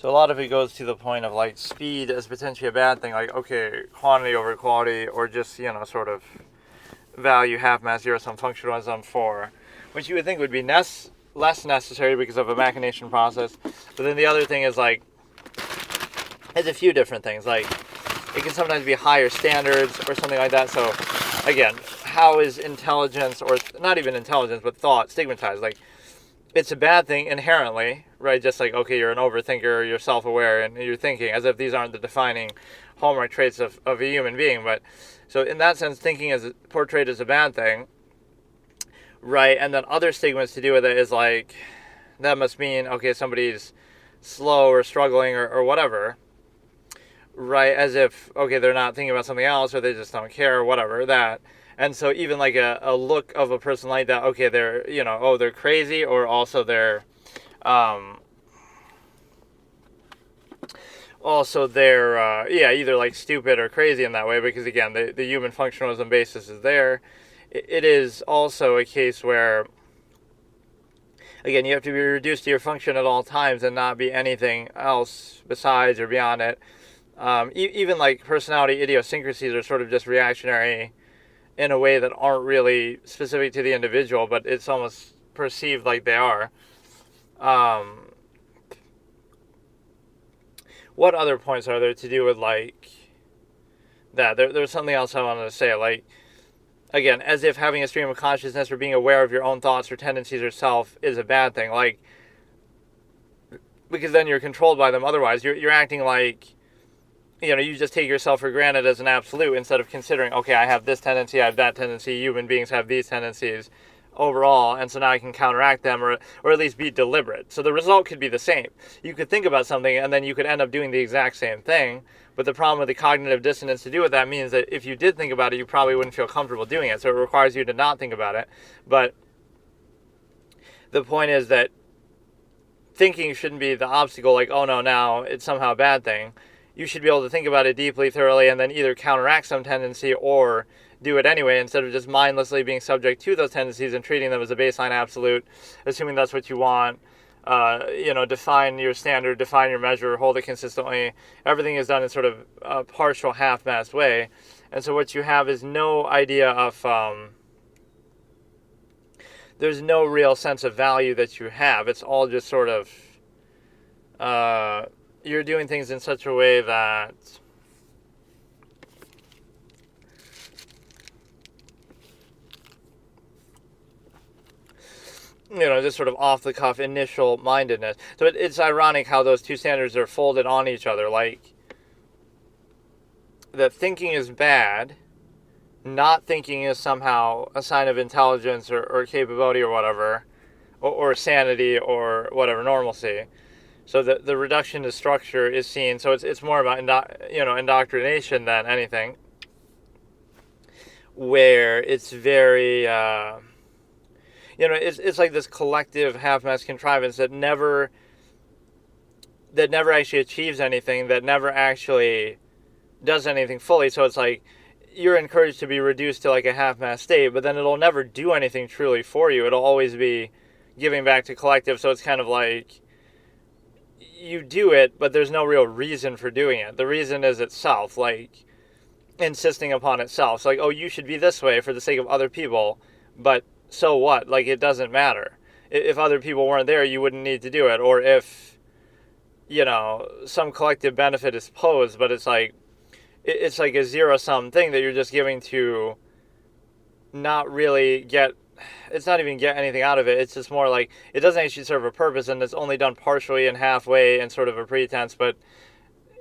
So a lot of it goes to the point of like speed as potentially a bad thing, like okay, quantity over quality, or just sort of value half mass zero sum functionalism for, which you would think would be less necessary because of a machination process. But then the other thing is like, it's a few different things. Like it can sometimes be higher standards or something like that. So again, how is intelligence, or not even intelligence, but thought stigmatized? Like it's a bad thing inherently, right? Just like, okay, you're an overthinker, you're self-aware, and you're thinking, as if these aren't the defining hallmark traits of a human being. But so in that sense, thinking is portrayed as a bad thing, right? And then other stigmas to do with it is like, that must mean, okay, somebody's slow or struggling or whatever, right? As if, okay, they're not thinking about something else, or they just don't care or whatever, that. And so even like a look of a person like that, okay, they're, they're crazy, or also they're, either like stupid or crazy in that way, because again, the human functionalism basis is there. It is also a case where, again, you have to be reduced to your function at all times and not be anything else besides or beyond it. Even like personality idiosyncrasies are sort of just reactionary in a way that aren't really specific to the individual, but it's almost perceived like they are. What other points are there to do with like that? There's something else I wanted to say. Like, again, as if having a stream of consciousness or being aware of your own thoughts or tendencies or self is a bad thing. Like, because then you're controlled by them. Otherwise, you're acting like, you just take yourself for granted as an absolute instead of considering, okay, I have this tendency, I have that tendency, human beings have these tendencies overall, and so now I can counteract them, or at least be deliberate. So the result could be the same. You could think about something and then you could end up doing the exact same thing, but the problem with the cognitive dissonance to do with that means that if you did think about it, you probably wouldn't feel comfortable doing it, so it requires you to not think about it. But the point is that thinking shouldn't be the obstacle, like, oh no, now it's somehow a bad thing. You should be able to think about it deeply, thoroughly, and then either counteract some tendency or do it anyway, instead of just mindlessly being subject to those tendencies and treating them as a baseline absolute, assuming that's what you want. Define your standard, define your measure, hold it consistently. Everything is done in sort of a partial, half-massed way. And so what you have is no idea of, there's no real sense of value that you have. It's all just sort of, you're doing things in such a way that just sort of off-the-cuff initial mindedness. So it's ironic how those two standards are folded on each other. Like, that thinking is bad, not thinking is somehow a sign of intelligence or capability or whatever, or sanity or whatever, normalcy. So the reduction to structure is seen. So it's more about indoctrination than anything, where it's very it's like this collective half-mass contrivance that never actually achieves anything, that never actually does anything fully. So it's like you're encouraged to be reduced to like a half-mass state, but then it'll never do anything truly for you. It'll always be giving back to collective. So it's kind of like you do it, but there's no real reason for doing it. The reason is itself, like insisting upon itself. It's like, oh, you should be this way for the sake of other people, but so what? Like, it doesn't matter. If other people weren't there, you wouldn't need to do it. Or if, some collective benefit is posed, but it's like a zero-sum thing that you're just giving to not really get, it's not even get anything out of it. It's just more like, it doesn't actually serve a purpose, and it's only done partially and halfway and sort of a pretense, but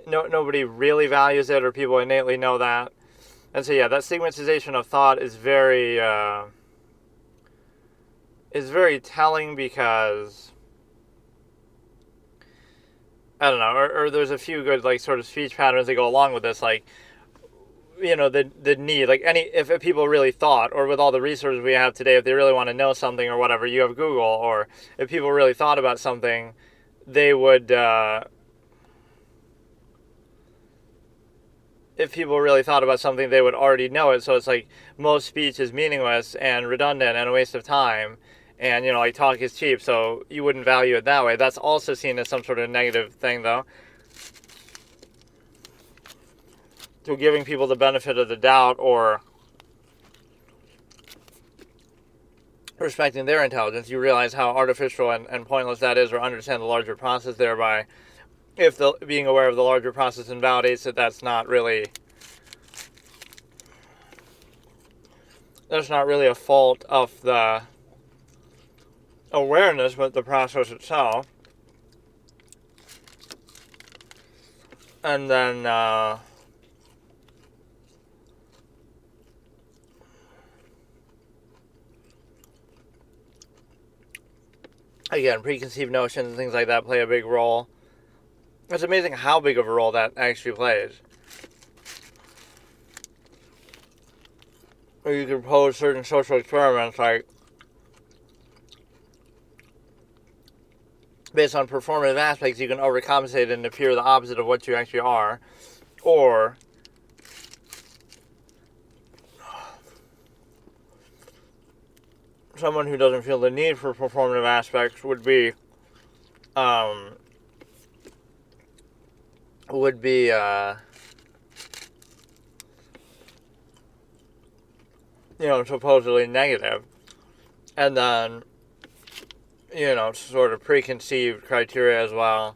nobody really values it, or people innately know that. And so, yeah, that stigmatization of thought is very telling, because I don't know, or there's a few good like sort of speech patterns that go along with this, like the need, like if people really thought, or with all the resources we have today, if they really want to know something or whatever, you have Google. Or if people really thought about something, they would already know it. So it's like most speech is meaningless and redundant and a waste of time. And, like, talk is cheap, so you wouldn't value it that way. That's also seen as some sort of negative thing, though. To giving people the benefit of the doubt or respecting their intelligence, you realize how artificial and pointless that is, or understand the larger process thereby. If being aware of the larger process invalidates that that's not really a fault of the awareness, but the process itself. And then again, preconceived notions and things like that play a big role. It's amazing how big of a role that actually plays. Or you can pose certain social experiments, like, based on performative aspects, you can overcompensate and appear the opposite of what you actually are. Or someone who doesn't feel the need for performative aspects would be supposedly negative. And then, sort of preconceived criteria as well.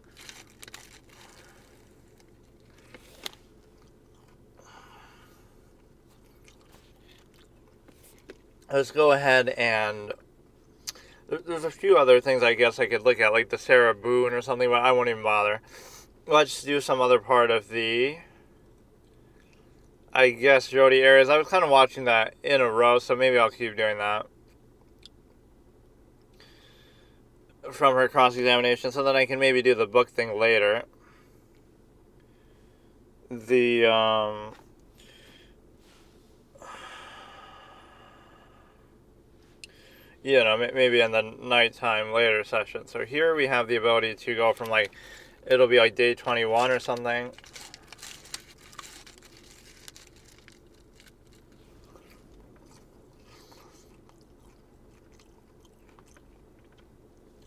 Let's go ahead and there's a few other things I guess I could look at, like the Sarah Boone or something, but I won't even bother. Let's do some other part of the, I guess, Jodi Arias. I was kind of watching that in a row, so maybe I'll keep doing that. From her cross-examination, so then I can maybe do the book thing later. Maybe in the nighttime later session. So here we have the ability to go from, like, it'll be like day 21 or something.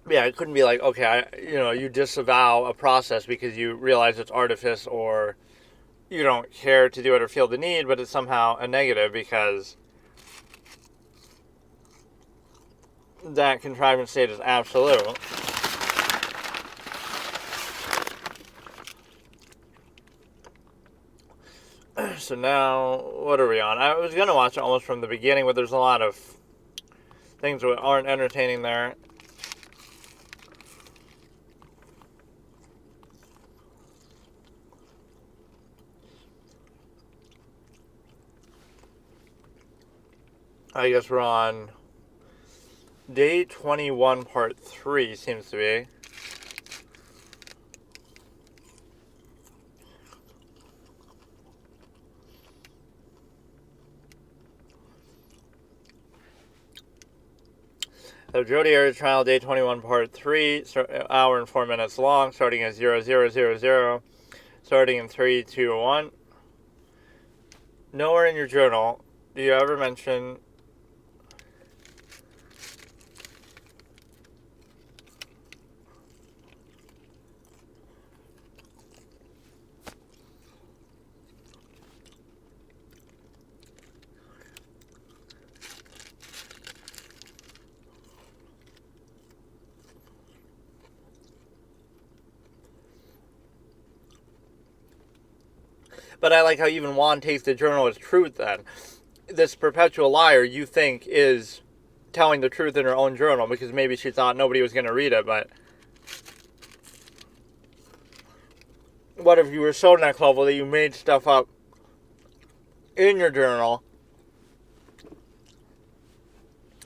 Yeah, it couldn't be like, okay, you disavow a process because you realize it's artifice, or you don't care to do it or feel the need, but it's somehow a negative because that contrivance state is absolute. So now, what are we on? I was going to watch it almost from the beginning, but there's a lot of things that aren't entertaining there. I guess we're on day 21, part 3, seems to be. So Jodi Arias trial, day 21, part 3, hour and 4 minutes long, starting at 0000, starting in 3, 2, 1. Nowhere in your journal do you ever mention But I like how even Juan takes the journal as truth then. This perpetual liar you think is telling the truth in her own journal because maybe she thought nobody was going to read it, but what if you were so next level that you made stuff up in your journal,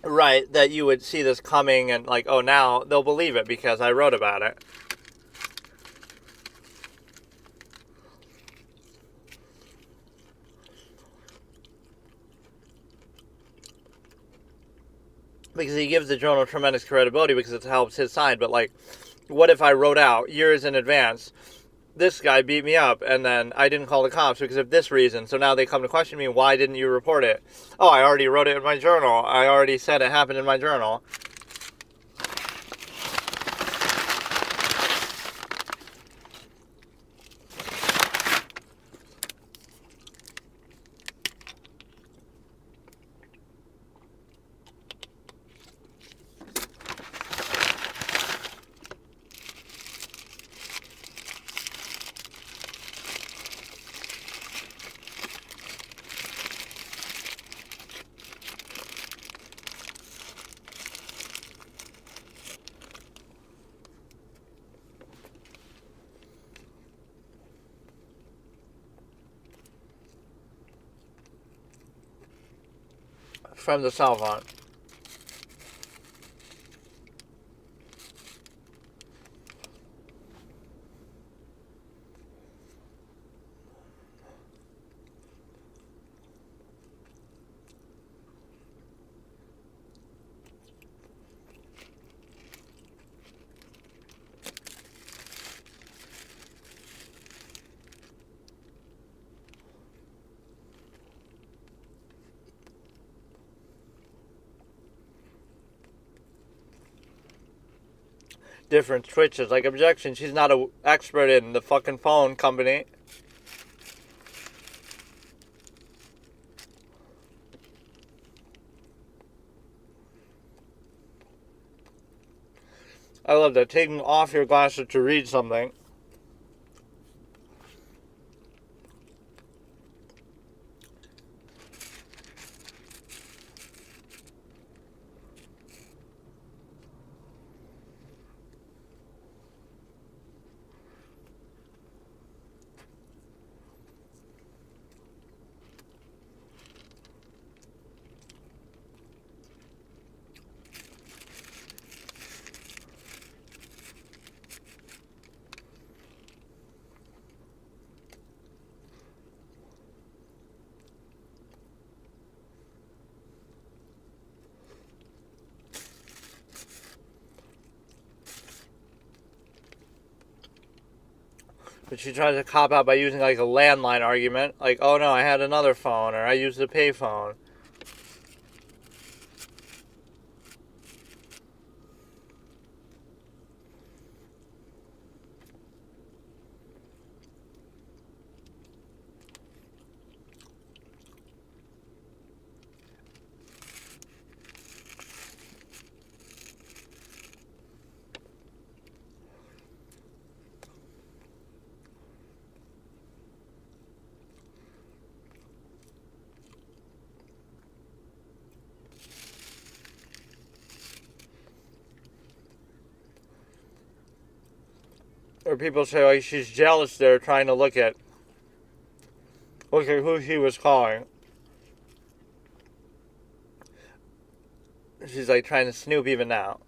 right, that you would see this coming and like, oh, now they'll believe it because I wrote about it. Because he gives the journal tremendous credibility because it helps his side. But, like, what if I wrote out years in advance, this guy beat me up, and then I didn't call the cops because of this reason. So now they come to question me, why didn't you report it? Oh, I already wrote it in my journal. I already said it happened in my journal. from the cell phone. Different switches. Like, objection, she's not an expert in the fucking phone company. I love that. Taking off your glasses to read something. But she tries to cop out by using like a landline argument. Like, oh no, I had another phone, or I used a payphone. Or people say, like, she's jealous there trying to look at who he was calling. She's, like, trying to snoop even now.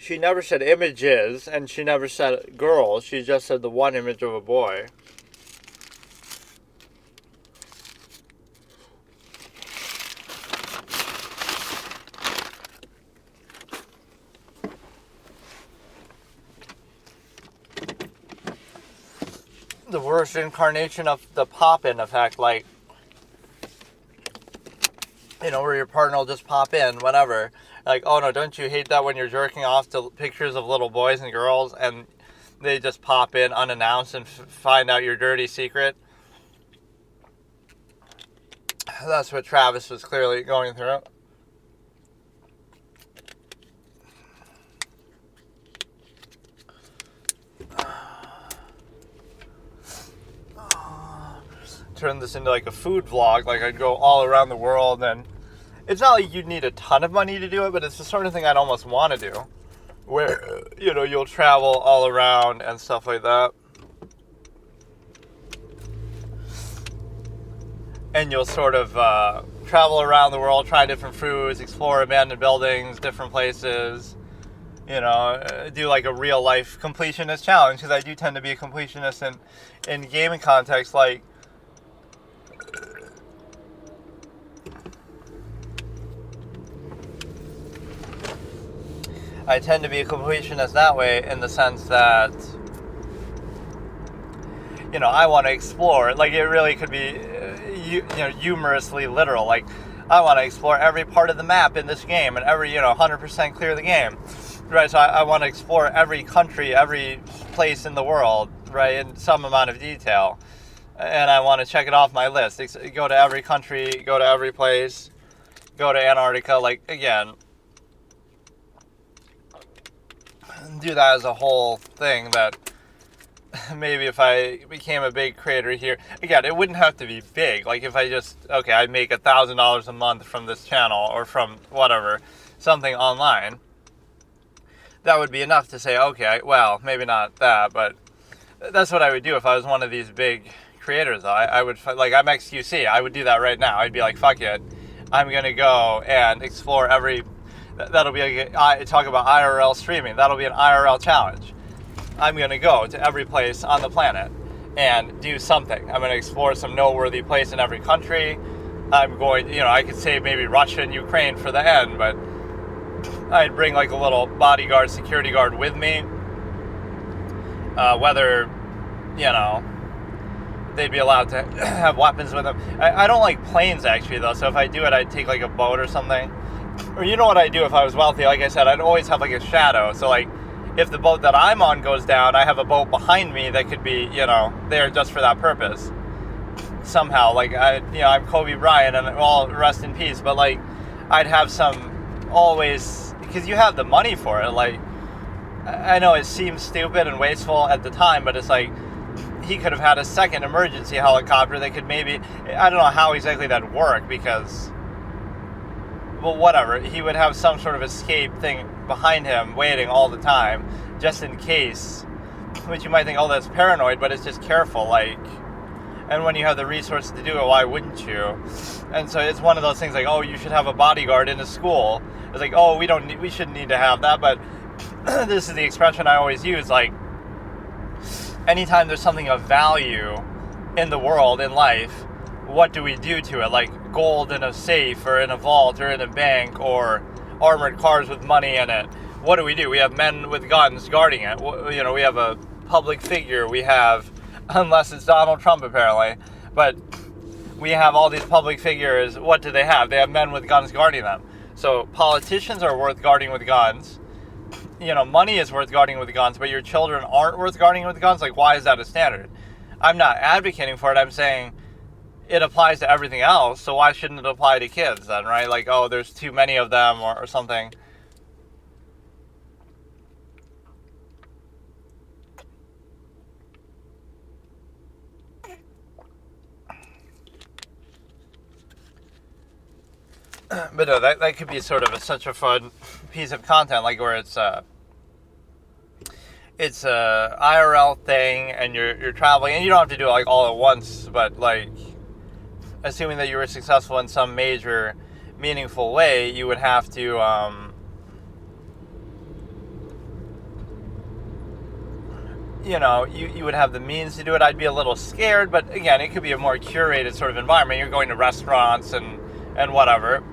She never said images, and she never said girls. She just said the one image of a boy. The worst incarnation of the pop-in effect, like, you know, where your partner will just pop in, whatever. Like, oh no, don't you hate that when you're jerking off to pictures of little boys and girls and they just pop in unannounced and find out your dirty secret? That's what Travis was clearly going through. Turn this into like a food vlog. Like, I'd go all around the world, and it's not like you'd need a ton of money to do it, but it's the sort of thing I'd almost want to do, where, you know, you'll travel all around and stuff like that, and you'll sort of travel around the world, try different foods, explore abandoned buildings, different places, you know, do like a real life completionist challenge, because I do tend to be a completionist in gaming context. Like, I tend to be a completionist that way, in the sense that, you know, I want to explore. Like, it really could be, you know, humorously literal. Like, I want to explore every part of the map in this game and 100% clear the game, right? So I want to explore every country, every place in the world, right, in some amount of detail. and I want to check it off my list. Go to every country, go to every place, go to Antarctica. Like, again, do that as a whole thing. That maybe if I became a big creator here, again, it wouldn't have to be big. Like, if I just, okay, I make $1,000 a month from this channel or from whatever, something online, that would be enough to say, okay, well, maybe not that, but that's what I would do if I was one of these big creators, though. I would, like, I'm XQC, I would do that right now. I'd be like, fuck it, I'm going to go and explore every, that'll be, talk about IRL streaming, that'll be an IRL challenge. I'm going to go to every place on the planet and do something. I'm going to explore some noteworthy place in every country. I'm going, I could say maybe Russia and Ukraine for the end, but I'd bring like a little bodyguard, security guard with me. Whether, they'd be allowed to have weapons with them. I don't like planes, actually, though, so if I do it, I'd take like a boat or something. Or you know what I'd do if I was wealthy? Like I said, I'd always have like a shadow. So like, if the boat that I'm on goes down, I have a boat behind me that could be, there just for that purpose. Somehow, like, I'm Kobe Bryant, and all rest in peace, but like, I'd have some always, because you have the money for it. Like, I know it seems stupid and wasteful at the time, but it's like, he could have had a second emergency helicopter that could maybe, I don't know how exactly that'd work, because, well, whatever, he would have some sort of escape thing behind him waiting all the time, just in case, which you might think, oh, that's paranoid, but it's just careful, like, and when you have the resources to do it, why wouldn't you? And so it's one of those things like, oh, you should have a bodyguard in a school. It's like, oh, we shouldn't need to have that, but this is the expression I always use, like, anytime there's something of value in the world, in life, what do we do to it? Like gold in a safe, or in a vault, or in a bank, or armored cars with money in it. What do? We have men with guns guarding it. We have a public figure. We have, unless it's Donald Trump, apparently, but we have all these public figures. What do they have? They have men with guns guarding them. So politicians are worth guarding with guns. Money is worth guarding with guns, but your children aren't worth guarding with guns? Like, why is that a standard? I'm not advocating for it. I'm saying it applies to everything else, so why shouldn't it apply to kids then, right? Like, oh, there's too many of them, or something. But no, that could be sort of such a fun piece of content, like where it's a IRL thing, and you're traveling, and you don't have to do it like all at once, but like, assuming that you were successful in some major, meaningful way, you would have to, you would have the means to do it. I'd be a little scared, but again, it could be a more curated sort of environment. You're going to restaurants and whatever.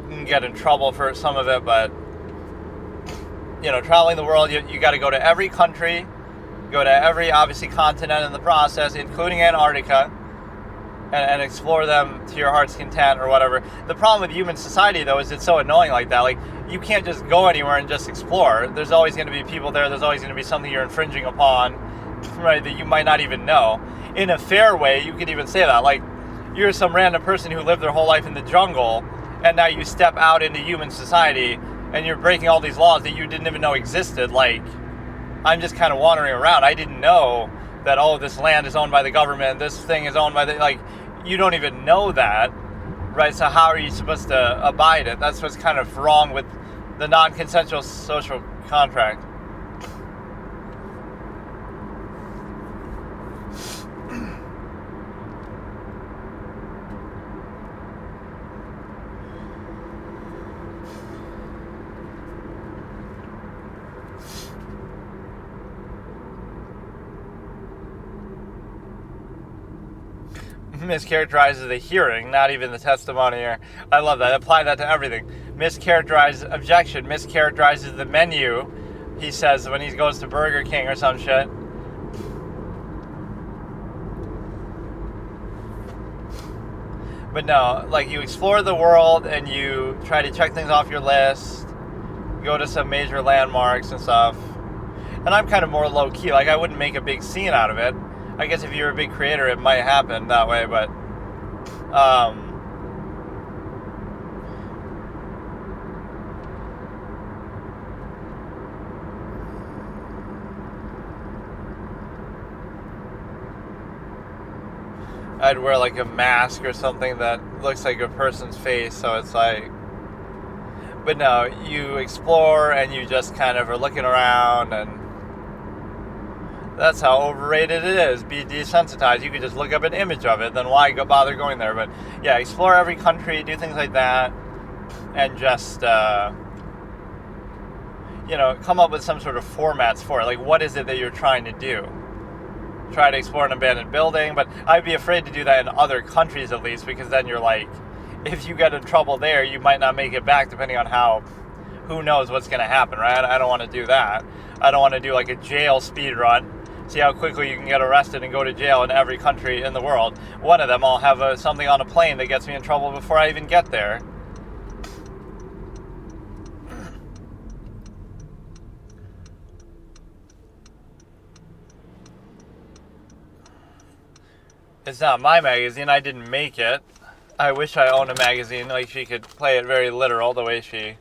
You can get in trouble for some of it, but, traveling the world, you got to go to every country, go to every, obviously, continent in the process, including Antarctica, and explore them to your heart's content or whatever. The problem with human society, though, is it's so annoying like that. Like, you can't just go anywhere and just explore. There's always going to be people there. There's always going to be something you're infringing upon, right, that you might not even know. In a fair way, you could even say that. Like, you're some random person who lived their whole life in the jungle, and now you step out into human society, and you're breaking all these laws that you didn't even know existed. Like, I'm just kind of wandering around. I didn't know that, oh, this land is owned by the government, this thing is owned by the, like, you don't even know that, right? So how are you supposed to abide it? That's what's kind of wrong with the non-consensual social contract. Mischaracterizes the hearing, not even the testimony. Or I love that. Apply that to everything. Mischaracterizes objection. Mischaracterizes the menu. He says when he goes to Burger King or some shit. But no, like, you explore the world and you try to check things off your list. Go to some major landmarks and stuff. And I'm kind of more low-key. Like, I wouldn't make a big scene out of it. I guess if you're a big creator, it might happen that way, but... I'd wear like a mask or something that looks like a person's face, so it's like... But no, you explore and you just kind of are looking around, and that's how overrated it is. Be desensitized. You could just look up an image of it, then why bother going there? But yeah, explore every country, do things like that, and just, come up with some sort of formats for it. Like, what is it that you're trying to do? Try to explore an abandoned building, but I'd be afraid to do that in other countries at least, because then you're like, if you get in trouble there, you might not make it back, depending on who knows what's going to happen, right? I don't want to do that. I don't want to do like a jail speed run, see how quickly you can get arrested and go to jail in every country in the world. One of them, I'll have something on a plane that gets me in trouble before I even get there. It's not my magazine. I didn't make it. I wish I owned a magazine. Like, she could play it very literal the way she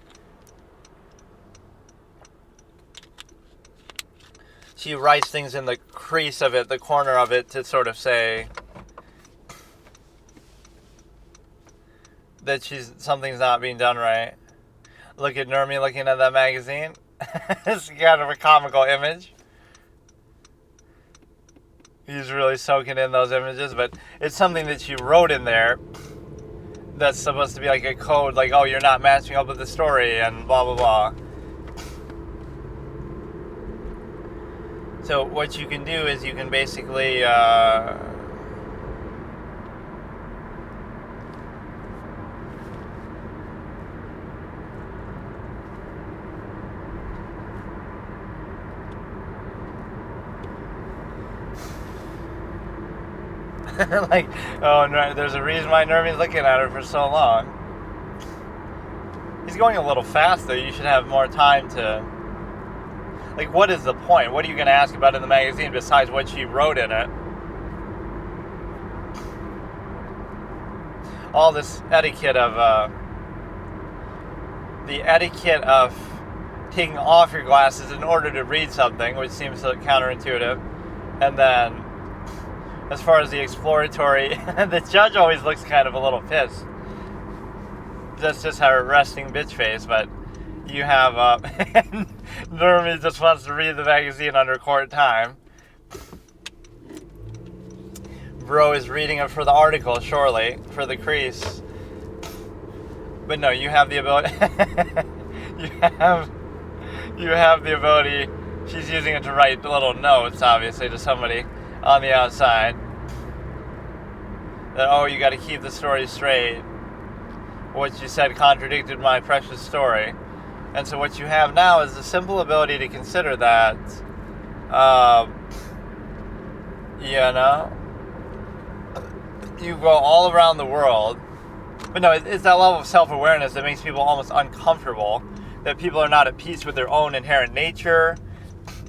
writes things in the crease of it, the corner of it, to sort of say that something's not being done right. Look at Nurmi looking at that magazine. It's kind of a comical image. He's really soaking in those images, but it's something that she wrote in there that's supposed to be like a code, like, oh, you're not matching up with the story, and blah, blah, blah. So what you can do is you can basically... like, oh, no, there's a reason why Nervy's looking at her for so long. He's going a little fast, though. You should have more time to... Like, what is the point? What are you going to ask about in the magazine besides what she wrote in it? All this etiquette of... the etiquette of taking off your glasses in order to read something, which seems so counterintuitive. And then... as far as the exploratory, the judge always looks kind of a little pissed. That's just her resting bitch face, but you have, Nurmi just wants to read the magazine under court time. Bro is reading it for the article, surely, for the crease. But no, you have the ability, you have the ability, she's using it to write little notes, obviously, to somebody on the outside, that, oh, you got to keep the story straight. What you said contradicted my precious story. And so what you have now is the simple ability to consider that, you go all around the world. But no, it's that level of self-awareness that makes people almost uncomfortable, that people are not at peace with their own inherent nature,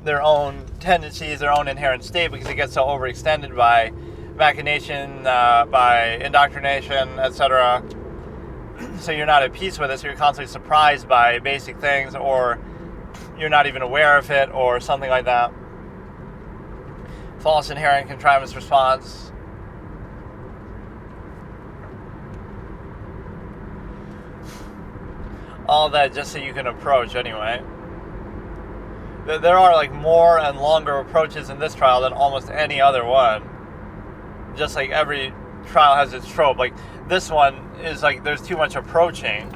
their own tendencies, their own inherent state, because it gets so overextended by machination, by indoctrination, etc. So you're not at peace with it, so you're constantly surprised by basic things, or you're not even aware of it, or something like that. False inherent contrivance response. All that just so you can approach anyway. There are like more and longer approaches in this trial than almost any other one. Just like every trial has its trope. Like this one is like there's too much approaching.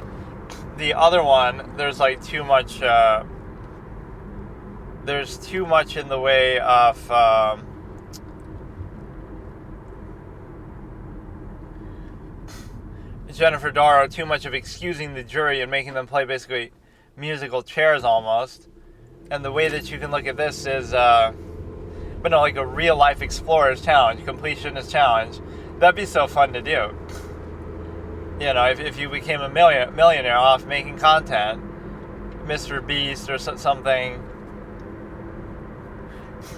The other one, there's like too much. There's too much in the way of. Jennifer Darrow, too much of excusing the jury and making them play basically musical chairs almost. And the way that you can look at this is, but no, like a real life explorer's challenge, completionist challenge. That'd be so fun to do. You know, if you became a millionaire off making content, Mr. Beast or something,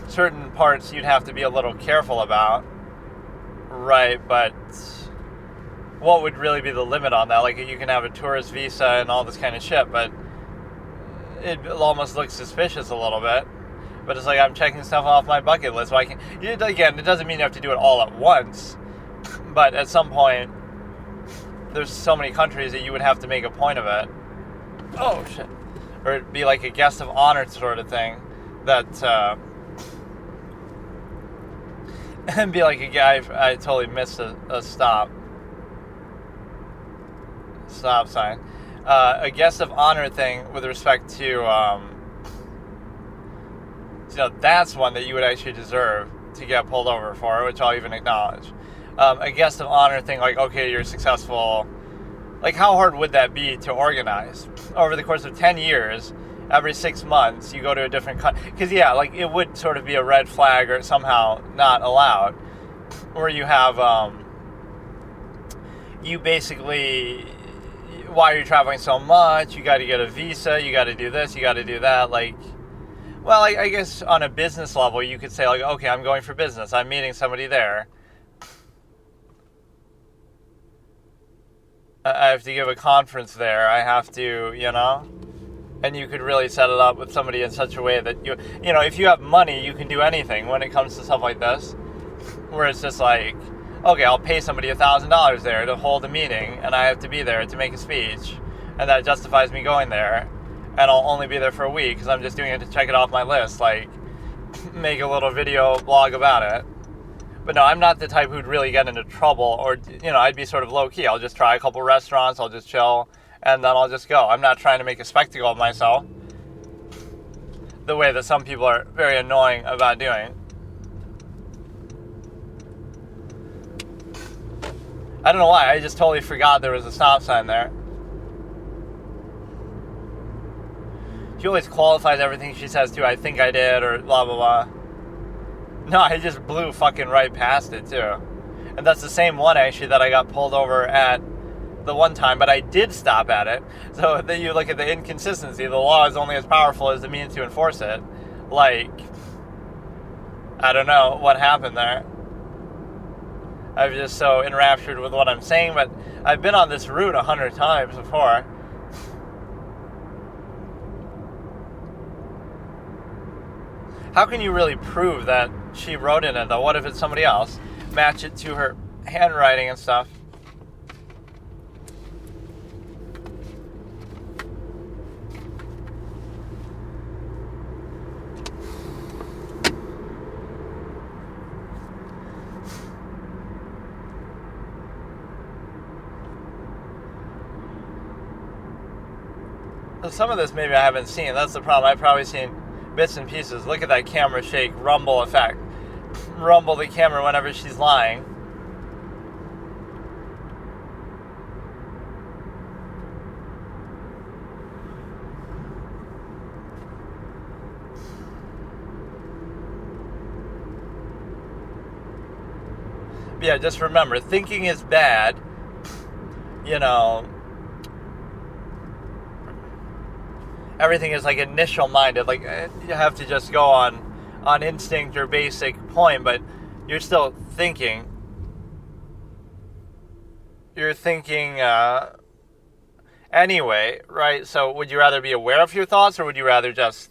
certain parts you'd have to be a little careful about, right? But what would really be the limit on that? Like, you can have a tourist visa and all this kind of shit, but it almost looks suspicious a little bit. But it's like, I'm checking stuff off my bucket list. So I can, again, it doesn't mean you have to do it all at once, but at some point, there's so many countries that you would have to make a point of it. Oh, shit. Or it'd be like a guest of honor sort of thing. That, and be like a guy, I totally missed a stop sign. A guest of honor thing with respect to, that's one that you would actually deserve to get pulled over for, which I'll even acknowledge. A guest of honor thing, like, okay, you're successful. Like, how hard would that be to organize? Over the course of 10 years, every 6 months, you go to a different country. Because, yeah, like, it would sort of be a red flag or somehow not allowed. Where you have, you basically, why are you traveling so much? You got to get a visa, you got to do this, you got to do that. Like, well, I guess on a business level, you could say, like, okay, I'm going for business. I'm meeting somebody there. I have to give a conference there. I have to, and you could really set it up with somebody in such a way that if you have money, you can do anything when it comes to stuff like this, where it's just like, okay, I'll pay somebody $1,000 there to hold a meeting, and I have to be there to make a speech, and that justifies me going there, and I'll only be there for a week because I'm just doing it to check it off my list, like, make a little video blog about it. But no, I'm not the type who'd really get into trouble, or, I'd be sort of low-key. I'll just try a couple restaurants, I'll just chill, and then I'll just go. I'm not trying to make a spectacle of myself, the way that some people are very annoying about doing. I don't know why, I just totally forgot there was a stop sign there. She always qualifies everything she says, too. I think I did, or blah, blah, blah. No, I just blew fucking right past it, too. And that's the same one, actually, that I got pulled over at the one time, but I did stop at it. So then you look at the inconsistency. The law is only as powerful as the means to enforce it. Like, I don't know what happened there. I'm just so enraptured with what I'm saying, but I've been on this route 100 times before. How can you really prove that she wrote in it, though? What if it's somebody else? Match it to her handwriting and stuff. Some of this maybe I haven't seen. That's the problem. I've probably seen bits and pieces. Look at that camera shake, rumble effect. Rumble the camera whenever she's lying. But yeah, just remember, thinking is bad. Everything is like initial minded, like you have to just go on instinct or basic point, but you're still thinking. You're thinking anyway, right? So would you rather be aware of your thoughts, or would you rather just,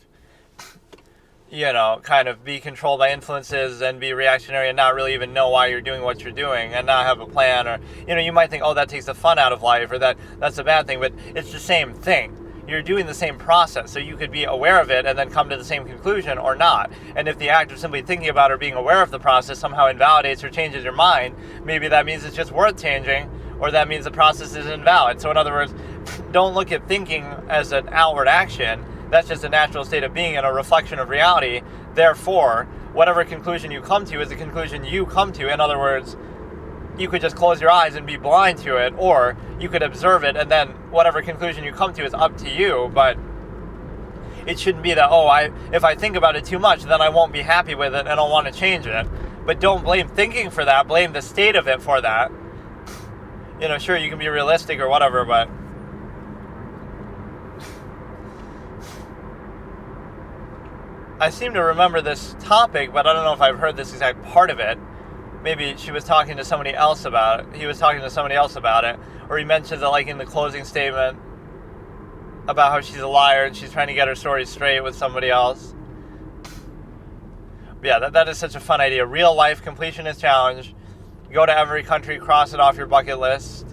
kind of be controlled by influences and be reactionary and not really even know why you're doing what you're doing and not have a plan? Or, you might think, oh, that takes the fun out of life, or that's a bad thing, but it's the same thing. You're doing the same process, so you could be aware of it and then come to the same conclusion or not. And if the act of simply thinking about or being aware of the process somehow invalidates or changes your mind, maybe that means it's just worth changing, or that means the process is invalid. So in other words, don't look at thinking as an outward action. That's just a natural state of being and a reflection of reality. Therefore, whatever conclusion you come to is the conclusion you come to. In other words, you could just close your eyes and be blind to it, or you could observe it, and then whatever conclusion you come to is up to you. But it shouldn't be that, if I think about it too much, then I won't be happy with it and I'll want to change it. But don't blame thinking for that, blame the state of it for that. Sure, you can be realistic or whatever, but I seem to remember this topic, but I don't know if I've heard this exact part of it. Maybe she was talking to somebody else about it. He was talking to somebody else about it. Or he mentions it like in the closing statement about how she's a liar and she's trying to get her story straight with somebody else. But yeah, that is such a fun idea. Real life completionist challenge. Go to every country, cross it off your bucket list.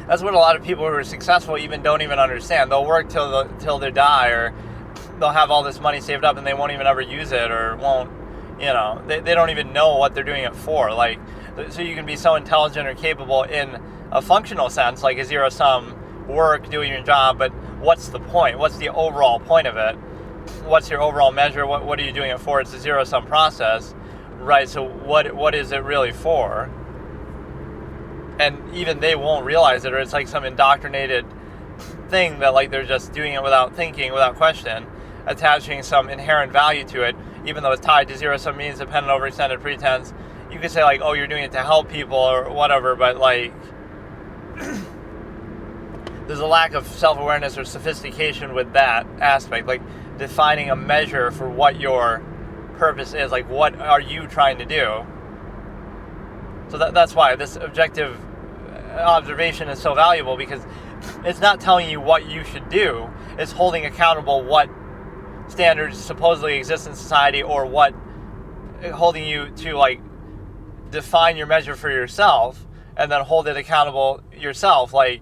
That's what a lot of people who are successful even don't even understand. They'll work till they die, or they'll have all this money saved up and they won't even ever use it, or won't, they don't even know what they're doing it for. Like, so you can be so intelligent or capable in a functional sense, like a zero-sum work, doing your job, but what's the point? What's the overall point of it? What's your overall measure? What are you doing it for? It's a zero-sum process, right? So what is it really for? And even they won't realize it, or it's like some indoctrinated thing that like they're just doing it without thinking, without question, attaching some inherent value to it, even though it's tied to zero-sum means, dependent over extended pretense. You could say like, oh, you're doing it to help people or whatever, but like there's a lack of self-awareness or sophistication with that aspect, like defining a measure for what your purpose is, like what are you trying to do. So that's why this objective observation is so valuable, because it's not telling you what you should do. It's holding accountable what standards supposedly exist in society, or what holding you to like define your measure for yourself and then hold it accountable yourself. Like,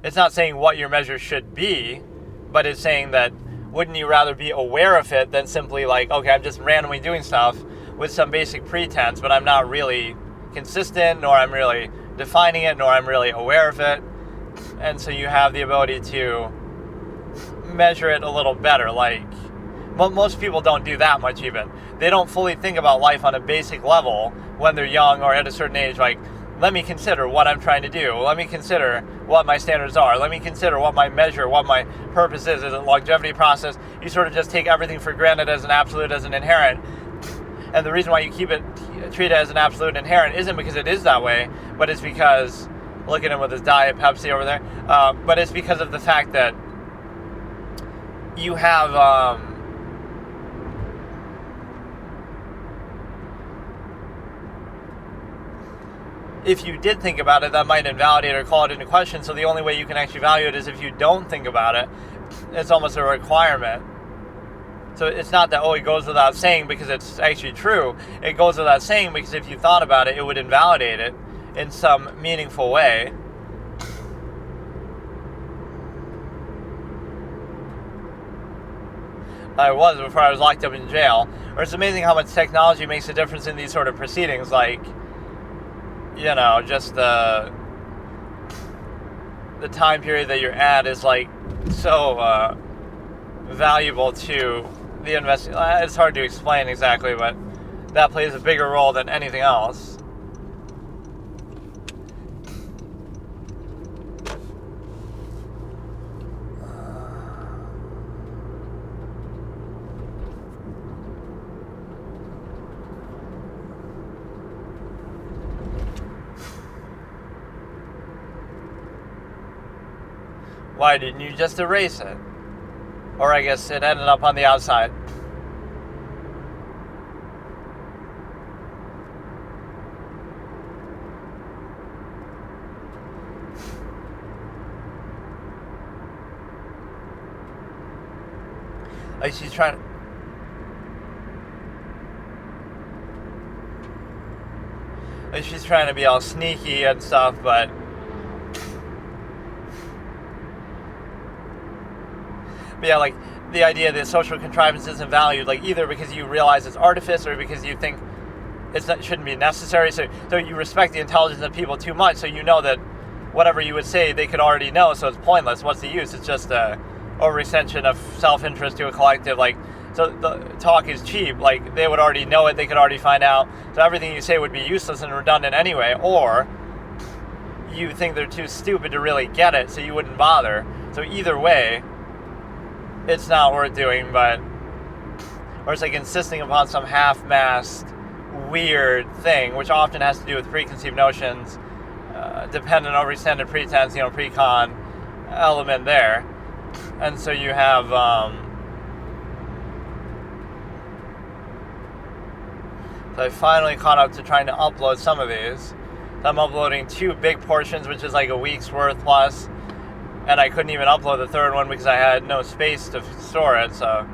it's not saying what your measure should be, but it's saying that wouldn't you rather be aware of it than simply like, okay, I'm just randomly doing stuff with some basic pretense, but I'm not really consistent, nor I'm really defining it, nor I'm really aware of it. And so you have the ability to measure it a little better. Like, most people don't do that much even. They don't fully think about life on a basic level when they're young or at a certain age. Like, let me consider what I'm trying to do. Let me consider what my standards are. Let me consider what my measure, what my purpose is. Is it a longevity process? You sort of just take everything for granted as an absolute, as an inherent. And the reason why you treat it as an absolute inherent isn't because it is that way, but it's because, look at him with his Diet Pepsi over there, but it's because of the fact that you have, if you did think about it, that might invalidate or call it into question, so the only way you can actually value it is if you don't think about it. It's almost a requirement. So it's not that, it goes without saying because it's actually true. It goes without saying because if you thought about it, it would invalidate it in some meaningful way. I was before I was locked up in jail. Or it's amazing how much technology makes a difference in these sort of proceedings. Like, just the time period that you're at is like so valuable to the investing. It's hard to explain exactly, but that plays a bigger role than anything else. Why didn't you just erase it? Or I guess it ended up on the outside. Like she's trying to be all sneaky and stuff, but yeah, like the idea that social contrivance isn't valued, like either because you realize it's artifice or because you think shouldn't be necessary. So you respect the intelligence of people too much, so you know that whatever you would say they could already know, so it's pointless. What's the use? It's just a overextension of self-interest to a collective. Like, so the talk is cheap. Like, they would already know it, they could already find out. So everything you say would be useless and redundant anyway, or you think they're too stupid to really get it, so you wouldn't bother. So either way, it's not worth doing, but... Or it's like insisting upon some half-mast, weird thing, which often has to do with preconceived notions, dependent over extended pretense, pre-con element there. And so you have... So I finally caught up to trying to upload some of these. So I'm uploading 2 big portions, which is like a week's worth plus. And I couldn't even upload the third one because I had no space to store it, so...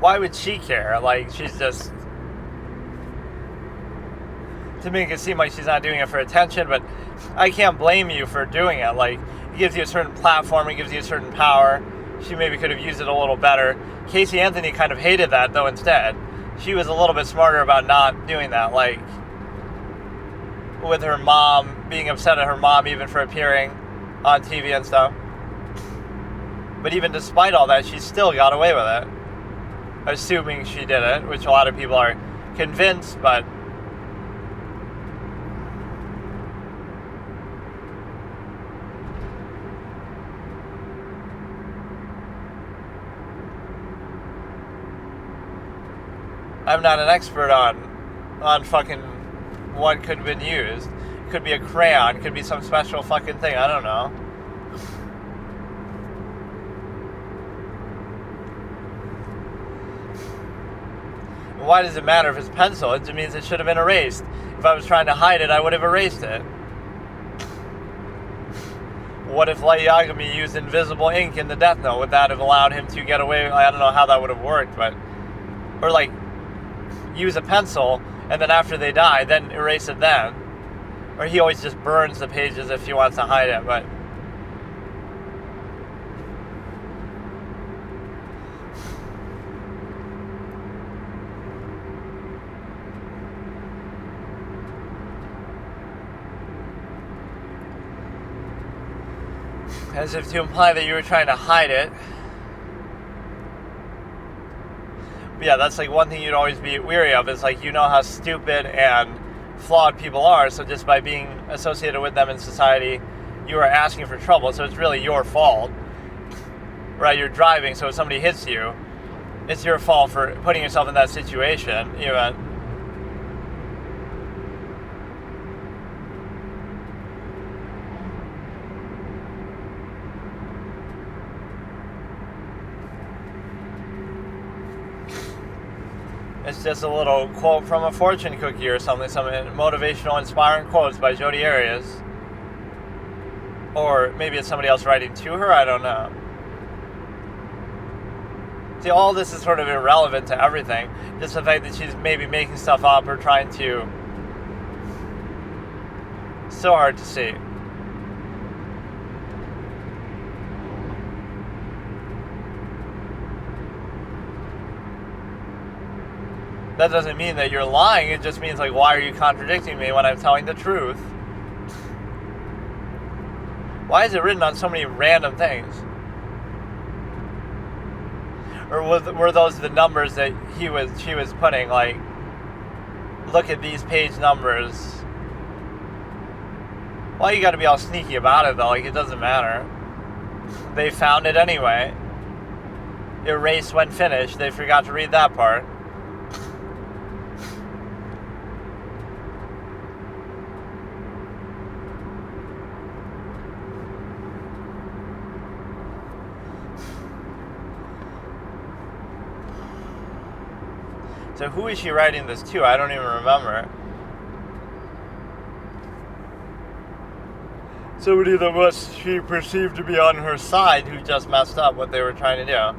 Why would she care? Like, she's just... To make it seem like she's not doing it for attention, but I can't blame you for doing it. Like, it gives you a certain platform, it gives you a certain power. She maybe could have used it a little better. Casey Anthony kind of hated that, though, instead. She was a little bit smarter about not doing that, like... With her mom, being upset at her mom even for appearing on TV and stuff. But even despite all that, she still got away with it. Assuming she did it, which a lot of people are convinced, but... I'm not an expert on fucking what could have been used. It could be a crayon, could be some special fucking thing, I don't know. Why does it matter if it's pencil? It just means it should have been erased. If I was trying to hide it, I would have erased it. What if Light Yagami used invisible ink in the Death Note? Would that have allowed him to get away? I don't know how that would have worked, but... Or, like, use a pencil, and then after they die, then erase it then. Or he always just burns the pages if he wants to hide it, but... As if to imply that you were trying to hide it. But yeah, that's like one thing you'd always be weary of, is like, you know how stupid and flawed people are, so just by being associated with them in society, you are asking for trouble, so it's really your fault. Right, you're driving, so if somebody hits you, it's your fault for putting yourself in that situation, even. It's just a little quote from a fortune cookie or something, some motivational, inspiring quotes by Jodi Arias. Or maybe it's somebody else writing to her, I don't know. See, all this is sort of irrelevant to everything. Just the fact that she's maybe making stuff up or trying to... So hard to see. That doesn't mean that you're lying, it just means, like, why are you contradicting me when I'm telling the truth? Why is it written on so many random things? Or were those the numbers that she was putting, like, look at these page numbers? Why you gotta be all sneaky about it, though? Like, it doesn't matter. They found it anyway. Erase when finished. They forgot to read that part. So who is she writing this to? I don't even remember. Somebody that was she perceived to be on her side who just messed up what they were trying to do.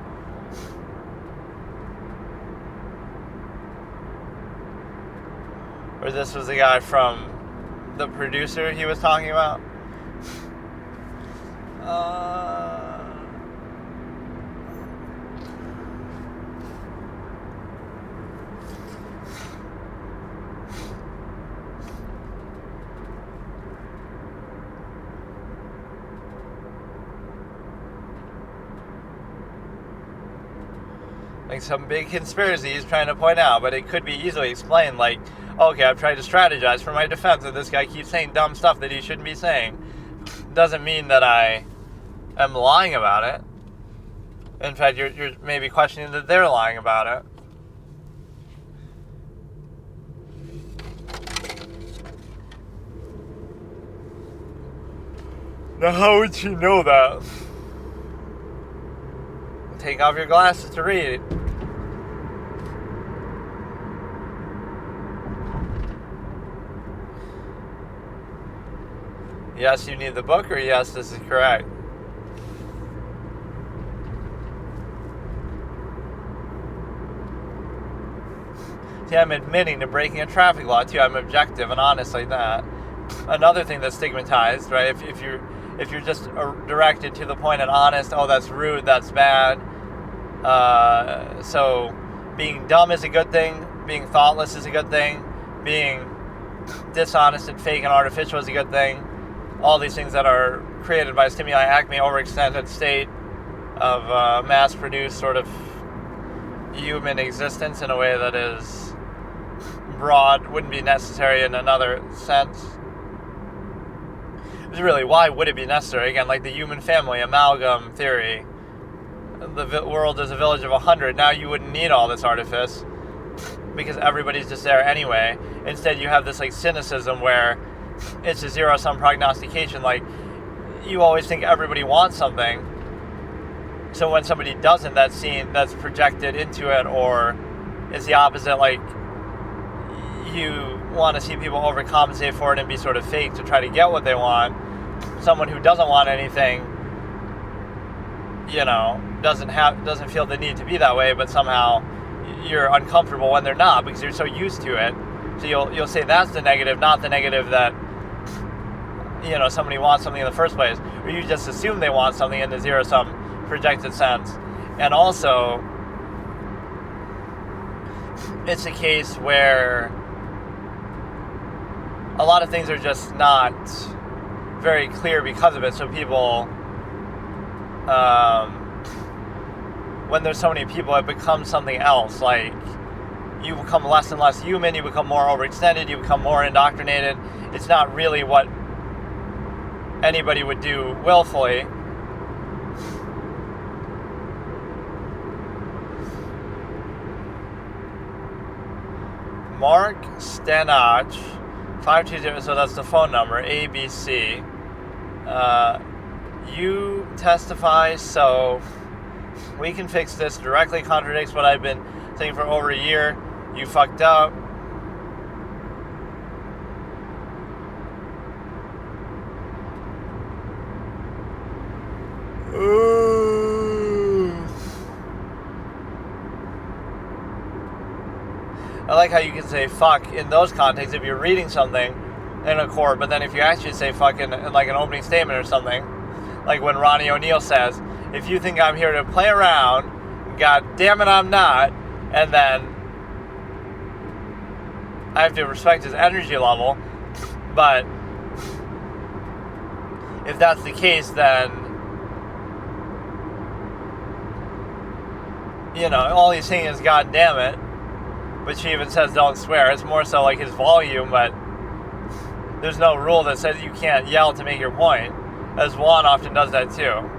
or this was the guy from the producer he was talking about. Like some big conspiracy he's trying to point out, but it could be easily explained like, okay, I've tried to strategize for my defense, and this guy keeps saying dumb stuff that he shouldn't be saying. Doesn't mean that I am lying about it. In fact, you're maybe questioning that they're lying about it. Now, how would she know that? Take off your glasses to read it. Yes, you need the book, or yes, this is correct. See, I'm admitting to breaking a traffic law too. I'm objective and honest like that. Another thing that's stigmatized, right? If you're just directed to the point and honest, oh, that's rude, that's bad. So being dumb is a good thing. Being thoughtless is a good thing. Being dishonest and fake and artificial is a good thing. All these things that are created by stimuli acme overextended state of mass-produced sort of human existence in a way that is broad, wouldn't be necessary in another sense. Really, why would it be necessary? Again, like the human family amalgam theory, the world is a village of 100. Now you wouldn't need all this artifice because everybody's just there anyway. Instead, you have this like cynicism where it's a zero-sum prognostication. Like, you always think everybody wants something, so when somebody doesn't, that's projected into it, or it's the opposite. Like, you want to see people overcompensate for it and be sort of fake to try to get what they want. Someone who doesn't want anything, doesn't feel the need to be that way, but somehow you're uncomfortable when they're not because you're so used to it. So you'll say that's the negative, not the negative that somebody wants something in the first place, or you just assume they want something in the zero-sum projected sense. And also, it's a case where a lot of things are just not very clear because of it. So people, when there's so many people, it becomes something else. Like, you become less and less human, you become more overextended, you become more indoctrinated. It's not really what anybody would do willfully. Mark Stanach, 520, so that's the phone number, ABC. You testify, so we can fix this. Directly contradicts what I've been saying for over a year. You fucked up. I like how you can say fuck in those contexts if you're reading something in a court, but then if you actually say fuck in like an opening statement or something, like when Ronnie O'Neill says, if you think I'm here to play around, god damn it I'm not, and then I have to respect his energy level. But if that's the case, then all he's saying is god damn it. But she even says don't swear. It's more so like his volume, but there's no rule that says you can't yell to make your point, as Juan often does that too.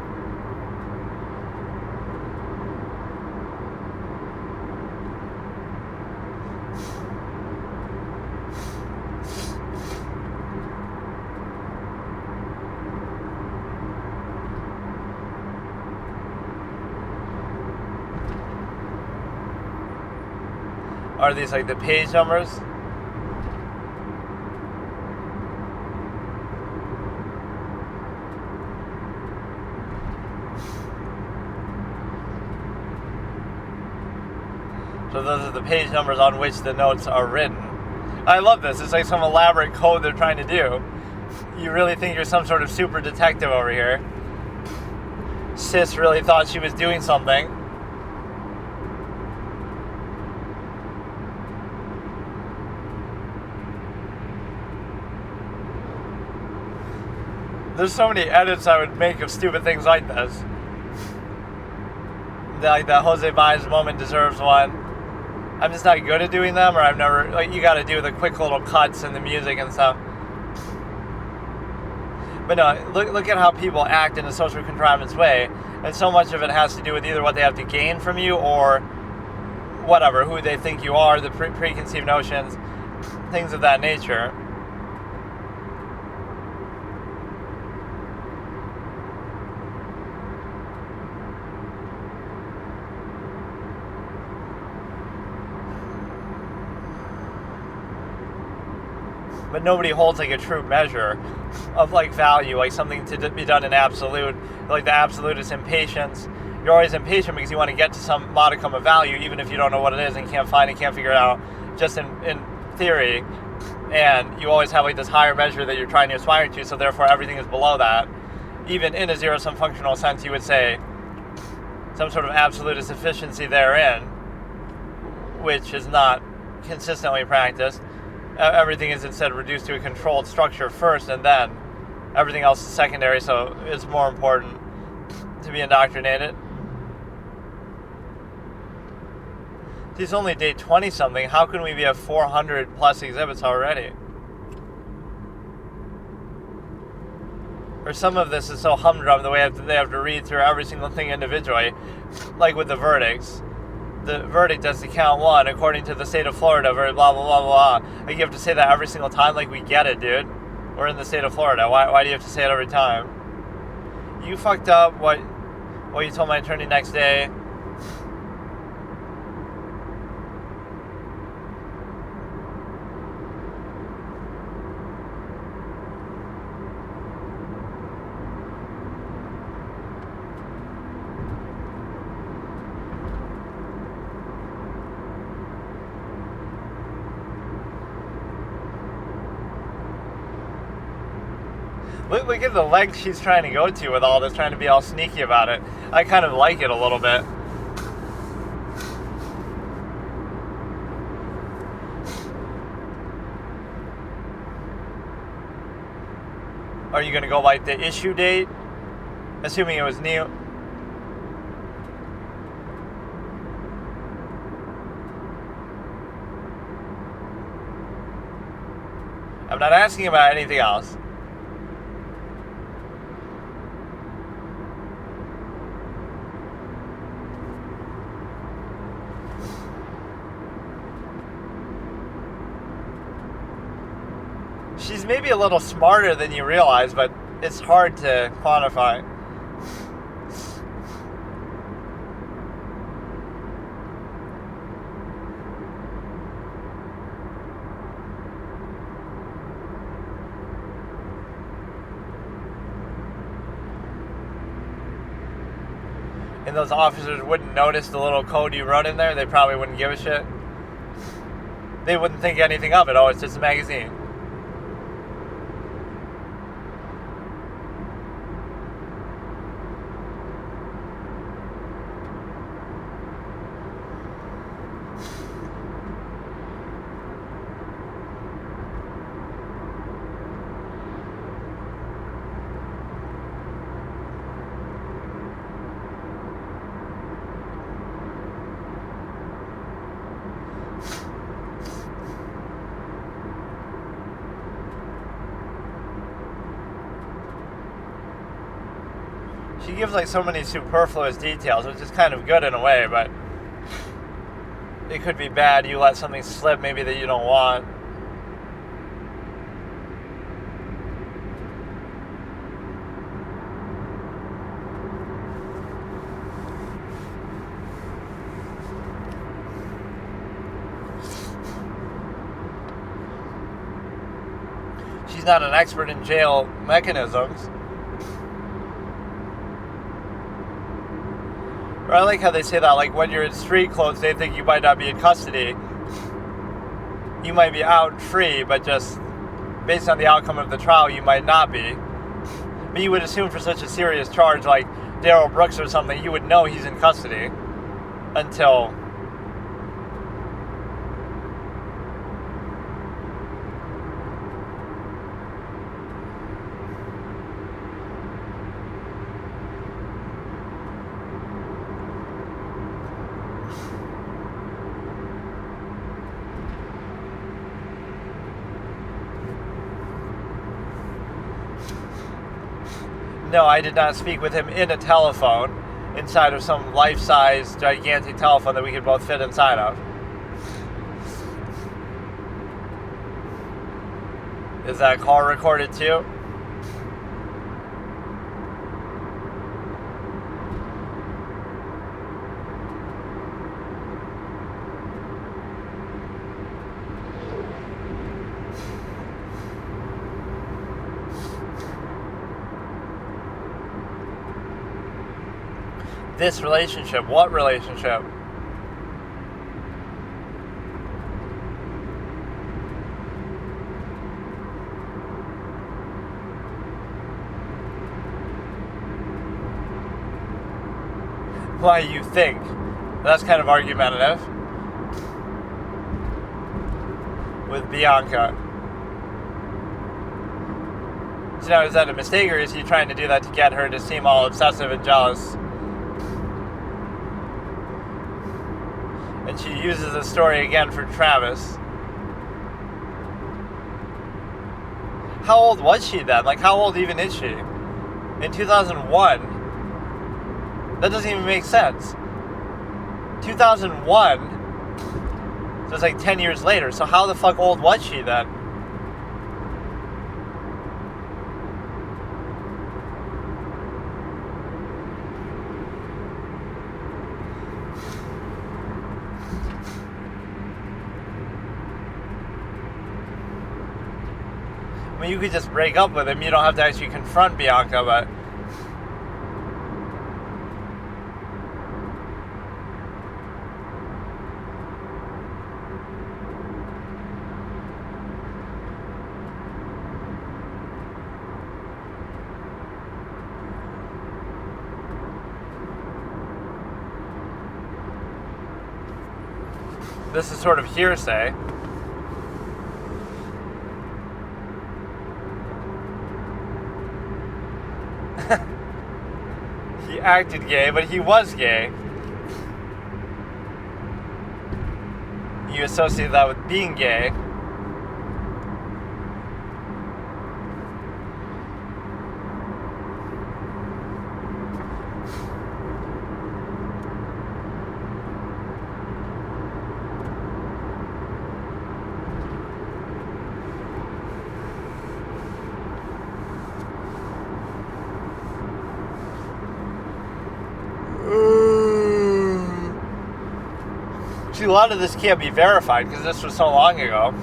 Are these like the page numbers? So those are the page numbers on which the notes are written. I love this. It's like some elaborate code they're trying to do. You really think you're some sort of super detective over here. Sis really thought she was doing something. There's so many edits I would make of stupid things like this. Like that Jose Baez moment deserves one. I'm just not good at doing them, or I've never, like, you gotta do the quick little cuts and the music and stuff. But no, look at how people act in a social contrivance way, and so much of it has to do with either what they have to gain from you or whatever, who they think you are, the preconceived notions, things of that nature. But nobody holds like a true measure of like value, like something to be done in absolute. Like the absolute is impatience. You're always impatient because you want to get to some modicum of value, even if you don't know what it is and can't find it, can't figure it out, just in theory. And you always have like this higher measure that you're trying to aspire to, so therefore everything is below that. Even in a zero-sum functional sense, you would say some sort of absolute efficiency therein, which is not consistently practiced. Everything is instead reduced to a controlled structure first, and then everything else is secondary, so it's more important to be indoctrinated. It's only day 20-something. How can we be at 400 plus exhibits already? Or some of this is so humdrum the way they have to read through every single thing individually, like with the verdicts. The verdict as to count one, according to the state of Florida, blah, blah, blah, blah. Like, you have to say that every single time, like, we get it, dude. We're in the state of Florida. Why do you have to say it every time? You fucked up what you told my attorney next day. Look at the length she's trying to go to with all this, trying to be all sneaky about it. I kind of like it a little bit. Are you going to go like the issue date? Assuming it was new. I'm not asking about anything else. She's maybe a little smarter than you realize, but it's hard to quantify. And those officers wouldn't notice the little code you wrote in there. They probably wouldn't give a shit. They wouldn't think anything of it. Oh, it's just a magazine. She gives like so many superfluous details, which is kind of good in a way, but it could be bad. You let something slip maybe that you don't want. She's not an expert in jail mechanisms. Or I like how they say that, like, when you're in street clothes, they think you might not be in custody. you might be out free, but just based on the outcome of the trial, you might not be. But you would assume for such a serious charge like Darrell Brooks or something, you would know he's in custody until... No, I did not speak with him in a telephone inside of some life-size gigantic telephone that we could both fit inside of. Is that call recorded too? This relationship. What relationship? Why you think? That's kind of argumentative. With Bianca. So now, is that a mistake, or is he trying to do that to get her to seem all obsessive and jealous? And she uses the story again for Travis. How old was she then? Like, how old even is she? In 2001? That doesn't even make sense. 2001? So it's like 10 years later. So how the fuck old was she then? I mean, you could just break up with him. You don't have to actually confront Bianca, but... this is sort of hearsay. He acted gay, but he was gay. You associate that with being gay. See, a lot of this can't be verified because this was so long ago.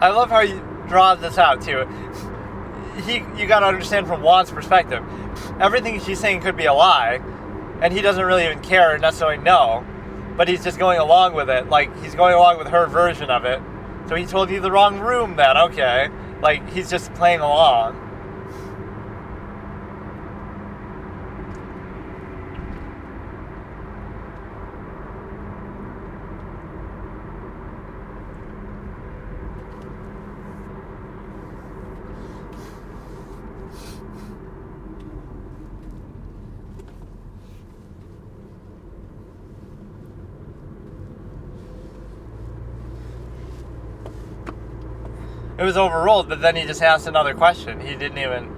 I love how you draw this out too. You gotta understand from Juan's perspective. Everything she's saying could be a lie. And he doesn't really even care or necessarily know. But he's just going along with it. Like, he's going along with her version of it. So he told you the wrong room then, okay. Like, he's just playing along. It was overruled, but then he just asked another question. He didn't even...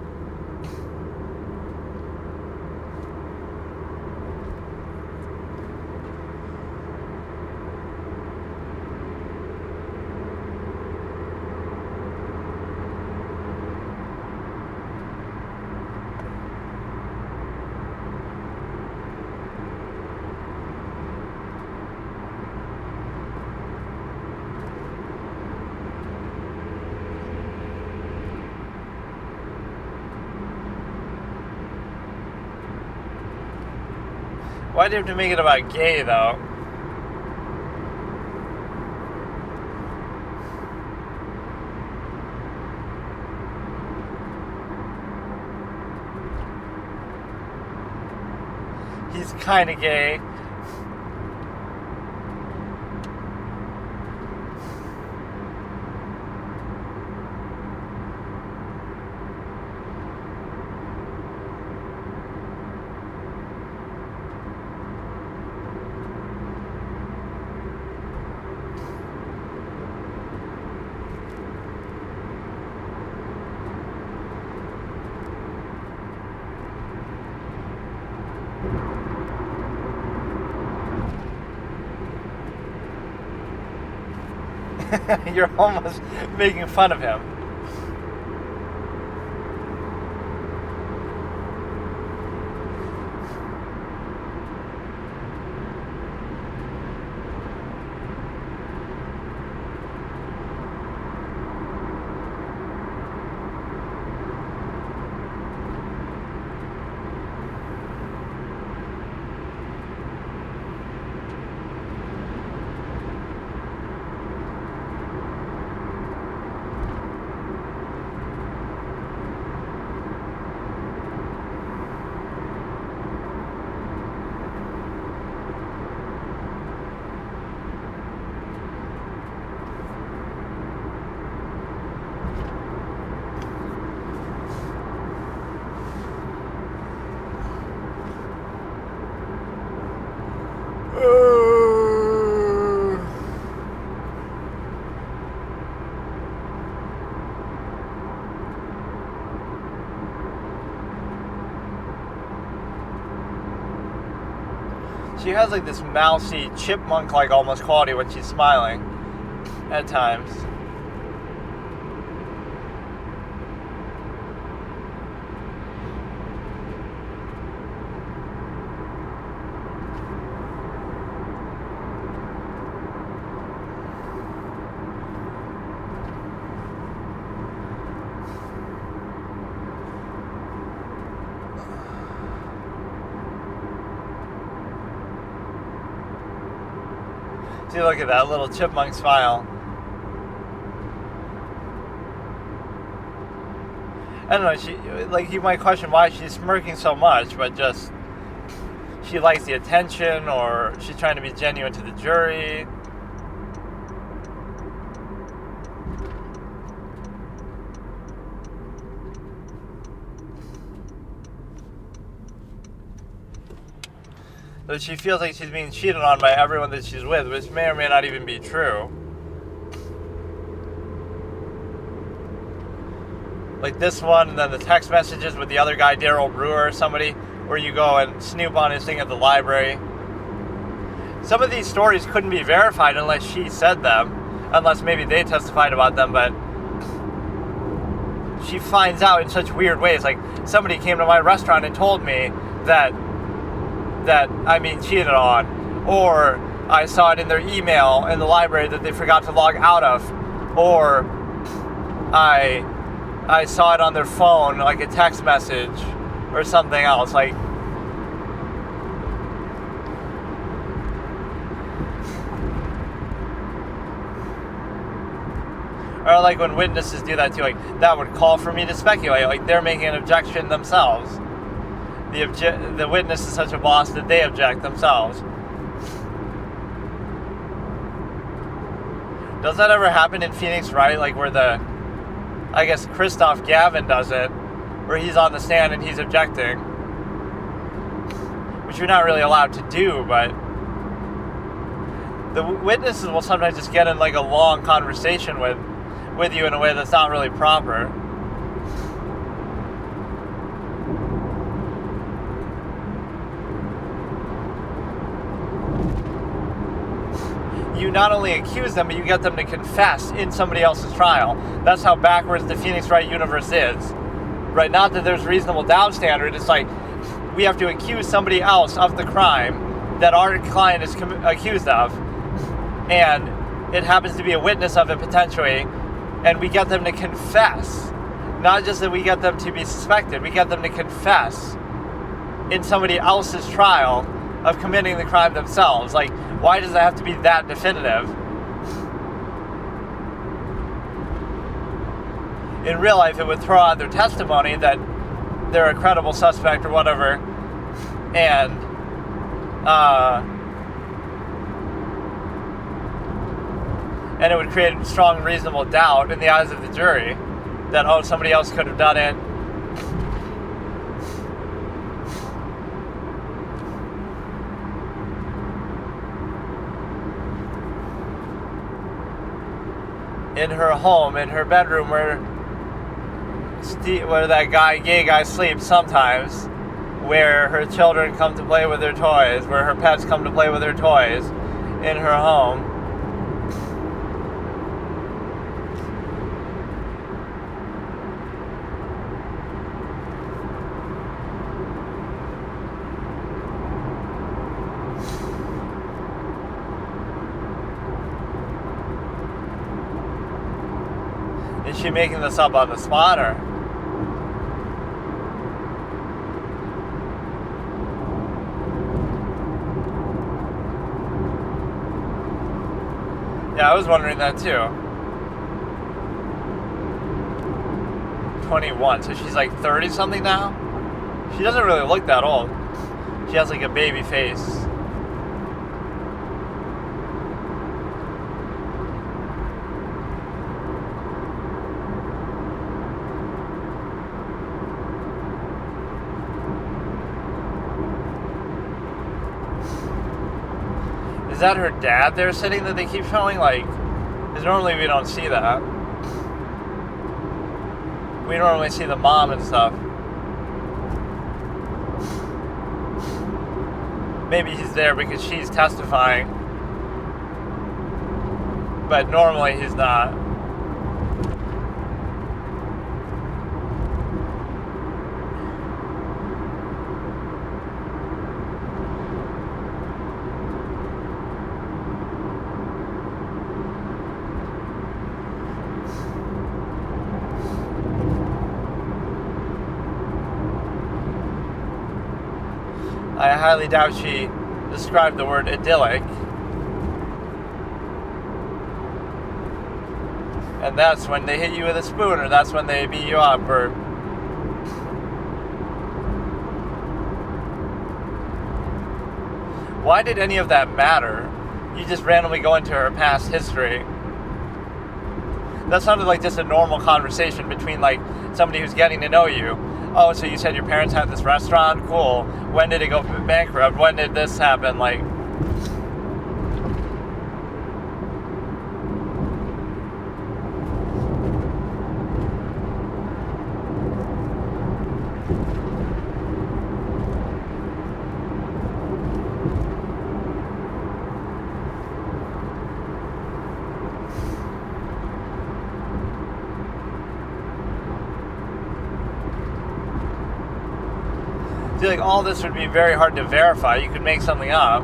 Why do you have to make it about gay, though? He's kind of gay. You're almost making fun of him. She has like this mousy, chipmunk-like almost quality when she's smiling at times. See, look at that little chipmunk smile. I don't know, you might question why she's smirking so much, but just, she likes the attention, or she's trying to be genuine to the jury. That she feels like she's being cheated on by everyone that she's with, which may or may not even be true. Like this one, and then the text messages with the other guy, Daryl Brewer or somebody, where you go and snoop on his thing at the library. Some of these stories couldn't be verified unless she said them, unless maybe they testified about them, but she finds out in such weird ways. Like, somebody came to my restaurant and told me that I'm being cheated on, or I saw it in their email in the library that they forgot to log out of, or I saw it on their phone, like a text message or something else. Like, or like when witnesses do that too, like that would call for me to speculate, like they're making an objection themselves. The witness is such a boss that they object themselves. Does that ever happen in Phoenix, right? Like where I guess Christoph Gavin does it, where he's on the stand and he's objecting, which you're not really allowed to do, but the witnesses will sometimes just get in like a long conversation with you in a way that's not really proper. You not only accuse them, but you get them to confess in somebody else's trial. That's how backwards the Phoenix Wright universe is. Right? Not that there's reasonable doubt standard. It's like we have to accuse somebody else of the crime that our client is accused of, and it happens to be a witness of it potentially, and we get them to confess. Not just that we get them to be suspected, we get them to confess in somebody else's trial of committing the crime themselves. Like, why does it have to be that definitive? In real life, it would throw out their testimony that they're a credible suspect or whatever, and it would create strong reasonable doubt in the eyes of the jury that, oh, somebody else could have done it. In her home, in her bedroom, where that gay guy sleeps sometimes, where her children come to play with their toys, where her pets come to play with their toys, in her home. Is she making this up on the spot, or? Yeah, I was wondering that too. 21, so she's like 30 something now? She doesn't really look that old. She has like a baby face. Is that her dad there sitting that they keep showing? Like, because normally we don't see that. We normally see the mom and stuff. Maybe he's there because she's testifying. But normally he's not. I highly doubt she described the word idyllic. And that's when they hit you with a spoon, or that's when they beat you up, or... Why did any of that matter? You just randomly go into her past history. That sounded like just a normal conversation between, like, somebody who's getting to know you. Oh, so you said your parents had this restaurant? Cool. When did it go bankrupt? When did this happen? Like... I feel like all this would be very hard to verify. You could make something up.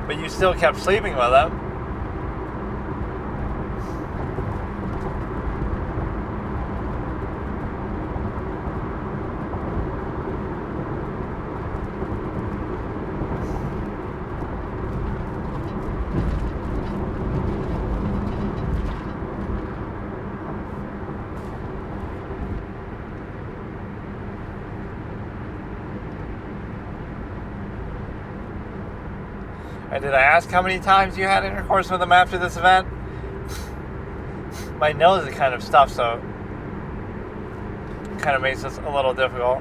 But you still kept sleeping with him. And did I ask how many times you had intercourse with him after this event? My nose is kind of stuffed, so it kind of makes this a little difficult.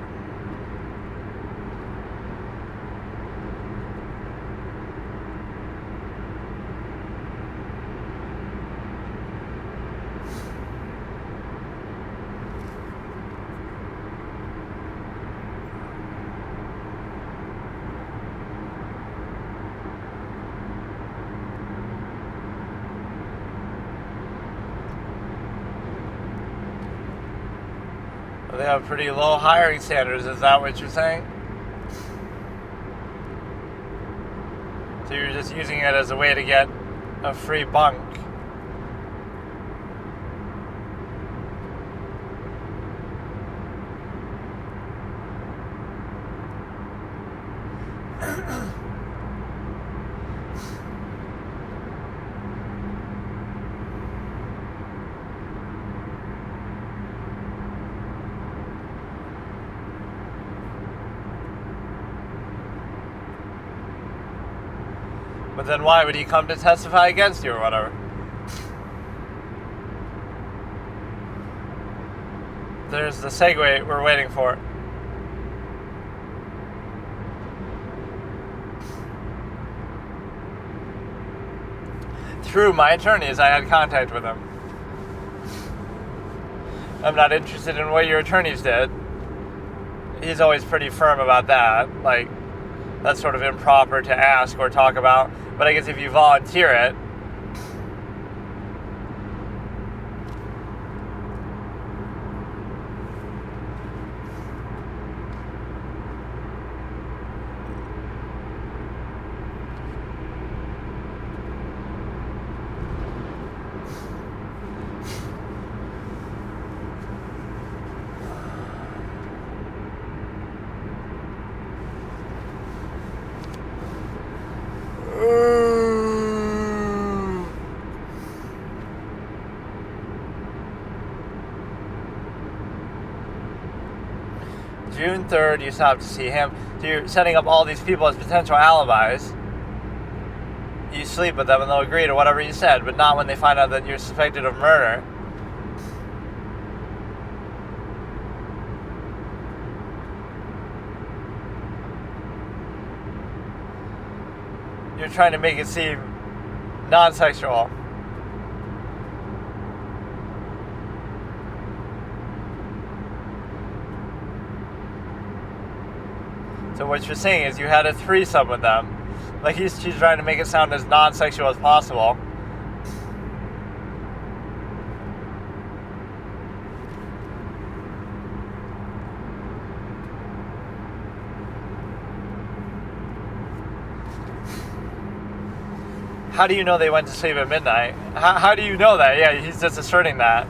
They have pretty low hiring standards, is that what you're saying? So you're just using it as a way to get a free bunk. But then why would he come to testify against you or whatever? There's the segue we're waiting for. Through my attorneys, I had contact with him. I'm not interested in what your attorneys did. He's always pretty firm about that. Like, that's sort of improper to ask or talk about. But I guess if you volunteer it, June 3rd, you stopped to see him. So you're setting up all these people as potential alibis. You sleep with them and they'll agree to whatever you said, but not when they find out that you're suspected of murder. You're trying to make it seem non-sexual. So what you're saying is you had a threesome with them. Like she's trying to make it sound as non-sexual as possible. How do you know they went to sleep at midnight? How do you know that? Yeah, he's just asserting that.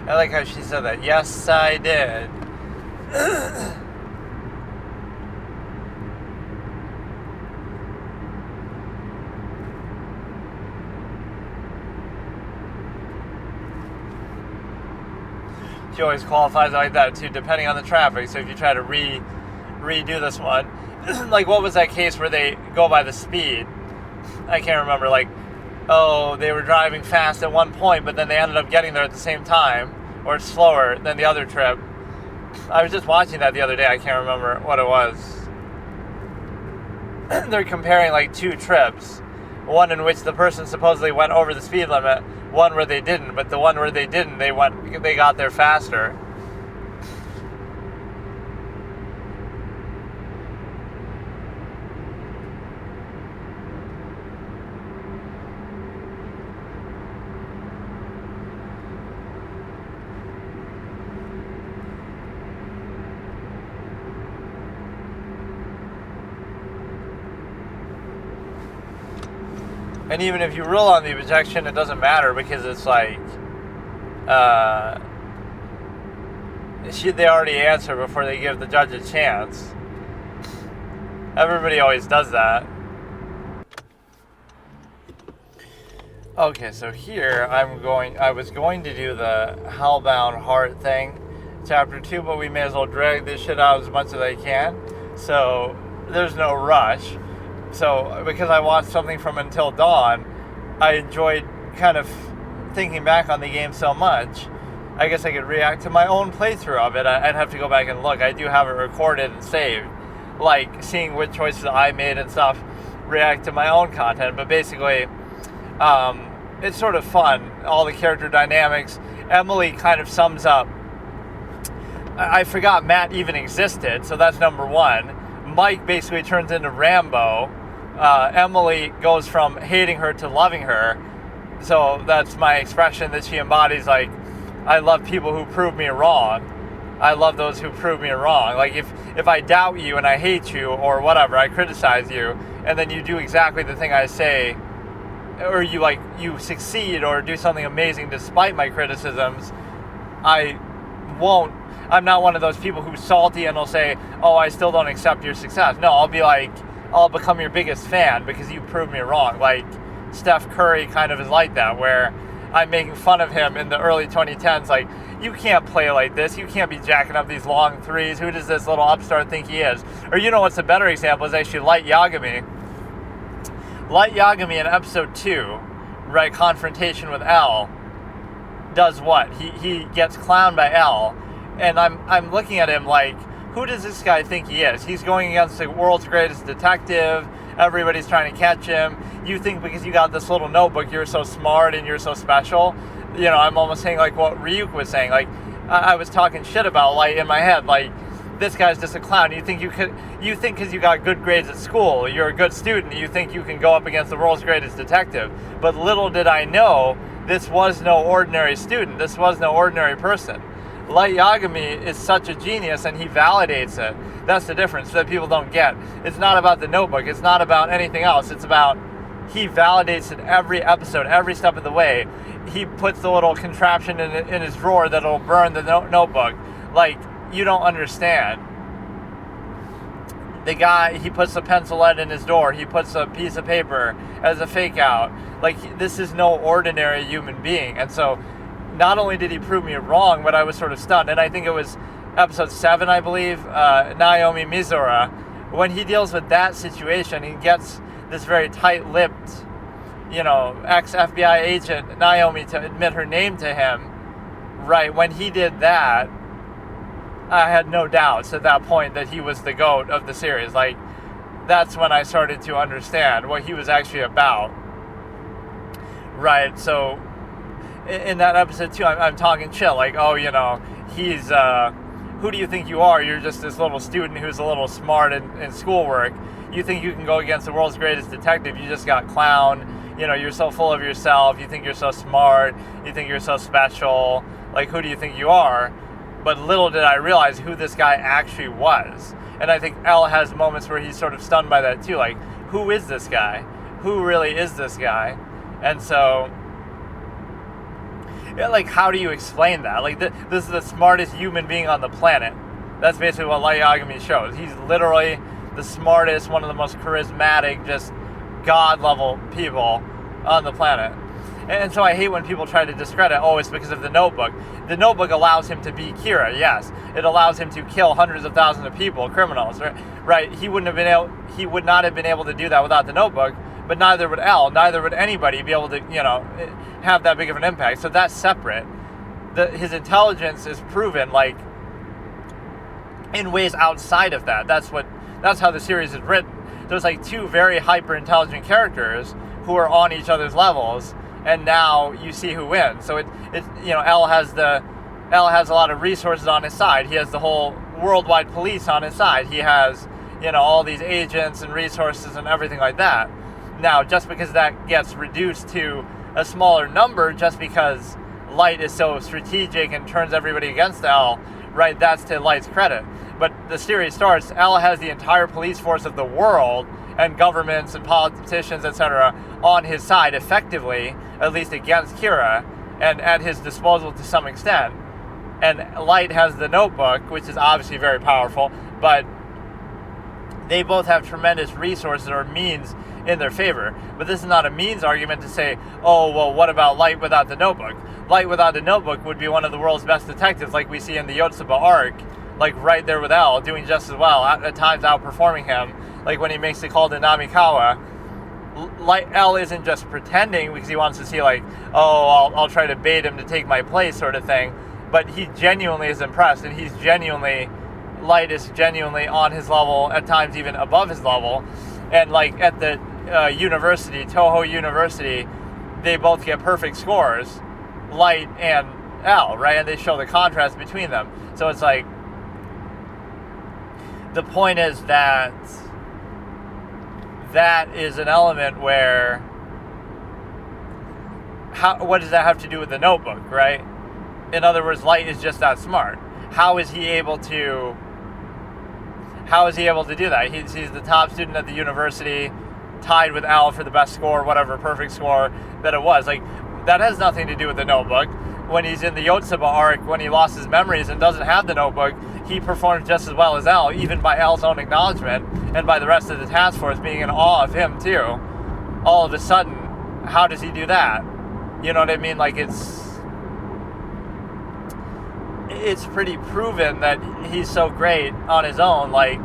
I like how she said that. Yes, I did. She always qualifies like that too, depending on the traffic. So if you try to redo this one, like what was that case where they go by the speed? I can't remember. Like, oh, they were driving fast at one point, but then they ended up getting there at the same time, or slower than the other trip. I was just watching that the other day. I can't remember what it was. They're comparing like two trips. One in which the person supposedly went over the speed limit, one where they didn't, but the one where they didn't, they got there faster. And even if you rule on the objection, it doesn't matter because it's like, they already answer before they give the judge a chance. Everybody always does that. Okay, so here I was going to do the Hellbound Heart thing, chapter 2, but we may as well drag this shit out as much as I can. So there's no rush. So, because I watched something from Until Dawn, I enjoyed kind of thinking back on the game so much. I guess I could react to my own playthrough of it. I'd have to go back and look. I do have it recorded and saved. Like, seeing what choices I made and stuff, react to my own content. But basically, it's sort of fun. All the character dynamics. Emily kind of sums up. I forgot Matt even existed, so that's number one. Mike basically turns into Rambo. Emily goes from hating her to loving her. So that's my expression that she embodies, like, I love people who prove me wrong. I love those who prove me wrong. Like, if I doubt you and I hate you or whatever, I criticize you, and then you do exactly the thing I say, or you succeed or do something amazing despite my criticisms, I'm not one of those people who's salty and will say, oh, I still don't accept your success. No, I'll be like, I'll become your biggest fan because you proved me wrong. Like, Steph Curry kind of is like that, where I'm making fun of him in the early 2010s, like, you can't play like this, you can't be jacking up these long threes, who does this little upstart think he is? Or you know what's a better example is actually Light Yagami. Light Yagami in episode 2, right, confrontation with L, does what? He gets clowned by L, and I'm looking at him like, who does this guy think he is? He's going against the world's greatest detective, everybody's trying to catch him. You think because you got this little notebook, you're so smart and you're so special. You know, I'm almost saying like what Ryuk was saying. Like, I was talking shit about Light in my head. Like, this guy's just a clown. You think because you got good grades at school, you're a good student, you think you can go up against the world's greatest detective. But little did I know, this was no ordinary student. This was no ordinary person. Light Yagami is such a genius, and he validates it. That's the difference that people don't get. It's not about the notebook. It's not about anything else. It's about he validates it every episode, every step of the way. He puts the little contraption in his drawer that'll burn the notebook. Like, you don't understand. The guy, he puts a pencil lead in his door. He puts a piece of paper as a fake out. Like, this is no ordinary human being. And so, not only did he prove me wrong, but I was sort of stunned. And I think it was episode 7, I believe, Naomi Mizura, when he deals with that situation, he gets this very tight-lipped, ex-FBI agent, Naomi, to admit her name to him. Right, when he did that, I had no doubts at that point that he was the GOAT of the series. Like, that's when I started to understand what he was actually about. Right, so in that episode too, I'm talking chill, like, oh, he's, who do you think you are? You're just this little student who's a little smart in schoolwork. You think you can go against the world's greatest detective. You just got clowned. You're so full of yourself. You think you're so smart. You think you're so special. Like, who do you think you are? But little did I realize who this guy actually was. And I think L has moments where he's sort of stunned by that too. Like, who is this guy? Who really is this guy? And so, like, how do you explain that? Like, this is the smartest human being on the planet. That's basically what Light Yagami shows. He's literally the smartest, one of the most charismatic, just God-level people on the planet. And so I hate when people try to discredit, oh, it's because of the notebook. The notebook allows him to be Kira, yes. It allows him to kill hundreds of thousands of people, criminals, right? He would not have been able to do that without the notebook, but neither would L, neither would anybody be able to, have that big of an impact. So that's separate. His intelligence is proven, like, in ways outside of that. That's how the series is written. There's like two very hyper intelligent characters who are on each other's levels, and now you see who wins. So L has a lot of resources on his side. He has the whole worldwide police on his side. He has all these agents and resources and everything like that. Now, just because that gets reduced to a smaller number, just because Light is so strategic and turns everybody against L, right, that's to Light's credit. But the series starts, L has the entire police force of the world and governments and politicians, etc., on his side effectively, at least against Kira, and at his disposal to some extent. And Light has the notebook, which is obviously very powerful, but they both have tremendous resources or means in their favor. But this is not a means argument to say, oh, well, what about Light without the notebook? Light without the notebook would be one of the world's best detectives, like we see in the Yotsuba arc, like right there with L, doing just as well, at times outperforming him, like when he makes the call to Namikawa. L isn't just pretending because he wants to see, like, oh, I'll try to bait him to take my place sort of thing, but he genuinely is impressed, and Light is genuinely on his level, at times even above his level. And like at the university, Toho University, they both get perfect scores, Light and L, right? And they show the contrast between them. So it's like, the point is that is an element where, what does that have to do with the Notebook, right? In other words, Light is just that smart. How is he able to do that? He's the top student at the university, tied with Al for the best score, whatever perfect score that it was. Like, that has nothing to do with the Notebook. When he's in the Yotsuba arc, when he lost his memories and doesn't have the Notebook, he performs just as well as Al, even by Al's own acknowledgement, and by the rest of the task force being in awe of him too. All of a sudden, how does he do that? You know what I mean? Like, it's pretty proven that he's so great on his own. Like,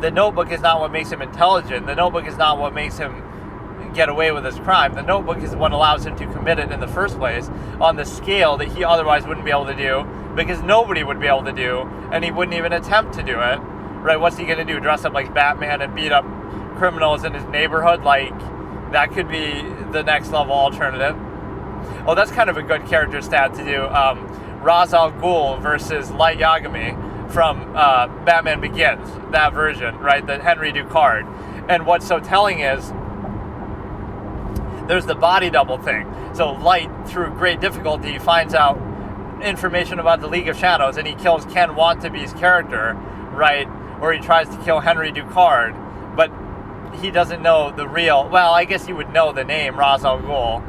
the Notebook is not what makes him intelligent. The Notebook is not what makes him get away with his crime. The Notebook is what allows him to commit it in the first place on the scale that he otherwise wouldn't be able to do, because nobody would be able to do, and he wouldn't even attempt to do it. Right? What's he going to do? Dress up like Batman and beat up criminals in his neighborhood? Like, that could be the next level alternative. Oh, that's kind of a good character stat to do. Ra's al Ghul versus Light Yagami from Batman Begins, that version, right? The Henry Ducard. And what's so telling is there's the body double thing. So Light, through great difficulty, finds out information about the League of Shadows, and he kills Ken Wantabe's character, right? Or he tries to kill Henry Ducard, but he doesn't know the real, well, I guess you would know the name Ra's al Ghul,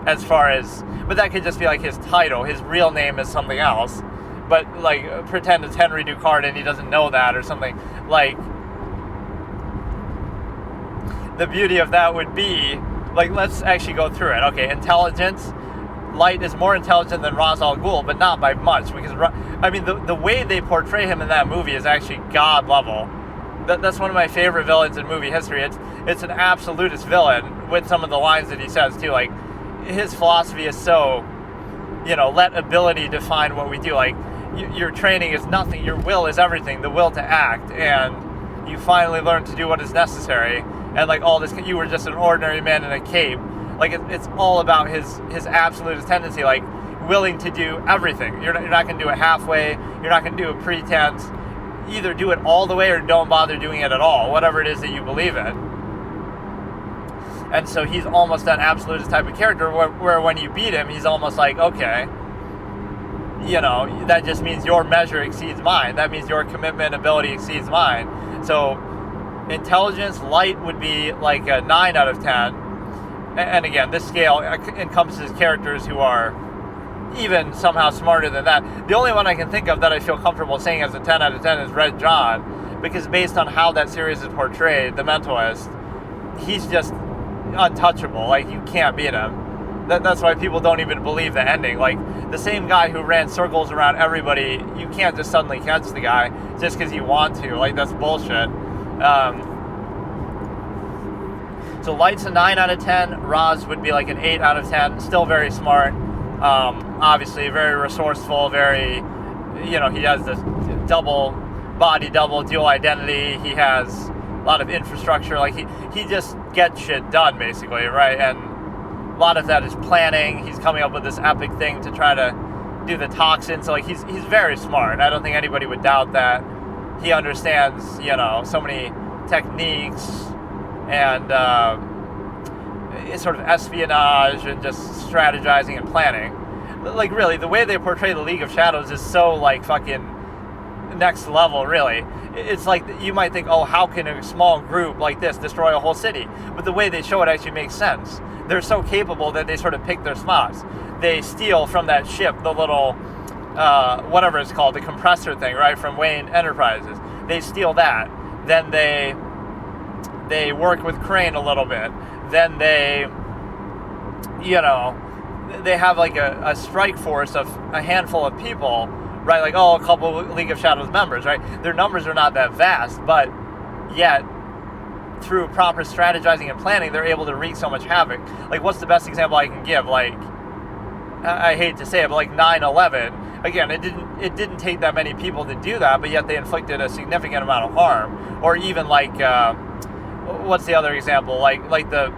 as far as, but that could just be like his title. His real name is something else, but like pretend it's Henry Ducard and he doesn't know that or something. Like, the beauty of that would be, like, let's actually go through it. Okay, intelligence. Light is more intelligent than Ra's al Ghul, but not by much, because, I mean, the way they portray him in that movie is actually god level. That's one of my favorite villains in movie history. It's an absolutist villain with some of the lines that he says too. Like, his philosophy is so, let ability define what we do. Like, your training is nothing, your will is everything, the will to act, and you finally learn to do what is necessary. And like all this, you were just an ordinary man in a cape. Like, it's all about his absolutist tendency, like willing to do everything. You're not going to do it halfway. You're not going to do a pretense. Either do it all the way or don't bother doing it at all, whatever it is that you believe in. And so he's almost that absolutist type of character where when you beat him, he's almost like, okay, that just means your measure exceeds mine. That means your commitment ability exceeds mine. So intelligence, Light would be like a 9 out of 10. And again, this scale encompasses characters who are even somehow smarter than that. The only one I can think of that I feel comfortable saying as a 10 out of 10 is Red John, because based on how that series is portrayed, The Mentalist, he's just untouchable. Like, you can't beat him. That's why people don't even believe the ending. Like, the same guy who ran circles around everybody, you can't just suddenly catch the guy just because you want to. Like, that's bullshit. So Light's a 9 out of 10. Ra's would be like an 8 out of 10. Still very smart. Obviously very resourceful, very, he has this double dual identity. He has a lot of infrastructure. Like, he just gets shit done, basically, right? And a lot of that is planning. He's coming up with this epic thing to try to do the toxin. So, like, he's very smart. I don't think anybody would doubt that. He understands, so many techniques and sort of espionage and just strategizing and planning. Like, really, the way they portray the League of Shadows is so, like, fucking next level, really. It's like, you might think, oh, how can a small group like this destroy a whole city? But the way they show it actually makes sense. They're so capable that they sort of pick their spots. They steal from that ship the little, whatever it's called, the compressor thing, right, from Wayne Enterprises. They steal that. Then they work with Crane a little bit. Then they have like a strike force of a handful of people, right? Like, a couple of League of Shadows members, right? Their numbers are not that vast, but yet through proper strategizing and planning, they're able to wreak so much havoc. Like, what's the best example I can give? Like, I hate to say it, but like 9/11. Again, it didn't take that many people to do that, but yet they inflicted a significant amount of harm. Or even like, what's the other example? Like the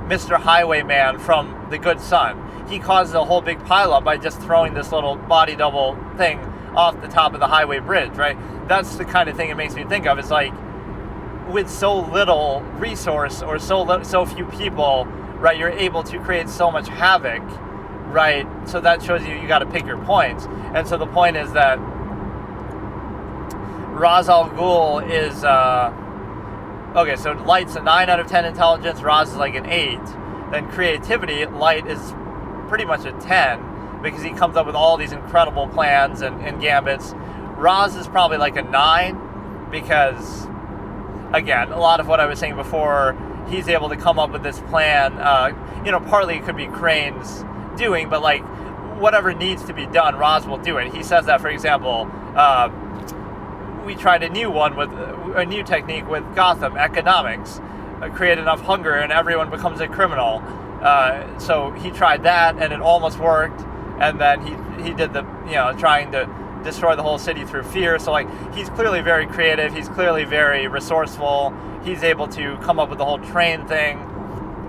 Mr. Highwayman from The Good Son. He caused a whole big pileup by just throwing this little body double thing off the top of the highway bridge, right? that's the kind of thing it makes me think of. It's like, with so little resource or so few people, right, you're able to create so much havoc, right? So that shows you got to pick your points. And so the point is that Ra's al Ghul is okay. So Light's a 9 out of 10 intelligence. Ra's is like an 8. Then creativity, Light is pretty much a 10 because he comes up with all these incredible plans and gambits. Ra's is probably like a 9 because, again, a lot of what I was saying before, he's able to come up with this plan. Partly it could be Crane's doing, but like whatever needs to be done, Ra's will do it. He says that, for example, we tried a new technique with Gotham economics, create enough hunger and everyone becomes a criminal. So he tried that and it almost worked. And then he did the trying to destroy the whole city through fear. So like he's clearly very creative. He's clearly very resourceful. He's able to come up with the whole train thing,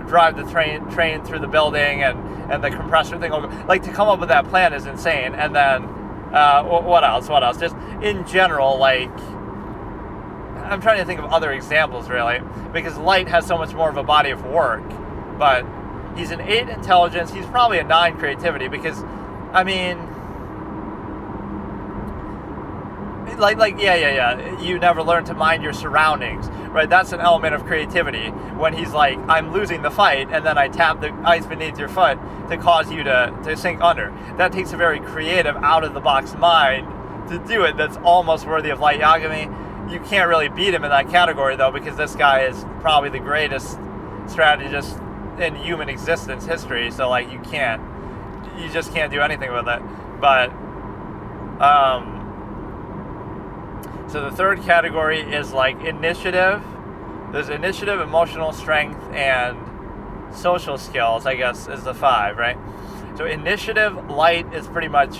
drive the train through the building, and the compressor thing. Like, to come up with that plan is insane. And then what else? Just in general, like, I'm trying to think of other examples really, because Light has so much more of a body of work. But he's an 8 intelligence. He's probably a 9 creativity because, I mean, yeah. You never learn to mind your surroundings, right? That's an element of creativity. When he's like, I'm losing the fight, and then I tap the ice beneath your foot to cause you to sink under. That takes a very creative, out-of-the-box mind to do it. That's almost worthy of Light Yagami. You can't really beat him in that category, though, because this guy is probably the greatest strategist in human existence history. So, like, you just can't do anything with it. But, so the third category is like initiative. There's initiative, emotional strength, and social skills, I guess, is the 5, right? So initiative, Light is pretty much,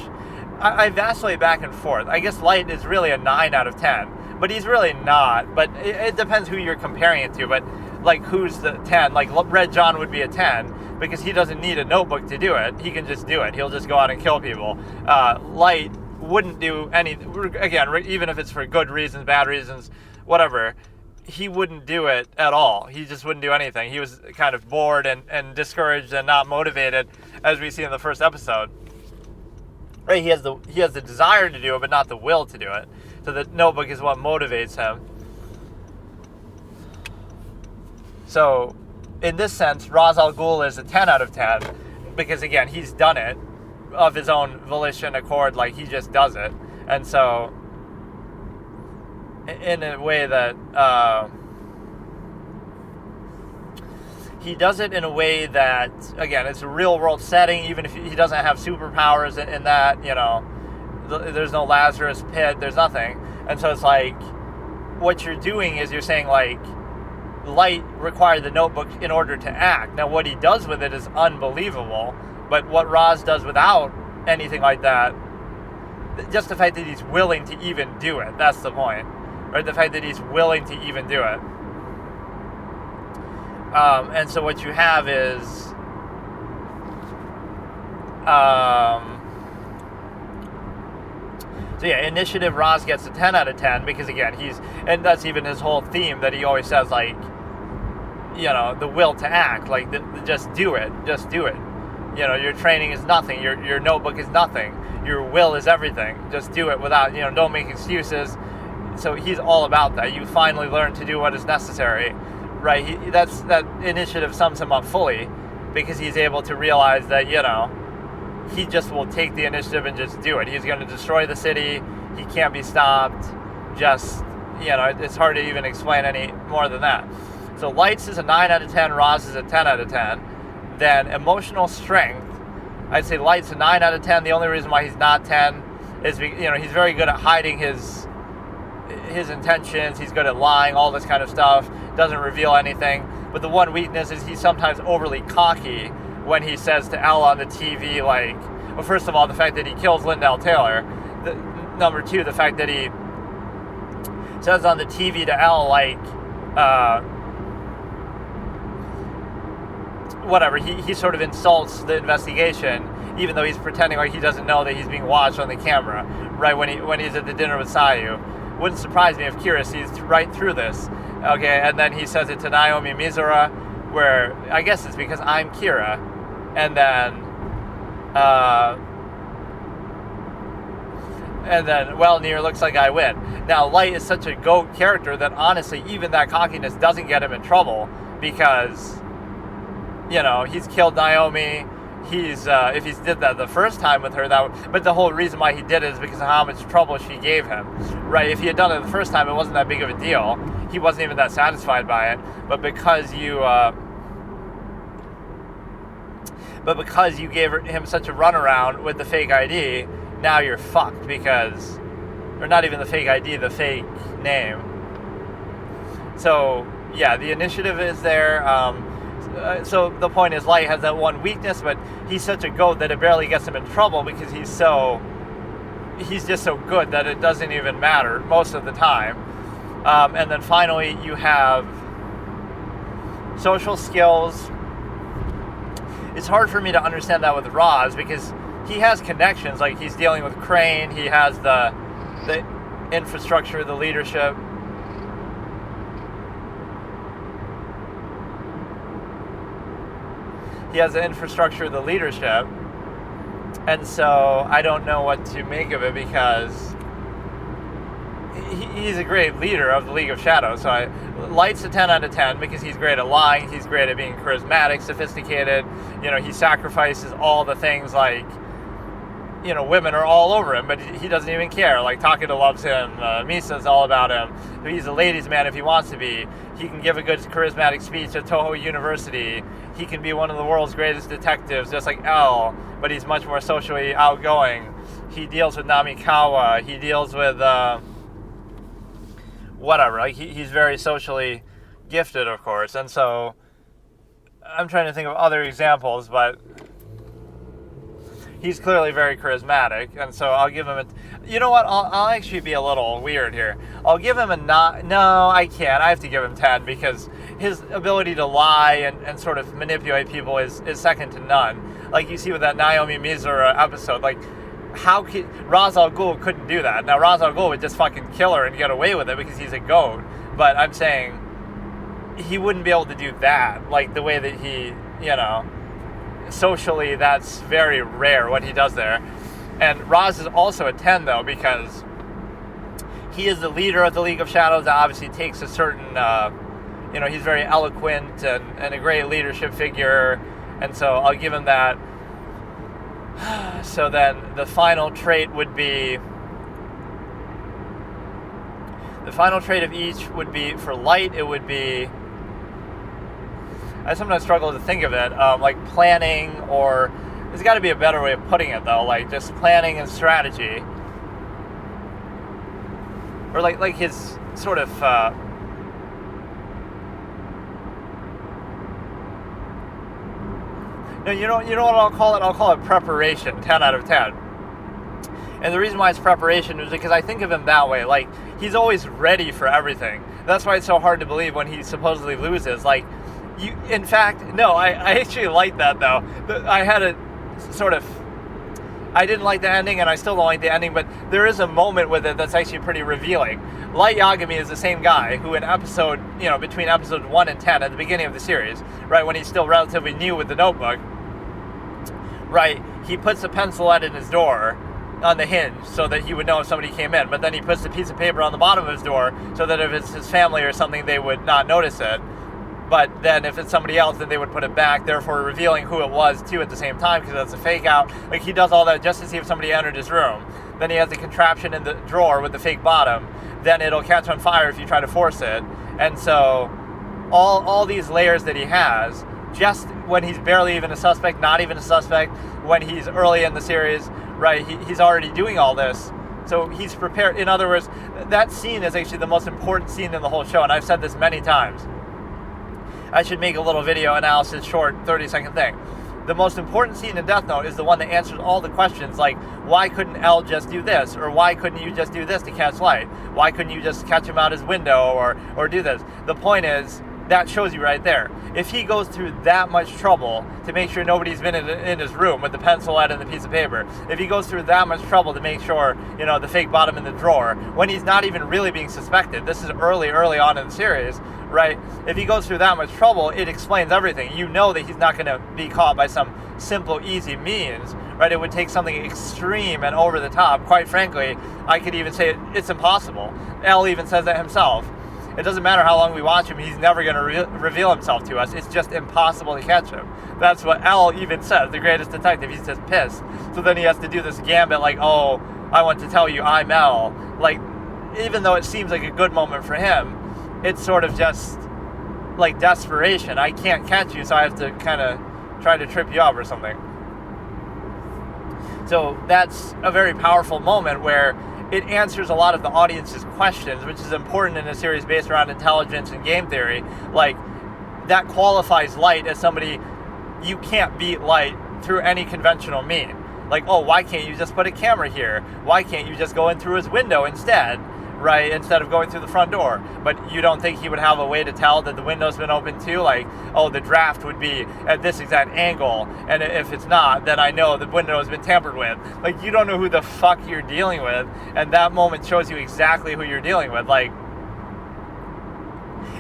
I vacillate back and forth. I guess Light is really a 9 out of 10, but he's really not. But it depends who you're comparing it to. But like, who's the 10? Like, Red John would be a 10 because he doesn't need a notebook to do it. He can just do it. He'll just go out and kill people. Light wouldn't do any, again, even if it's for good reasons, bad reasons, whatever, he wouldn't do it at all. He just wouldn't do anything. He was kind of bored and discouraged and not motivated, as we see in the first episode. Right? He has the desire to do it, but not the will to do it. So the notebook is what motivates him. So, in this sense, Ra's al Ghul is a 10 out of 10, because again, he's done it of his own volition, accord, like he just does it. And so, in a way that he does it in a way that, again, it's a real world setting, even if he doesn't have superpowers in that, there's no Lazarus pit, there's nothing. And so it's like, what you're doing is you're saying, like, Light required the notebook in order to act. Now what he does with it is unbelievable. But what Ra's does without anything like that, just the fact that he's willing to even do it, that's the point. Right? The fact that he's willing to even do it. And so what you have is, so yeah, initiative, Ra's gets a 10 out of 10 because, again, and that's even his whole theme that he always says, like, the will to act, like, just do it. Your training is nothing. Your notebook is nothing. Your will is everything. Just do it without, don't make excuses. So he's all about that. You finally learn to do what is necessary, right? That initiative sums him up fully because he's able to realize that, he just will take the initiative and just do it. He's going to destroy the city. He can't be stopped. Just, it's hard to even explain any more than that. So Light's is a 9 out of 10. Ra's is a 10 out of 10. Then emotional strength, I'd say Light's a 9 out of 10. The only reason why he's not 10 is, he's very good at hiding his intentions. He's good at lying, all this kind of stuff. Doesn't reveal anything. But the one weakness is he's sometimes overly cocky when he says to Elle on the TV, like, well, first of all, the fact that he kills Lindell Taylor. Number 2, the fact that he says on the TV to Elle, like, whatever, he sort of insults the investigation, even though he's pretending like he doesn't know that he's being watched on the camera, right, when he's at the dinner with Sayu. wouldn't surprise me if Kira sees right through this. Okay, and then he says it to Naomi Mizura, where I guess it's because I'm Kira, and then well, Nier, looks like I win. Now, Light is such a GOAT character that honestly, even that cockiness doesn't get him in trouble, because, you know, he's killed Naomi. He's if he did that the first time with her, but the whole reason why he did it is because of how much trouble she gave him, right? If he had done it the first time, it wasn't that big of a deal. He wasn't even that satisfied by it. But because you gave him such a runaround with the fake ID, now you're fucked, because, or not even the fake ID, the fake name. So yeah, the initiative is there. So the point is, Light has that one weakness, but he's such a GOAT that it barely gets him in trouble, because he's just so good that it doesn't even matter most of the time. And then finally, you have social skills. It's hard for me to understand that with Roz, because he has connections. Like, he's dealing with Crane. He has the infrastructure, the leadership. He has the infrastructure, the leadership, and so I don't know what to make of it, because he's a great leader of the League of Shadows. So Light's a 10 out of 10, because he's great at lying, he's great at being charismatic, sophisticated. You know, he sacrifices all the things, like, you know, women are all over him, but he doesn't even care. Like, Takeda loves him, Misa's all about him. He's a ladies' man if he wants to be. He can give a good charismatic speech at Toho University. He can be one of the world's greatest detectives, just like L, but he's much more socially outgoing. He deals with Namikawa. He deals with whatever. Like, he's very socially gifted, of course. And so I'm trying to think of other examples, but he's clearly very charismatic, and so I'll give him a... You know what? I'll actually be a little weird here. I'll give him a... No, I can't. I have to give him 10, because his ability to lie and sort of manipulate people is second to none. Like, you see with that Naomi Mizura episode, like, how could... Ra's al Ghul couldn't do that. Now, Ra's al Ghul would just fucking kill her and get away with it, because he's a GOAT. But I'm saying he wouldn't be able to do that, like, the way that he, you know... Socially, that's very rare, what he does there. And Roz is also a 10, though, because he is the leader of the League of Shadows. That obviously takes a certain, you know, he's very eloquent and a great leadership figure, and so I'll give him that. So then the final trait would be... The final trait of each would be, for Light, it would be... I sometimes struggle to think of it, like planning, or there's got to be a better way of putting it, though, like just planning and strategy, or like his sort of no, you know what I'll call it? I'll call it preparation. 10 out of 10. And the reason why it's preparation is because I think of him that way. Like, he's always ready for everything. That's why it's so hard to believe when he supposedly loses. Like, in fact, no, I actually like that, though. I had a sort of... I didn't like the ending, and I still don't like the ending, but there is a moment with it that's actually pretty revealing. Light Yagami is the same guy who in episode, you know, between episodes 1 and 10 at the beginning of the series, right, when he's still relatively new with the notebook, right, he puts a pencilette in his door on the hinge so that he would know if somebody came in, but then he puts a piece of paper on the bottom of his door so that if it's his family or something, they would not notice it. But then if it's somebody else, then they would put it back, therefore revealing who it was, too, at the same time, because that's a fake out. Like, he does all that just to see if somebody entered his room. Then he has the contraption in the drawer with the fake bottom. Then it'll catch on fire if you try to force it. And so all these layers that he has, just when he's barely even a suspect, not even a suspect, when he's early in the series, right, he's already doing all this. So he's prepared. In other words, that scene is actually the most important scene in the whole show, and I've said this many times. I should make a little video analysis, short 30-second thing. The most important scene in Death Note is the one that answers all the questions, like, why couldn't L just do this? Or why couldn't you just do this to catch Light? Why couldn't you just catch him out his window or do this? The point is, that shows you right there. If he goes through that much trouble to make sure nobody's been in his room with the pencil lead and the piece of paper, if he goes through that much trouble to make sure, the fake bottom in the drawer, when he's not even really being suspected, this is early on in the series, right? If he goes through that much trouble, it explains everything. You know that he's not going to be caught by some simple, easy means, right? It would take something extreme and over the top. Quite frankly, I could even say it's impossible. Elle even says that himself. It doesn't matter how long we watch him, he's never going to reveal himself to us. It's just impossible to catch him. That's what Elle even says, the greatest detective. He's just pissed. So then he has to do this gambit like, oh, I want to tell you I'm Elle. Like, even though it seems like a good moment for him, it's sort of just like desperation. I can't catch you, so I have to kind of try to trip you up or something. So that's a very powerful moment where it answers a lot of the audience's questions, which is important in a series based around intelligence and game theory. Like, that qualifies Light as somebody you can't beat Light through any conventional mean. Like, oh, why can't you just put a camera here? Why can't you just go in through his window instead, right, instead of going through the front door? But you don't think he would have a way to tell that the window's been open too? Like, oh, the draft would be at this exact angle, and if it's not, then I know the window has been tampered with. Like, you don't know who the fuck you're dealing with, and that moment shows you exactly who you're dealing with. Like,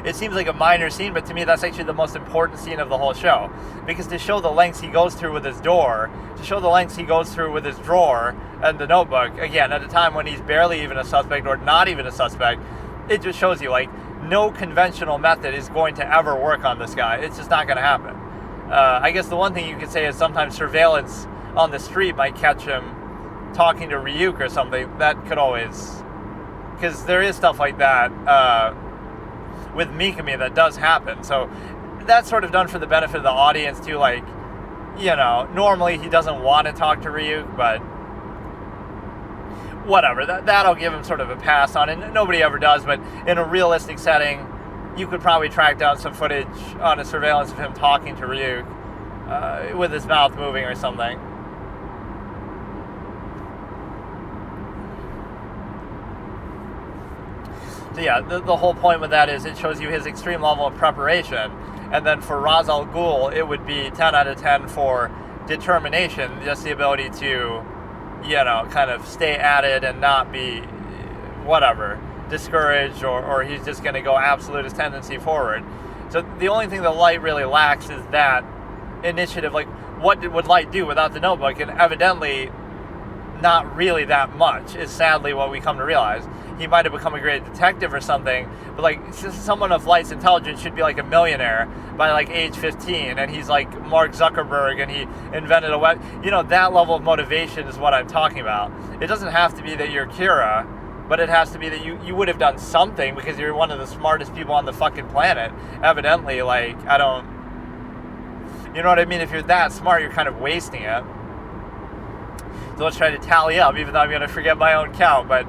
it seems like a minor scene, but to me that's actually the most important scene of the whole show. Because to show the lengths he goes through with his door, to show the lengths he goes through with his drawer and the notebook, again, at a time when he's barely even a suspect or not even a suspect, it just shows you, like, no conventional method is going to ever work on this guy. It's just not going to happen. I guess the one thing you could say is sometimes surveillance on the street might catch him talking to Ryuk or something. That could always... Because there is stuff like that with Mikami that does happen. So that's sort of done for the benefit of the audience too. Like, normally he doesn't want to talk to Ryuk, but whatever. That'll give him sort of a pass on it. Nobody ever does, but in a realistic setting, you could probably track down some footage on a surveillance of him talking to Ryuk with his mouth moving or something. So yeah, the whole point with that is it shows you his extreme level of preparation. And then for Ra's al Ghul, it would be 10 out of 10 for determination, just the ability to, kind of stay at it and not be, discouraged, or he's just going to go absolutist tendency forward. So the only thing that Light really lacks is that initiative. Like, what would Light do without the notebook? And evidently, not really that much is sadly what we come to realize. He might have become a great detective or something, but like someone of Light's intelligence should be like a millionaire by like age 15, and he's like Mark Zuckerberg and he invented a web. That level of motivation is what I'm talking about. It doesn't have to be that you're Kira, but it has to be that you would have done something because you're one of the smartest people on the fucking planet. Evidently, like, I don't... You know what I mean? If you're that smart, you're kind of wasting it. So let's try to tally up, even though I'm going to forget my own count, but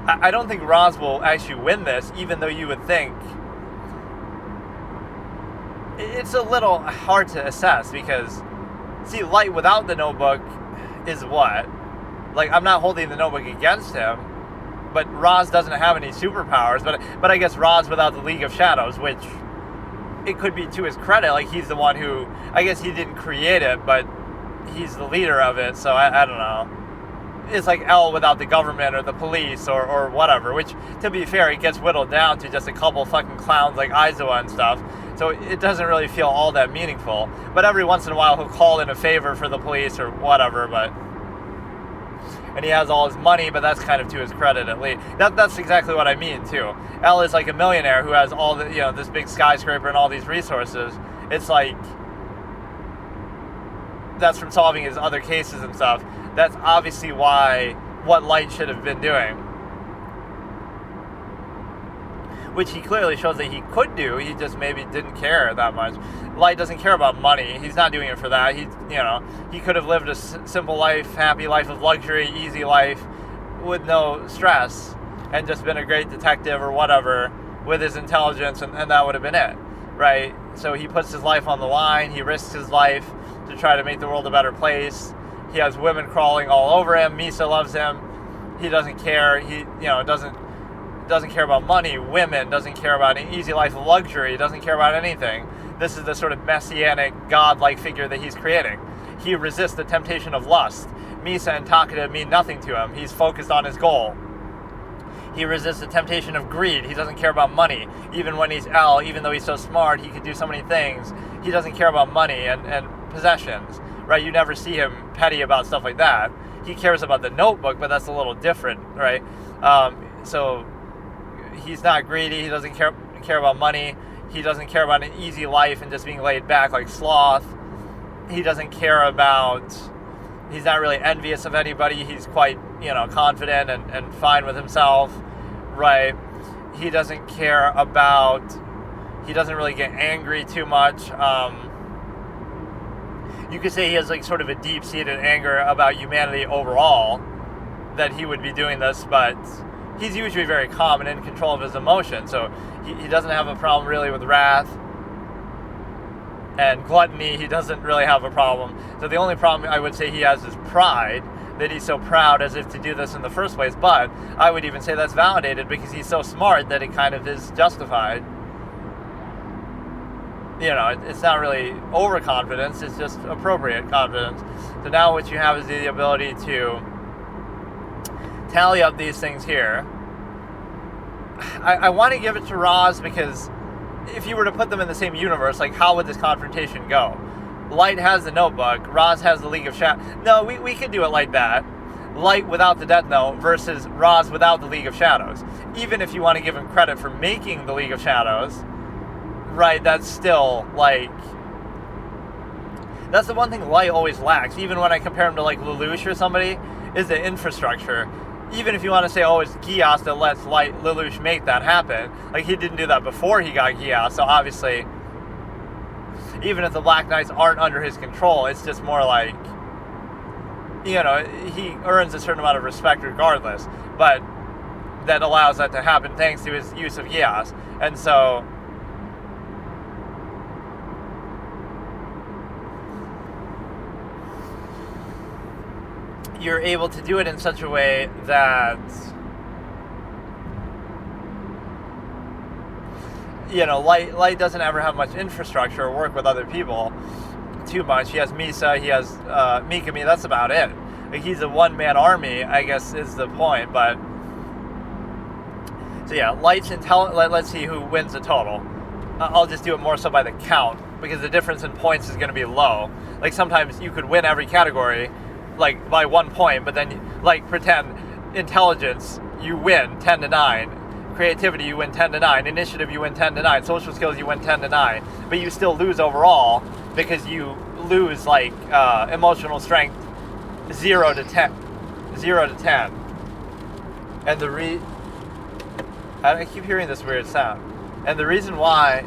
I don't think Roz will actually win this, even though you would think. It's a little hard to assess because, see, Light without the notebook is what? Like, I'm not holding the notebook against him, but Roz doesn't have any superpowers, but I guess Roz without the League of Shadows, which it could be to his credit, like he's the one who, I guess he didn't create it, but he's the leader of it, so I don't know. It's like Elle without the government or the police or whatever, which, to be fair, it gets whittled down to just a couple fucking clowns like Aizawa and stuff, so it doesn't really feel all that meaningful. But every once in a while he'll call in a favor for the police or whatever, and he has all his money, but that's kind of to his credit at least. That's exactly what I mean too. Elle is like a millionaire who has all the, this big skyscraper and all these resources. It's like, that's from solving his other cases and stuff. That's obviously what Light should have been doing. Which he clearly shows that he could do, he just maybe didn't care that much. Light doesn't care about money, he's not doing it for that. He could have lived a simple life, happy life of luxury, easy life, with no stress, and just been a great detective or whatever, with his intelligence, and that would have been it, right? So he puts his life on the line, he risks his life to try to make the world a better place. He has women crawling all over him. Misa loves him. He doesn't care. He, doesn't doesn't care about money, women, doesn't care about an easy life of luxury, doesn't care about anything. This is the sort of messianic, godlike figure that he's creating. He resists the temptation of lust. Misa and Takeda mean nothing to him. He's focused on his goal. He resists the temptation of greed. He doesn't care about money. Even when he's L, even though he's so smart, he could do so many things. He doesn't care about money and possessions, right? You never see him petty about stuff like that. He cares about the notebook, but that's a little different, right? So he's not greedy. He doesn't care about money. He doesn't care about an easy life and just being laid back like sloth. He doesn't care about... He's not really envious of anybody. He's quite, confident and fine with himself, right? He doesn't care about... He doesn't really get angry too much. You could say he has like sort of a deep-seated anger about humanity overall, that he would be doing this, but he's usually very calm and in control of his emotions, so he doesn't have a problem really with wrath. And gluttony, he doesn't really have a problem. So the only problem I would say he has is pride, that he's so proud as if to do this in the first place. But I would even say that's validated because he's so smart that it kind of is justified. It's not really overconfidence, it's just appropriate confidence. So now what you have is the ability to tally up these things here. I want to give it to Roz because if you were to put them in the same universe, like, how would this confrontation go? Light has the notebook, Roz has the League of Shadows. No, we could do it like that. Light without the Death Note versus Roz without the League of Shadows. Even if you want to give him credit for making the League of Shadows, right, that's still, like... That's the one thing Light always lacks, even when I compare him to, like, Lelouch or somebody, is the infrastructure. Even if you want to say, it's Gias that lets Lelouch make that happen. Like, he didn't do that before he got Gias, so obviously, even if the Black Knights aren't under his control, it's just more like, he earns a certain amount of respect regardless, but that allows that to happen thanks to his use of Gias. And so, you're able to do it in such a way that, Light doesn't ever have much infrastructure or work with other people too much. He has Misa, he has Mikami, that's about it. Like, he's a one-man army, I guess, is the point, but... So yeah, Light's let's see who wins the total. I'll just do it more so by the count, because the difference in points is going to be low. Like, sometimes you could win every category, like, by 1 point, but then, like, pretend intelligence, you win 10-9. Creativity, you win 10-9. Initiative, you win 10-9. Social skills, you win 10-9. But you still lose overall because you lose, like, emotional strength 0 to 10. 0 to 10. And I keep hearing this weird sound. And the reason why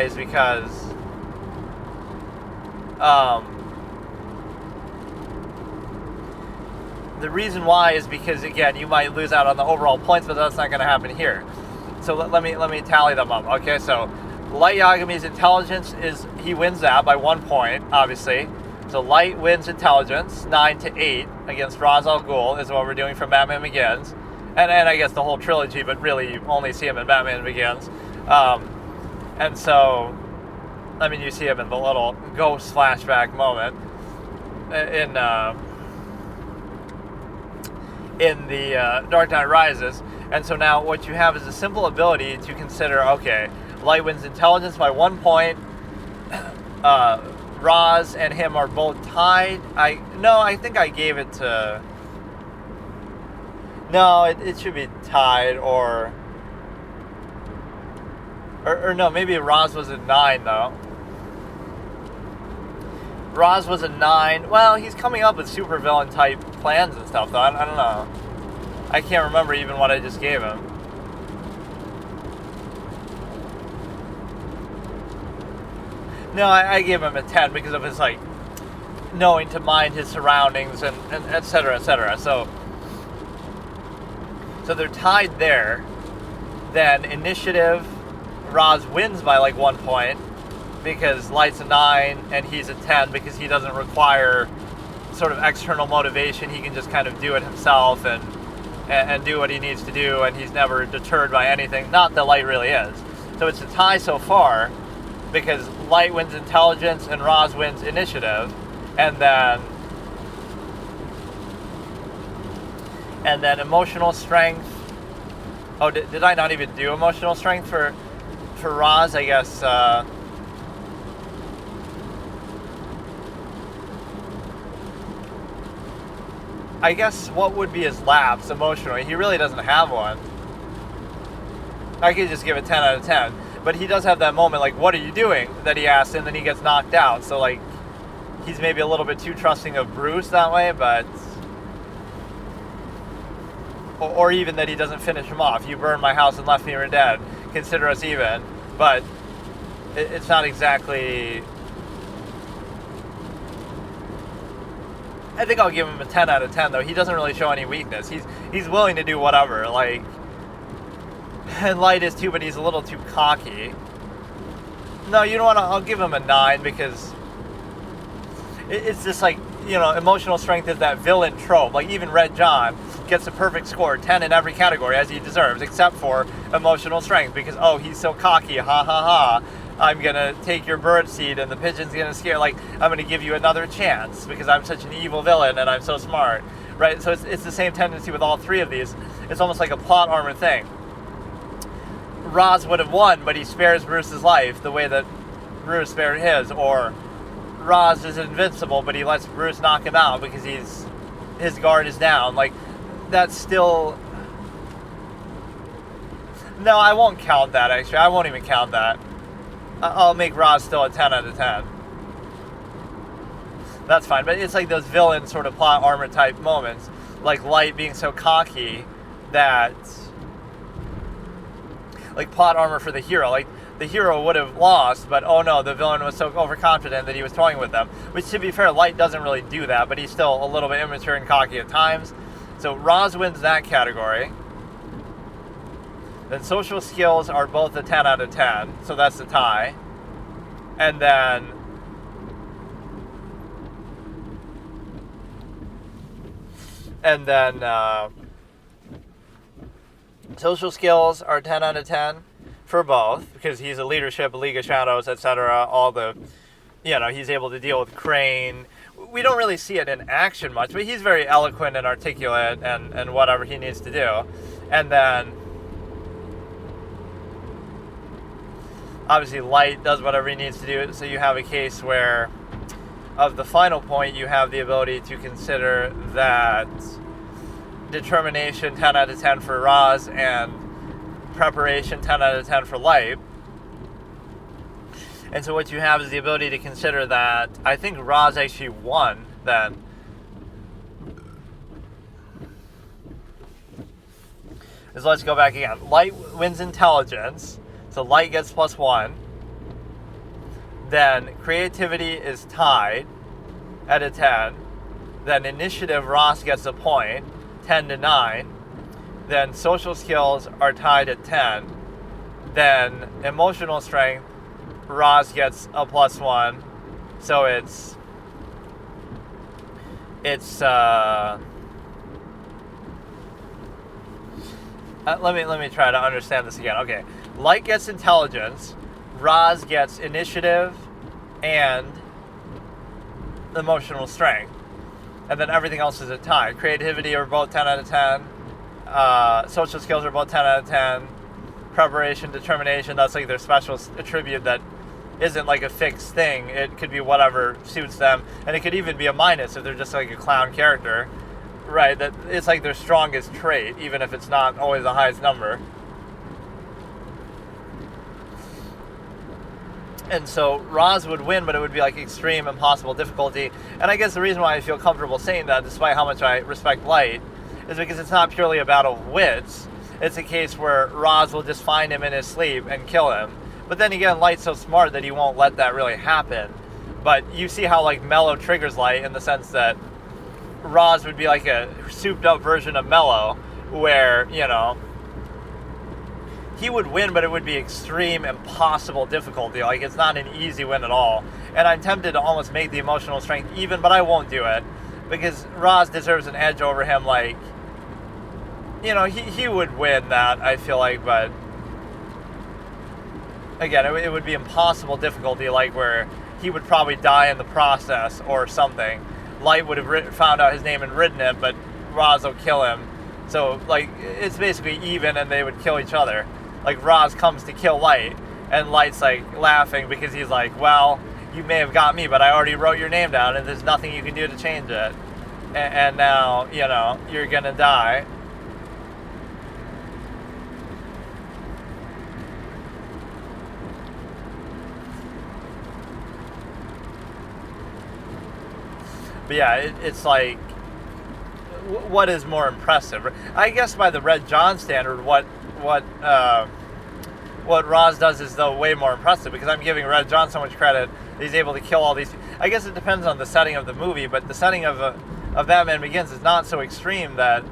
is because, the reason why is because, again, you might lose out on the overall points, but that's not going to happen here. So let me tally them up. Okay, so Light Yagami's intelligence he wins that by 1 point, obviously. So Light wins intelligence 9-8 against Ra's al Ghul is what we're doing from Batman Begins, and I guess the whole trilogy, but really you only see him in Batman Begins. And so, you see him in the little ghost flashback moment in the Dark Knight Rises. And so now what you have is a simple ability to consider, okay, Light wins intelligence by 1 point. Ra's and him are both tied. I think I gave it to... No, it should be tied, or no, maybe Ra's was a 9, though. Ra's was a 9. Well, he's coming up with supervillain type plans and stuff, though. I don't know. I can't remember even what I just gave him. No, I gave him a 10 because of his, like, knowing to mind his surroundings and et cetera, et cetera. So they're tied there. Then initiative, Ra's wins by, like, 1 point because Light's a 9 and he's a 10 because he doesn't require sort of external motivation. He can just kind of do it himself and and do what he needs to do, and he's never deterred by anything. Not that Light really is. So it's a tie so far, because Light wins intelligence and Roz wins initiative, and then emotional strength. Oh, did I not even do emotional strength for Roz? I guess. I guess what would be his lapse emotionally? He really doesn't have one. I could just give it 10 out of 10. But he does have that moment, like, what are you doing? That he asks, and then he gets knocked out. So, like, he's maybe a little bit too trusting of Bruce that way, but... Or even that he doesn't finish him off. You burned my house and left me for dead. Consider us even. But it's not exactly... I think I'll give him a 10 out of 10, though. He doesn't really show any weakness. He's willing to do whatever. Like, and Light is too, but he's a little too cocky. No, you know what? I'll give him a 9 because it's just like, you know, emotional strength is that villain trope. Like, even Red John gets a perfect score, 10 in every category, as he deserves, except for emotional strength, because, oh, he's so cocky, ha ha ha. I'm going to take your bird seed and the pigeon's going to scare, like, I'm going to give you another chance because I'm such an evil villain and I'm so smart, right? So it's the same tendency with all three of these. It's almost like a plot armor thing. Roz would have won, but he spares Bruce's life the way that Bruce spared his, or Roz is invincible, but he lets Bruce knock him out because his guard is down. Like, that's still... No, I won't count that, actually. I won't even count that. I'll make Roz still a 10 out of 10. That's fine, but it's like those villain sort of plot armor type moments, like Light being so cocky that, like, plot armor for the hero. Like, the hero would have lost, but oh no, the villain was so overconfident that he was toying with them. Which, to be fair, Light doesn't really do that, but he's still a little bit immature and cocky at times. So Roz wins that category. Then social skills are both a 10 out of 10, so that's the tie. And then social skills are 10 out of 10 for both, because he's a leadership, a League of Shadows, etc. All the, you know, he's able to deal with Crane. We don't really see it in action much, but he's very eloquent and articulate and whatever he needs to do. And then obviously Light does whatever he needs to do, so you have a case where, of the final point, you have the ability to consider that determination 10 out of 10 for Roz and preparation 10 out of 10 for Light. And so what you have is the ability to consider that I think Roz actually won then. So let's go back again. Light wins intelligence. So Light gets +1. Then creativity is tied at a 10. Then initiative, Ross gets a point, 10 to 9. Then social skills are tied at 10. Then emotional strength, Ross gets a +1. So let me try to understand this again. Okay. Light gets intelligence, Roz gets initiative and emotional strength. And then everything else is a tie. Creativity are both 10 out of 10. Social skills are both 10 out of 10. Preparation, determination, that's like their special attribute that isn't like a fixed thing. It could be whatever suits them. And it could even be a minus if they're just like a clown character. Right, that it's like their strongest trait, even if it's not always the highest number. And so Roz would win, but it would be like extreme, impossible difficulty. And I guess the reason why I feel comfortable saying that, despite how much I respect Light, is because it's not purely a battle of wits. It's a case where Roz will just find him in his sleep and kill him. But then again, Light's so smart that he won't let that really happen. But you see how like Mello triggers Light in the sense that Roz would be like a souped up version of Mello, where, you know, he would win, but it would be extreme, impossible difficulty. Like, it's not an easy win at all. And I'm tempted to almost make the emotional strength even, but I won't do it, because Roz deserves an edge over him, like, he would win that, I feel like, but again, it would be impossible difficulty, like where he would probably die in the process or something. Light would have found out his name and written it, but Roz will kill him. So, like, it's basically even, and they would kill each other. Like, Roz comes to kill Light, and Light's, like, laughing because he's like, well, you may have got me, but I already wrote your name down, and there's nothing you can do to change it. And now, you're gonna die. But yeah, it's like, what is more impressive? I guess by the Red John standard, what Roz does is though way more impressive, because I'm giving Red John so much credit. He's able to kill all these. I guess it depends on the setting of the movie, but the setting of Batman Begins is not so extreme that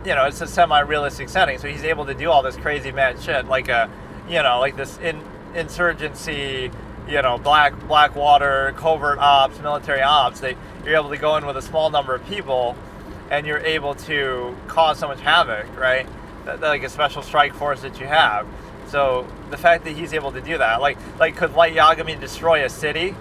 it's a semi-realistic setting. So he's able to do all this crazy mad shit, like this insurgency. Blackwater, covert ops, military ops. You're able to go in with a small number of people, and you're able to cause so much havoc, right? Like a special strike force that you have. So the fact that he's able to do that, like could Light Yagami destroy a city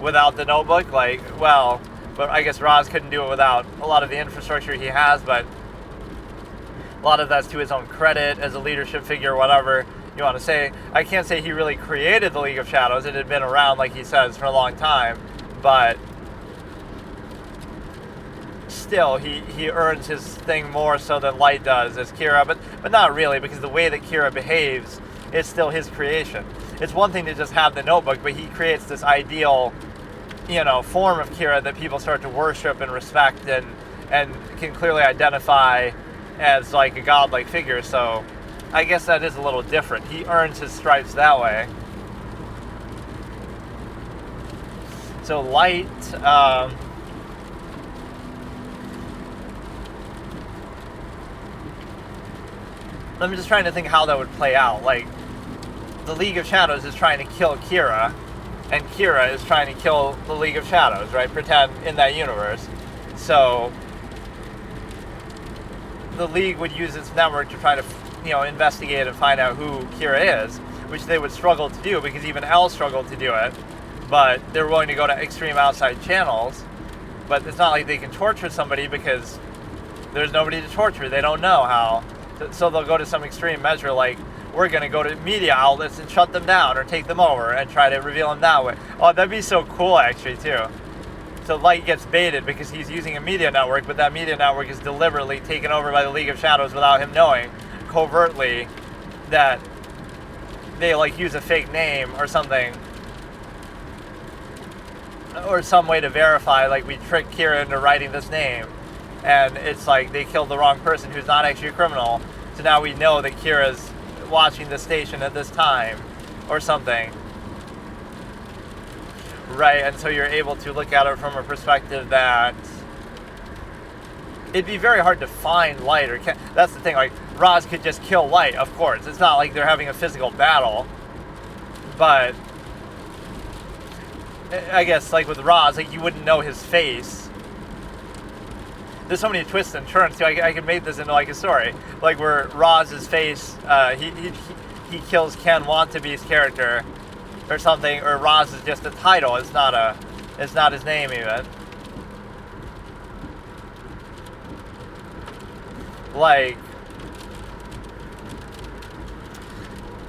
without the notebook? But I guess Roz couldn't do it without a lot of the infrastructure he has, but a lot of that's to his own credit as a leadership figure, or whatever you want to say. I can't say he really created the League of Shadows. It had been around, like he says, for a long time, but still, he earns his thing more so than Light does as Kira, but not really, because the way that Kira behaves is still his creation. It's one thing to just have the notebook, but he creates this ideal, form of Kira that people start to worship and respect and can clearly identify as like a godlike figure. So I guess that is a little different. He earns his stripes that way. So Light, I'm just trying to think how that would play out. Like, the League of Shadows is trying to kill Kira, and Kira is trying to kill the League of Shadows, right? Pretend in that universe. So the League would use its network to try to investigate and find out who Kira is, which they would struggle to do because even L struggled to do it, but they're willing to go to extreme outside channels. But it's not like they can torture somebody because there's nobody to torture. They don't know how. So they'll go to some extreme measure, like we're going to go to media outlets and shut them down or take them over and try to reveal them that way. Oh, that'd be so cool, actually, too. So Light gets baited because he's using a media network, but that media network is deliberately taken over by the League of Shadows without him knowing, covertly, that they use a fake name or something, or some way to verify, like we tricked Kira into writing this name, and it's like they killed the wrong person who's not actually a criminal, so now we know that Kira's watching the station at this time or something, right? And so you're able to look at it from a perspective that it'd be very hard to find Light, or that's the thing, like Roz could just kill Light, of course. It's not like they're having a physical battle, but I guess like with Roz, like you wouldn't know his face. There's so many twists and turns too. I can make this into like a story, like where Roz's face, he kills Ken Wantabe's character or something, or Roz is just a title. It's not his name even. Like,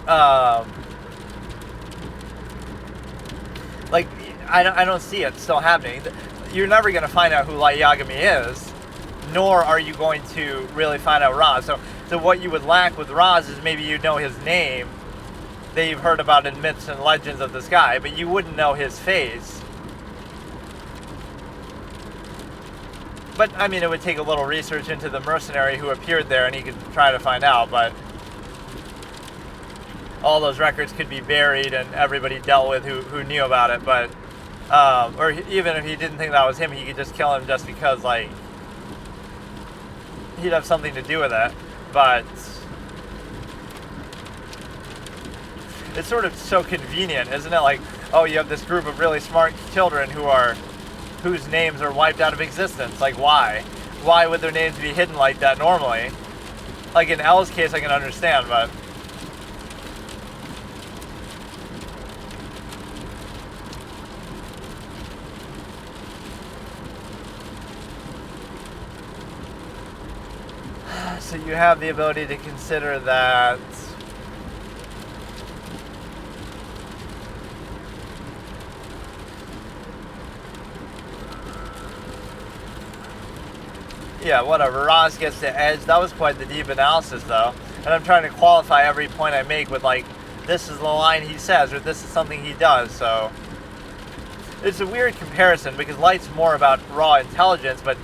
I don't see it still happening. You're never going to find out who Light Yagami is, nor are you going to really find out Roz. So what you would lack with Roz is maybe you know his name, that you've heard about in myths and legends of this guy, but you wouldn't know his face. But, I mean, it would take a little research into the mercenary who appeared there, and he could try to find out, but all those records could be buried, and everybody dealt with who knew about it, but, or even if he didn't think that was him, he could just kill him just because, like, he'd have something to do with it, but it's sort of so convenient, isn't it? Like, oh, you have this group of really smart children whose names are wiped out of existence. Like, why? Why would their names be hidden like that normally? Like in L's case, I can understand, but so you have the ability to consider that. Yeah, whatever. Roz gets the edge. That was quite the deep analysis, though. And I'm trying to qualify every point I make with, like, this is the line he says, or this is something he does, so. It's a weird comparison, because Light's more about raw intelligence, but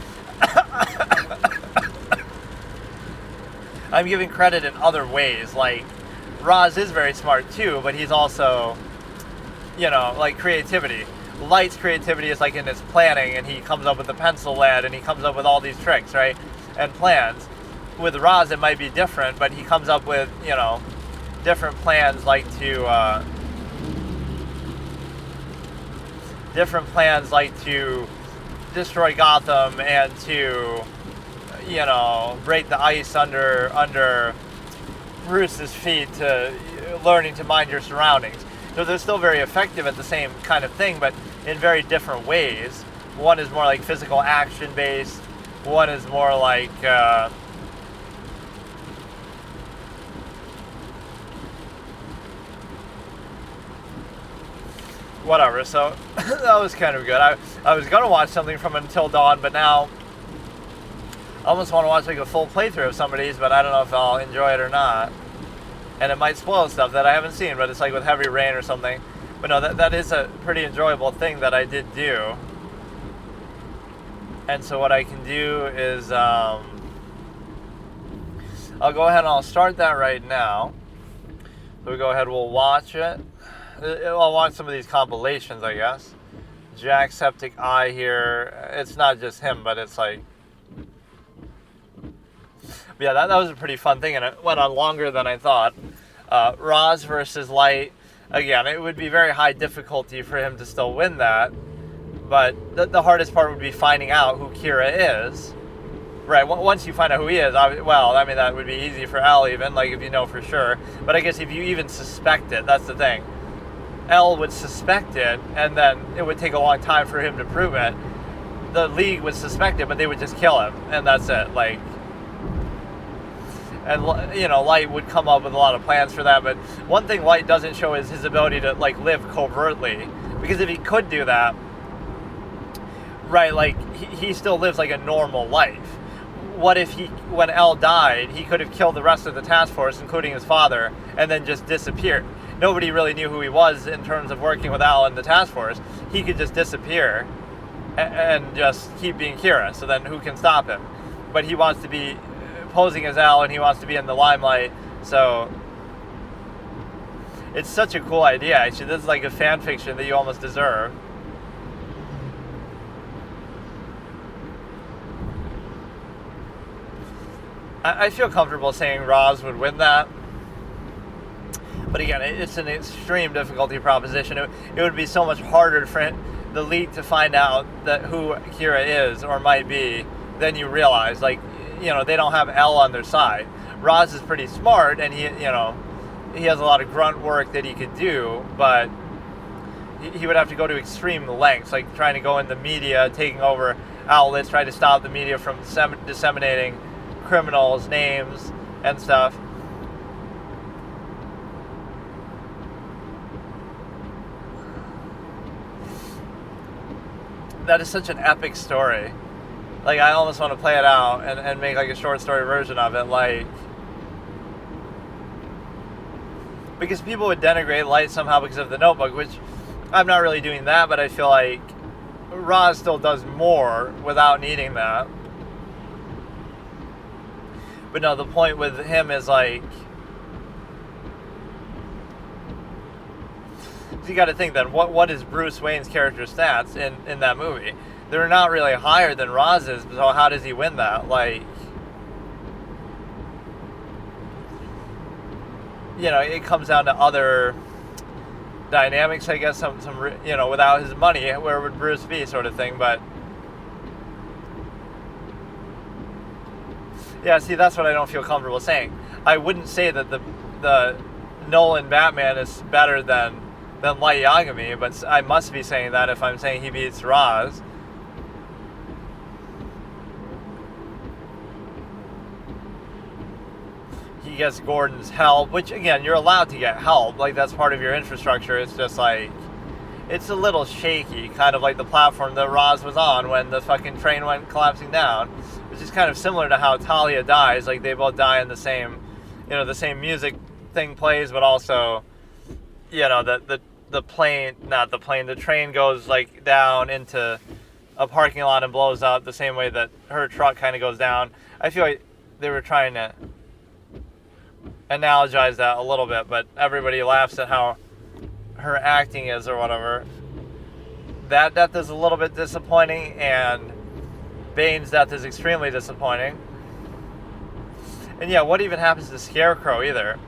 I'm giving credit in other ways. Like, Roz is very smart, too, but he's also, you know, like, creativity. Light's creativity is like in his planning, and he comes up with the pencil lead, and he comes up with all these tricks, right? And plans. With Roz, it might be different, but he comes up with, you know, different plans, like to destroy Gotham and to, you know, break the ice under Bruce's feet, to learning to mind your surroundings. So they're still very effective at the same kind of thing, but in very different ways. One is more like physical action based. One is more like whatever. So that was kind of good. I was gonna watch something from Until Dawn, but now I almost want to watch like a full playthrough of some of these, but I don't know if I'll enjoy it or not. And it might spoil stuff that I haven't seen, but it's like with Heavy Rain or something. But no, that is a pretty enjoyable thing that I did do. And so what I can do is, I'll go ahead and I'll start that right now. So we go ahead, we'll watch it. I'll watch some of these compilations, I guess. Jacksepticeye here. It's not just him, but it's like... But yeah, that was a pretty fun thing, and it went on longer than I thought. Roz versus Light. Again, it would be very high difficulty for him to still win that. But the hardest part would be finding out who Kira is. Right, once you find out who he is, well, I mean, that would be easy for Al even, like if you know for sure. But I guess if you even suspect it, that's the thing. L would suspect it, and then it would take a long time for him to prove it. The League would suspect it, but they would just kill him, and that's it. Like, and, you know, Light would come up with a lot of plans for that, but one thing Light doesn't show is his ability to, like, live covertly. Because if he could do that, right, like, he still lives, like, a normal life. What if when L died, he could have killed the rest of the task force, including his father, and then just disappeared? Nobody really knew who he was in terms of working with Al and the task force. He could just disappear and just keep being Kira, so then who can stop him? But he wants to be posing as Al, and he wants to be in the limelight, so it's such a cool idea. Actually, this is like a fan fiction that you almost deserve. I feel comfortable saying Roz would win that, but again, it's an extreme difficulty proposition. It would be so much harder for the League to find out that who Kira is or might be than you realize. Like, you know, they don't have L on their side. Roz is pretty smart, and he has a lot of grunt work that he could do, but he would have to go to extreme lengths, like trying to go in the media, taking over outlets, trying to stop the media from disseminating criminals' names and stuff. That is such an epic story. Like, I almost want to play it out and make like a short story version of it, like, because people would denigrate Light somehow because of the Notebook, which I'm not really doing that, but I feel like Roz still does more without needing that. But no, the point with him is like, you got to think then, what is Bruce Wayne's character stats in that movie? They're not really higher than Roz's, so how does he win that? Like, you know, it comes down to other dynamics, I guess, some you know, without his money, where would Bruce be, sort of thing, but Yeah, see, that's what I don't feel comfortable saying. I wouldn't say that the Nolan Batman is better than Light Yagami, but I must be saying that if I'm saying he beats Ra's. He gets Gordon's help, which, again, you're allowed to get help. Like, that's part of your infrastructure. It's just like, it's a little shaky, kind of like the platform that Ra's was on when the fucking train went collapsing down, which is kind of similar to how Talia dies. Like, they both die in the same, the same music thing plays, but also, the train goes, like, down into a parking lot and blows up the same way that her truck kind of goes down. I feel like they were trying to analogize that a little bit, but everybody laughs at how her acting is or whatever. That death is a little bit disappointing, and Bane's death is extremely disappointing. And yeah, what even happens to Scarecrow either?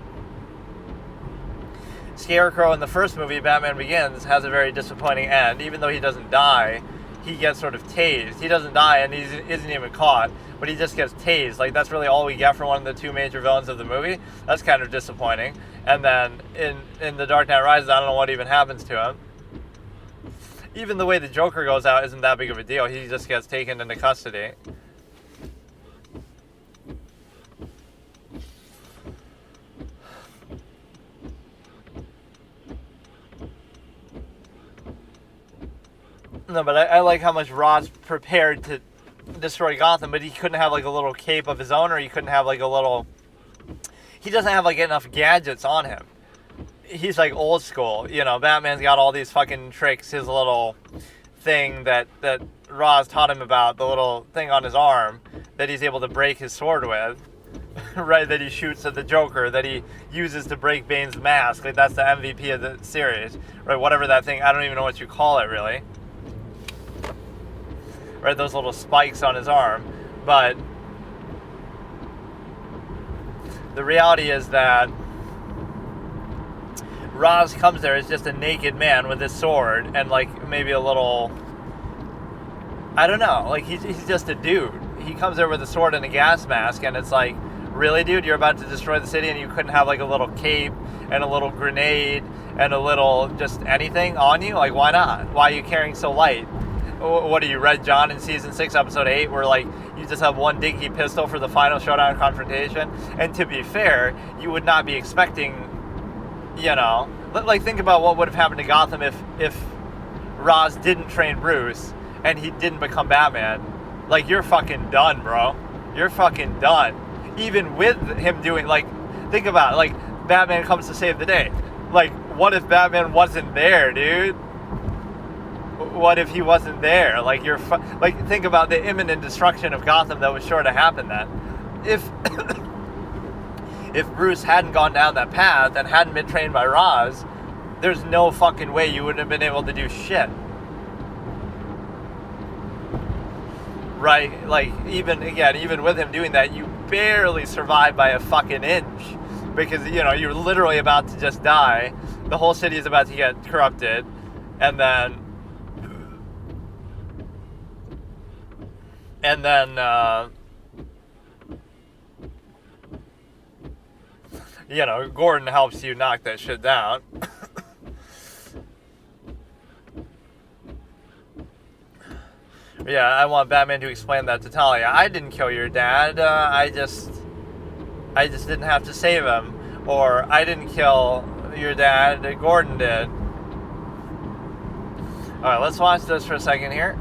Scarecrow in the first movie, Batman Begins, has a very disappointing end. Even though he doesn't die, he gets sort of tased. He doesn't die and he isn't even caught, but he just gets tased. Like, that's really all we get from one of the two major villains of the movie. That's kind of disappointing. And then in The Dark Knight Rises, I don't know what even happens to him. Even the way the Joker goes out isn't that big of a deal. He just gets taken into custody. No, but I like how much Ra's prepared to destroy Gotham, but he couldn't have like a little cape of his own, or he couldn't have like a little... He doesn't have like enough gadgets on him. He's like old school, Batman's got all these fucking tricks, his little thing that Ra's taught him about, the little thing on his arm that he's able to break his sword with, right, that he shoots at the Joker, that he uses to break Bane's mask. Like, that's the MVP of the series, right, whatever that thing, I don't even know what you call it, really. Right, those little spikes on his arm. But the reality is that Ra's comes there as just a naked man with his sword and like maybe a little, I don't know, like he's just a dude. He comes there with a sword and a gas mask, and it's like, really, dude, you're about to destroy the city and you couldn't have like a little cape and a little grenade and a little just anything on you? Like, why not? Why are you carrying so light? What are you, Red John in Season 6, Episode 8, where, like, you just have one dinky pistol for the final showdown confrontation? And to be fair, you would not be expecting, like, think about what would have happened to Gotham if Ra's didn't train Bruce and he didn't become Batman. Like, you're fucking done, bro. You're fucking done. Even with him doing, like, think about it, like, Batman comes to save the day. Like, what if Batman wasn't there, dude? What if he wasn't there? Like, like, think about the imminent destruction of Gotham that was sure to happen then. If Bruce hadn't gone down that path and hadn't been trained by Ra's, there's no fucking way you wouldn't have been able to do shit. Right? Like, even with him doing that, you barely survive by a fucking inch. Because, you're literally about to just die. The whole city is about to get corrupted. And then Gordon helps you knock that shit down. Yeah, I want Batman to explain that to Talia. I didn't kill your dad. I just didn't have to save him. Or, I didn't kill your dad. Gordon did. Alright, let's watch this for a second here.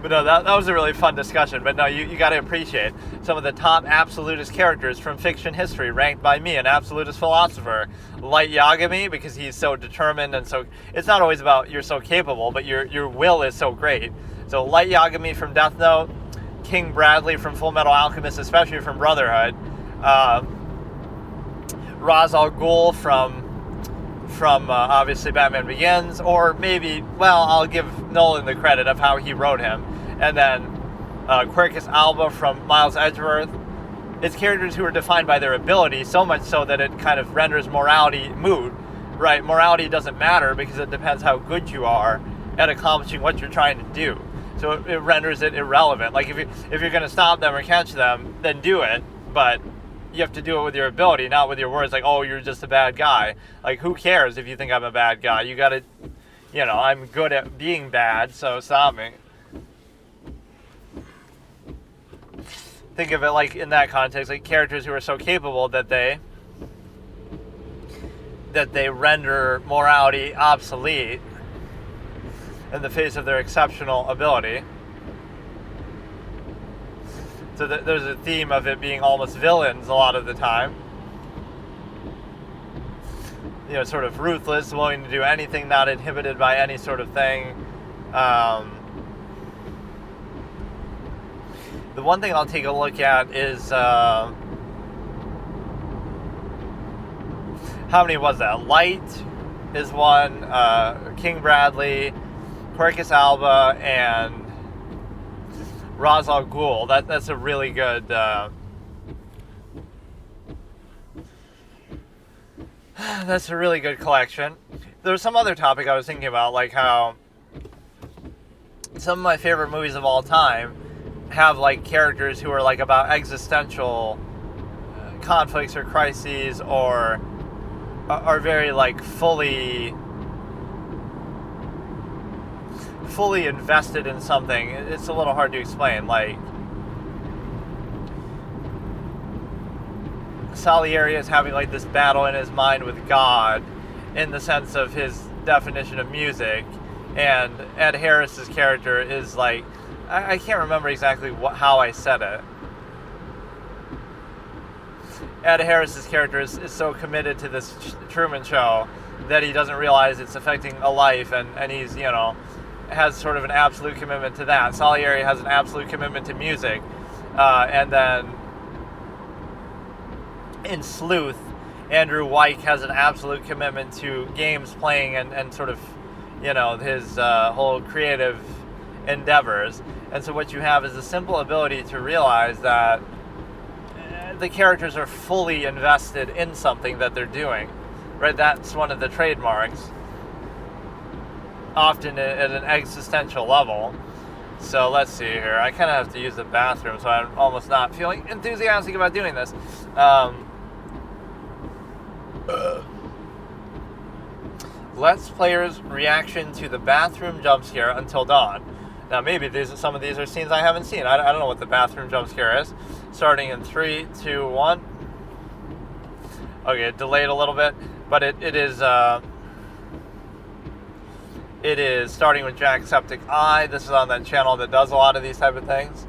But no, that was a really fun discussion. But no, you got to appreciate some of the top absolutist characters from fiction history, ranked by me, an absolutist philosopher. Light Yagami, because he's so determined and so... It's not always about you're so capable, but your will is so great. So Light Yagami from Death Note, King Bradley from Full Metal Alchemist, especially from Brotherhood, Ra's al Ghul from obviously Batman Begins, or maybe, well, I'll give Nolan the credit of how he wrote him, and then Quercus Alba from Miles Edgeworth. It's characters who are defined by their ability, so much so that it kind of renders morality moot, right? Morality doesn't matter because it depends how good you are at accomplishing what you're trying to do. So it renders it irrelevant. Like if you're going to stop them or catch them, then do it. But you have to do it with your ability, not with your words. Like, oh, you're just a bad guy. Like, who cares if you think I'm a bad guy? You got to, I'm good at being bad, so stop me. Think of it like in that context, like characters who are so capable that they render morality obsolete in the face of their exceptional ability. So there's a theme of it being almost villains a lot of the time. Sort of ruthless, willing to do anything, not inhibited by any sort of thing. The one thing I'll take a look at is how many was that? Light is one, King Bradley, Quercus Alba, and Ra's al Ghul. That's a really good that's a really good collection. There's some other topic I was thinking about, like how some of my favorite movies of all time have like characters who are like about existential conflicts or crises, or are very like fully invested in something. It's a little hard to explain. Like Salieri is having like this battle in his mind with God in the sense of his definition of music, and Ed Harris's character is like, I can't remember exactly how I said it. Ed Harris's character is so committed to this Truman Show that he doesn't realize it's affecting a life, and he's, has sort of an absolute commitment to that. Salieri has an absolute commitment to music. And then in Sleuth, Andrew Wyke has an absolute commitment to games playing and sort of, his whole creative endeavors. And so what you have is a simple ability to realize that the characters are fully invested in something that they're doing, right? That's one of the trademarks, often at an existential level. So let's see here. I kind of have to use the bathroom, so I'm almost not feeling enthusiastic about doing this. Let's players' reaction to the bathroom jump scare until dawn. Now, maybe some of these are scenes I haven't seen. I don't know what the bathroom jump scare is. Starting in 3, 2, 1. Okay, it delayed a little bit, but it is starting with Jacksepticeye. This is on that channel that does a lot of these type of things.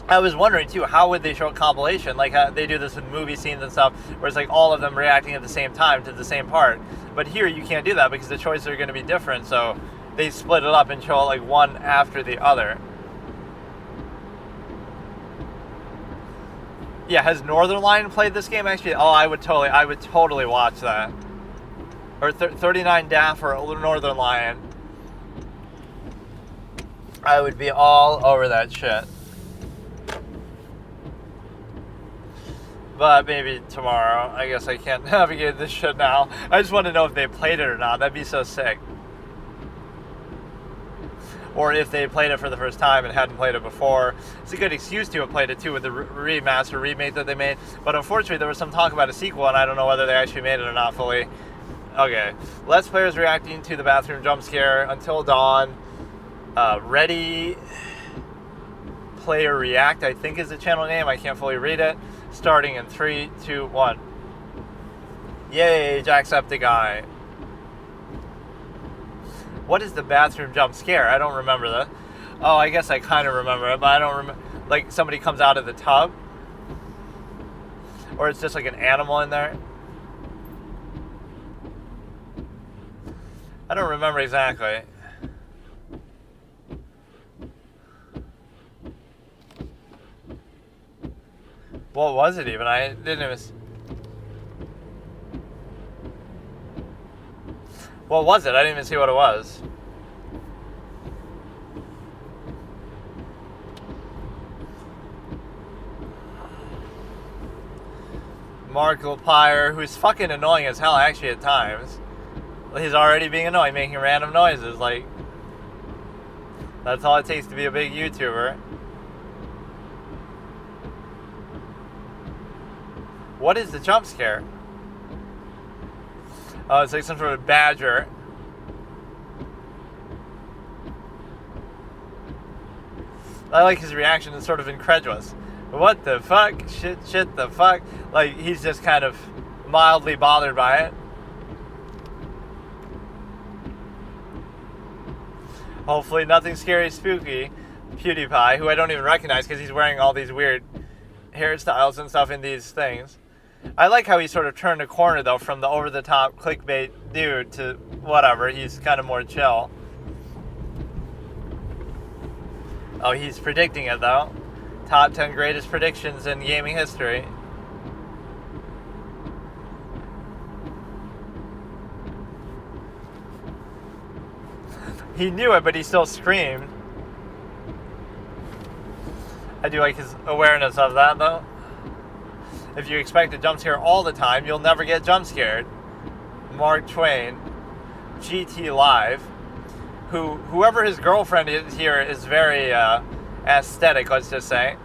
I was wondering too, how would they show a compilation? Like they do this with movie scenes and stuff, where it's like all of them reacting at the same time to the same part. But here you can't do that because the choices are going to be different. So they split it up and show it like one after the other. Yeah, has Northern Lion played this game actually? Oh, I would totally watch that. Or 39 Daff or Northern Lion. I would be all over that shit. But maybe tomorrow. I guess I can't navigate this shit now. I just want to know if they played it or not. That'd be so sick. Or if they played it for the first time and hadn't played it before. It's a good excuse to have played it too with the remaster, remake that they made. But unfortunately, there was some talk about a sequel, and I don't know whether they actually made it or not fully. Okay. Let's players reacting to the bathroom jump scare until dawn. Ready Player React, I think is the channel name. I can't fully read it. Starting in 3, 2, 1. Yay, Jacksepticeye. What is the bathroom jump scare? I don't remember that. Oh, I guess I kind of remember it, but I don't remember. Like somebody comes out of the tub? Or it's just like an animal in there? I don't remember exactly. What was it even? I didn't even... What was it? I didn't even see what it was. Markiplier, who's fucking annoying as hell actually at times. He's already being annoying, making random noises. Like, That's all it takes to be a big YouTuber. What is the jump scare? Oh, it's like some sort of badger. I like his reaction. It's sort of incredulous. What the fuck? Shit the fuck? Like, he's just kind of mildly bothered by it. Hopefully nothing scary, spooky. PewDiePie, who I don't even recognize because he's wearing all these weird hairstyles and stuff in these things. I like how he sort of turned a corner, though, from the over-the-top clickbait dude to whatever. He's kind of more chill. Oh, he's predicting it, though. Top 10 greatest predictions in gaming history. He knew it, but he still screamed. I do like his awareness of that, though. If you expect a jump scare all the time, you'll never get jump scared. Mark Twain, GT Live, whoever his girlfriend is here is very aesthetic, let's just say.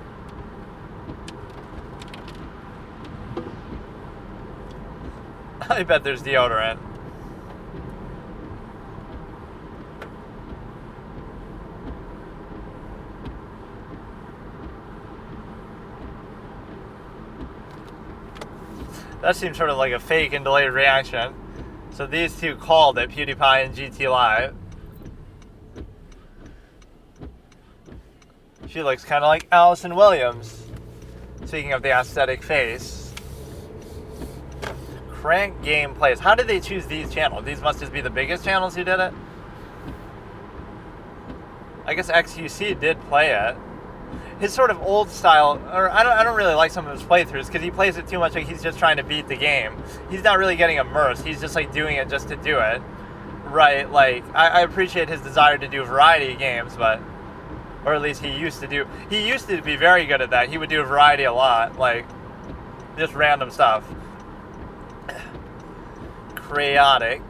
I bet there's deodorant. That seems sort of like a fake and delayed reaction. So these two called it, PewDiePie and GT Live. She looks kind of like Allison Williams. Speaking of the aesthetic face. Crank Gameplays. How did they choose these channels? These must just be the biggest channels who did it. I guess XQC did play it. His sort of old style, or I don't really like some of his playthroughs because he plays it too much like he's just trying to beat the game. He's not really getting immersed. He's just like doing it just to do it, right? Like I appreciate his desire to do variety games, but or at least he used to do. He used to be very good at that. He would do variety a lot, like just random stuff. Chaotic.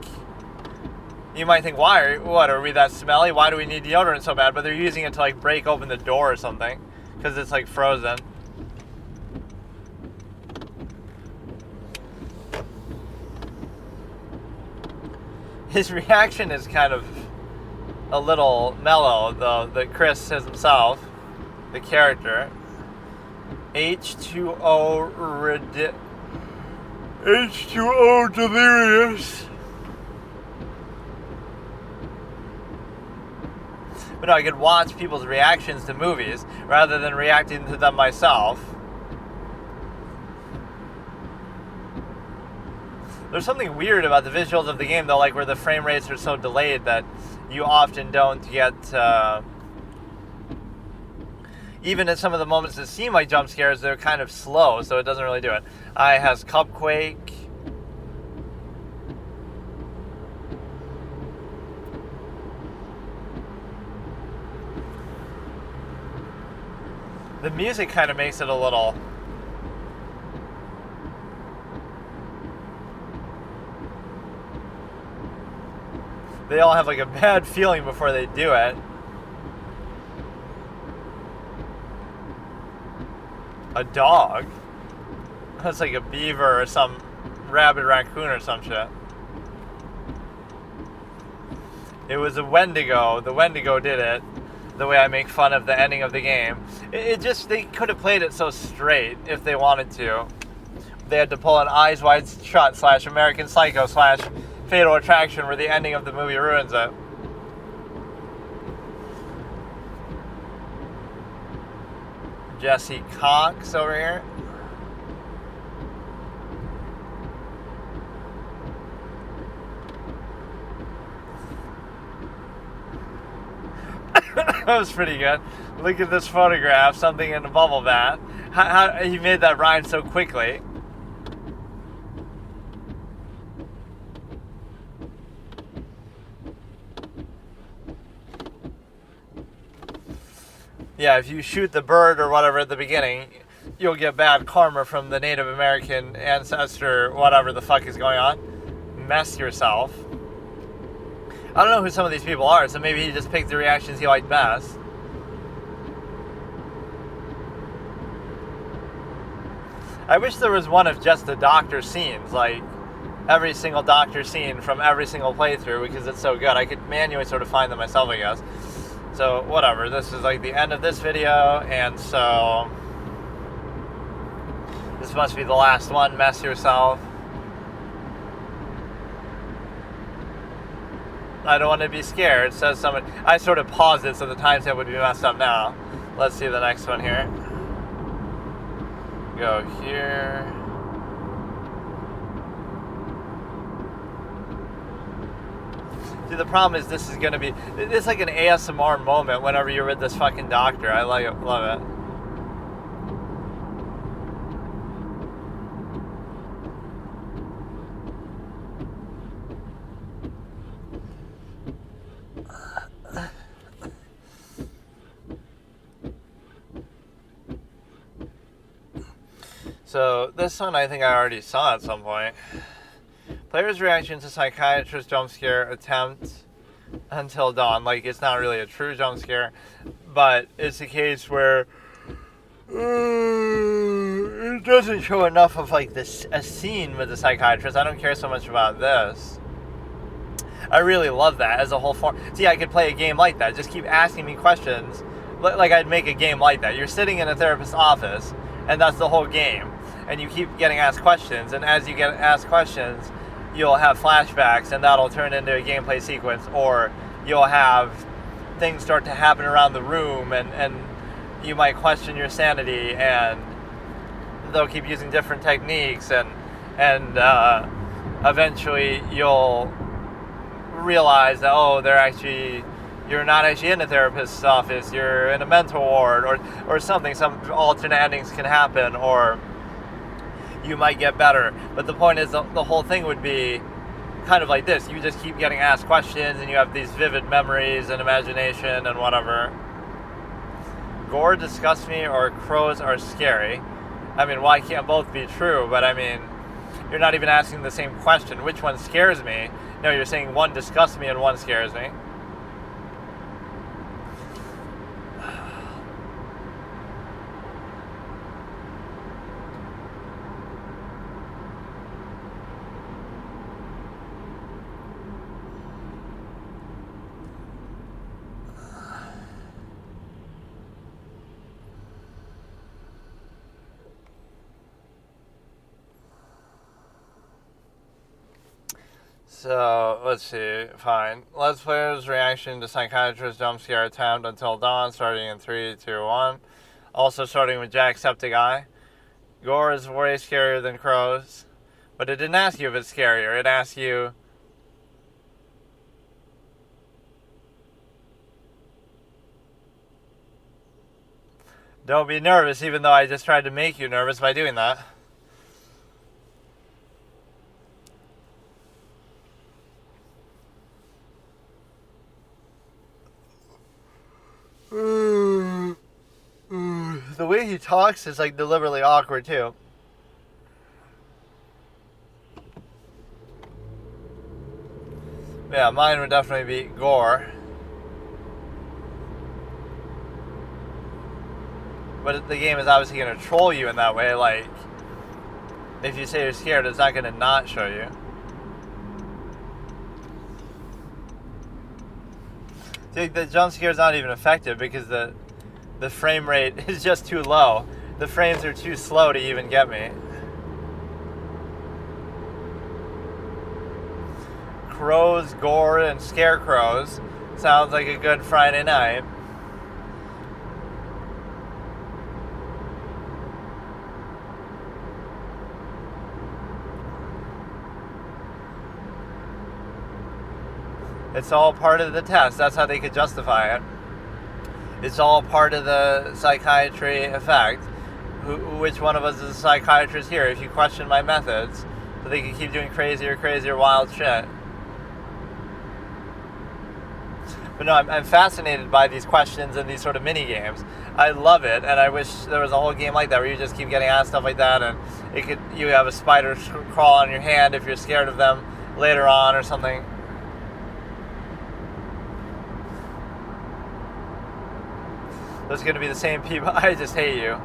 You might think, what are we that smelly? Why do we need deodorant so bad? But they're using it to like break open the door or something. Because it's like frozen. His reaction is kind of a little mellow, though, that Chris says himself, the character. H2O delirious. But no, I could watch people's reactions to movies rather than reacting to them myself. There's something weird about the visuals of the game, though, like where the frame rates are so delayed that you often don't get... even at some of the moments that seem like jump scares, they're kind of slow, so it doesn't really do it. I has Cupquake. The music kind of makes it a little... They all have like a bad feeling before they do it. A dog? That's like a beaver or some rabid raccoon or some shit. It was a Wendigo. The Wendigo did it. The way I make fun of the ending of the game. It just, they could have played it so straight if they wanted to. They had to pull an Eyes Wide Shut / American Psycho / Fatal Attraction where the ending of the movie ruins it. Jesse Cox over here. That was pretty good. Look at this photograph, something in a bubble bath. How he made that rhyme so quickly. Yeah, if you shoot the bird or whatever at the beginning, you'll get bad karma from the Native American ancestor, whatever the fuck is going on. Mess yourself. I don't know who some of these people are, so maybe he just picked the reactions he liked best. I wish there was one of just the doctor scenes, like every single doctor scene from every single playthrough, because it's so good. I could manually sort of find them myself, I guess. So, whatever. This is like the end of this video, and so this must be the last one. Mess yourself. I don't want to be scared, says someone. I sort of paused it so the timestamp would be messed up now. Let's see the next one here. Go here. See, the problem is this is going to be... It's like an ASMR moment whenever you're with this fucking doctor. I like it, love it. So, this one I think I already saw at some point. Player's reaction to psychiatrist jump scare attempt until dawn. Like, it's not really a true jump scare, but it's a case where it doesn't show enough of, like, a scene with the psychiatrist. I don't care so much about this. I really love that as a whole form. See, I could play a game like that. Just keep asking me questions. Like, I'd make a game like that. You're sitting in a therapist's office, and that's the whole game. And you keep getting asked questions, and as you get asked questions, you'll have flashbacks, and that'll turn into a gameplay sequence, or you'll have things start to happen around the room, and you might question your sanity, and they'll keep using different techniques, and eventually you'll realize that, oh, you're not actually in a therapist's office, you're in a mental ward, or something. Some alternate endings can happen, or you might get better. But the point is, the whole thing would be kind of like this. You just keep getting asked questions, and you have these vivid memories and imagination and whatever. Gore disgusts me, or crows are scary. I mean, why can't both be true? But I mean, you're not even asking the same question. Which one scares me? No, you're saying one disgusts me and one scares me. So, let's see. Fine. Let's Player's reaction to psychiatrist jump scare attempt until dawn, starting in 3, 2, 1. Also starting with Jacksepticeye. Gore is way scarier than crows. But it didn't ask you if it's scarier. It asked you... Don't be nervous, even though I just tried to make you nervous by doing that. The way he talks is like deliberately awkward too. Yeah, mine would definitely be Gore. But the game is obviously going to troll you in that way. Like, if you say you're scared, it's not going to not show you. See, the jump scare is not even effective because the frame rate is just too low. The frames are too slow to even get me. Crows, gore, and scarecrows. Sounds like a good Friday night. It's all part of the test. That's how they could justify it. It's all part of the psychiatry effect. Which one of us is a psychiatrist here? If you question my methods, so they can keep doing crazier, wild shit. But no, I'm fascinated by these questions and these sort of mini games. I love it, and I wish there was a whole game like that where you just keep getting asked stuff like that, and you have a spider crawl on your hand if you're scared of them later on or something. Those are going to be the same people. I just hate you.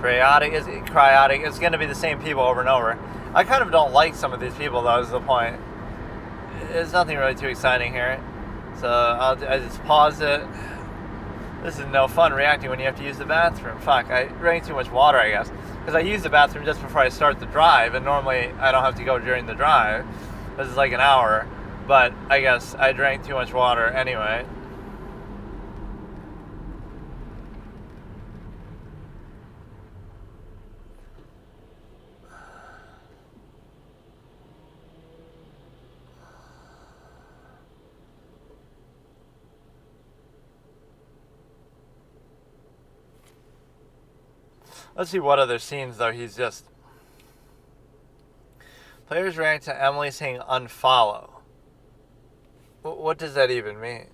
Cryotic is going to be the same people over and over. I kind of don't like some of these people, though, is the point. There's nothing really too exciting here. So I just pause it. This is no fun reacting when you have to use the bathroom. Fuck, I drank too much water, I guess. Because I use the bathroom just before I start the drive, and normally I don't have to go during the drive. This is like an hour. But I guess I drank too much water anyway. Let's see what other scenes, though, he's just... Players react to Emily saying unfollow. What does that even mean?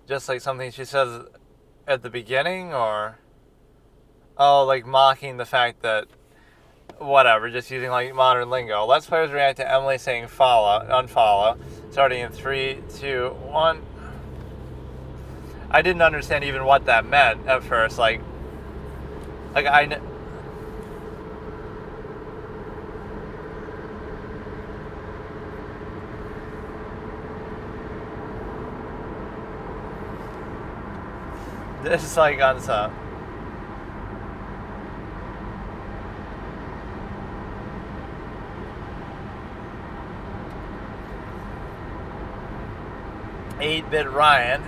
Just like something she says at the beginning, or... Oh, like mocking the fact that... Whatever, just using like modern lingo. Let's players react to Emily saying unfollow. Starting in 3, 2, 1. I didn't understand even what that meant at first, like this is like on some. Eight-bit Ryan.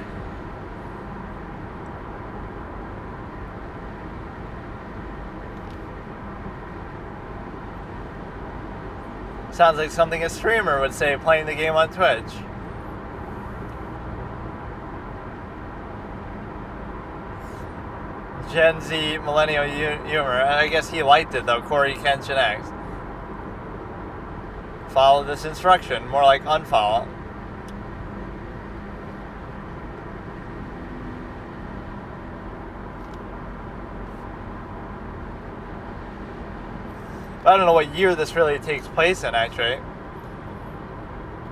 Sounds like something a streamer would say playing the game on Twitch. Gen Z millennial humor. I guess he liked it though. Corey Kenshin X. Follow this instruction. More like unfollow. I don't know what year this really takes place in, actually.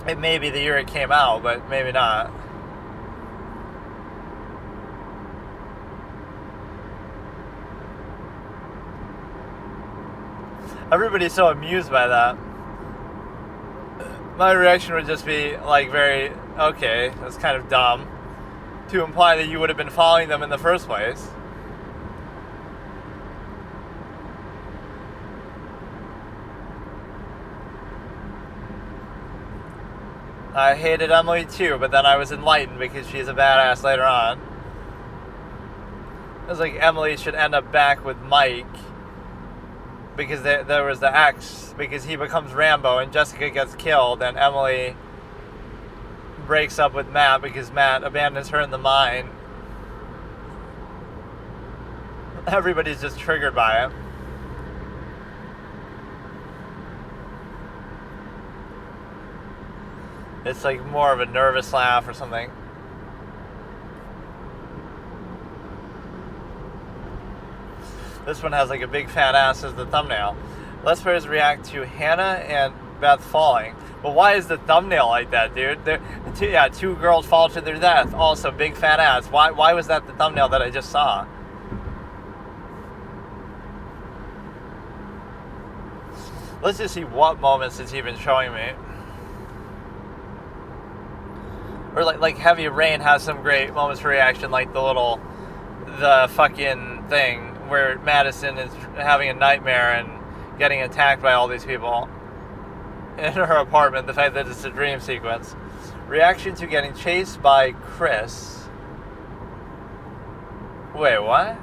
It may be the year it came out, but maybe not. Everybody's so amused by that. My reaction would just be, like, very, okay, that's kind of dumb. To imply that you would have been following them in the first place. I hated Emily too, but then I was enlightened because she's a badass later on. It was like Emily should end up back with Mike because there was the ex, because he becomes Rambo and Jessica gets killed and Emily breaks up with Matt because Matt abandons her in the mine. Everybody's just triggered by it. It's like more of a nervous laugh or something. This one has like a big fat ass as the thumbnail. Let's players react to Hannah and Beth falling. But why is the thumbnail like that, dude? Two girls fall to their death. Also, big fat ass. Why was that the thumbnail that I just saw? Let's just see what moments it's even showing me. Or like Heavy Rain has some great moments for reaction, like the fucking thing where Madison is having a nightmare and getting attacked by all these people in her apartment, the fact that it's a dream sequence. Reaction to getting chased by Chris. Wait, what?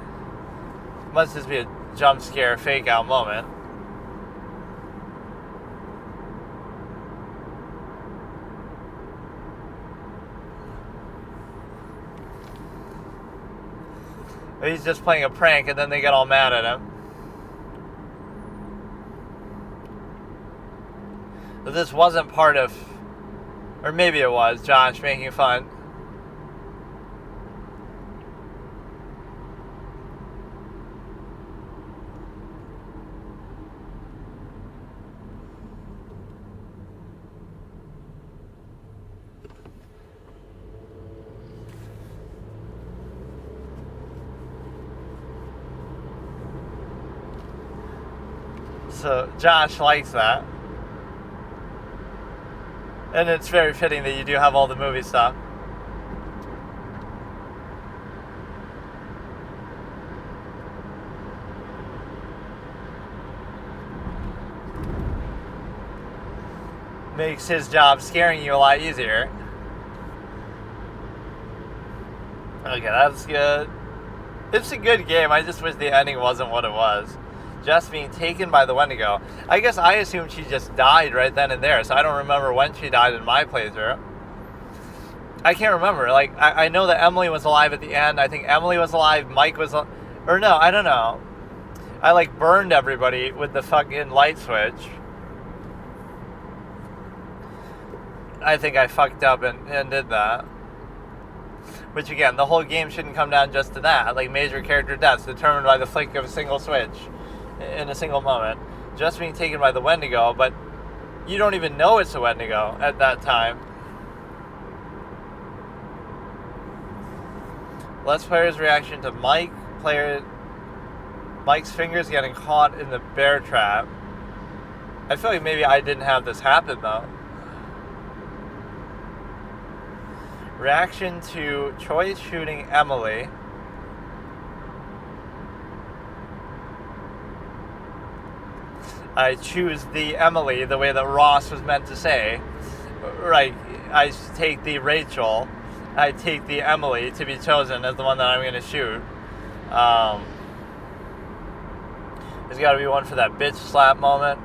Must just be a jump scare fake out moment. He's just playing a prank and then they get all mad at him. But this wasn't part of... Or maybe it was Josh making fun. So Josh likes that. And it's very fitting that you do have all the movie stuff. Makes his job scaring you a lot easier. Okay, that's good. It's a good game. I just wish the ending wasn't what it was. Just being taken by the Wendigo. I guess I assumed she just died right then and there, so I don't remember when she died in my playthrough. I can't remember. Like, I know that Emily was alive at the end. I think Emily was alive. Mike was... Or no, I don't know. I, like, burned everybody with the fucking light switch. I think I fucked up and did that. Which, again, the whole game shouldn't come down just to that. Like, major character deaths determined by the flick of a single switch in a single moment. Just being taken by the Wendigo, but you don't even know it's a Wendigo at that time. Let's player's reaction to Mike's fingers getting caught in the bear trap. I feel like maybe I didn't have this happen, though. Reaction to Choice shooting Emily. I choose the Emily the way that Ross was meant to say. Right, I take the Rachel. I take the Emily to be chosen as the one that I'm going to shoot. There's got to be one for that bitch slap moment.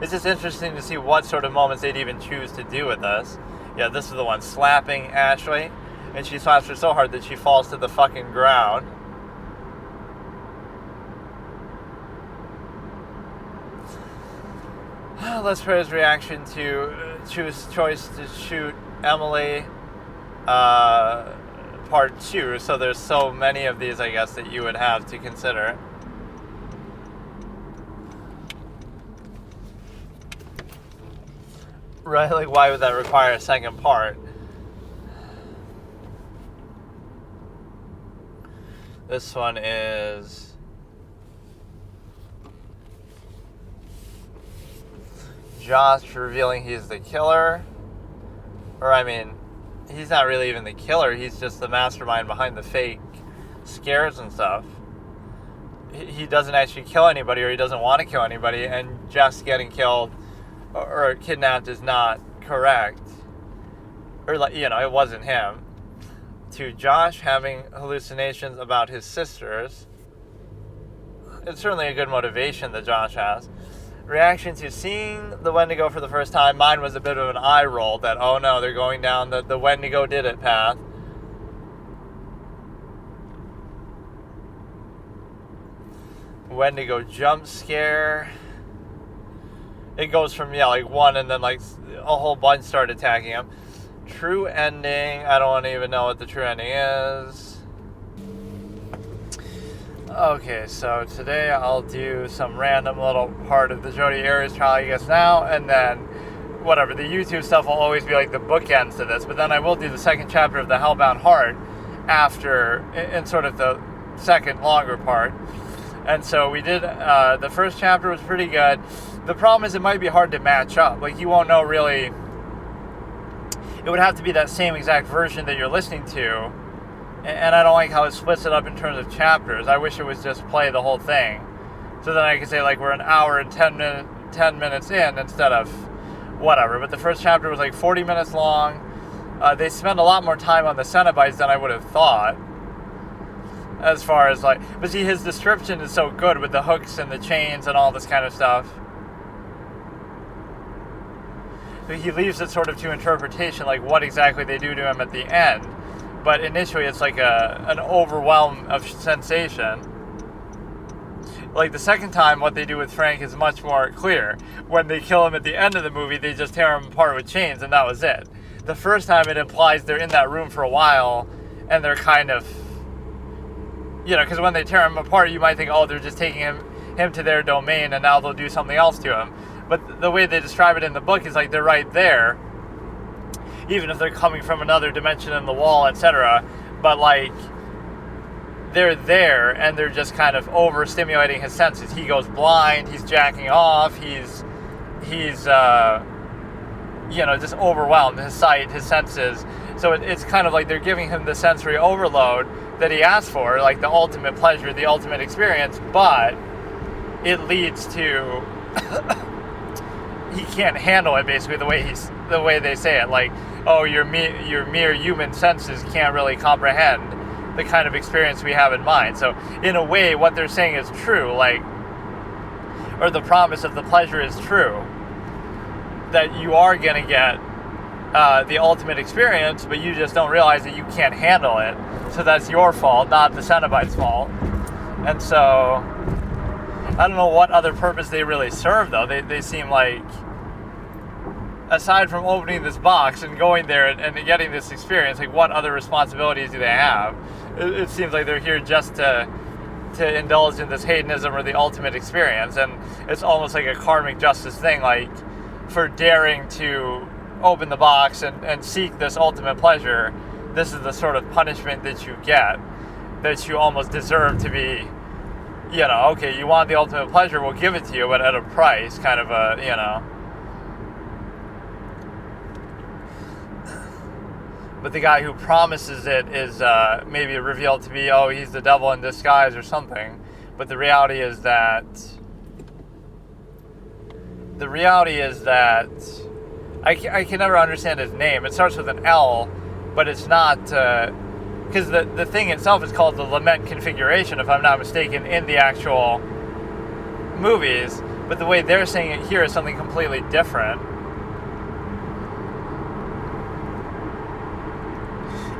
It's just interesting to see what sort of moments they'd even choose to do with this. Yeah, this is the one, slapping Ashley. And she slaps her so hard that she falls to the fucking ground. Let's put his reaction to choice to shoot Emily part 2. So there's so many of these, I guess, that you would have to consider. Right, like why would that require a second part? This one is Josh revealing he's the killer. Or, I mean, he's not really even the killer. He's just the mastermind behind the fake scares and stuff. He doesn't actually kill anybody, or he doesn't want to kill anybody, and just getting killed or kidnapped is not correct. Or, like, you know, it wasn't him. To Josh having hallucinations about his sisters. It's certainly a good motivation that Josh has. Reaction to seeing the Wendigo for the first time. Mine was a bit of an eye roll that, oh no, they're going down the Wendigo did it path. Wendigo jump scare. It goes from, yeah, like one and then like a whole bunch start attacking him. True ending. I don't even know what the true ending is. Okay, so today I'll do some random little part of the Jodi Arias trial, I guess now, and then whatever. The YouTube stuff will always be like the bookends to this, but then I will do the second chapter of the Hellbound Heart after, in sort of the second longer part. And so we did, the first chapter was pretty good. The problem is it might be hard to match up. Like, you won't know really. It would have to be that same exact version that you're listening to. And I don't like how it splits it up in terms of chapters. I wish it was just play the whole thing. So then I could say, like, we're an hour and 10 minutes in instead of whatever. But the first chapter was like 40 minutes long. They spend a lot more time on the Cenobites than I would have thought. As far as, like... But see, his description is so good with the hooks and the chains and all this kind of stuff. But he leaves it sort of to interpretation, like what exactly they do to him at the end. But initially it's like an overwhelm of sensation. Like the second time, what they do with Frank is much more clear. When they kill him at the end of the movie, they just tear him apart with chains, and that was it. The first time, it implies they're in that room for a while, and they're kind of... You know, because when they tear him apart, you might think, oh, they're just taking him to their domain, and now they'll do something else to him. But the way they describe it in the book is like they're right there, even if they're coming from another dimension in the wall, etc. But like, they're there and they're just kind of overstimulating his senses. He goes blind, he's jacking off, he's just overwhelmed, his sight, his senses. So it's kind of like they're giving him the sensory overload that he asked for, like the ultimate pleasure, the ultimate experience, but it leads to he can't handle it, basically, the way they say it, like, oh, your mere human senses can't really comprehend the kind of experience we have in mind. So in a way, what they're saying is true, like, or the promise of the pleasure is true, that you are going to get the ultimate experience, but you just don't realize that you can't handle it. So that's your fault, not the Cenobite's fault. And so I don't know what other purpose they really serve, though. They seem like, aside from opening this box and going there and getting this experience, like, what other responsibilities do they have? It seems like they're here just to indulge in this hedonism or the ultimate experience, and it's almost like a karmic justice thing, like, for daring to open the box and seek this ultimate pleasure, this is the sort of punishment that you get, that you almost deserve to be, okay, you want the ultimate pleasure, we'll give it to you, but at a price, kind of a, But the guy who promises it is maybe revealed to be, oh, he's the devil in disguise or something. But the reality is that I can never understand his name. It starts with an L, but it's not, because the thing itself is called the Lament Configuration, if I'm not mistaken, in the actual movies. But the way they're saying it here is something completely different.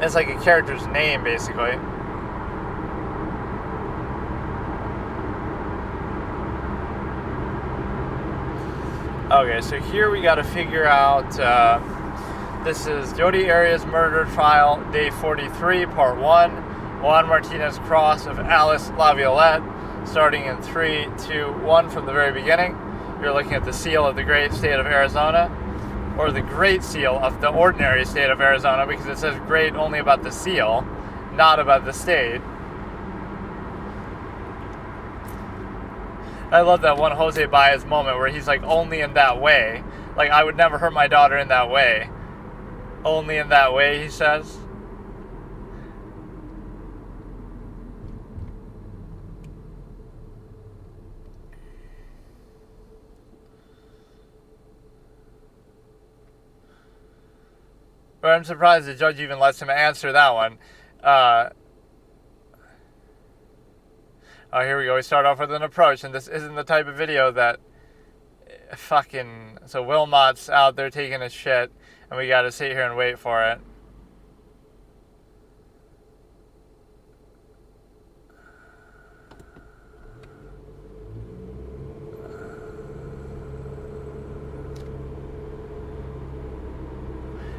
It's like a character's name, basically. Okay, so here we got to figure out, this is Jodi Arias murder trial, day 43, part 1, Juan Martinez Cross of Alice Laviolette, starting in 3, 2, 1 from the very beginning. You're looking at the seal of the great state of Arizona, or the great seal of the ordinary state of Arizona, because it says great only about the seal, not about the state. I love that one Jose Baez moment where he's like, only in that way. Like, I would never hurt my daughter in that way. Only in that way, he says. But I'm surprised the judge even lets him answer that one. Oh, here we go. We start off with an approach, and this isn't the type of video that so Wilmot's out there taking a shit, and we gotta sit here and wait for it.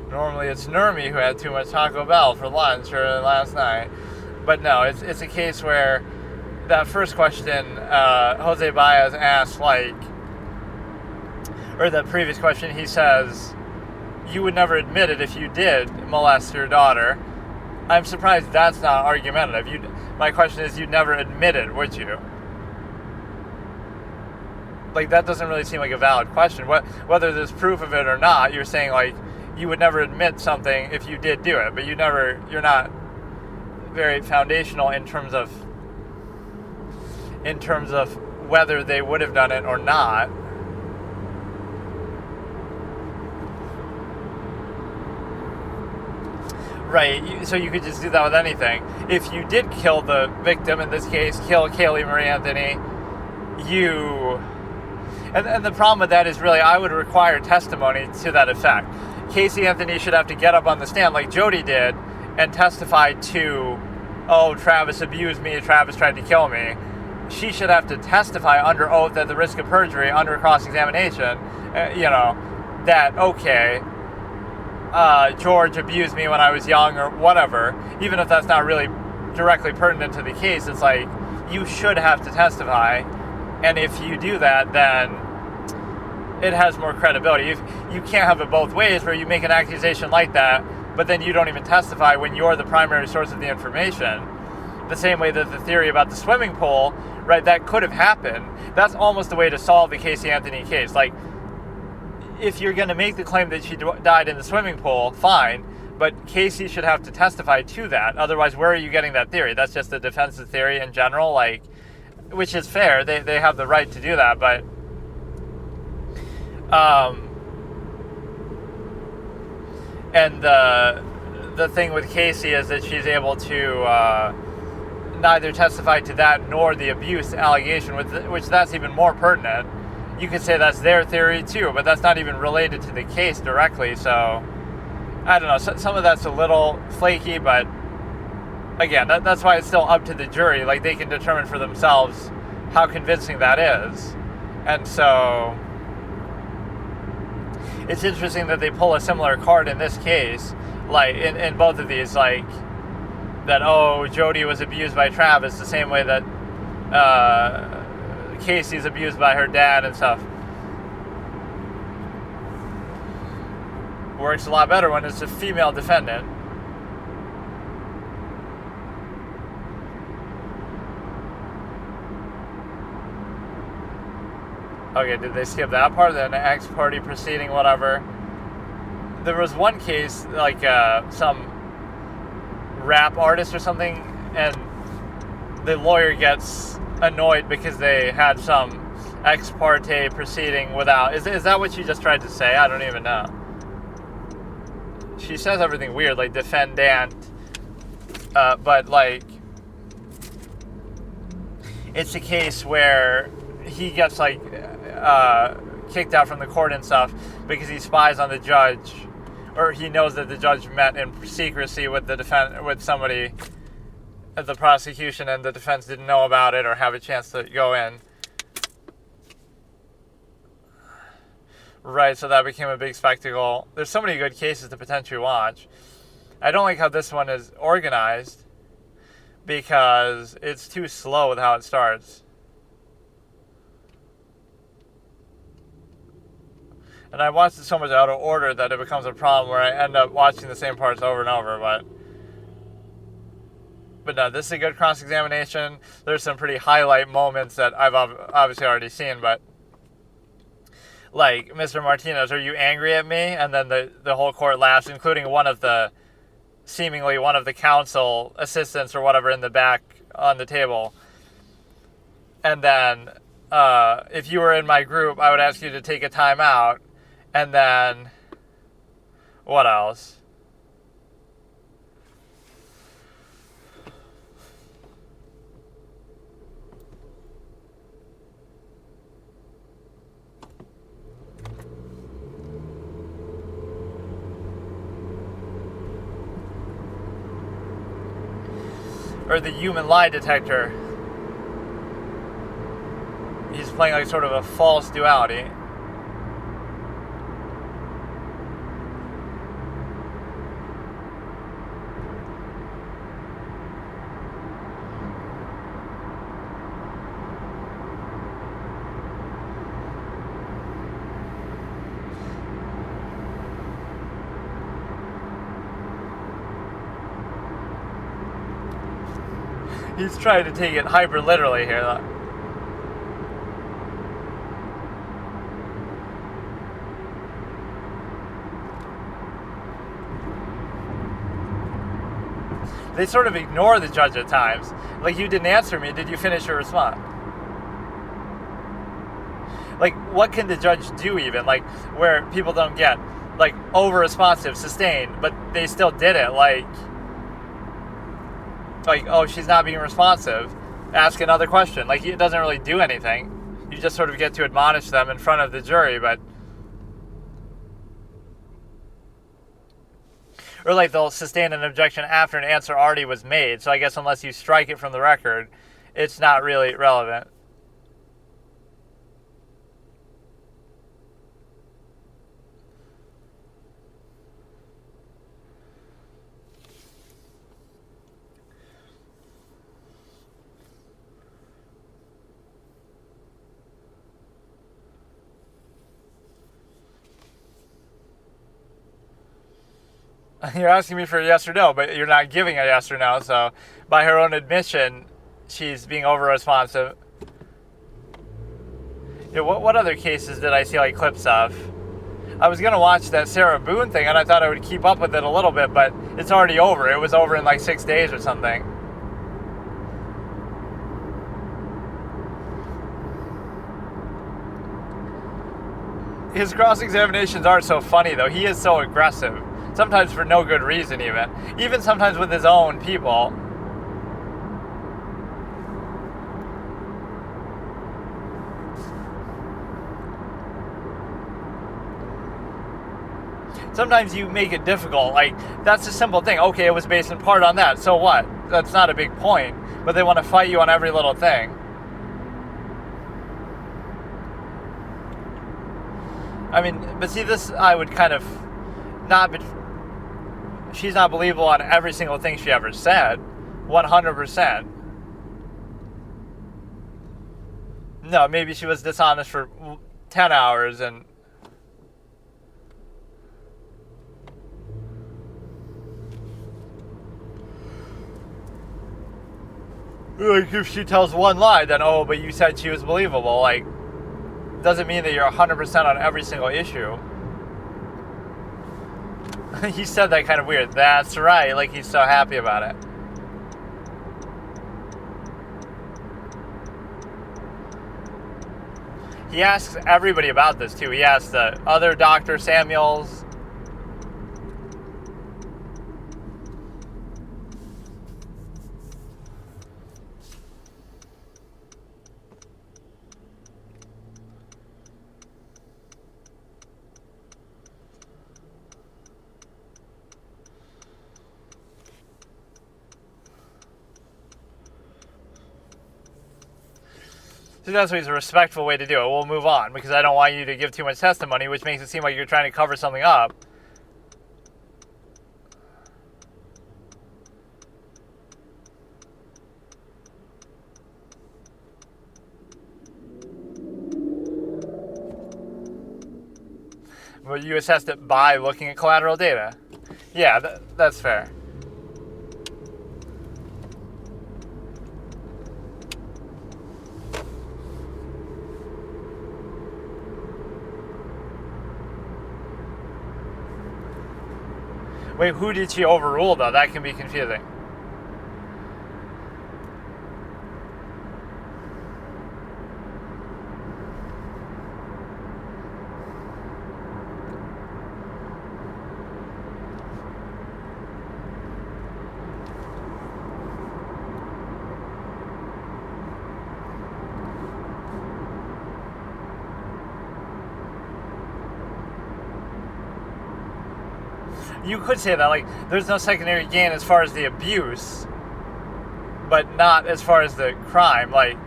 Normally it's Nurmi who had too much Taco Bell for lunch or last night. But no, it's a case where that first question Jose Baez asked, or the previous question, he says, you would never admit it if you did molest your daughter. I'm surprised that's not argumentative. My question is, you'd never admit it, would you? Like, that doesn't really seem like a valid question. Whether there's proof of it or not, you're saying, like, you would never admit something if you did do it, but you're not very foundational in terms of whether they would have done it or not. Right, so you could just do that with anything. If you did kill the victim, in this case, kill Kaylee Marie Anthony, and the problem with that is really, I would require testimony to that effect. Casey Anthony should have to get up on the stand like Jodi did and testify to, oh, Travis abused me, Travis tried to kill me. She should have to testify under oath at the risk of perjury, under cross-examination, that, okay, George abused me when I was young or whatever. Even if that's not really directly pertinent to the case, it's like, you should have to testify. And if you do that, then it has more credibility. If you can't have it both ways, where you make an accusation like that, but then you don't even testify when you're the primary source of the information. the same way that the theory about the swimming pool, right, that could have happened. That's almost the way to solve the Casey Anthony case. Like, if you're going to make the claim that she died in the swimming pool, fine, but Casey should have to testify to that. Otherwise, where are you getting that theory? That's just the defense's theory in general, like, which is fair. They have the right to do that, but and the thing with Casey is that she's able to neither testify to that nor the abuse allegation, which that's even more pertinent. You could say that's their theory too, but that's not even related to the case directly. So I don't know. Some of that's a little flaky, but again, that's why it's still up to the jury. Like, they can determine for themselves how convincing that is. And so it's interesting that they pull a similar card in this case, like in both of these, like that, oh, Jodi was abused by Travis the same way that Casey's abused by her dad and stuff. Works a lot better when it's a female defendant. Okay, did they skip that part? Then ex party proceeding, whatever. There was one case, like some rap artist or something, and the lawyer gets annoyed because they had some ex parte proceeding without. Is that what she just tried to say? I don't even know. She says everything weird, like defendant, but like it's a case where he gets like kicked out from the court and stuff because he spies on the judge, or he knows that the judge met in secrecy with with somebody at the prosecution, and the defense didn't know about it or have a chance to go in. Right, so that became a big spectacle. There's so many good cases to potentially watch. I don't like how this one is organized because it's too slow with how it starts. And I watched it so much out of order that it becomes a problem where I end up watching the same parts over and over. But no, this is a good cross-examination. There's some pretty highlight moments that I've obviously already seen, but like, Mr. Martinez, are you angry at me? And then the whole court laughs, including seemingly one of the counsel assistants or whatever in the back on the table. And then, if you were in my group, I would ask you to take a time out. And then, what else? Or the human lie detector. He's playing like sort of a false duality. He's trying to take it hyper literally here. They sort of ignore the judge at times. Like, you didn't answer me. Did you finish your response? Like, what can the judge do even? Like, where people don't get, like, over-responsive, sustained, but they still did it. Like, oh, she's not being responsive. Ask another question. Like, it doesn't really do anything. You just sort of get to admonish them in front of the jury, but... Or, like, they'll sustain an objection after an answer already was made. So I guess unless you strike it from the record, it's not really relevant. You're asking me for a yes or no, but you're not giving a yes or no. So, by her own admission, she's being over-responsive. Yeah, what other cases did I see like clips of? I was gonna watch that Sarah Boone thing, and I thought I would keep up with it a little bit, but it's already over. It was over in like 6 days or something. His cross-examinations aren't so funny, though. He is so aggressive. Sometimes for no good reason, even. Even sometimes with his own people. Sometimes you make it difficult. Like, that's a simple thing. Okay, it was based in part on that. So what? That's not a big point. But they want to fight you on every little thing. I mean, but see, this I would kind of not be... She's not believable on every single thing she ever said. 100%. No, maybe she was dishonest for 10 hours and... Like, if she tells one lie, then, oh, but you said she was believable. Like, doesn't mean that you're 100% on every single issue. He said that kind of weird. That's right. Like, he's so happy about it. He asks everybody about this, too. He asks the other Dr. Samuels. So that's a respectful way to do it. We'll move on, because I don't want you to give too much testimony, which makes it seem like you're trying to cover something up. But you assessed it by looking at collateral data. Yeah, that's fair. Wait, who did she overrule, though? That can be confusing. You could say that, like, there's no secondary gain as far as the abuse, but not as far as the crime. Like,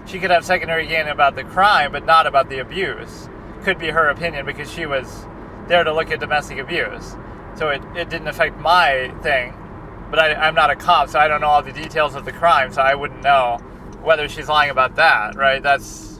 she could have secondary gain about the crime, but not about the abuse. Could be her opinion, because she was there to look at domestic abuse. So it didn't affect my thing, but I'm not a cop, so I don't know all the details of the crime, so I wouldn't know whether she's lying about that, right? That's...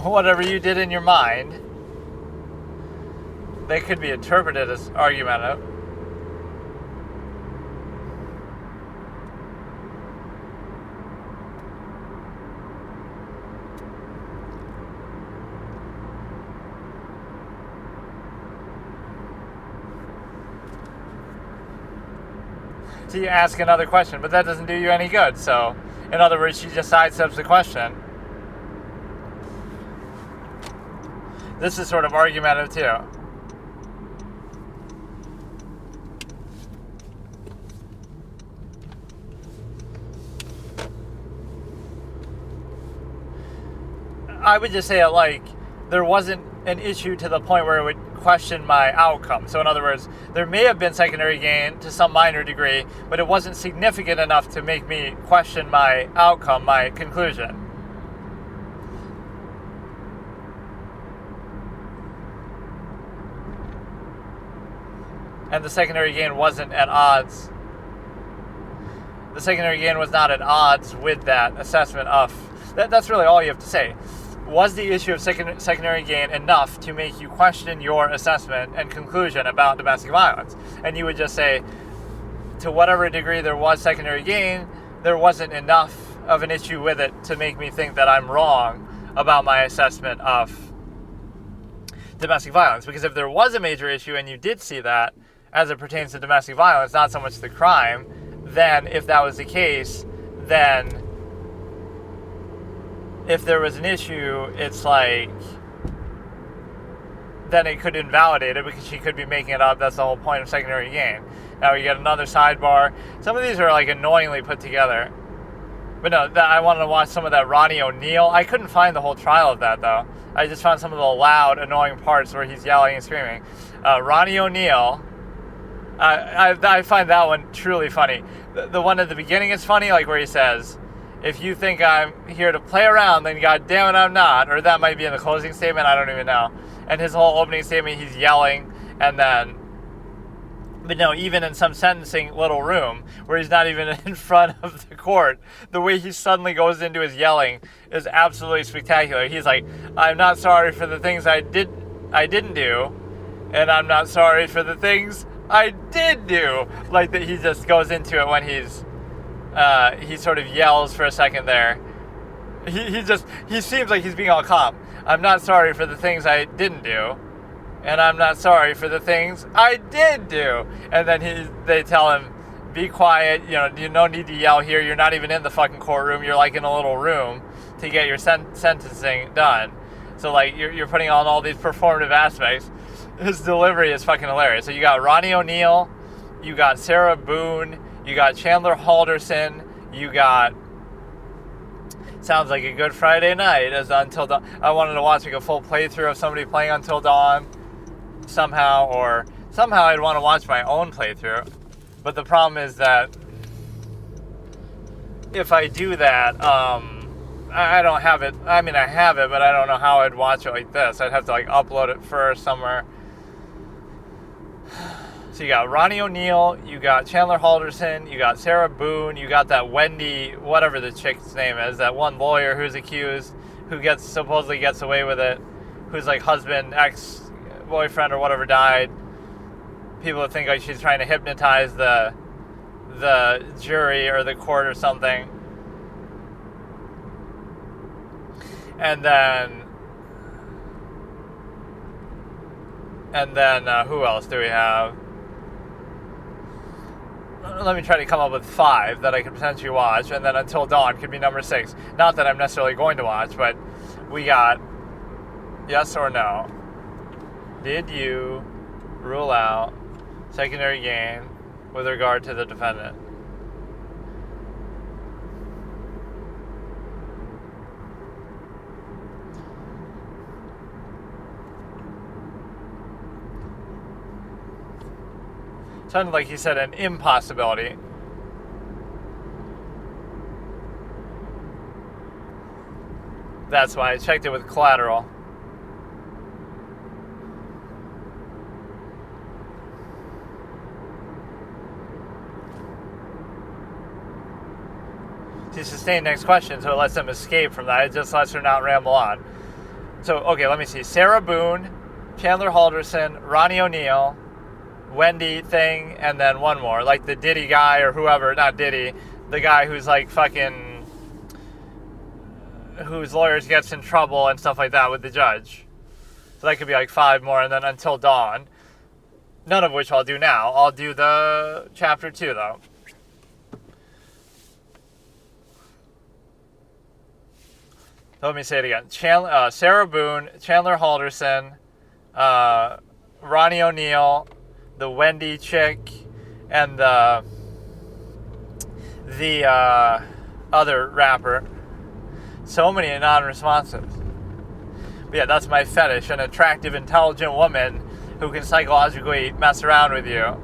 whatever you did in your mind, they could be interpreted as argumentative. So you ask another question, but that doesn't do you any good. So, in other words, she just sidesteps the question. This is sort of argumentative too. I would just say it like there wasn't an issue to the point where it would question my outcome. So in other words, there may have been secondary gain to some minor degree, but it wasn't significant enough to make me question my outcome, my conclusion. and the secondary gain wasn't at odds. The secondary gain was not at odds with that assessment of... That's really all you have to say. Was the issue of secondary gain enough to make you question your assessment and conclusion about domestic violence? And you would just say, to whatever degree there was secondary gain, there wasn't enough of an issue with it to make me think that I'm wrong about my assessment of domestic violence. Because if there was a major issue and you did see that as it pertains to domestic violence, not so much the crime, then if that was the case, then if there was an issue, it's like, then it could invalidate it because she could be making it up. That's the whole point of secondary gain. Now we get another sidebar. Some of these are like annoyingly put together. But no, I wanted to watch some of that Ronnie O'Neal. I couldn't find the whole trial of that though. I just found some of the loud, annoying parts where he's yelling and screaming. Ronnie O'Neal, I find that one truly funny. The one at the beginning is funny, like where he says, if you think I'm here to play around, then God damn it, I'm not. Or that might be in the closing statement, I don't even know. And his whole opening statement, he's yelling, and then, but no, even in some sentencing little room, where he's not even in front of the court, the way he suddenly goes into his yelling is absolutely spectacular. He's like, I'm not sorry for the things I didn't do, and I'm not sorry for the things I did do. Like that, he just goes into it when he sort of yells for a second there. He seems like he's being all calm. I'm not sorry for the things I didn't do, and I'm not sorry for the things I did do. And then they tell him, be quiet, you no need to yell here. You're not even in the fucking courtroom. You're like in a little room to get your sentencing done. So like you're putting on all these performative aspects. His delivery is fucking hilarious. So you got Ronnie O'Neal, you got Sarah Boone, you got Chandler Halderson, you got... Sounds like a good Friday night as Until Dawn. I wanted to watch like a full playthrough of somebody playing Until Dawn somehow, or somehow I'd want to watch my own playthrough. But the problem is that if I do that, I don't have it. I mean, I have it, but I don't know how I'd watch it like this. I'd have to like upload it first somewhere. So you got Ronnie O'Neal, you got Chandler Halderson, you got Sarah Boone, you got that Wendy, whatever the chick's name is, that one lawyer who's accused, who supposedly gets away with it, whose like husband, ex-boyfriend or whatever died. People think like she's trying to hypnotize the jury or the court or something. And then who else do we have? Let me try to come up with 5 that I could potentially watch, and then Until Dawn could be number 6. Not that I'm necessarily going to watch, but we got yes or no. Did you rule out secondary gain with regard to the defendant? Sounded like he said an impossibility. That's why I checked it with collateral. To sustain next question, so it lets them escape from that. It just lets her not ramble on. So, okay, let me see. Sarah Boone, Chandler Halderson, Ronnie O'Neal, Wendy thing, and then one more, like the Diddy guy or whoever, not Diddy, the guy who's like fucking, whose lawyers gets in trouble and stuff like that with the judge. So that could be like 5 more, and then Until Dawn. None of which I'll do now. I'll do the chapter 2 though. So let me say it again. Sarah Boone, Chandler Halderson, Ronnie O'Neal, the Wendy chick, and the other rapper. So many non-responsives. But yeah, that's my fetish, an attractive, intelligent woman who can psychologically mess around with you.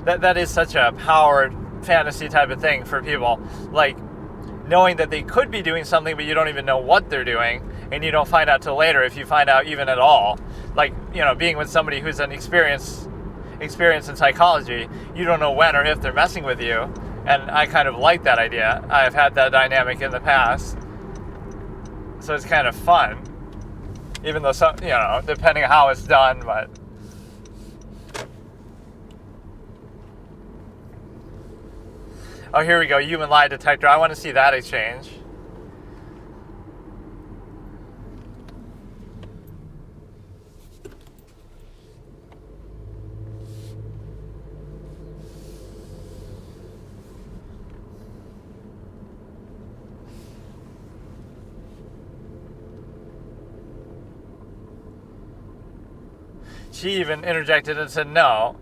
That is such a powered fantasy type of thing for people. Like, knowing that they could be doing something, but you don't even know what they're doing, and you don't find out till later, if you find out even at all. like, being with somebody who's an experience in psychology, you don't know when or if they're messing with you. And I kind of like that idea. I've had that dynamic in the past. So it's kind of fun. Even though, depending on how it's done, but... Oh, here we go. Human lie detector. I want to see that exchange. She even interjected and said no.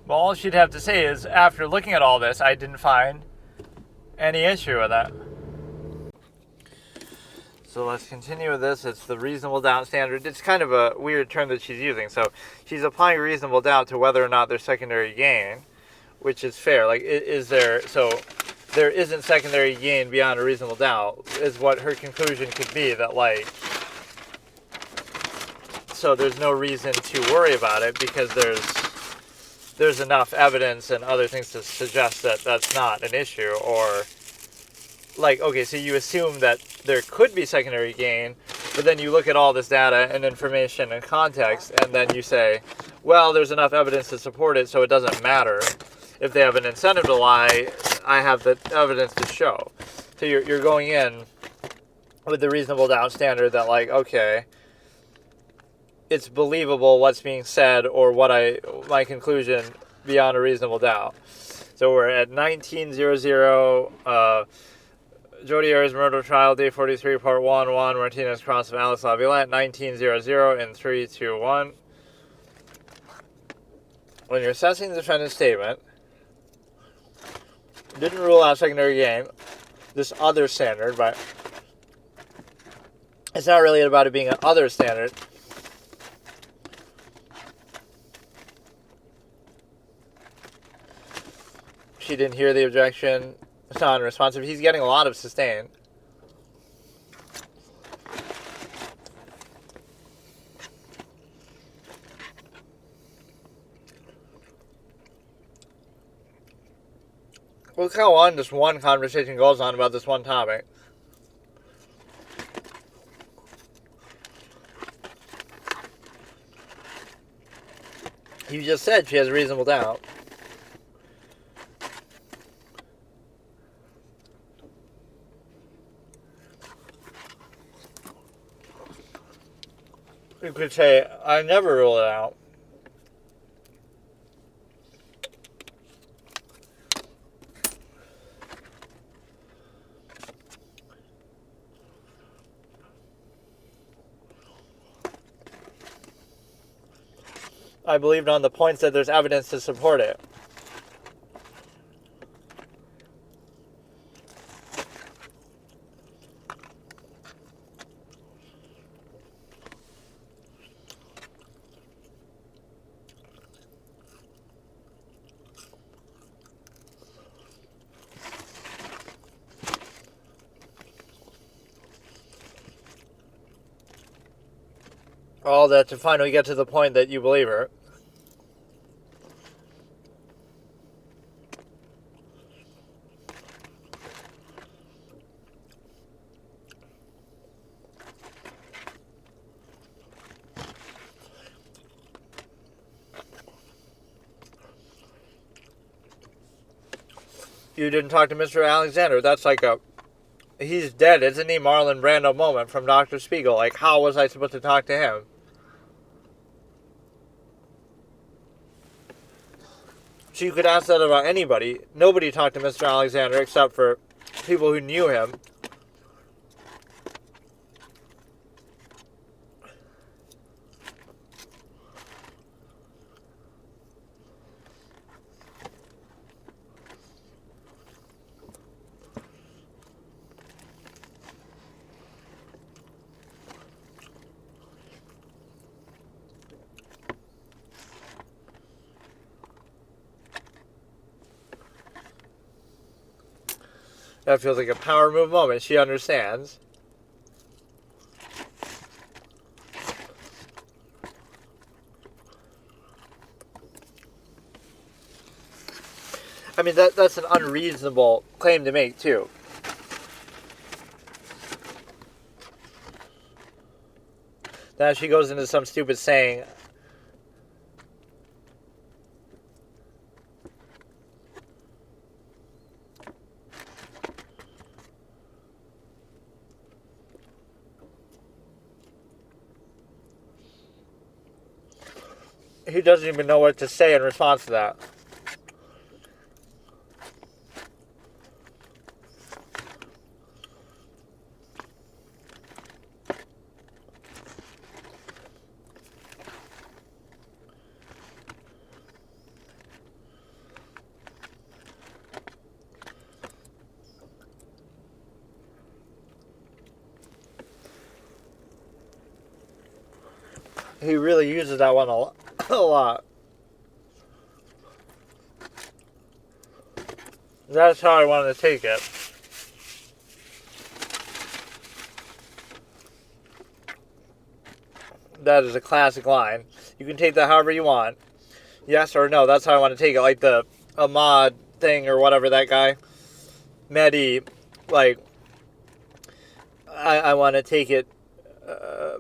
Well, all she'd have to say is, after looking at all this, I didn't find any issue with that. So let's continue with this. It's the reasonable doubt standard. It's kind of a weird term that she's using. So she's applying reasonable doubt to whether or not there's secondary gain, which is fair. Like, so there isn't secondary gain beyond a reasonable doubt, is what her conclusion could be, that, like, so there's no reason to worry about it because there's enough evidence and other things to suggest that that's not an issue. Or, like, okay, so you assume that there could be secondary gain, but then you look at all this data and information and context, and then you say, well, there's enough evidence to support it, so it doesn't matter. If they have an incentive to lie, I have the evidence to show. So you're going in with the reasonable doubt standard that, like, okay, it's believable what's being said or my conclusion beyond a reasonable doubt. So we're at 1900, Jodi Arias murder trial, day 43, part 1, Martinez cross of Alex Laviolette, 1900 in 3, 2, 1. When you're assessing the defendant's statement, didn't rule out secondary gain, this other standard, but it's not really about it being an other standard. She didn't hear the objection. It's not unresponsive. He's getting a lot of sustain. Look how on this one conversation goes on about this one topic. You just said she has a reasonable doubt. You could say, I never rule it out. I believed on the points that there's evidence to support it. All that to finally get to the point that you believe her. You didn't talk to Mr. Alexander. That's like he's dead, isn't he? Marlon Brando moment from Dr. Spiegel. Like, how was I supposed to talk to him? So you could ask that about anybody. Nobody talked to Mr. Alexander except for people who knew him. That feels like a power move moment. She understands. I mean, that's an unreasonable claim to make, too. Now she goes into some stupid saying. He doesn't even know what to say in response to that. He really uses that one a lot. That's how I wanted to take it. That is a classic line. You can take that however you want. Yes or no, that's how I want to take it. Like the Ahmad thing or whatever, that guy. Mehdi, like, I want to take it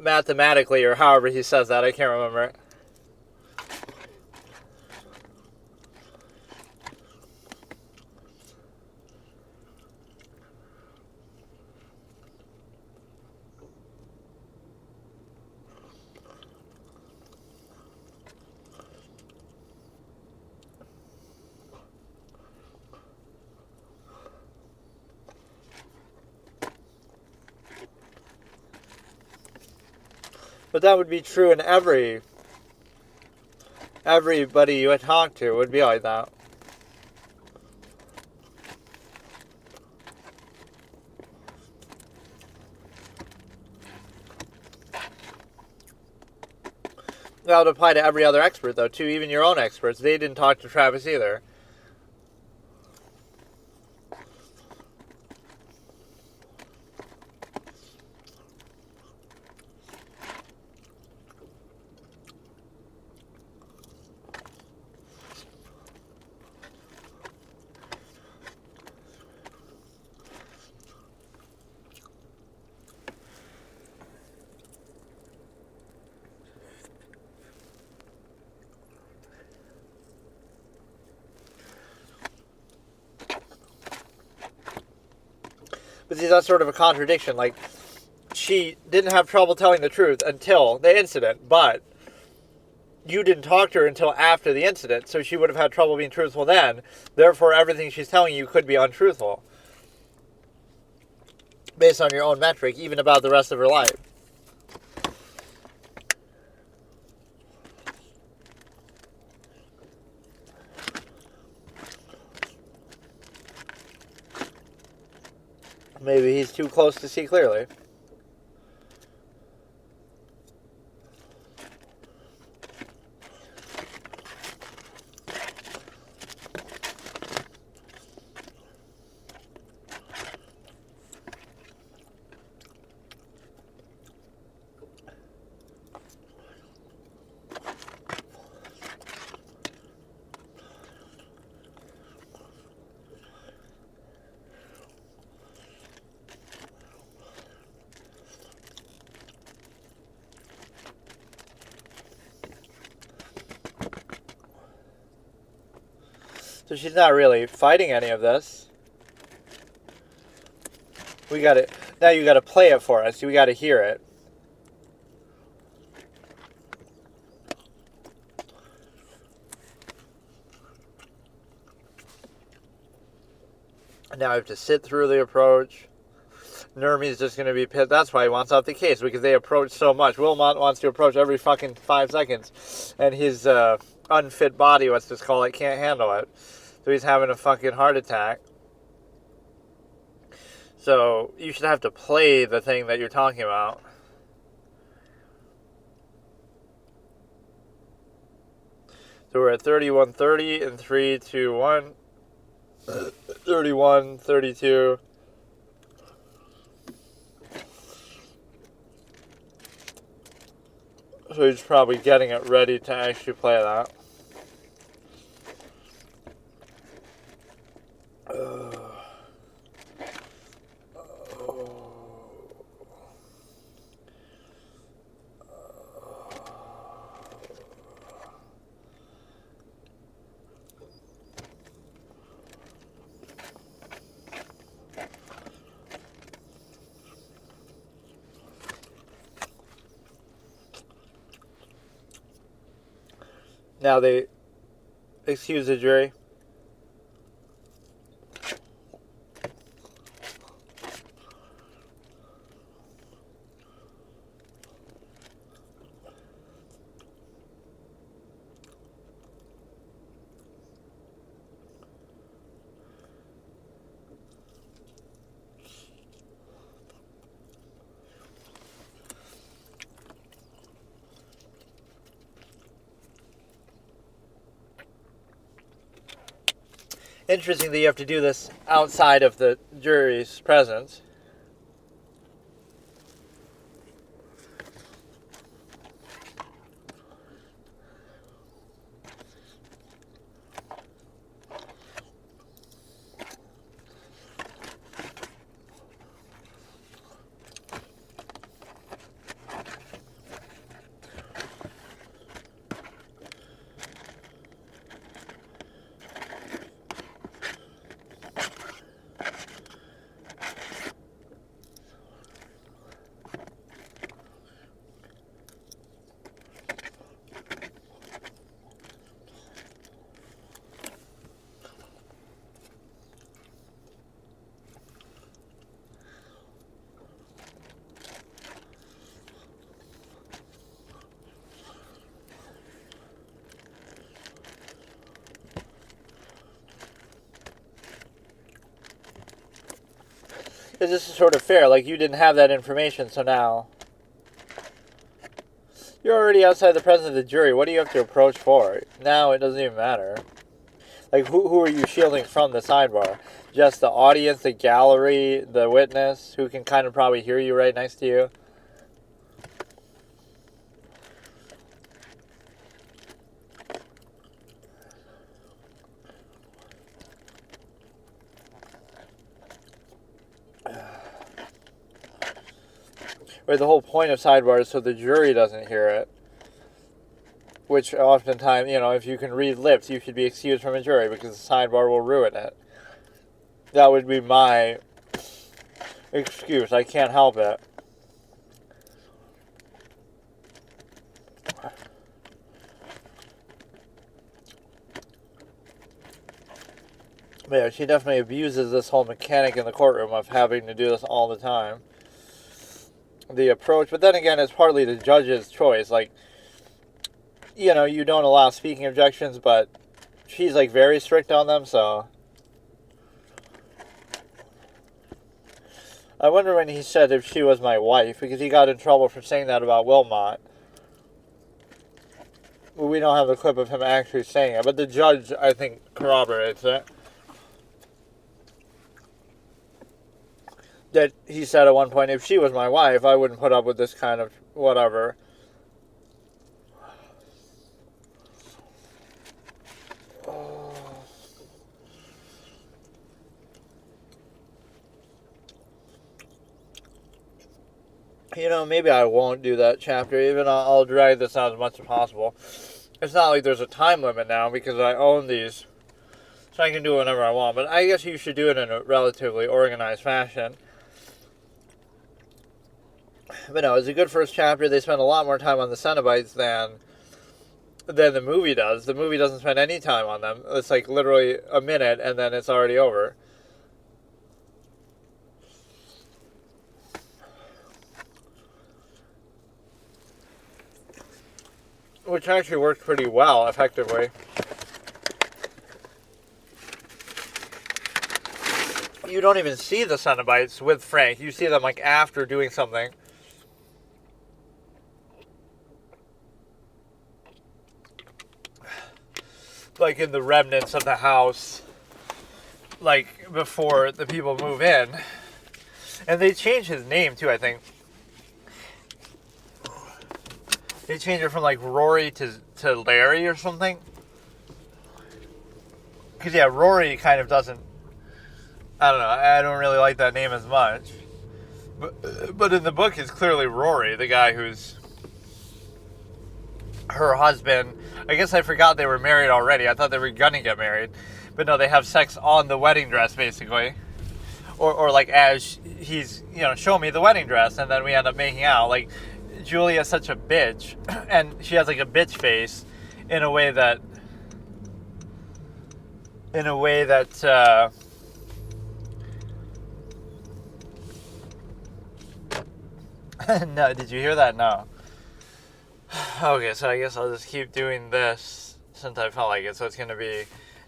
mathematically, or however he says that. I can't remember it. But that would be true in everybody you would talk to would be like that. That would apply to every other expert, though, too. Even your own experts. They didn't talk to Travis either. But see, that's sort of a contradiction. Like, she didn't have trouble telling the truth until the incident, but you didn't talk to her until after the incident, so she would have had trouble being truthful then. Therefore, everything she's telling you could be untruthful, based on your own metric, even about the rest of her life. Maybe he's too close to see clearly. So she's not really fighting any of this. We got it. Now you got to play it for us. We got to hear it. Now I have to sit through the approach. Nurmi's just going to be pissed. That's why he wants off the case, because they approach so much. Wilmot wants to approach every fucking 5 seconds, and his unfit body, let's just call it, can't handle it. So he's having a fucking heart attack. So you should have to play the thing that you're talking about. So we're at 31:30 in 3, 2, 1. 31, 32. So he's probably getting it ready to actually play that. Now they excuse the jury. Interesting that you have to do this outside of the jury's presence. Is this sort of fair? Like, you didn't have that information, so now you're already outside the presence of the jury. What do you have to approach for? Now it doesn't even matter. Like, who are you shielding from the sidebar? Just the audience, the gallery, the witness, who can kind of probably hear you right next to you? Right, the whole point of sidebar is so the jury doesn't hear it. Which oftentimes, if you can read lips, you should be excused from a jury because the sidebar will ruin it. That would be my excuse. I can't help it. But yeah, she definitely abuses this whole mechanic in the courtroom of having to do this all the time. The approach, but then again, it's partly the judge's choice. Like, you don't allow speaking objections, but she's like very strict on them, so. I wonder when he said if she was my wife, because he got in trouble for saying that about Wilmot. We don't have the clip of him actually saying it, but the judge, I think, corroborates it. That he said at one point, if she was my wife, I wouldn't put up with this kind of whatever. Maybe I won't do that chapter. Even I'll drag this out as much as possible. It's not like there's a time limit now because I own these. So I can do it whenever I want. But I guess you should do it in a relatively organized fashion. But no, it's a good first chapter. They spend a lot more time on the Cenobites than the movie does. The movie doesn't spend any time on them. It's like literally a minute and then it's already over. Which actually worked pretty well, effectively. You don't even see the Cenobites with Frank. You see them like after doing something. Like in the remnants of the house, like before the people move in. And they changed his name too, I think. They changed it from like Rory to Larry or something. Because yeah, Rory kind of doesn't. I don't know. I don't really like that name as much. But in the book, it's clearly Rory, the guy who's her husband. I guess I forgot they were married already. I thought they were gonna get married. But no, they have sex on the wedding dress, basically. Or like, as he's, show me the wedding dress, and then we end up making out. Like, Julia's such a bitch, and she has like a bitch face in a way that no, did you hear that? No. Okay, so I guess I'll just keep doing this since I felt like it. So it's going to be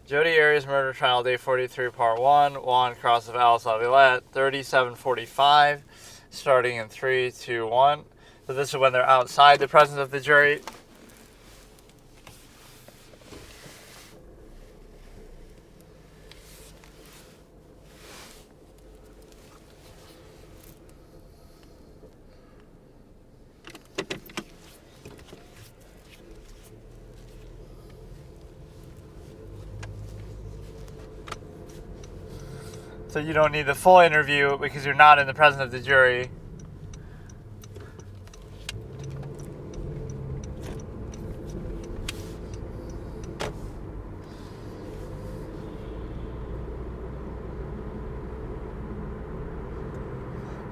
Jodi Arias murder trial, day 43, part 1, Juan Cross of Alice Laviolette, 37:45, starting in 3, 2, 1. So this is when they're outside the presence of the jury. So you don't need the full interview because you're not in the presence of the jury.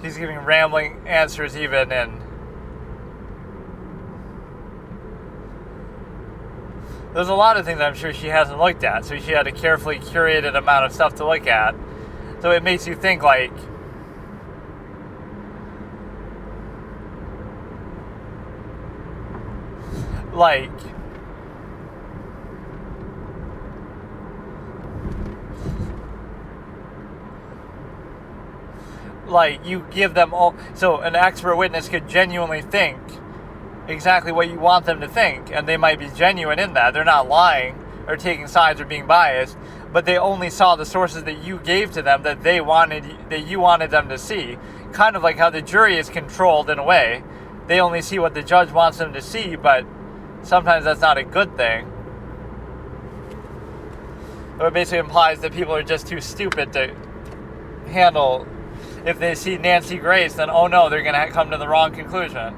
She's giving rambling answers even, and there's a lot of things I'm sure she hasn't looked at, so she had a carefully curated amount of stuff to look at. So it makes you think like you give them all. So an expert witness could genuinely think exactly what you want them to think, and they might be genuine in that. They're not lying or taking sides or being biased, but they only saw the sources that you gave to them that you wanted them to see. Kind of like how the jury is controlled in a way. They only see what the judge wants them to see, but sometimes that's not a good thing. It basically implies that people are just too stupid to handle. If they see Nancy Grace, then oh no, they're going to come to the wrong conclusion.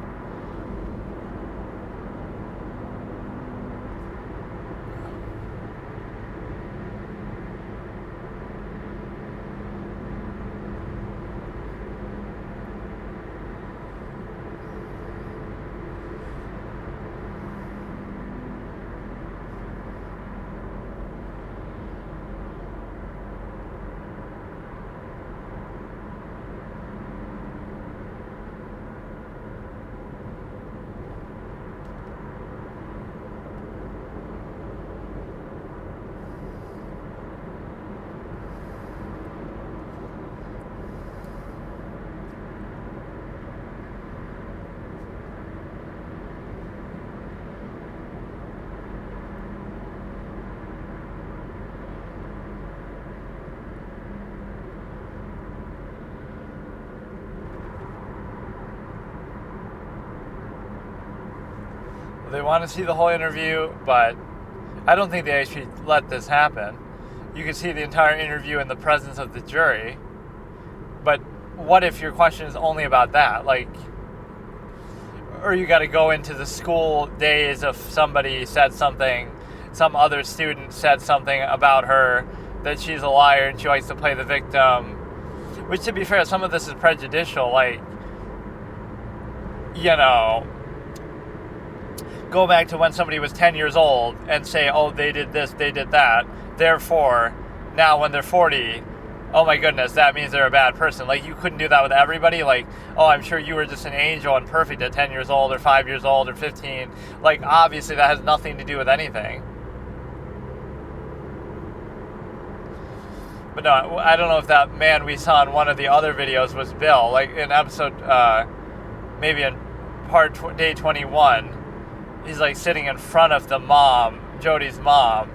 They want to see the whole interview, but I don't think they actually let this happen. You can see the entire interview in the presence of the jury, but what if your question is only about that? Or you got to go into the school days of somebody said something, some other student said something about her, that she's a liar and she likes to play the victim, which, to be fair, some of this is prejudicial, go back to when somebody was 10 years old and say, oh, they did this, they did that. Therefore, now when they're 40, oh my goodness, that means they're a bad person. You couldn't do that with everybody. Oh, I'm sure you were just an angel and perfect at 10 years old or 5 years old or 15. Obviously that has nothing to do with anything. But no, I don't know if that man we saw in one of the other videos was Bill. In episode, maybe in day 21, he's sitting in front of the mom, Jodi's mom,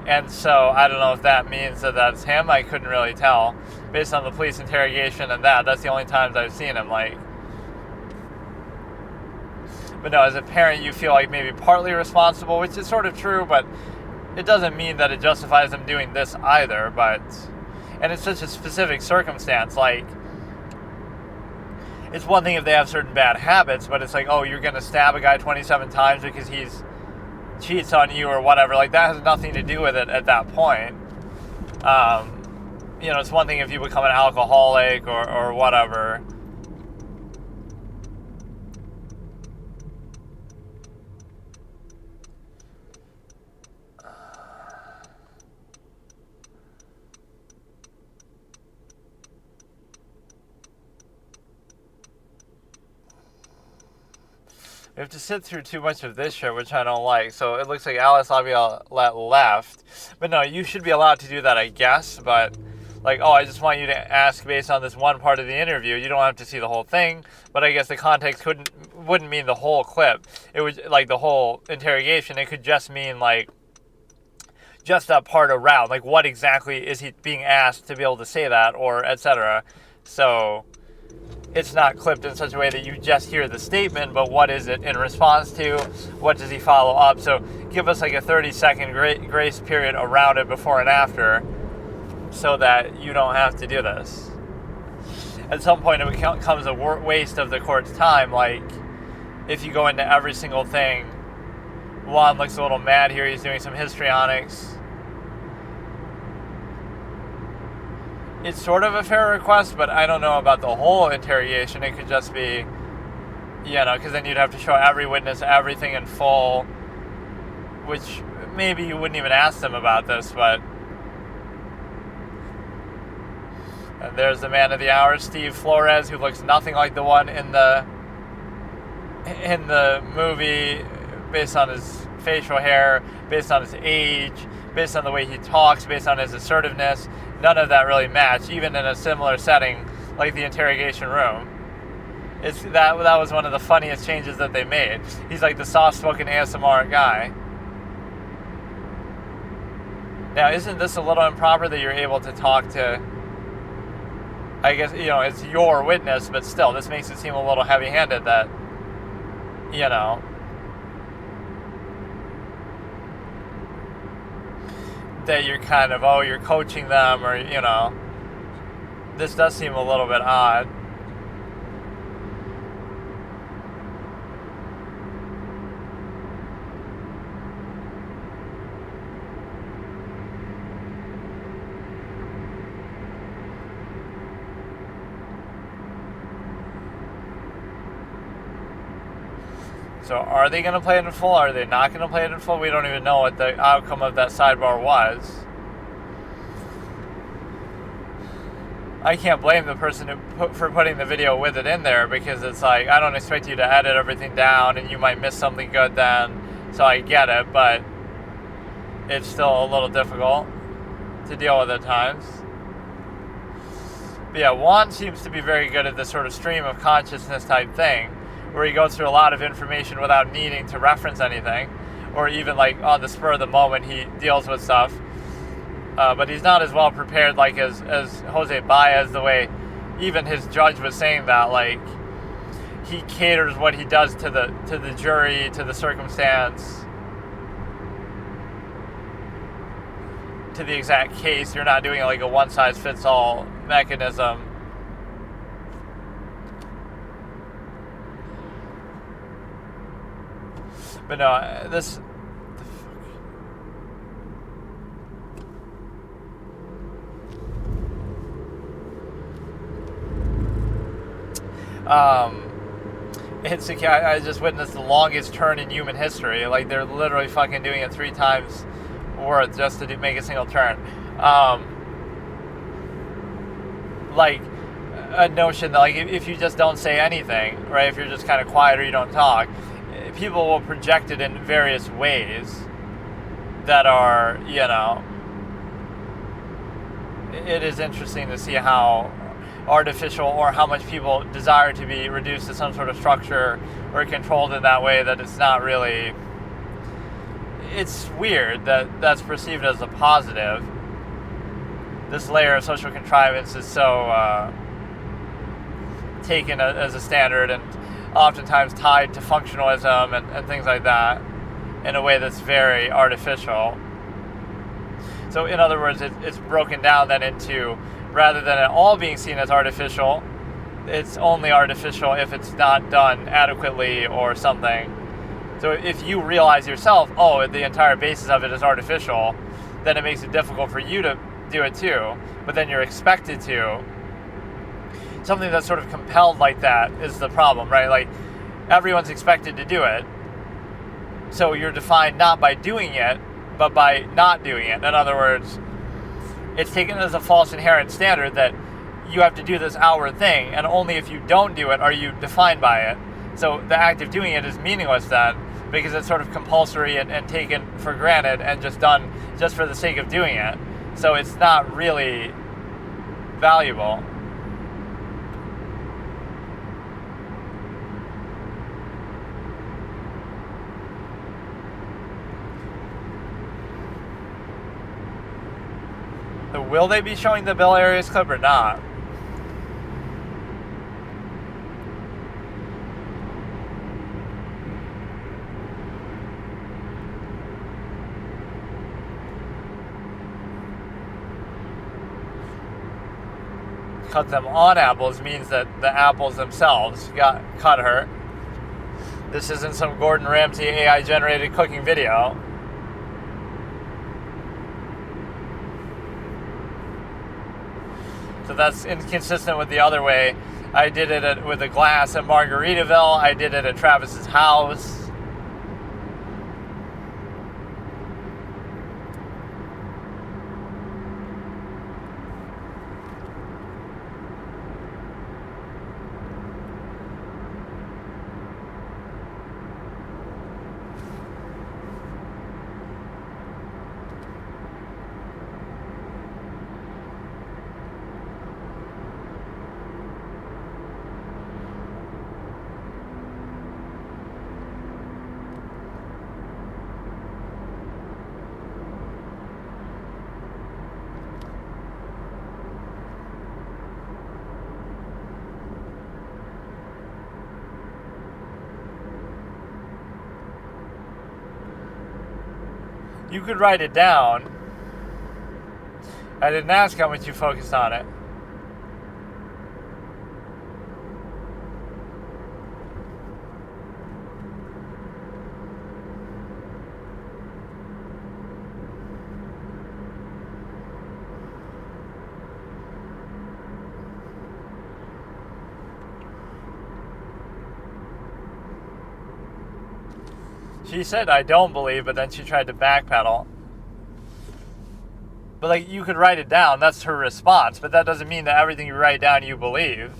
and so I don't know if that means that that's him. I couldn't really tell based on the police interrogation and that's the only times I've seen him. But no, as a parent, you feel like maybe partly responsible, which is sort of true, but it doesn't mean that it justifies them doing this either. And it's such a specific circumstance. Like, it's one thing if they have certain bad habits, but it's like, oh, you're going to stab a guy 27 times because he's cheats on you or whatever. Like, that has nothing to do with it at that point. It's one thing if you become an alcoholic or whatever. We have to sit through too much of this shit, which I don't like. So it looks like Alice Laviolette left. But no, you should be allowed to do that, I guess. But, like, oh, I just want you to ask based on this one part of the interview. You don't have to see the whole thing. But I guess the context wouldn't mean the whole clip. It was, like, the whole interrogation. It could just mean, like, just that part around. Like, what exactly is he being asked to be able to say that, or etc. So it's not clipped in such a way that you just hear the statement, but what is it in response to? What does he follow up? So give us like a 30-second grace period around it before and after so that you don't have to do this. At some point, it becomes a waste of the court's time. Like, if you go into every single thing, Juan looks a little mad here. He's doing some histrionics. It's sort of a fair request, but I don't know about the whole interrogation. It could just be, because then you'd have to show every witness everything in full, which maybe you wouldn't even ask them about this, but... And there's the man of the hour, Steve Flores, who looks nothing like the one in the movie, based on his facial hair, based on his age, based on the way he talks, based on his assertiveness. None of that really matched, even in a similar setting like the interrogation room. That was one of the funniest changes that they made. He's like the soft-spoken ASMR guy. Now, isn't this a little improper that you're able to talk to, I guess, it's your witness, but still, this makes it seem a little heavy-handed that, that you're kind of, you're coaching them, or, this does seem a little bit odd. So are they going to play it in full? Are they not going to play it in full? We don't even know what the outcome of that sidebar was. I can't blame the person for putting the video with it in there, because it's like, I don't expect you to edit everything down and you might miss something good then. So I get it, but it's still a little difficult to deal with at times. But yeah, Juan seems to be very good at this sort of stream of consciousness type thing, where he goes through a lot of information without needing to reference anything, or even like on the spur of the moment he deals with stuff. But he's not as well prepared like as Jose Baez, the way even his judge was saying that, like, he caters what he does to the jury, to the circumstance, to the exact case. You're not doing like a one-size-fits-all mechanism. But no, this... I just witnessed the longest turn in human history. Like, they're literally fucking doing it 3 times worth just to make a single turn. Like, a notion that, like, if you just don't say anything, right, if you're just kind of quiet or you don't talk, people will project it in various ways that are, it is interesting to see how artificial, or how much people desire to be reduced to some sort of structure or controlled in that way that it's not really... It's weird that that's perceived as a positive. This layer of social contrivance is so taken as a standard, and oftentimes tied to functionalism and things like that in a way that's very artificial. So in other words, it's broken down then into, rather than it all being seen as artificial, it's only artificial if it's not done adequately or something. So if you realize yourself, oh, the entire basis of it is artificial, then it makes it difficult for you to do it too, but then you're expected to. Something that's sort of compelled like that is the problem, right? Like, everyone's expected to do it, so you're defined not by doing it, but by not doing it. In other words, it's taken as a false inherent standard that you have to do this outward thing, and only if you don't do it are you defined by it. So the act of doing it is meaningless then, because it's sort of compulsory and taken for granted and just done just for the sake of doing it. So it's not really valuable. So will they be showing the Bill Arias clip or not? Cut them on apples means that the apples themselves cut her. This isn't some Gordon Ramsay AI generated cooking video. So that's inconsistent with the other way. I did it with a glass at Margaritaville. I did it at Travis's house. You could write it down. I didn't ask how much you focused on it. She said, I don't believe, but then she tried to backpedal. But, like, you could write it down. That's her response. But that doesn't mean that everything you write down you believe.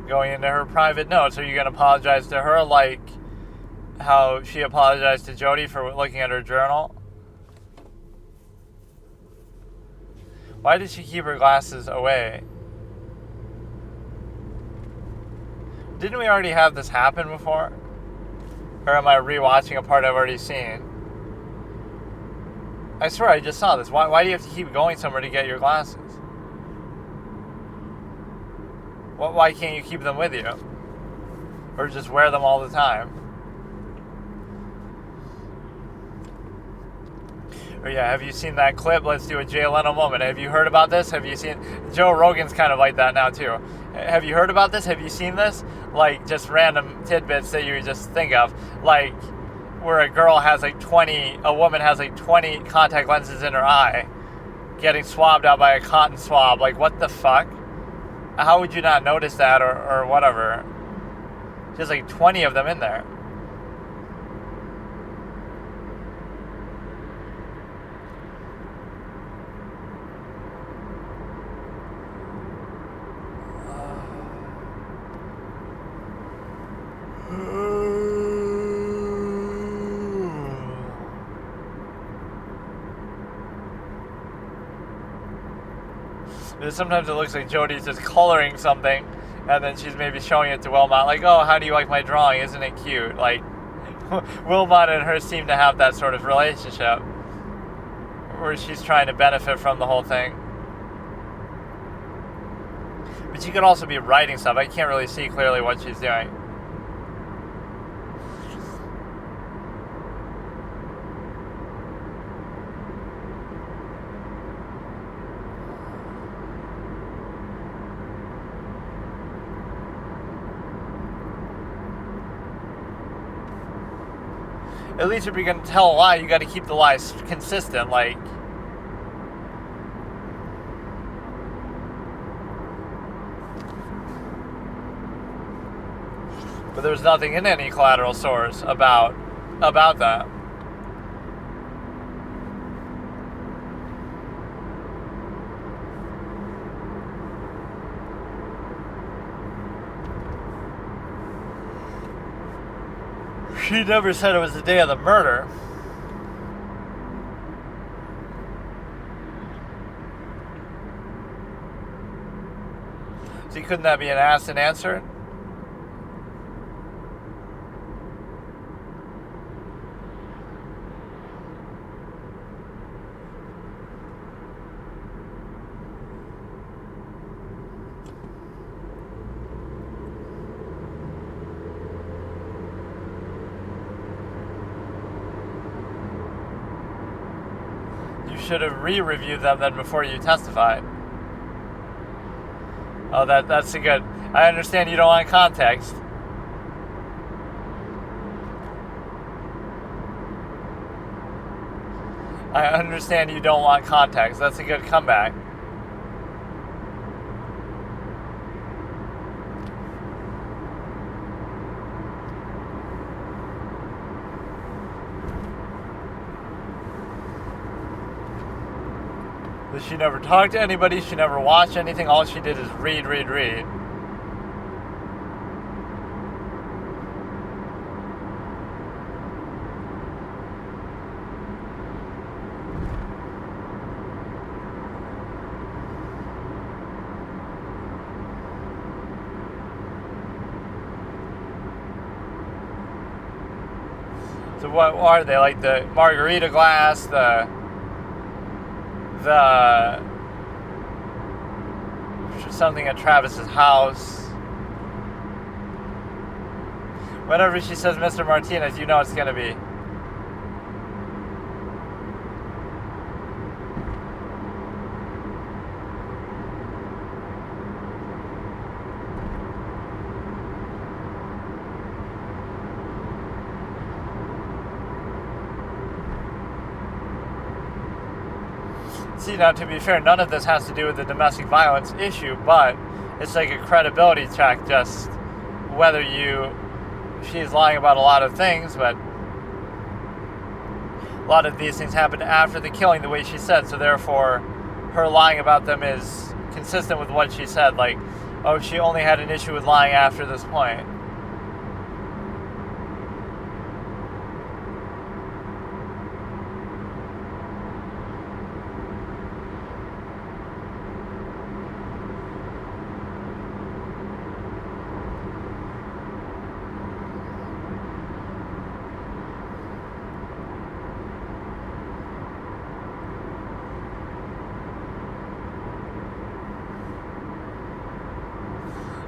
Going into her private notes, are you going to apologize to her like how she apologized to Jodi for looking at her journal? Why did she keep her glasses away? Didn't we already have this happen before? Or am I rewatching a part I've already seen? I swear I just saw this. Why do you have to keep going somewhere to get your glasses? Why can't you keep them with you? Or just wear them all the time? Or yeah, have you seen that clip? Let's do a Jay Leno moment. Have you heard about this? Have you seen... Joe Rogan's kind of like that now too. Have you heard about this? Have you seen this? Like, just random tidbits that you just think of. Like, where a woman has like 20 contact lenses in her eye, getting swabbed out by a cotton swab. Like, what the fuck? How would you not notice that or whatever? There's like 20 of them in there. Sometimes it looks like Jodi's just coloring something, And then she's maybe showing it to Wilmot, like, oh, how do you like my drawing? Isn't it cute? Like, Wilmot and her seem to have that sort of relationship where she's trying to benefit from the whole thing. But she could also be writing stuff. I can't really see clearly what she's doing. At least if you're going to tell a lie, you got to keep the lies consistent. Like, but there's nothing in any collateral source about that. She never said it was the day of the murder. See, couldn't that be an asked and answered? Should have re-reviewed them then before you testified. Oh, that's a good. I understand you don't want context. I understand you don't want context. That's a good comeback. She never talked to anybody. She never watched anything. All she did is read. So what are they? Like the margarita glass, the something at Travis's house. Whenever she says Mr. Martinez, you know it's gonna be. See, now to be fair, none of this has to do with the domestic violence issue, but it's like a credibility check, just whether she's lying about a lot of things, but a lot of these things happened after the killing, the way she said, so therefore her lying about them is consistent with what she said, like, oh, she only had an issue with lying after this point.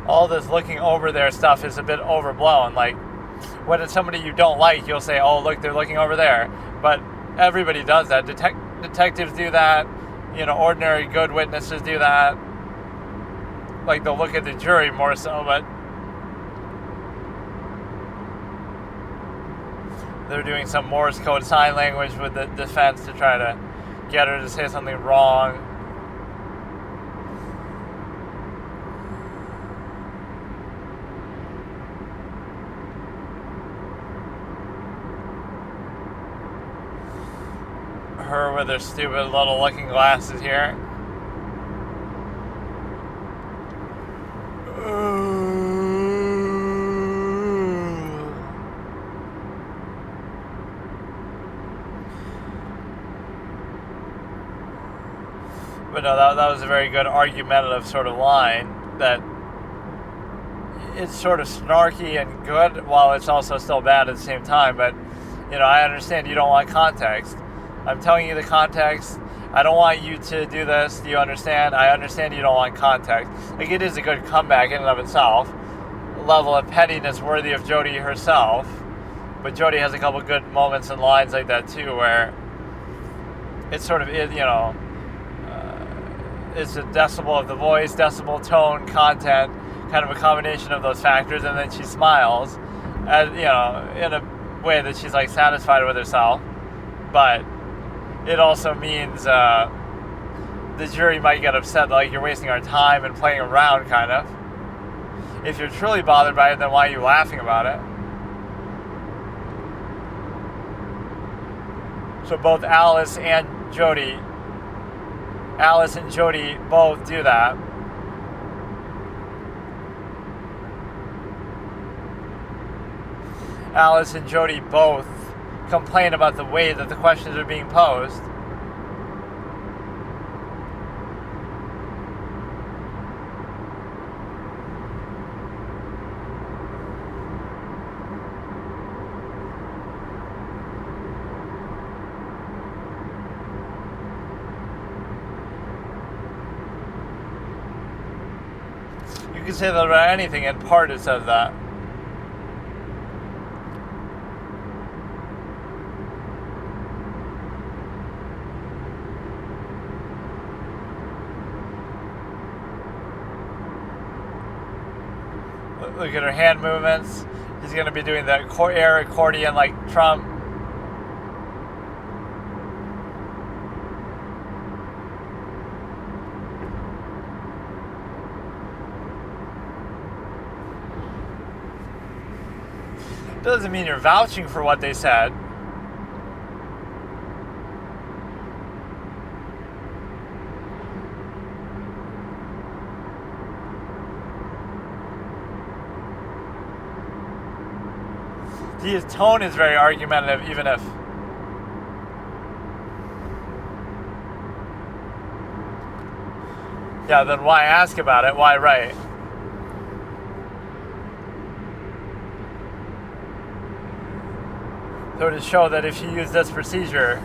All this looking over their stuff is a bit overblown. Like, when it's somebody you don't like, you'll say, oh, look, they're looking over there. But everybody does that. Detectives do that. Ordinary good witnesses do that. Like, they'll look at the jury more so, but they're doing some Morse code sign language with the defense to try to get her to say something wrong. Her with her stupid little looking glasses here. But no, that was a very good argumentative sort of line that it's sort of snarky and good while it's also still bad at the same time. But, I understand you don't want context. I'm telling you the context. I don't want you to do this. Do you understand? I understand you don't want context. Like, it is a good comeback in and of itself. A level of pettiness worthy of Jodi herself. But Jodi has a couple good moments and lines like that too, where it's sort of, it's a decibel of the voice, decibel, tone, content, kind of a combination of those factors, and then she smiles, in a way that she's like satisfied with herself. But it also means the jury might get upset, like, you're wasting our time and playing around, kind of. If you're truly bothered by it, then why are you laughing about it? So both Alice and Jodi both do that. Alice and Jodi both complain about the way that the questions are being posed. You can say that about anything. In part, it says that. Look at her hand movements. He's going to be doing the air accordion like Trump. Doesn't mean you're vouching for what they said. His tone is very argumentative, even if... Yeah, then why ask about it? Why write? So to show that if you use this procedure,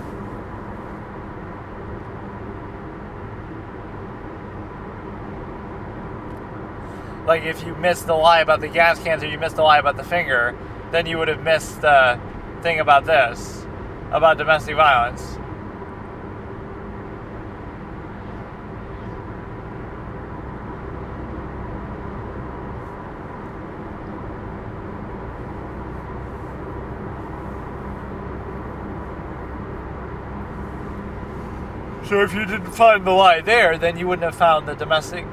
like if you missed the lie about the gas cans or you missed the lie about the finger, then you would have missed the thing about this, about domestic violence. So if you didn't find the lie there, then you wouldn't have found the domestic.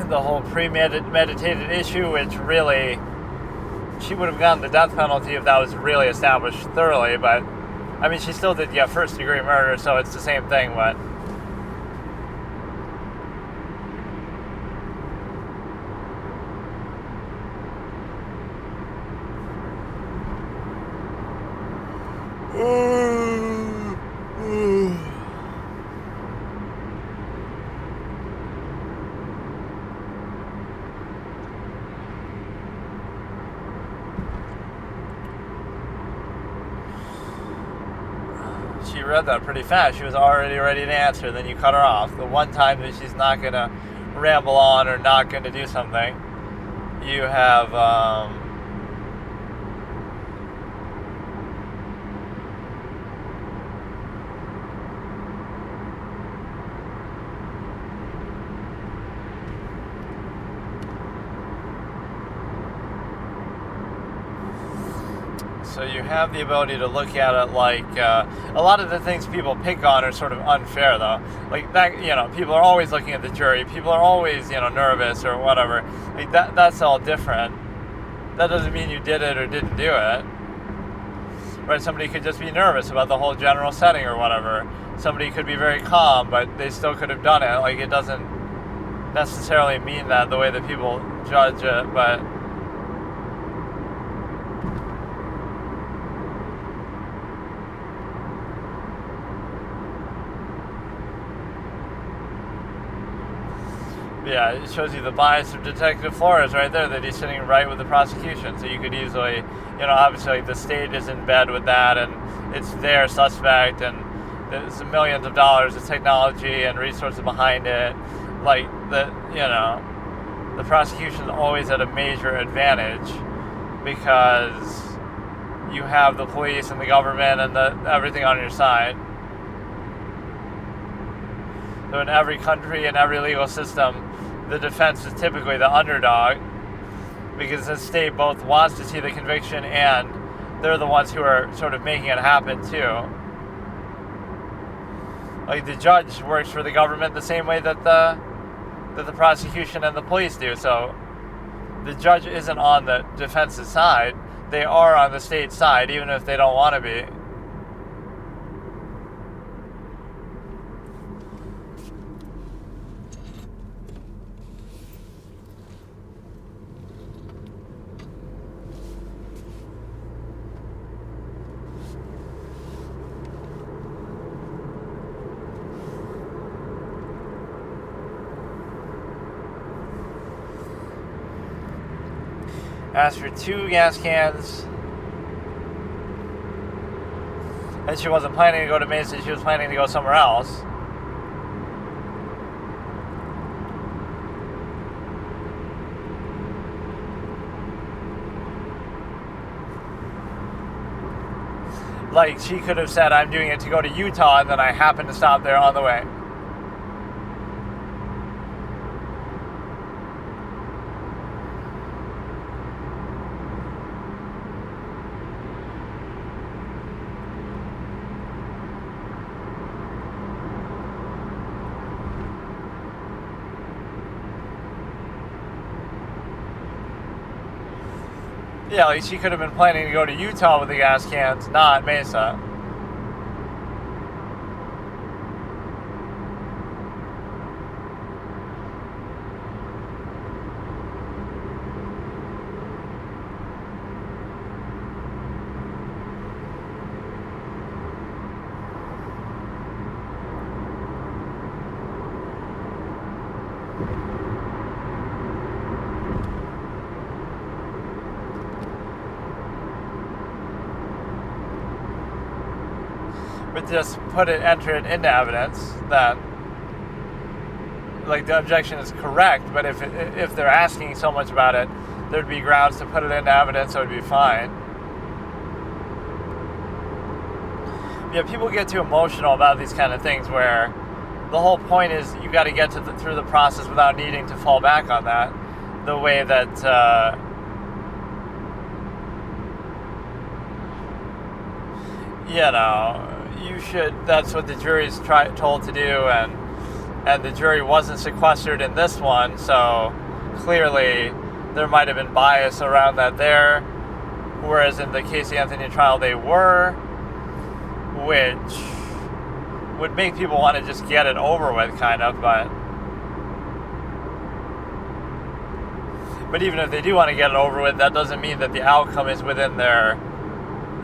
The whole premeditated issue, which really, she would have gotten the death penalty if that was really established thoroughly, but I mean, she still did get first degree murder, so it's the same thing, but she read that pretty fast. She was already ready to answer. Then you cut her off. The one time that she's not going to ramble on or not going to do something, you have... So you have the ability to look at it like a lot of the things people pick on are sort of unfair, though. Like that, people are always looking at the jury. People are always, nervous or whatever. Like that's all different. That doesn't mean you did it or didn't do it. Right? Somebody could just be nervous about the whole general setting or whatever. Somebody could be very calm, but they still could have done it. Like it doesn't necessarily mean that the way that people judge it, but. Yeah, it shows you the bias of Detective Flores right there, that he's sitting right with the prosecution. So you could easily, obviously the state is in bed with that, and it's their suspect, and there's millions of dollars of technology and resources behind it. Like, the prosecution is always at a major advantage because you have the police and the government and everything on your side. So in every country and every legal system, the defense is typically the underdog because the state both wants to see the conviction and they're the ones who are sort of making it happen too. Like the judge works for the government the same way that the prosecution and the police do. So the judge isn't on the defense's side. They are on the state's side, even if they don't want to be. Asked for 2 gas cans. And she wasn't planning to go to Mesa, she was planning to go somewhere else. Like, she could have said, I'm doing it to go to Utah, and then I happened to stop there on the way. Yeah, like she could have been planning to go to Utah with the gas cans, not Mesa. But just enter it into evidence that, like, the objection is correct, but if they're asking so much about it, there'd be grounds to put it into evidence, so it'd be fine. Yeah, people get too emotional about these kind of things where the whole point is you got to get through the process without needing to fall back on that. The way that, you should, that's what the jury's told to do, and the jury wasn't sequestered in this one, so clearly there might have been bias around that there, whereas in the Casey Anthony trial they were, which would make people want to just get it over with, kind of, but even if they do want to get it over with, that doesn't mean that the outcome is within their,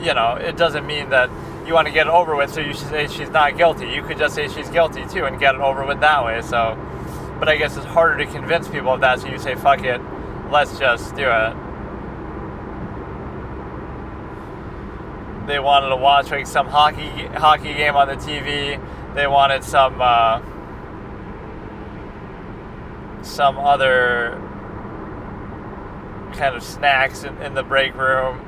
it doesn't mean that you want to get it over with, so you should say she's not guilty. You could just say she's guilty too and get it over with that way. So, but I guess it's harder to convince people of that, so you say, fuck it, let's just do it. They wanted to watch like some hockey game on the TV. They wanted some other kind of snacks in the break room.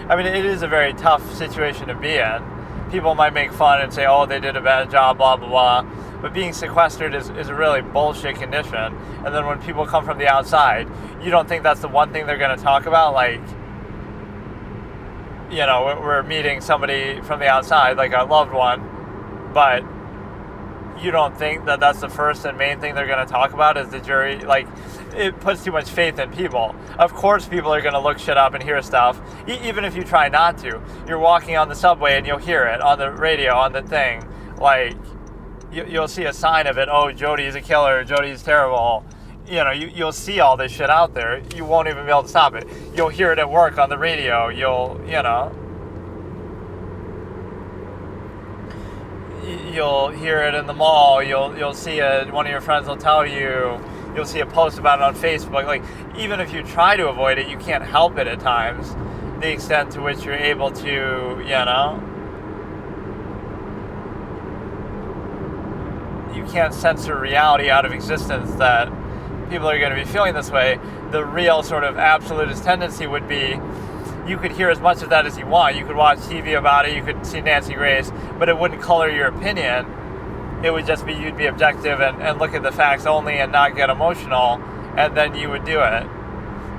I mean, it is a very tough situation to be in. People might make fun and say, oh, they did a bad job, blah, blah, blah. But being sequestered is a really bullshit condition. And then when people come from the outside, you don't think that's the one thing they're going to talk about? Like, you know, we're meeting somebody from the outside, like a loved one, but you don't think that that's the first and main thing they're going to talk about is the jury? Like, it puts too much faith in people. Of course people are going to look shit up and hear stuff, even if you try not to. You're walking on the subway and you'll hear it on the radio, on the thing. Like, you'll see a sign of it. Oh, Jodi's a killer. Jodi's terrible. You know, you'll see all this shit out there. You won't even be able to stop it. You'll hear it at work on the radio. You'll hear it in the mall. You'll see it. One of your friends will tell you. You'll see a post about it on Facebook. Like, even if you try to avoid it, you can't help it at times. The extent to which you're able to, you can't censor reality out of existence that people are going to be feeling this way. The real sort of absolutist tendency would be you could hear as much of that as you want. You could watch TV about it. You could see Nancy Grace, but it wouldn't color your opinion. It would just be you'd be objective and look at the facts only and not get emotional, and then you would do it.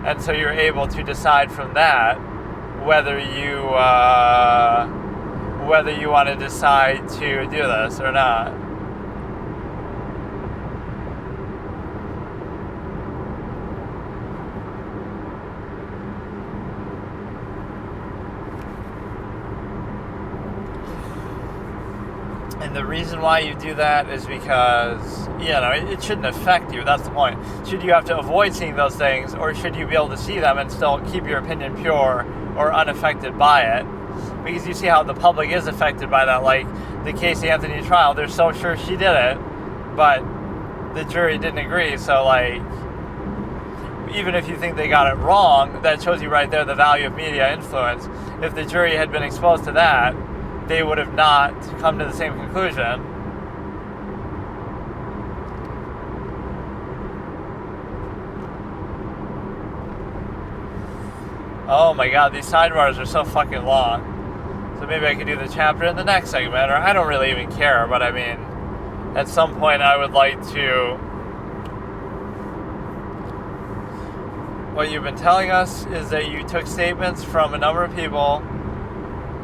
And so you're able to decide from that whether you want to decide to do this or not. And the reason why you do that is because, it shouldn't affect you. That's the point. Should you have to avoid seeing those things, or should you be able to see them and still keep your opinion pure or unaffected by it? Because you see how the public is affected by that. Like the Casey Anthony trial, they're so sure she did it, but the jury didn't agree. So, like, even if you think they got it wrong, that shows you right there the value of media influence. If the jury had been exposed to that, they would have not come to the same conclusion. Oh my god, these sidebars are so fucking long. So maybe I could do the chapter in the next segment, or I don't really even care, but I mean, at some point I would like to... What you've been telling us is that you took statements from a number of people,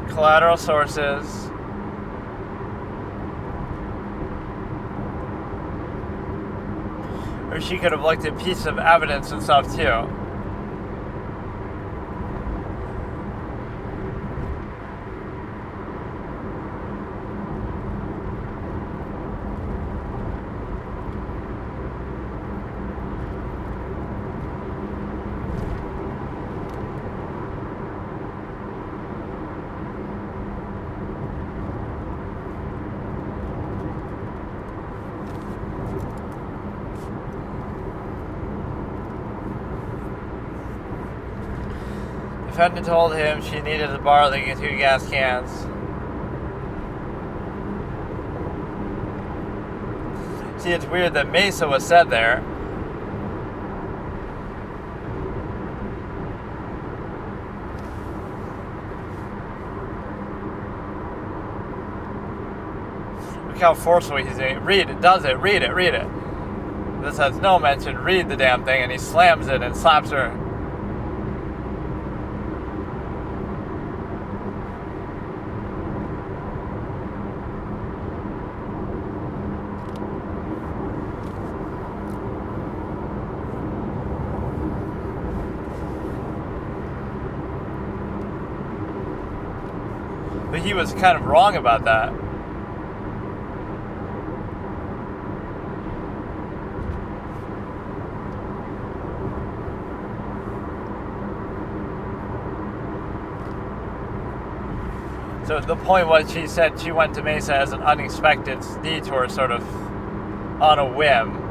collateral sources, or she could have looked at pieces of evidence and stuff too. Defendant told him she needed to borrow the 2 gas cans. See, it's weird that Mesa was said there. Look how forceful he's doing. Read it, does it, read it, read it. This has no mention, read the damn thing, and he slams it and slaps her. But he was kind of wrong about that. So the point was, she said she went to Mesa as an unexpected detour, sort of on a whim.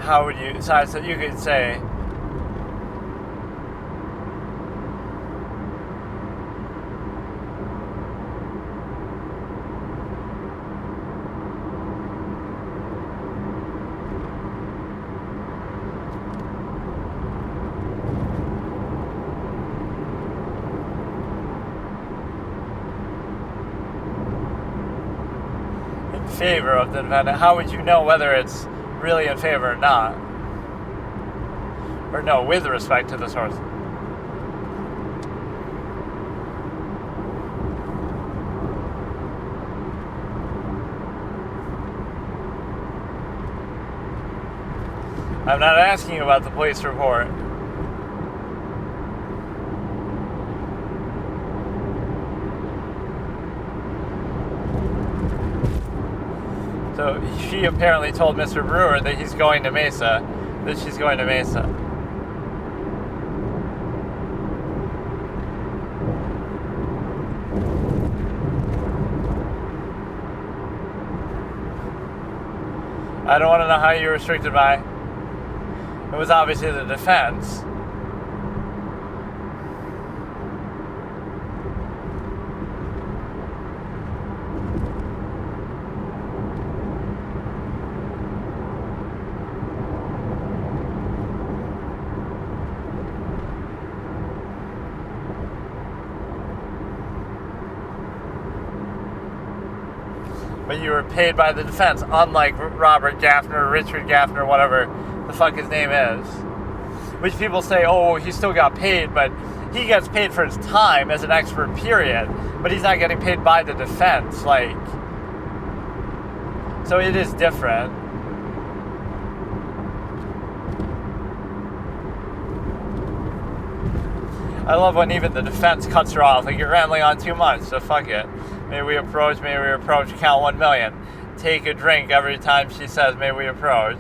how would you, so you could say, in favor of the defendant, how would you know whether it's really in favor or not? Or no, with respect to the source. I'm not asking you about the police report. So she apparently told Mr. Brewer that he's going to Mesa, that she's going to Mesa. I don't want to know how you were restricted by. It was obviously the defense. But you were paid by the defense, unlike Robert Gaffner, Richard Gaffner, whatever the fuck his name is. Which people say, oh, he still got paid, but he gets paid for his time as an expert, period. But he's not getting paid by the defense, like. So it is different. I love when even the defense cuts her off. Like, you're rambling on too much, so fuck it. May we approach, count 1 million. Take a drink every time she says, may we approach.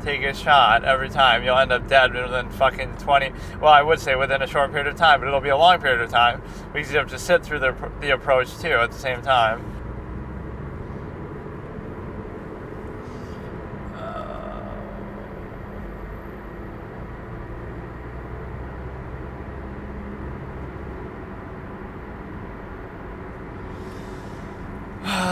Take a shot every time. You'll end up dead within fucking 20... Well, I would say within a short period of time, but it'll be a long period of time. Because you have to sit through the approach, too, at the same time.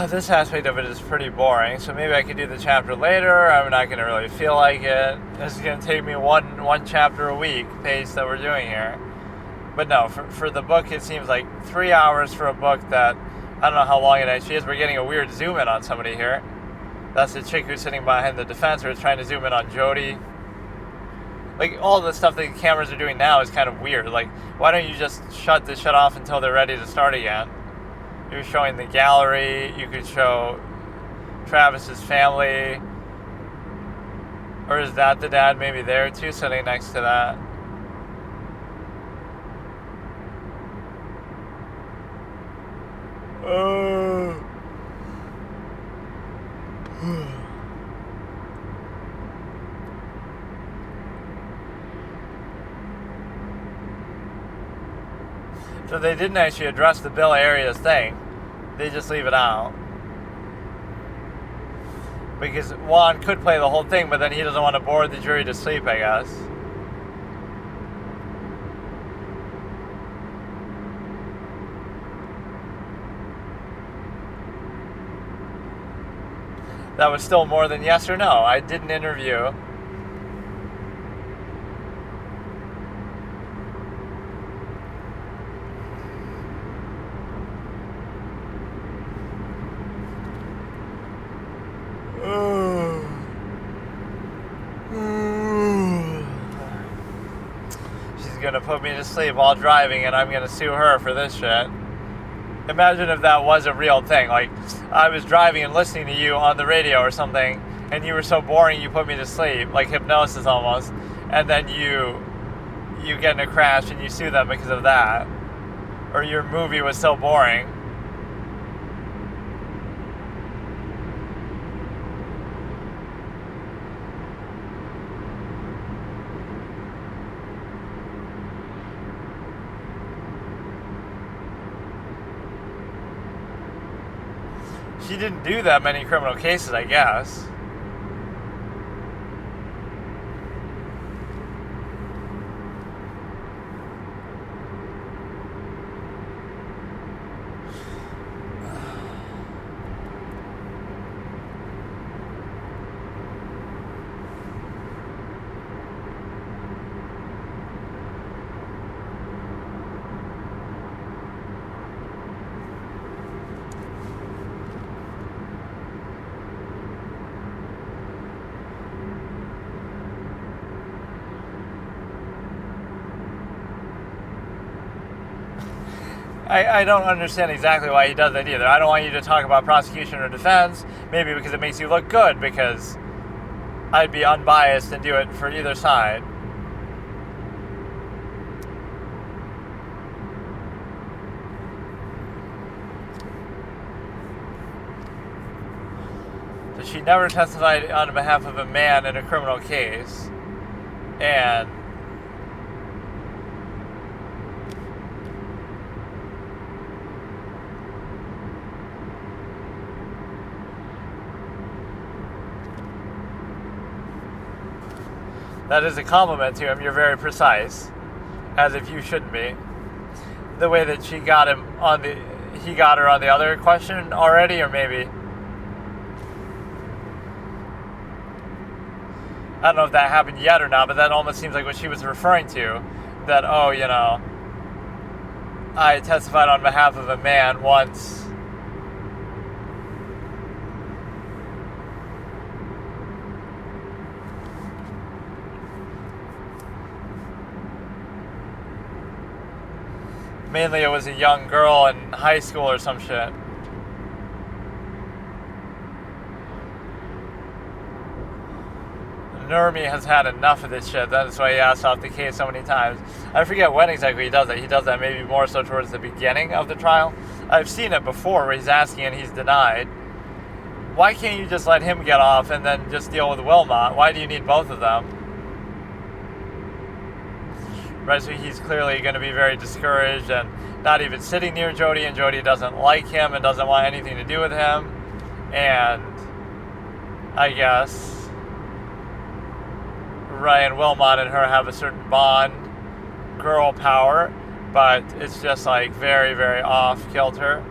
This aspect of it is pretty boring, so maybe I could do the chapter later. I'm not going to really feel like it. This is going to take me one chapter a week pace that we're doing here. But no, for the book, it seems like 3 hours for a book that, I don't know how long it actually is. We're getting a weird zoom in on somebody here. That's the chick who's sitting behind the defense, or is trying to zoom in on Jodi. Like, all the stuff that the cameras are doing now is kind of weird. Like, why don't you just shut this shit off until they're ready to start again? You're showing the gallery. You could show Travis's family. Or is that the dad maybe there too, sitting next to that? So they didn't actually address the Bill Arias thing. They just leave it out. Because Juan could play the whole thing, but then he doesn't want to bore the jury to sleep, I guess. That was still more than yes or no. I did an interview. Gonna put me to sleep while driving, and I'm gonna sue her for this shit. Imagine if that was a real thing. Like, I was driving and listening to you on the radio or something, and you were so boring you put me to sleep, like hypnosis almost, and then you get in a crash and you sue them because of that. Or your movie was so boring. She didn't do that many criminal cases, I guess. I don't understand exactly why he does that either. I don't want you to talk about prosecution or defense, maybe because it makes you look good, because I'd be unbiased and do it for either side. So she never testified on behalf of a man in a criminal case, and that is a compliment to him. You're very precise, as if you shouldn't be. The way that he got her on the other question already, or maybe, I don't know if that happened yet or not, but that almost seems like what she was referring to. That, oh, I testified on behalf of a man once. Mainly it was a young girl in high school or some shit. Nurmi has had enough of this shit. That's why he asked off the case so many times. I forget when exactly he does that. He does that maybe more so towards the beginning of the trial. I've seen it before where he's asking and he's denied. Why can't you just let him get off and then just deal with Wilmot? Why do you need both of them? Right, so he's clearly going to be very discouraged and not even sitting near Jodi, and Jodi doesn't like him and doesn't want anything to do with him. And I guess Ryan Wilmot and her have a certain bond, girl power, but it's just like very, very off kilter.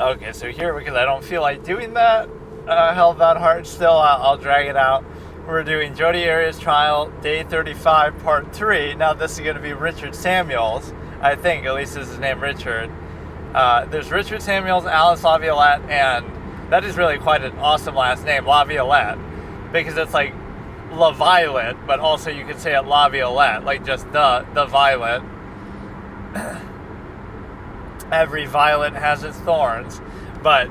Okay, so here, because I don't feel like doing that, held that hard still, I'll drag it out. We're doing Jodi Arias trial, day 35, part 3. Now this is going to be Richard Samuels, I think, at least is his name, Richard. There's Richard Samuels, Alice LaViolette, and that is really quite an awesome last name, LaViolette, because it's like La Violet, but also you could say it LaViolette, like just the violet. Every violet has its thorns, but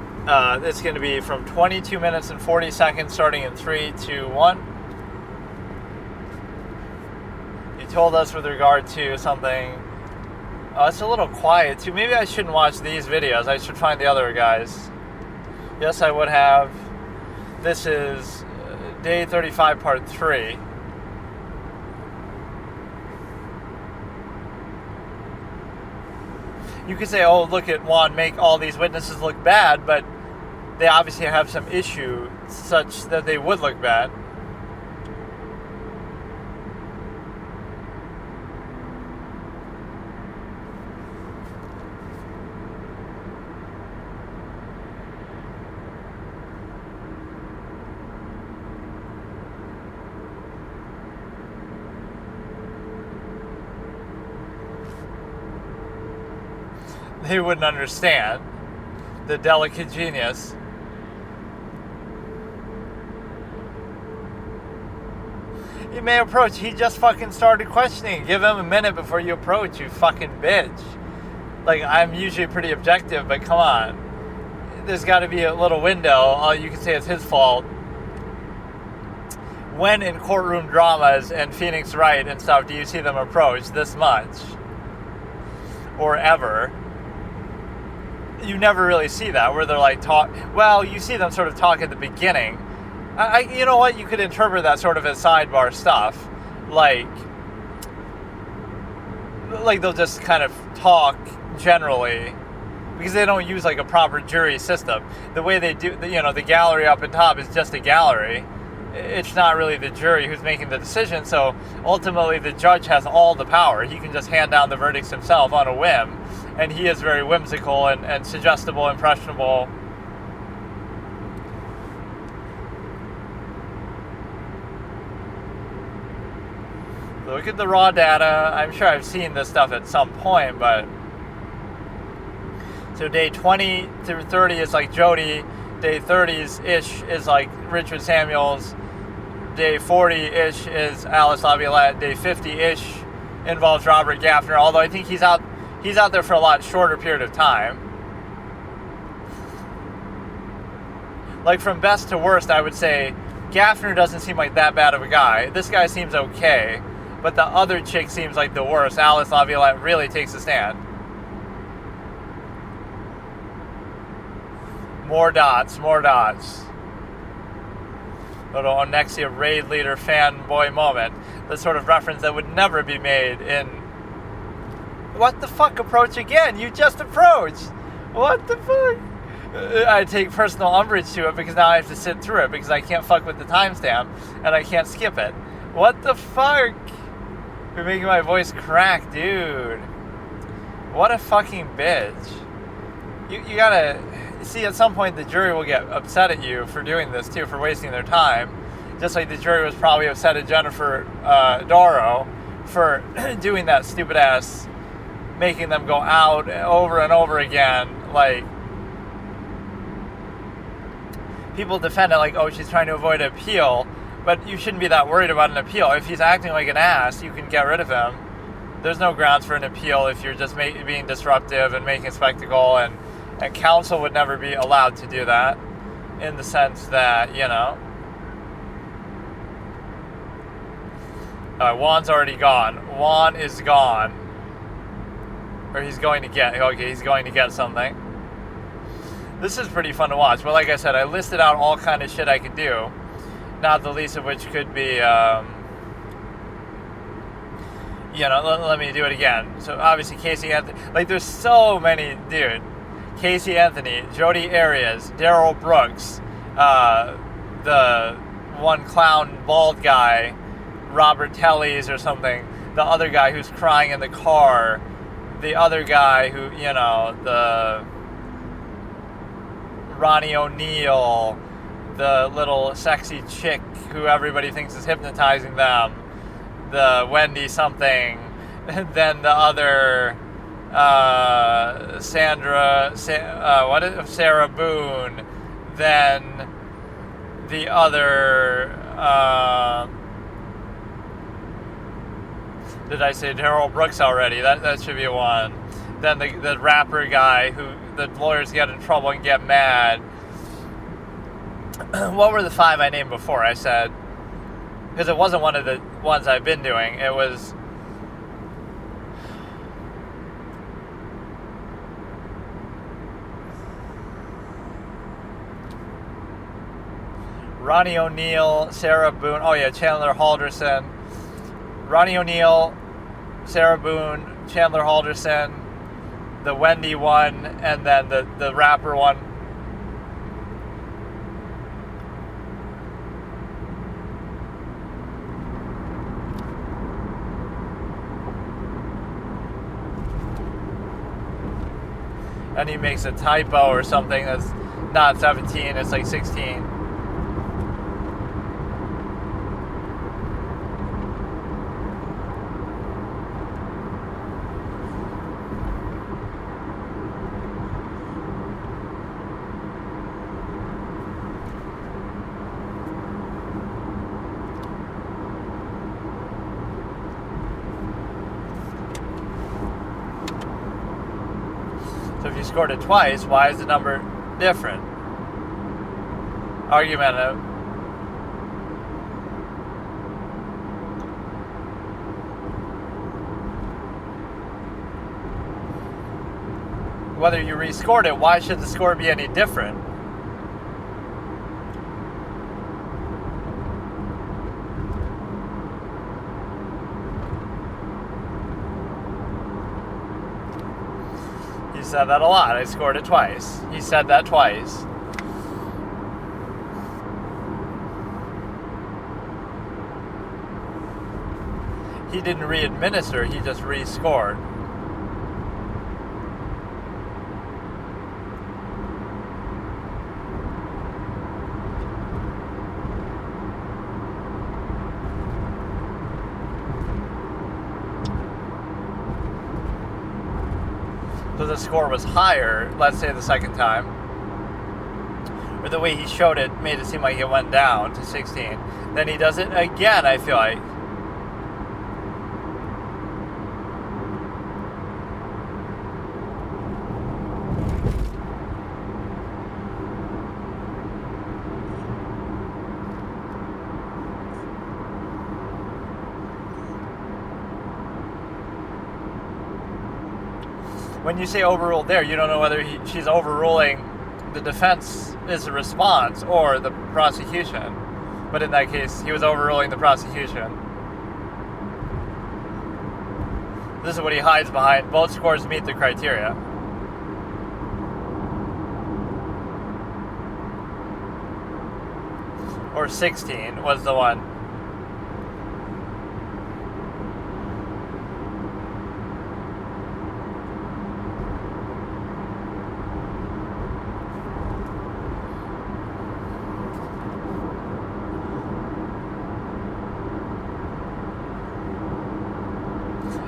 it's going to be from 22 minutes and 40 seconds, starting in 3, 2, 1. You told us with regard to something. Oh, it's a little quiet too. Maybe I shouldn't watch these videos. I should find the other guys. Yes, I would have. This is day 35, part 3. You could say, oh, look at Juan make all these witnesses look bad, but they obviously have some issue such that they would look bad. They wouldn't understand the delicate genius. You may approach. He just fucking started questioning. Give him a minute before you approach, you fucking bitch. Like, I'm usually pretty objective, but come on. There's got to be a little window. All you can say it's his fault. When in courtroom dramas and Phoenix Wright and stuff do you see them approach this much? Or ever? You never really see that, where they're like talk. Well, you see them sort of talk at the beginning. You know what? You could interpret that sort of as sidebar stuff, like they'll just kind of talk generally, because they don't use like a proper jury system. The way they do, the gallery up at top is just a gallery. It's not really the jury who's making the decision. So ultimately, the judge has all the power. He can just hand down the verdicts himself on a whim. And he is very whimsical and suggestible, impressionable. Look at the raw data. I'm sure I've seen this stuff at some point, but... So day 20 through 30 is like Jodi. Day 30-ish is like Richard Samuels. Day 40-ish is Alice LaViolette. Day 50-ish involves Robert Gaffner, although I think he's He's out there for a lot shorter period of time. Like, from best to worst, I would say Gaffner doesn't seem like that bad of a guy. This guy seems okay, but the other chick seems like the worst. Alice Laviolette really takes a stand. More dots, more dots. Little Onexia raid leader fanboy moment. The sort of reference that would never be made in... What the fuck, approach again? You just approached! What the fuck? I take personal umbrage to it because now I have to sit through it because I can't fuck with the timestamp and I can't skip it. What the fuck? You're making my voice crack, dude. What a fucking bitch. You gotta... See, at some point the jury will get upset at you for doing this too, for wasting their time. Just like the jury was probably upset at Jennifer Doro for doing that stupid ass, making them go out over and over again. Like, people defend it like, oh, she's trying to avoid an appeal, but you shouldn't be that worried about an appeal. If he's acting like an ass, you can get rid of him. There's no grounds for an appeal if you're just being disruptive and making a spectacle, and counsel would never be allowed to do that, in the sense that, you know. Juan's already gone. Juan is gone. Or he's going to get, okay, he's going to get something. This is pretty fun to watch, but like I said, I listed out all kind of shit I could do, not the least of which could be, you know, let me do it again. So obviously Casey Anthony, like there's so many, dude. Casey Anthony, Jodi Arias, Daryl Brooks, the one clown bald guy, Robert Tellez or something, the other guy who's crying in the car, the other guy who, you know, the Ronnie O'Neill, the little sexy chick who everybody thinks is hypnotizing them, the Wendy something, and then the other... Sarah Boone, then the other, did I say Daryl Brooks already? That should be one. Then the rapper guy who the lawyers get in trouble and get mad. What were the 5 I named before? I said, because it wasn't one of the ones I've been doing, it was... Ronnie O'Neill, Sarah Boone, oh yeah, Chandler Halderson, Ronnie O'Neill, Sarah Boone, Chandler Halderson, the Wendy one, and then the rapper one. And he makes a typo or something that's not 17, it's like 16. So if you scored it twice, why is the number different? Argumentative. Whether you rescored it, why should the score be any different? He said that a lot. I scored it twice. He said that twice. He didn't re-administer, he just rescored. So the score was higher, let's say the second time. Or the way he showed it made it seem like it went down to 16. Then he does it again, I feel like. when you say overruled there, you don't know whether she's overruling the defense's response or the prosecution. But in that case, he was overruling the prosecution. This is what he hides behind. Both scores meet the criteria. Or 16 was the one.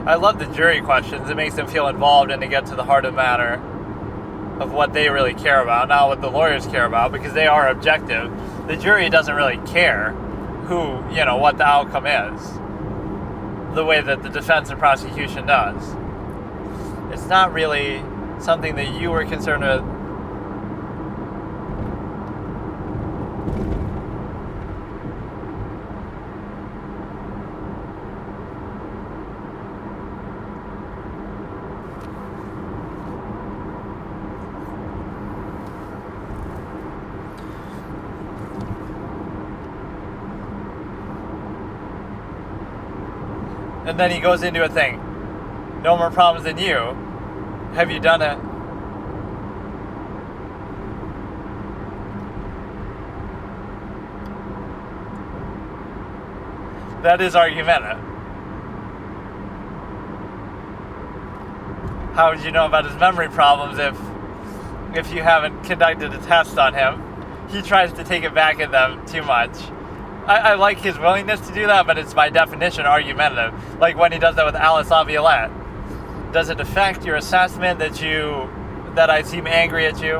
I love the jury questions. It makes them feel involved and to get to the heart of the matter of what they really care about, not what the lawyers care about, because they are objective. The jury doesn't really care what the outcome is, the way that the defense and prosecution does. It's not really something that you were concerned with. And then he goes into a thing. No more problems than you. Have you done it? That is argumentative. How would you know about his memory problems if you haven't conducted a test on him? He tries to take it back at them too much. I like his willingness to do that, but it's by definition argumentative. Like when he does that with Alice Laviolette. Does it affect your assessment that I seem angry at you?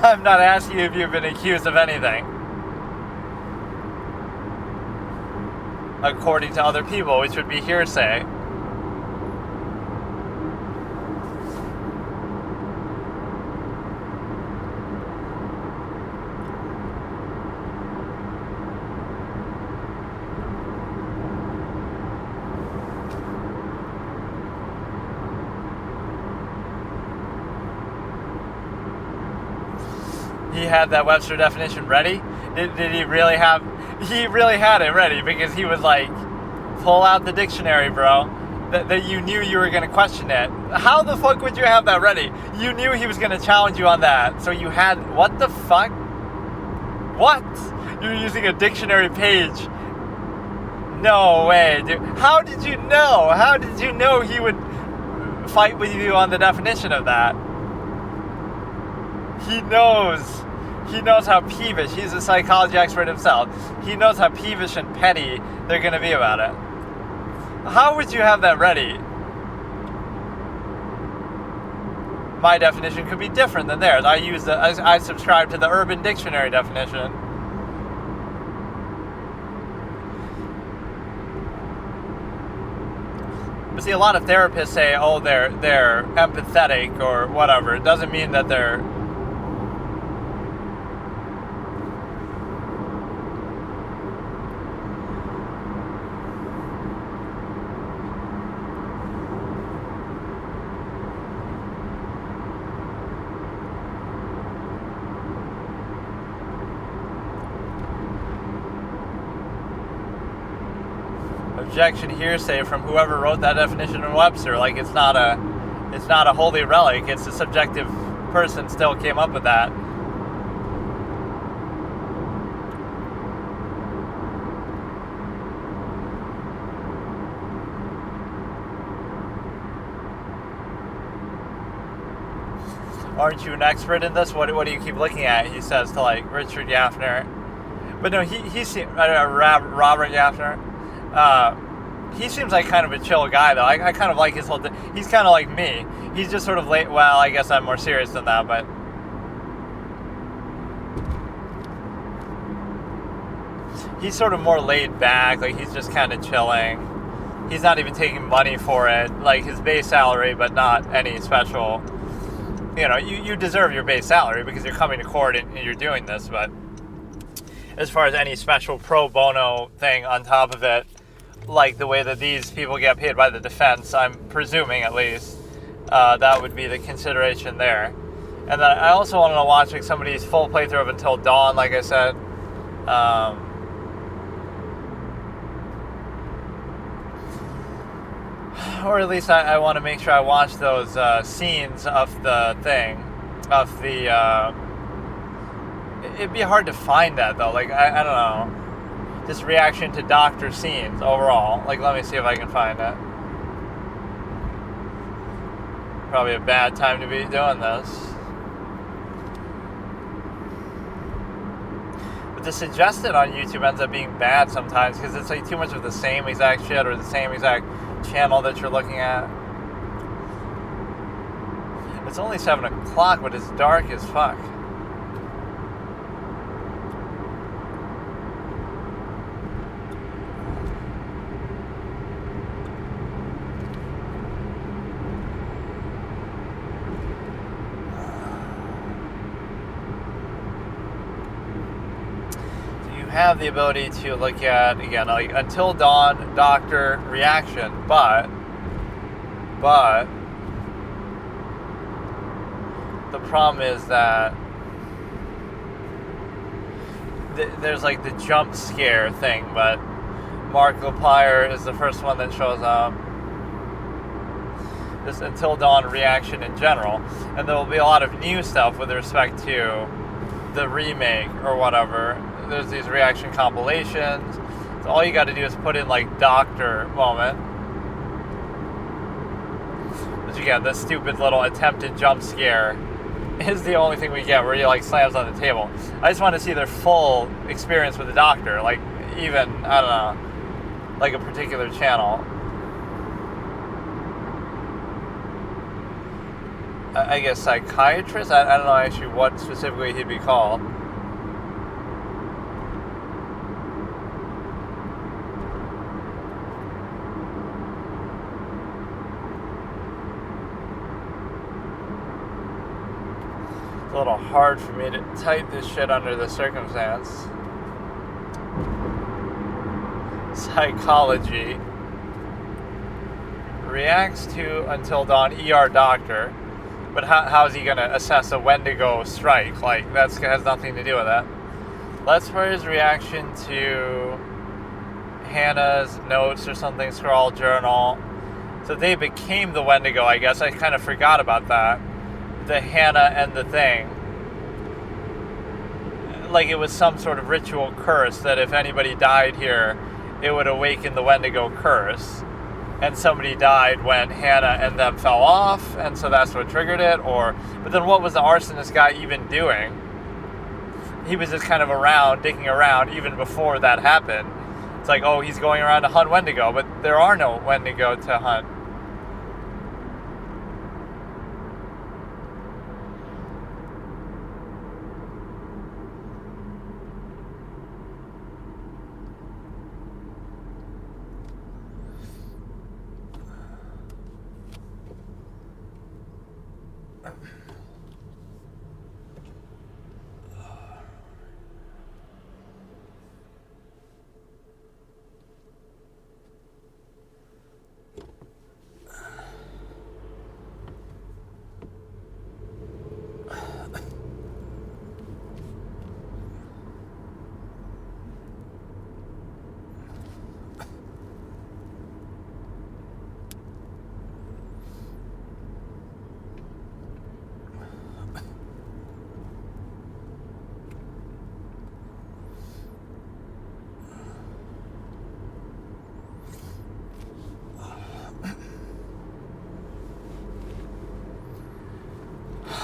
I'm not asking you if you've been accused of anything. According to other people, which would be hearsay. He had that Webster definition ready? Did he really have... He really had it ready because he was like, pull out the dictionary, bro. That you knew you were going to question it. How the fuck would you have that ready? You knew he was going to challenge you on that. So you had... What the fuck? What? You're using a dictionary page. No way, dude. How did you know? How did you know he would fight with you on the definition of that? He knows. He knows how peevish. He's a psychology expert himself. He knows how peevish and petty they're going to be about it. How would you have that ready? My definition could be different than theirs. I subscribe to the Urban Dictionary definition. But see, a lot of therapists say, oh, they're empathetic or whatever. It doesn't mean that they're... Objection hearsay from whoever wrote that definition in Webster. Like it's not a holy relic. It's a subjective person still came up with that. Aren't you an expert in this? What do you keep looking at? He says to like Richard Gaffner. But no, he seems Robert Gaffner. He seems like kind of a chill guy, though. I kind of like his whole thing. He's kind of like me. He's just sort of late. Well, I guess I'm more serious than that, but... He's sort of more laid back. Like, he's just kind of chilling. He's not even taking money for it. Like, his base salary, but not any special... You know, you deserve your base salary because you're coming to court and you're doing this, but... as far as any special pro bono thing on top of it, like the way that these people get paid by the defense, I'm presuming at least, that would be the consideration there. And then I also wanted to watch like somebody's full playthrough of Until Dawn, like I said. Or at least I want to make sure I watch those scenes of the thing, of the... it'd be hard to find that, though. Like, I don't know. Just reaction to doctor scenes overall. Like, let me see if I can find it. Probably a bad time to be doing this. But the suggested on YouTube ends up being bad sometimes because it's like too much of the same exact shit or the same exact channel that you're looking at. It's only 7 o'clock, but it's dark as fuck. Have the ability to look at, again, like Until Dawn doctor reaction, but the problem is that there's like the jump scare thing, but Mark LaPlire is the first one that shows up. This Until Dawn reaction in general, and there will be a lot of new stuff with respect to the remake or whatever. There's these reaction compilations. So all you got to do is put in like doctor moment. But again, this stupid little attempted jump scare is the only thing we get where he like slams on the table. I just want to see their full experience with the doctor. Like even, I don't know, like a particular channel. I guess psychiatrist? I don't know actually what specifically he'd be called. It's a little hard for me to type this shit under the circumstance. Psychology reacts to Until Dawn ER doctor, but how is he going to assess a Wendigo strike? Like, that has nothing to do with that. Let's play his reaction to Hannah's notes or something, scroll journal. So they became the Wendigo, I guess. I kind of forgot about that. The Hannah and the thing. Like it was some sort of ritual curse that if anybody died here, it would awaken the Wendigo curse. And somebody died when Hannah and them fell off, and so that's what triggered it. But then what was the arsonist guy even doing? He was just kind of around, dicking around, even before that happened. It's like, oh, he's going around to hunt Wendigo, but there are no Wendigo to hunt.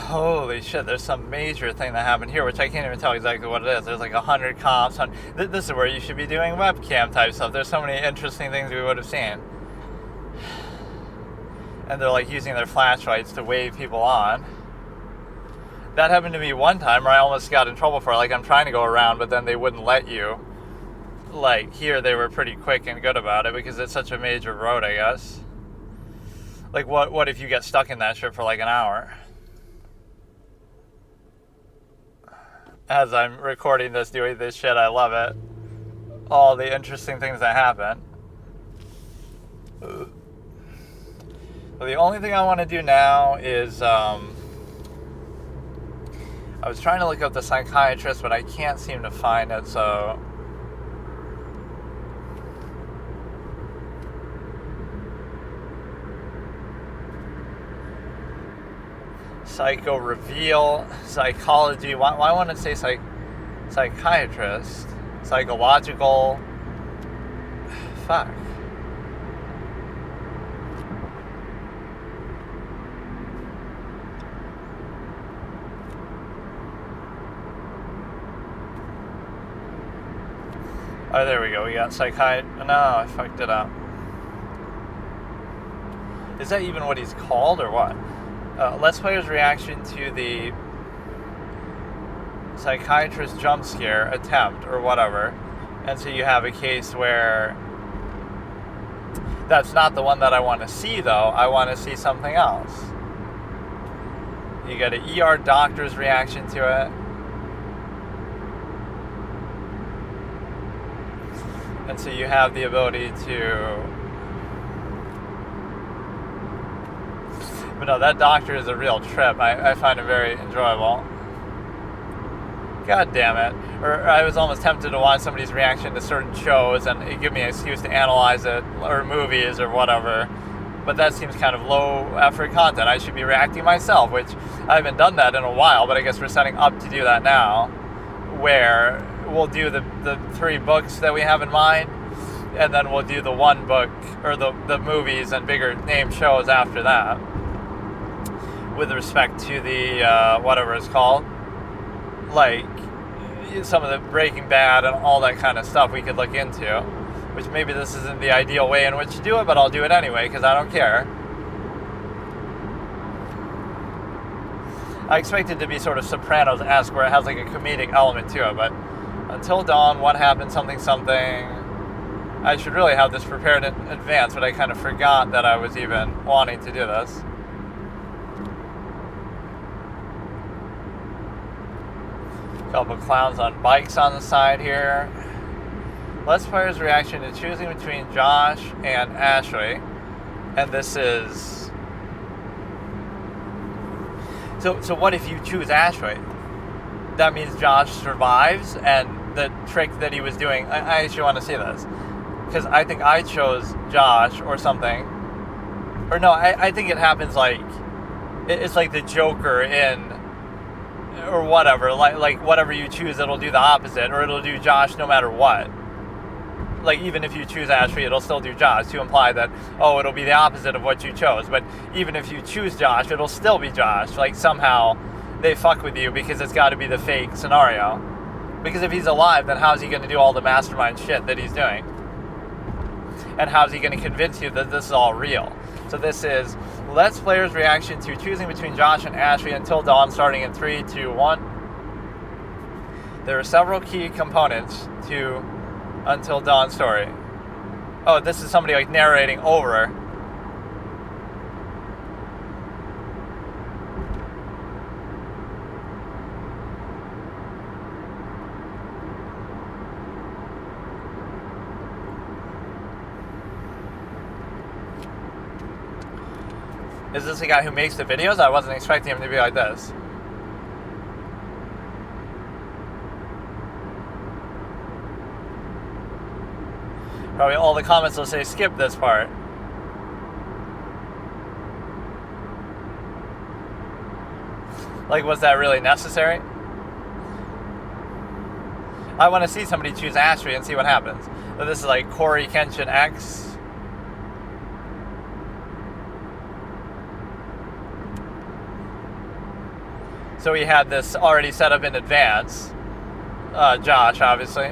Holy shit, there's some major thing that happened here, which I can't even tell exactly what it is. There's like 100 cops. This is where you should be doing webcam type stuff. There's so many interesting things we would have seen. And they're like using their flashlights to wave people on. That happened to me one time where I almost got in trouble for it. Like I'm trying to go around, but then they wouldn't let you. Like here they were pretty quick and good about it because it's such a major road, I guess. Like what if you get stuck in that shit for like an hour? as I'm recording this, doing this shit. I love it. All the interesting things that happen. Well, the only thing I want to do now is, I was trying to look up the psychiatrist, but I can't seem to find it, so... Psycho reveal, psychology. Why want to say psychiatrist? Psychological. Fuck. Oh, there we go. We got No, I fucked it up. Is that even what he's called or what? Let's Player's reaction to the psychiatrist jump scare attempt or whatever. And so you have a case where that's not the one that I want to see, though. I want to see something else. You get an ER doctor's reaction to it. And so you have the ability to... But no, that doctor is a real trip. I find it very enjoyable. God damn it. Or I was almost tempted to watch somebody's reaction to certain shows and it give me an excuse to analyze it, or movies or whatever. But that seems kind of low effort content. I should be reacting myself, which I haven't done that in a while, but I guess we're setting up to do that now, where we'll do the 3 books that we have in mind, and then we'll do the 1 book, or the movies and bigger name shows after that, with respect to the, whatever it's called, like, some of the Breaking Bad and all that kind of stuff we could look into, which maybe this isn't the ideal way in which to do it, but I'll do it anyway, because I don't care. I expect it to be sort of Sopranos-esque, where it has like a comedic element to it, but Until Dawn, What Happened, something. I should really have this prepared in advance, but I kind of forgot that I was even wanting to do this. A couple clowns on bikes on the side here. Let's Player's reaction to choosing between Josh and Ashley. And this is... So what if you choose Ashley? That means Josh survives, and the trick that he was doing... I actually want to see this. Because I think I chose Josh or something. Or no, I think it happens like... It's like the Joker in... Or whatever. Like whatever you choose, it'll do the opposite. Or it'll do Josh no matter what. Like, even if you choose Ashley, it'll still do Josh, to imply that, oh, it'll be the opposite of what you chose. But even if you choose Josh, it'll still be Josh. Like, somehow they fuck with you because it's got to be the fake scenario. Because if he's alive, then how's he going to do all the mastermind shit that he's doing? And how's he going to convince you that this is all real? So this is Let's Player's reaction to choosing between Josh and Ashley Until Dawn, starting in 3, 2, 1. There are several key components to Until Dawn story. Oh, this is somebody like narrating over. Is this the guy who makes the videos? I wasn't expecting him to be like this. Probably all the comments will say skip this part. Like, was that really necessary? I want to see somebody choose Ashley and see what happens. So this is like Corey Kenshin X. So we had this already set up in advance. Josh, obviously.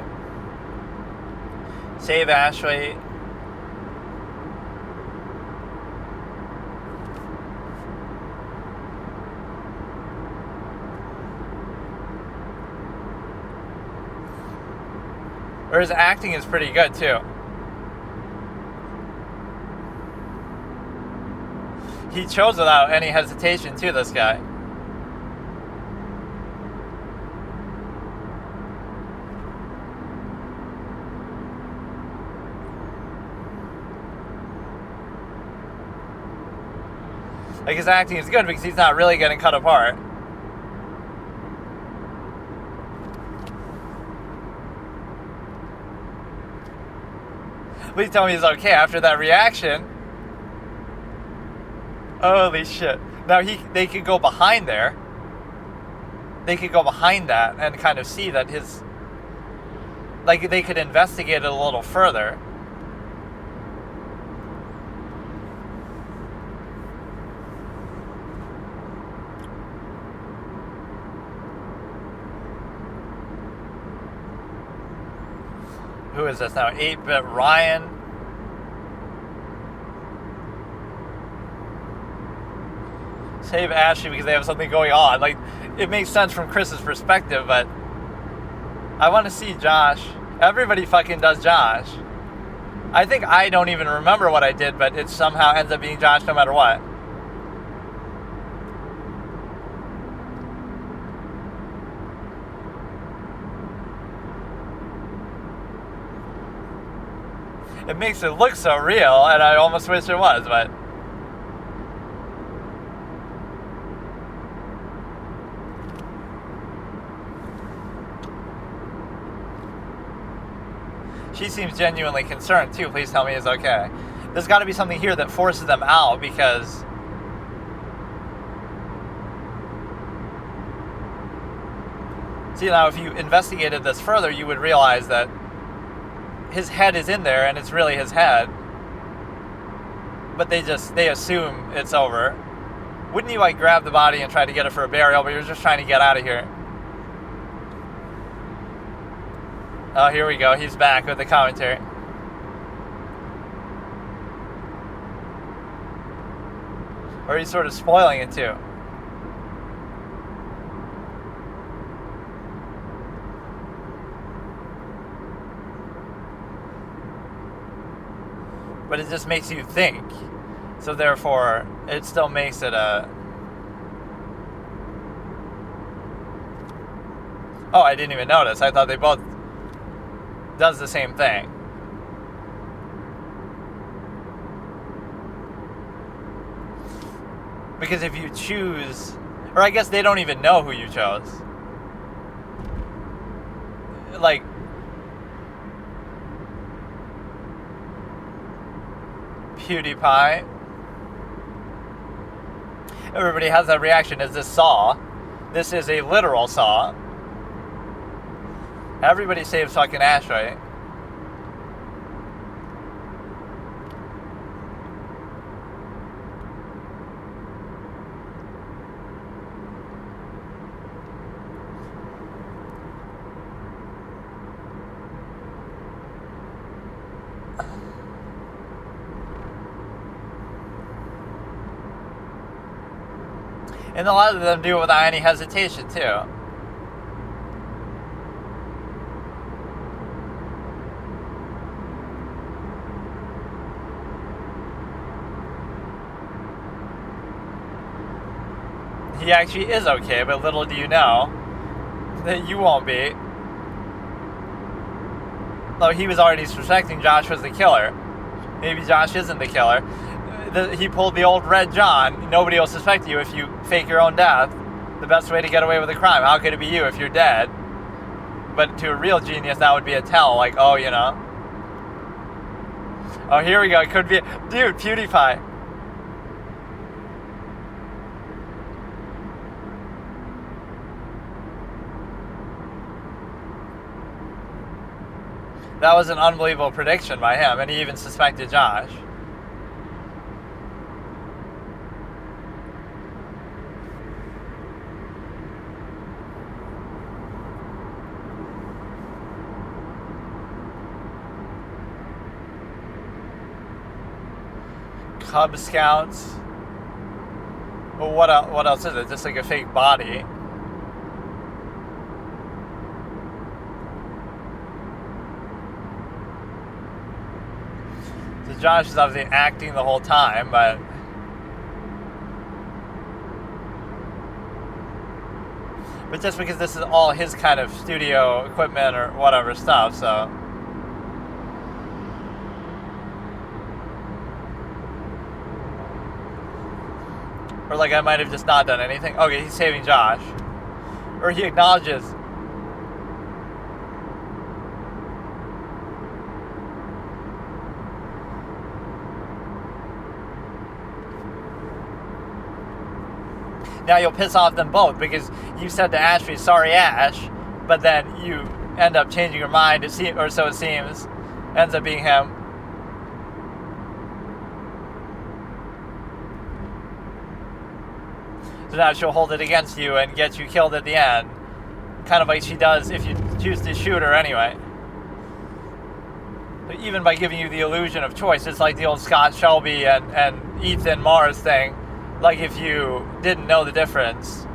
Save Ashley. Or his acting is pretty good too. He chose without any hesitation too, this guy. Like, his acting is good because he's not really getting cut apart. Please tell me he's okay after that reaction. Holy shit. Now they could go behind there. They could go behind that and kind of see that his... Like, they could investigate it a little further. Who is this now? 8-Bit Ryan. Save Ashley because they have something going on. Like, it makes sense from Chris's perspective, but I want to see Josh. Everybody fucking does Josh. I think I don't even remember what I did, but it somehow ends up being Josh no matter what. It makes it look so real, and I almost wish it was, but... She seems genuinely concerned, too. Please tell me it's okay. There's got to be something here that forces them out, because... See, now, if you investigated this further, you would realize that his head is in there, and it's really his head. But they assume it's over. Wouldn't you, like, grab the body and try to get it for a burial, but you're just trying to get out of here? Oh, here we go. He's back with the commentary. Or he's sort of spoiling it, too. But it just makes you think. So therefore, it still makes it a... Oh, I didn't even notice. I thought they both... does the same thing. Because if you choose... Or I guess they don't even know who you chose. Like... PewDiePie. Everybody has that reaction. Is this Saw? This is a literal Saw. Everybody saves fucking Ash, right? And a lot of them do it without any hesitation, too. He actually is okay, but little do you know that you won't be. Though he was already suspecting Josh was the killer. Maybe Josh isn't the killer. He pulled the old Red John. Nobody will suspect you if you fake your own death. The best way to get away with a crime. How could it be you if you're dead? But to a real genius, that would be a tell. Like, oh, you know. Oh, here we go. It could be... Dude, PewDiePie. That was an unbelievable prediction by him, and he even suspected Josh. Cub Scouts. Well, what else is it? Just like a fake body. So Josh is obviously acting the whole time, but just because this is all his kind of studio equipment or whatever stuff, so. Or like I might have just not done anything. Okay, he's saving Josh. Or he acknowledges. Now you'll piss off them both because you said to Ashby, sorry Ash, but then you end up changing your mind, or so it seems. Ends up being him. So now she'll hold it against you and get you killed at the end. Kind of like she does if you choose to shoot her anyway. But even by giving you the illusion of choice, it's like the old Scott Shelby and Ethan Mars thing. Like if you didn't know the difference,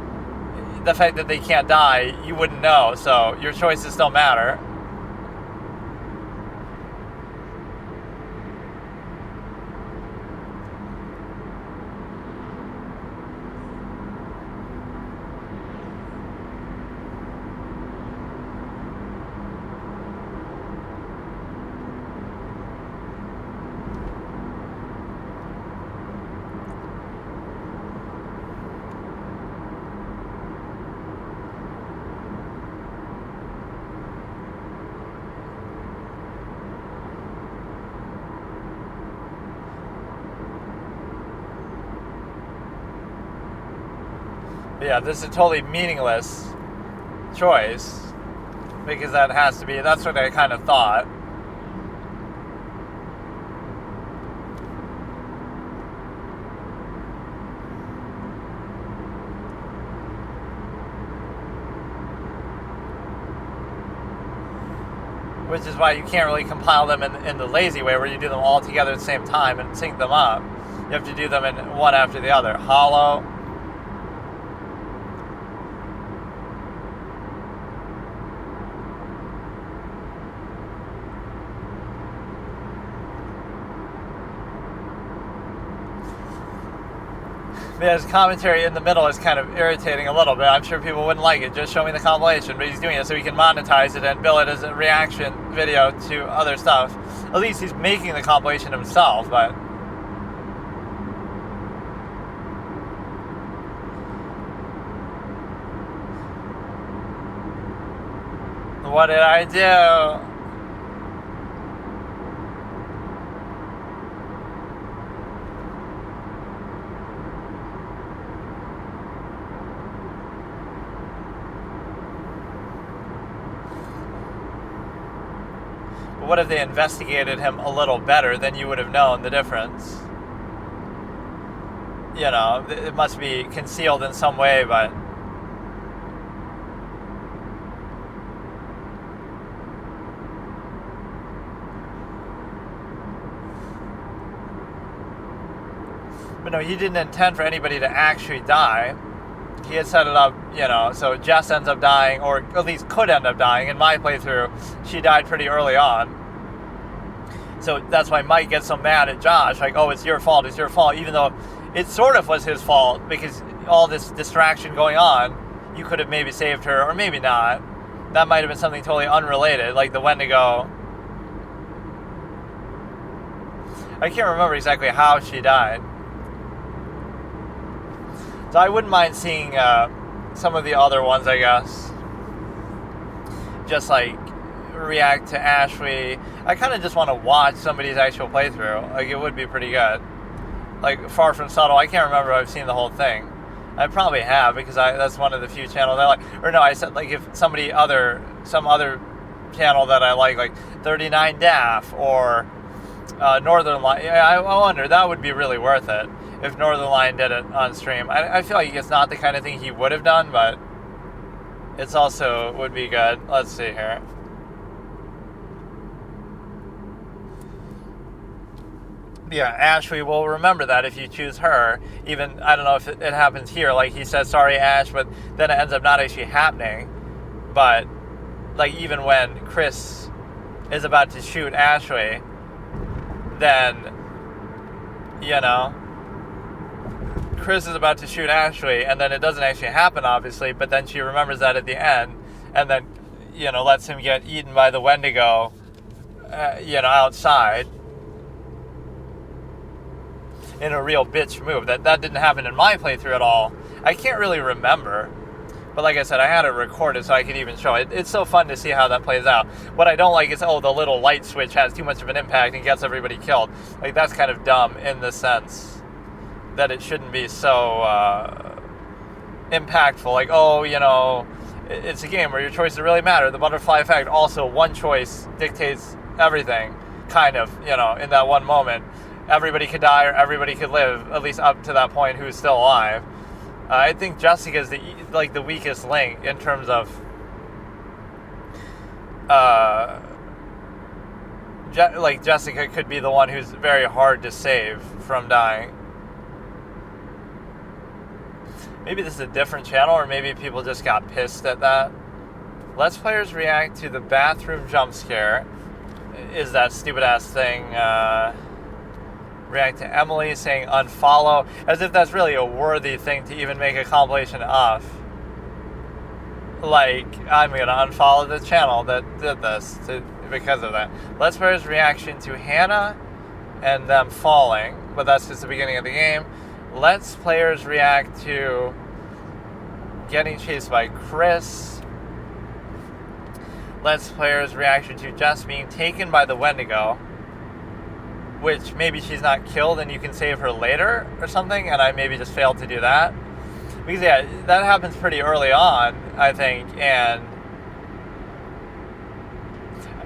the fact that they can't die, you wouldn't know. So your choices don't matter. Yeah, this is a totally meaningless choice because that's what I kind of thought. Which is why you can't really compile them in the lazy way where you do them all together at the same time and sync them up. You have to do them in one after the other. Hollow. His commentary in the middle is kind of irritating a little bit. I'm sure people wouldn't like it. Just show me the compilation. But he's doing it so he can monetize it and bill it as a reaction video to other stuff. At least he's making the compilation himself, but... What did I do? What if they investigated him a little better? Then you would have known the difference. You know, it must be concealed in some way, but... But no, he didn't intend for anybody to actually die. He had set it up, so Jess ends up dying, or at least could end up dying. In my playthrough, she died pretty early on. So that's why Mike gets so mad at Josh, like, oh, it's your fault, even though it sort of was his fault, because all this distraction going on, you could have maybe saved her, or maybe not. That might have been something totally unrelated, like the Wendigo. I can't remember exactly how she died. So I wouldn't mind seeing some of the other ones, I guess. Just like react to Ashley. I kind of just want to watch somebody's actual playthrough. Like, it would be pretty good. Like, Far From Subtle, I can't remember if I've seen the whole thing. I probably have, because that's one of the few channels I like. Or no, I said, like, if some other channel that I like 39 Daff or Northern Line. I wonder, that would be really worth it if Northern Line did it on stream. I feel like it's not the kind of thing he would have done, but it's also would be good. Let's see here. Yeah, Ashley will remember that if you choose her. Even, I don't know if it happens here, like he says, sorry Ash, but then it ends up not actually happening. But, like, even when Chris is about to shoot Ashley, then, Chris is about to shoot Ashley, and then it doesn't actually happen, obviously, but then she remembers that at the end, and then, lets him get eaten by the Wendigo, outside. in a real bitch move. That didn't happen in my playthrough at all. I can't really remember. But like I said, I had it recorded so I could even show it. It's so fun to see how that plays out. What I don't like is, the little light switch has too much of an impact and gets everybody killed. Like, that's kind of dumb in the sense that it shouldn't be so impactful. Like, it's a game where your choices really matter. The butterfly effect, also one choice dictates everything, kind of, in that one moment. Everybody could die or everybody could live, at least up to that point, who's still alive. I think Jessica is the weakest link in terms of Jessica could be the one who's very hard to save from dying. Maybe this is a different channel, or maybe people just got pissed at that. Let's Players react to the bathroom jump scare. Is that stupid ass thing? React to Emily saying unfollow, as if that's really a worthy thing to even make a compilation of. Like, I'm gonna unfollow the channel that did this because of that. Let's Players reaction to Hannah and them falling, but that's just the beginning of the game. Let's Players react to getting chased by Chris. Let's Players reaction to Jess being taken by the Wendigo, which maybe she's not killed and you can save her later or something, and I maybe just failed to do that. Because, that happens pretty early on, I think, and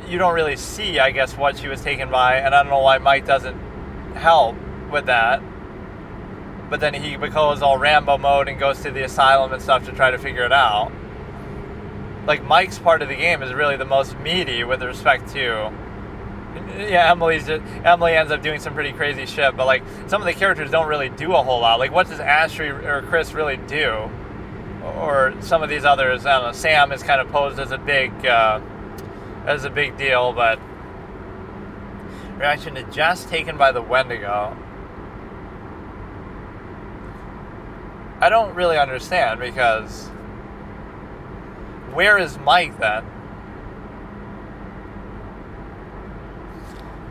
you don't really see, I guess, what she was taken by, and I don't know why Mike doesn't help with that. But then he becomes all Rambo mode and goes to the asylum and stuff to try to figure it out. Like, Mike's part of the game is really the most meaty with respect to... Emily ends up doing some pretty crazy shit, but like some of the characters don't really do a whole lot. Like, what does Ashley or Chris really do? Or some of these others, I don't know. Sam is kind of posed as a big deal, but reaction to Jess taken by the Wendigo. I don't really understand, because where is Mike then?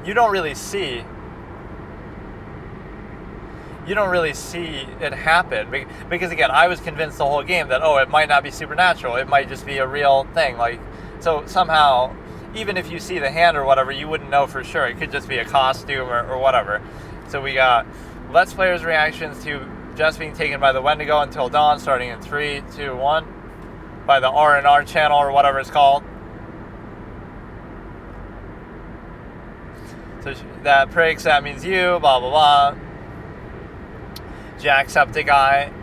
You don't really see it happen, because again, I was convinced the whole game that it might not be supernatural, it might just be a real thing. Like, so somehow, even if you see the hand or whatever, you wouldn't know for sure. It could just be a costume or whatever. So we got Let's Players reactions to Jess being taken by the Wendigo Until Dawn, starting in 3, 2, 1, by the R&R channel or whatever it's called. So that pricks, that means you, blah, blah, blah. Jacksepticeye.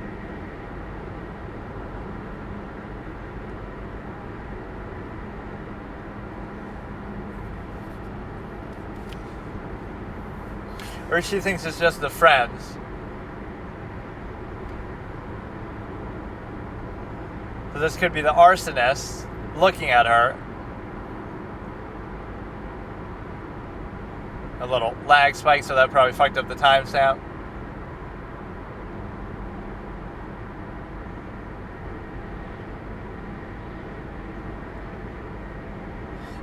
Or she thinks it's just the friends. So this could be the arsonist looking at her. A little lag spike, so that probably fucked up the timestamp.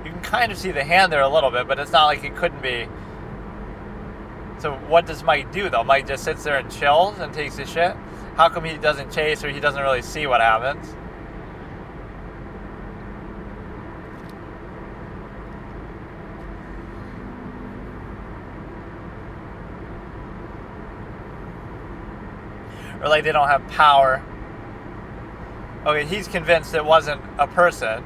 You can kind of see the hand there a little bit, but it's not like it couldn't be. So what does Mike do, though? Mike just sits there and chills and takes his shit? How come he doesn't chase, or he doesn't really see what happens? Or like they don't have power. Okay, he's convinced it wasn't a person.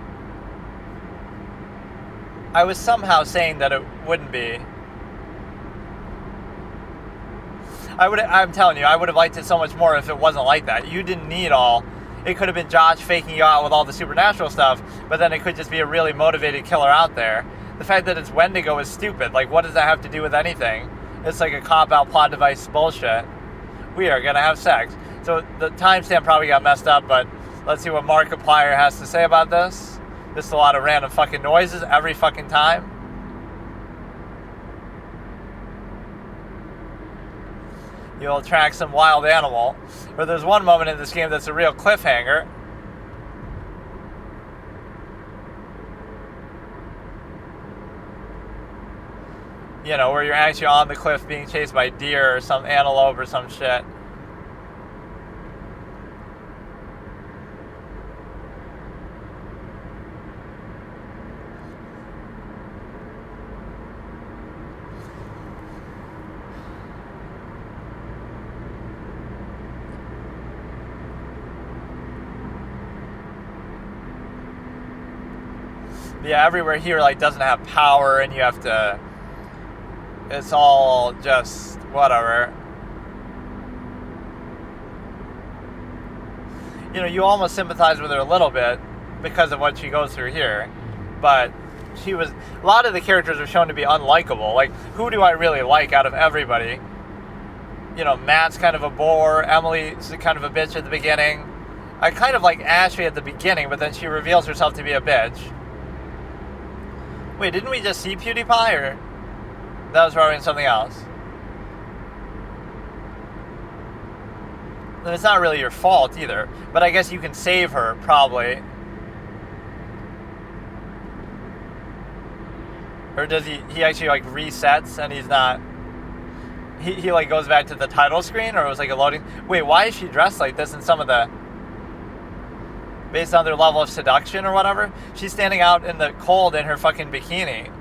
I was somehow saying that it wouldn't be. I'm telling you, I would have liked it so much more if it wasn't like that. You didn't need all. It could have been Josh faking you out with all the supernatural stuff, but then it could just be a really motivated killer out there. The fact that it's Wendigo is stupid. Like, what does that have to do with anything? It's like a cop-out plot device bullshit. We are going to have sex. So the timestamp probably got messed up, but let's see what Markiplier has to say about this. Just a lot of random fucking noises every fucking time. You'll attract some wild animal. But there's one moment in this game that's a real cliffhanger. where you're actually on the cliff being chased by deer or some antelope or some shit. Yeah, everywhere here doesn't have power, and you have to. It's all just whatever. You almost sympathize with her a little bit because of what she goes through here, but a lot of the characters are shown to be unlikable. Like, who do I really like out of everybody? Matt's kind of a bore. Emily's kind of a bitch at the beginning. I kind of like Ashley at the beginning, but then she reveals herself to be a bitch. Wait, didn't we just see PewDiePie, or that was probably something else? And it's not really your fault either, but I guess you can save her, probably. Or does he actually resets and he's not, he goes back to the title screen, or it was a loading? Wait, why is she dressed like this in some of the, based on their level of seduction or whatever? She's standing out in the cold in her fucking bikini.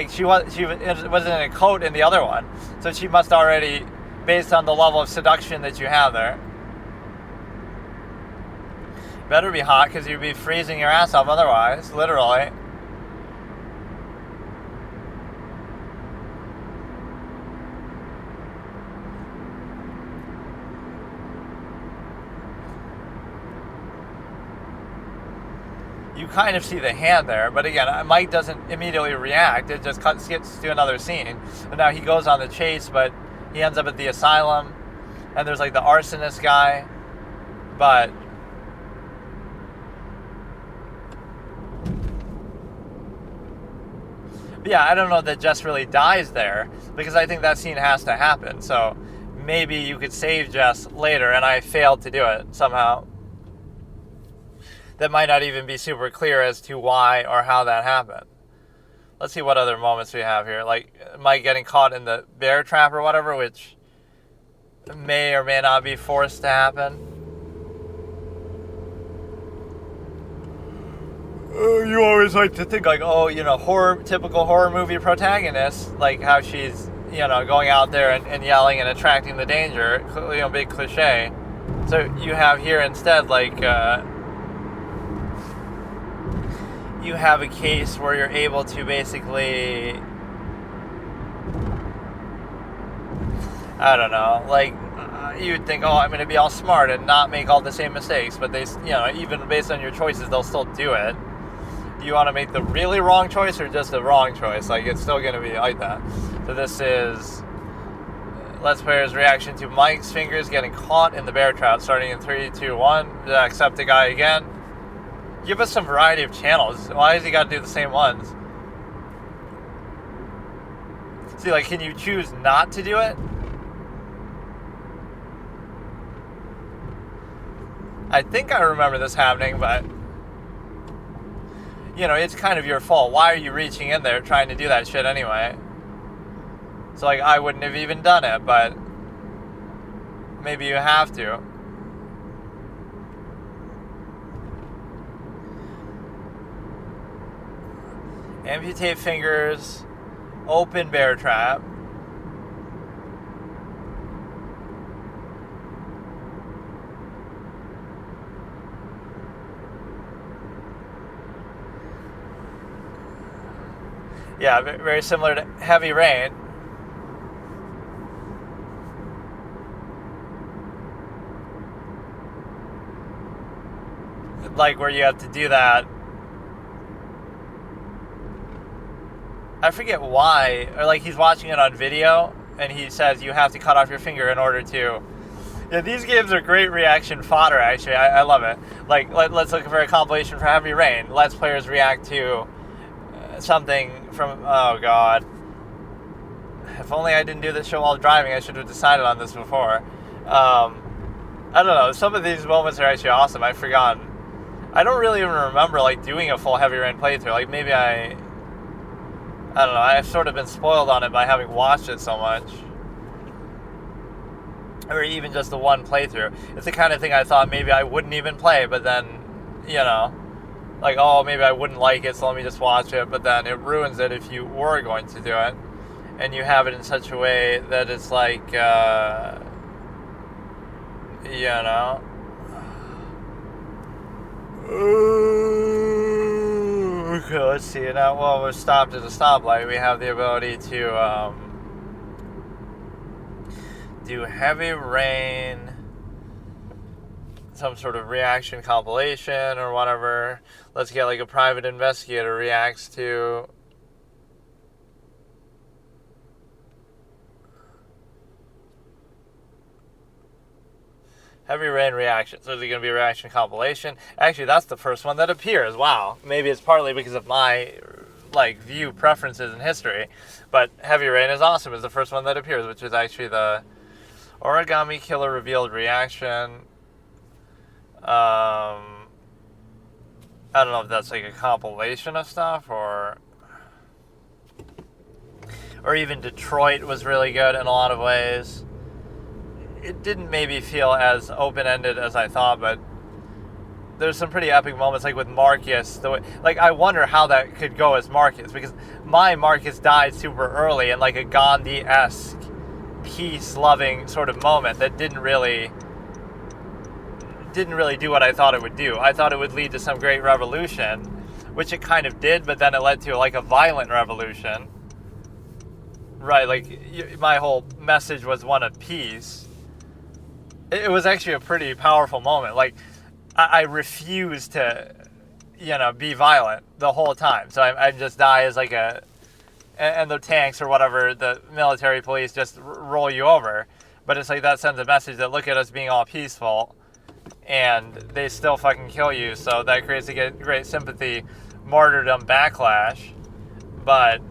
She wasn't in a coat in the other one, so she must already, based on the level of seduction that you have there. Better be hot, because you'd be freezing your ass off otherwise, literally. You kind of see the hand there, but again, Mike doesn't immediately react. It just skips to another scene. And now he goes on the chase, but he ends up at the asylum, and there's the arsonist guy, but yeah, I don't know that Jess really dies there, because I think that scene has to happen. So maybe you could save Jess later, and I failed to do it somehow. That might not even be super clear as to why or how that happened. Let's see what other moments we have here. Mike getting caught in the bear trap or whatever, which may or may not be forced to happen. You always like to think typical horror movie protagonist, how she's, going out there and yelling and attracting the danger, big cliche. So you have here instead, you have a case where you're able to basically, I don't know, you'd think, I'm going to be all smart and not make all the same mistakes, but they, even based on your choices, they'll still do it. Do you want to make the really wrong choice or just the wrong choice? It's still going to be like that. So this is Let's Player's reaction to Mike's fingers getting caught in the bear trap, starting in 3, 2, 1. Accept the guy again. Give us some variety of channels. Why has he got to do the same ones? See, can you choose not to do it? I think I remember this happening, but it's kind of your fault. Why are you reaching in there trying to do that shit anyway? So, I wouldn't have even done it, but maybe you have to. Amputate fingers, open bear trap. Yeah, very similar to Heavy Rain. Where you have to do that. I forget why, or he's watching it on video, and he says you have to cut off your finger in order to. Yeah, these games are great reaction fodder, actually. I love it. Let's look for a compilation for Heavy Rain. Let's Players react to something from, oh god. If only I didn't do this show while driving, I should have decided on this before. I don't know, some of these moments are actually awesome. I've forgotten. I don't really even remember like doing a full Heavy Rain playthrough. Like maybe I don't know. I've sort of been spoiled on it by having watched it so much, or even just the one playthrough. It's the kind of thing I thought maybe I wouldn't even play, but then, like, oh, maybe I wouldn't like it, so let me just watch it. But then it ruins it if you were going to do it, and you have it in such a way that it's like, Okay, let's see. Now, while we're stopped at a stoplight, we have the ability to do Heavy Rain, some sort of reaction compilation or whatever. Let's get like a private investigator reacts to Heavy Rain reaction. So is it going to be a reaction compilation? Actually, that's the first one that appears. Wow. Maybe it's partly because of my view preferences in history, but Heavy Rain is awesome. It's the first one that appears, which is actually the Origami Killer revealed reaction. I don't know if that's like a compilation of stuff or even Detroit was really good in a lot of ways. It didn't maybe feel as open-ended as I thought, but there's some pretty epic moments, like with Marcus. I wonder how that could go as Marcus, because my Marcus died super early in like a Gandhi-esque, peace-loving sort of moment that didn't really do what I thought it would do. I thought it would lead to some great revolution, which it kind of did, but then it led to like a violent revolution. Right, like my whole message was one of peace. It was actually a pretty powerful moment. Like, I refused to, be violent the whole time. So I just die as like and the tanks or whatever, the military police just roll you over. But it's like that sends a message that look at us being all peaceful, and they still fucking kill you. So that creates a great sympathy, martyrdom backlash. But,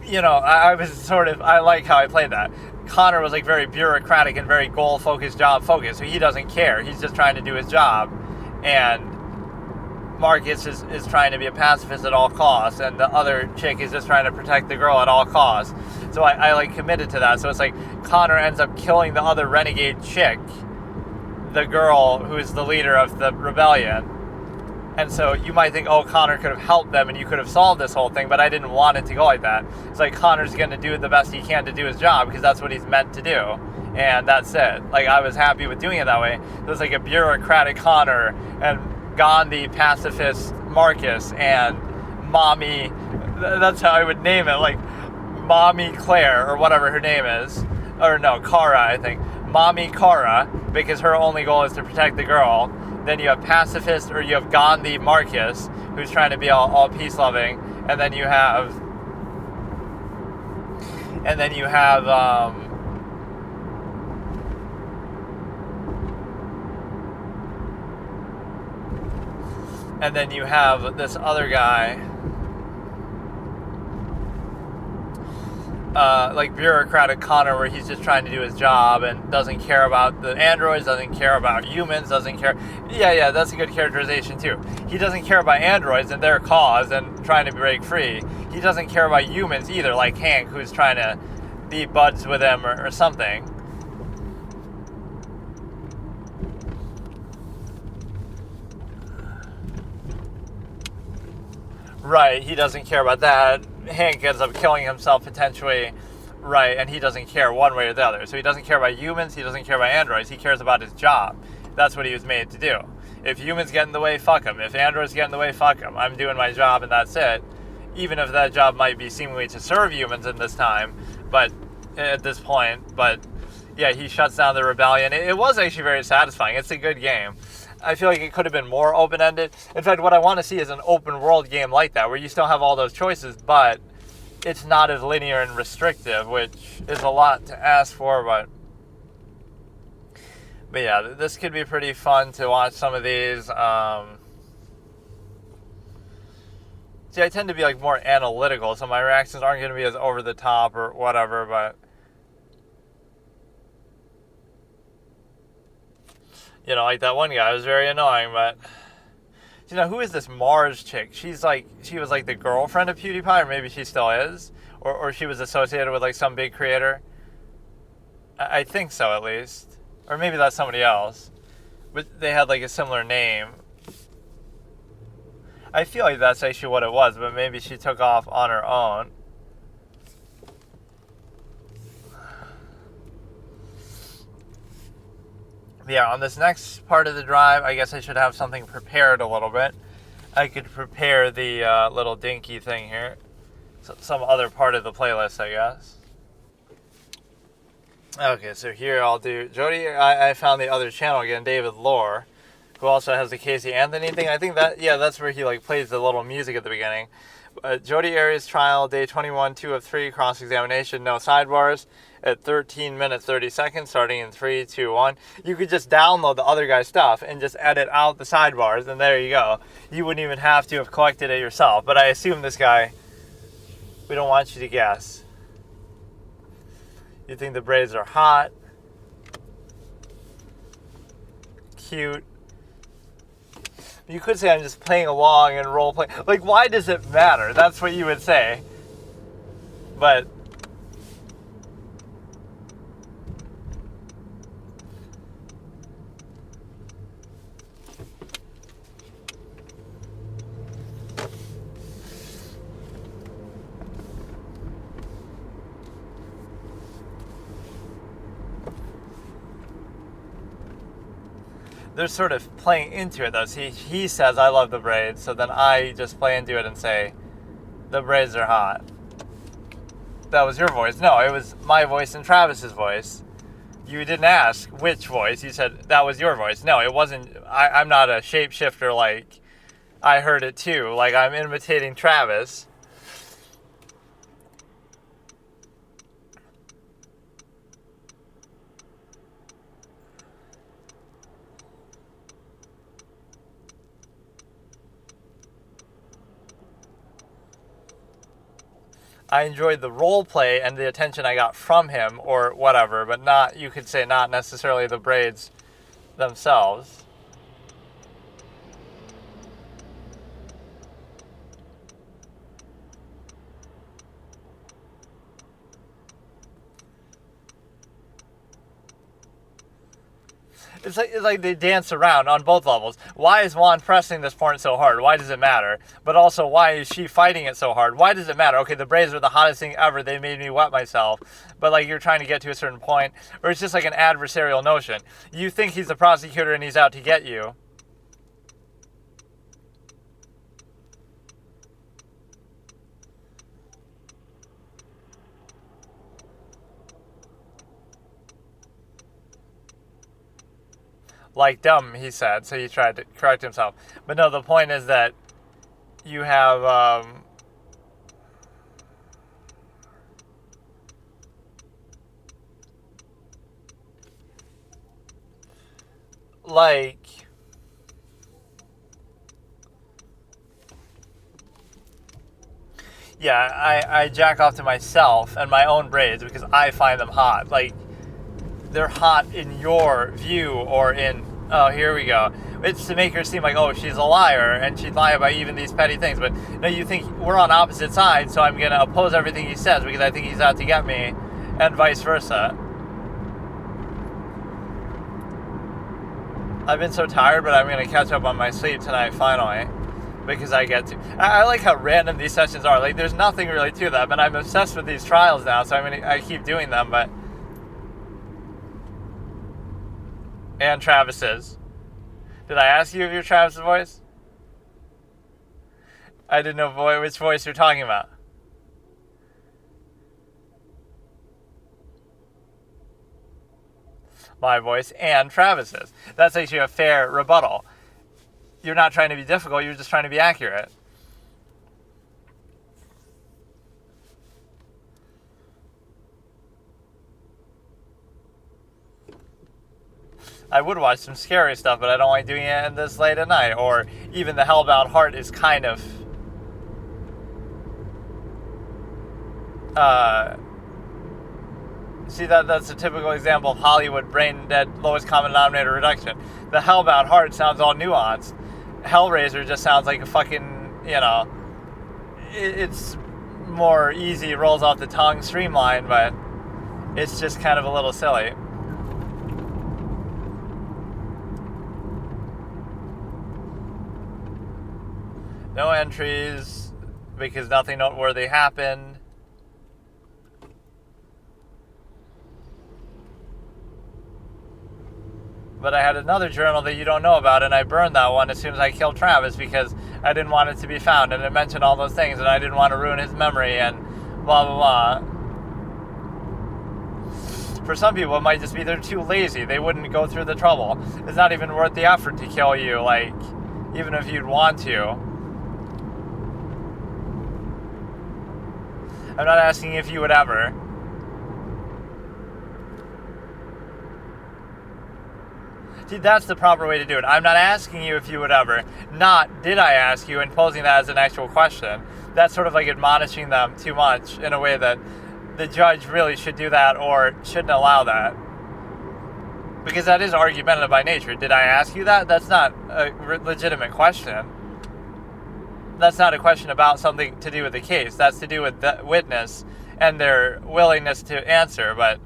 I like how I played that. Connor was like very bureaucratic and very goal-focused, job-focused, so he doesn't care. He's just trying to do his job. And Marcus is trying to be a pacifist at all costs, and the other chick is just trying to protect the girl at all costs. So I committed to that. So it's like Connor ends up killing the other renegade chick, the girl who's the leader of the rebellion. And so you might think, oh, Connor could have helped them and you could have solved this whole thing, but I didn't want it to go like that. It's like Connor's going to do the best he can to do his job because that's what he's meant to do. And that's it. Like, I was happy with doing it that way. It was like a bureaucratic Connor and Gandhi pacifist Marcus and Mommy, that's how I would name it, like Mommy Claire or whatever her name is. Or no, Kara, I think. Mommy Kara, because her only goal is to protect the girl. Then you have pacifist, or you have Gandhi Marcus, who's trying to be all peace-loving, and then you have, this other guy, like bureaucratic Connor, where he's just trying to do his job and doesn't care about the androids, doesn't care about humans, doesn't care. Yeah, that's a good characterization too. He doesn't care about androids and their cause and trying to break free. He doesn't care about humans either, like Hank, who's trying to be buds with him or something. Right, he doesn't care about that. Hank ends up killing himself potentially, right, and he doesn't care one way or the other. So he doesn't care about humans, he doesn't care about androids, he cares about his job. That's what he was made to do. If humans get in the way, fuck him. If androids get in the way, fuck him. I'm doing my job and that's it. Even if that job might be seemingly to serve humans in this time, but at this point, but yeah, he shuts down the rebellion. It was actually very satisfying. It's a good game. I feel like it could have been more open-ended. In fact, what I want to see is an open-world game like that, where you still have all those choices, but it's not as linear and restrictive, which is a lot to ask for, but yeah, this could be pretty fun to watch some of these. See, I tend to be like more analytical, so my reactions aren't going to be as over-the-top or whatever, but You know, like that one guy was very annoying, but you know, who is this Mars chick? She was like the girlfriend of PewDiePie, or maybe she still is, or she was associated with like some big creator. I think so, at least, or maybe that's somebody else. But they had like a similar name. I feel like that's actually what it was, but maybe she took off on her own. Yeah, on this next part of the drive, I guess I should have something prepared a little bit. I could prepare the little dinky thing here. So, some other part of the playlist, I guess. Okay, so here I'll do Jodi. I found the other channel again, David Lore, who also has the Casey Anthony thing. I think that's where he like plays the little music at the beginning. Jodi Arias trial, day 21, 2 of 3, cross-examination, no sidebars, at 13 minutes 30 seconds, starting in 3, 2, 1. You could just download the other guy's stuff and just edit out the sidebars, and there you go. You wouldn't even have to have collected it yourself. But I assume this guy, we don't want you to guess. You think the braids are hot, cute. You could say I'm just playing along and role playing. Like, why does it matter? That's what you would say. But they're sort of playing into it, though. See, he says, I love the braids, so then I just play into it and say, the braids are hot. That was your voice. No, it was my voice and Travis's voice. You didn't ask which voice. You said that was your voice. No, it wasn't. I'm not a shapeshifter like I heard it too. Like I'm imitating Travis. I enjoyed the role play and the attention I got from him or whatever, but not, you could say, not necessarily the braids themselves. It's like they dance around on both levels. Why is Juan pressing this point so hard? Why does it matter? But also, why is she fighting it so hard? Why does it matter? Okay, the braids are the hottest thing ever. They made me wet myself. But like you're trying to get to a certain point, or it's just like an adversarial notion. You think he's the prosecutor and he's out to get you. Like dumb, he said, so he tried to correct himself. But no, the point is that you have, like, yeah, I jack off to myself and my own braids because I find them hot. Like, they're hot in your view or in, oh, here we go. It's to make her seem like, oh, she's a liar and she'd lie about even these petty things. But no, you think we're on opposite sides, so I'm going to oppose everything he says because I think he's out to get me, and vice versa. I've been so tired, but I'm going to catch up on my sleep tonight finally because I get to. I like how random these sessions are. Like, there's nothing really to them, and I'm obsessed with these trials now, so I keep doing them, but. And Travis's. Did I ask you if you're Travis's voice? I didn't know which voice you're talking about. My voice and Travis's. That's actually a fair rebuttal. You're not trying to be difficult, you're just trying to be accurate. I would watch some scary stuff, but I don't like doing it this late at night. Or even the Hellbound Heart is kind of See, that's a typical example of Hollywood brain dead lowest common denominator reduction. The Hellbound Heart sounds all nuanced. Hellraiser just sounds like a fucking, it's more easy, rolls off the tongue, streamlined, but it's just kind of a little silly. No entries because nothing noteworthy happened. But I had another journal that you don't know about, and I burned that one as soon as I killed Travis because I didn't want it to be found, and it mentioned all those things, and I didn't want to ruin his memory, and blah, blah, blah. For some people, it might just be they're too lazy. They wouldn't go through the trouble. It's not even worth the effort to kill you, like, even if you'd want to. I'm not asking if you would ever. See, that's the proper way to do it. I'm not asking you if you would ever. Not, did I ask you, and posing that as an actual question. That's sort of like admonishing them too much in a way that the judge really should do that or shouldn't allow that. Because that is argumentative by nature. Did I ask you that? That's not a legitimate question. That's not a question about something to do with the case. That's to do with the witness and their willingness to answer, but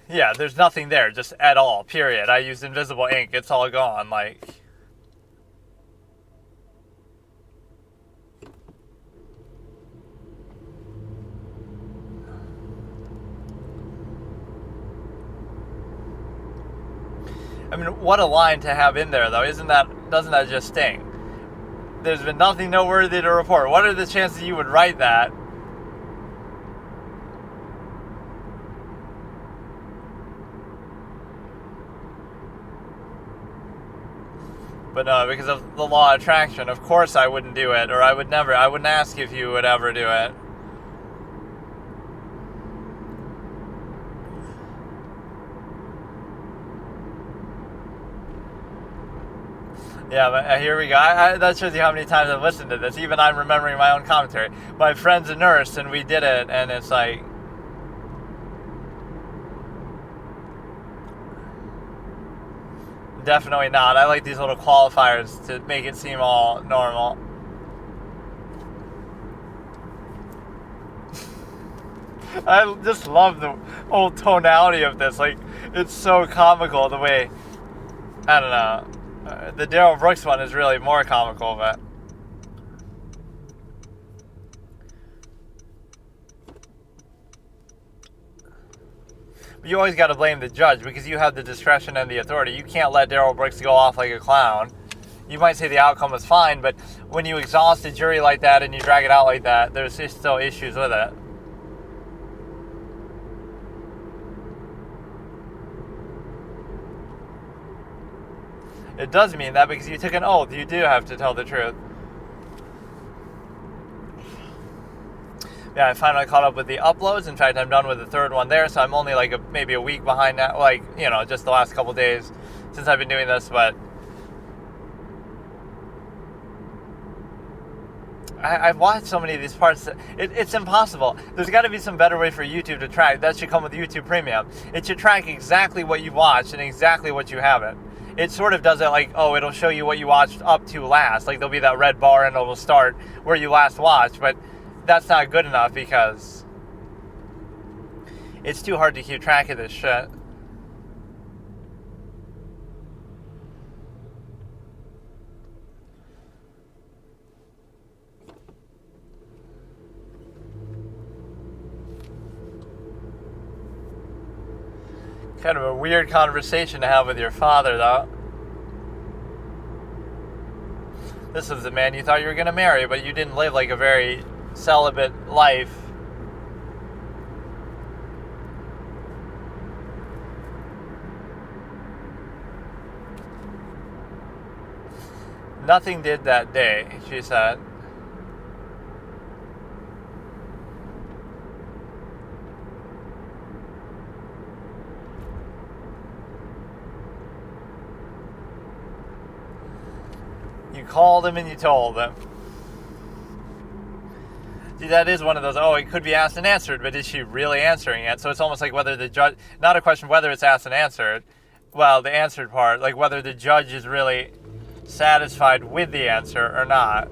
yeah, there's nothing there, just at all, period. I used invisible ink, it's all gone, like. I mean, what a line to have in there, though. Doesn't that just sting? There's been nothing noteworthy to report. What are the chances you would write that? But no, because of the law of attraction, of course I wouldn't do it, or I wouldn't ask if you would ever do it. Yeah, but here we go. That shows you how many times I've listened to this. Even I'm remembering my own commentary. My friend's a nurse, and we did it, and it's like, definitely not. I like these little qualifiers to make it seem all normal. I just love the whole tonality of this. Like, it's so comical the way, I don't know. The Daryl Brooks one is really more comical, but you always got to blame the judge because you have the discretion and the authority. You can't let Daryl Brooks go off like a clown. You might say the outcome was fine, but when you exhaust a jury like that and you drag it out like that, there's still issues with it. It does mean that because you took an oath, you do have to tell the truth. Yeah, I finally caught up with the uploads. In fact, I'm done with the third one there, so I'm only like maybe a week behind now. Like, just the last couple days since I've been doing this, but I've watched so many of these parts. It's impossible. There's got to be some better way for YouTube to track. That should come with YouTube Premium. It should track exactly what you watched and exactly what you haven't. It sort of does it like, it'll show you what you watched up to last. Like, there'll be that red bar and it'll start where you last watched. But that's not good enough because it's too hard to keep track of this shit. Kind of a weird conversation to have with your father, though. This is the man you thought you were going to marry, but you didn't live like a very celibate life. Nothing did that day, she said. called him and you told him. See, that is one of those, it could be asked and answered, but is she really answering it? So it's almost like whether the judge, not a question whether it's asked and answered, well, the answered part, like whether the judge is really satisfied with the answer or not.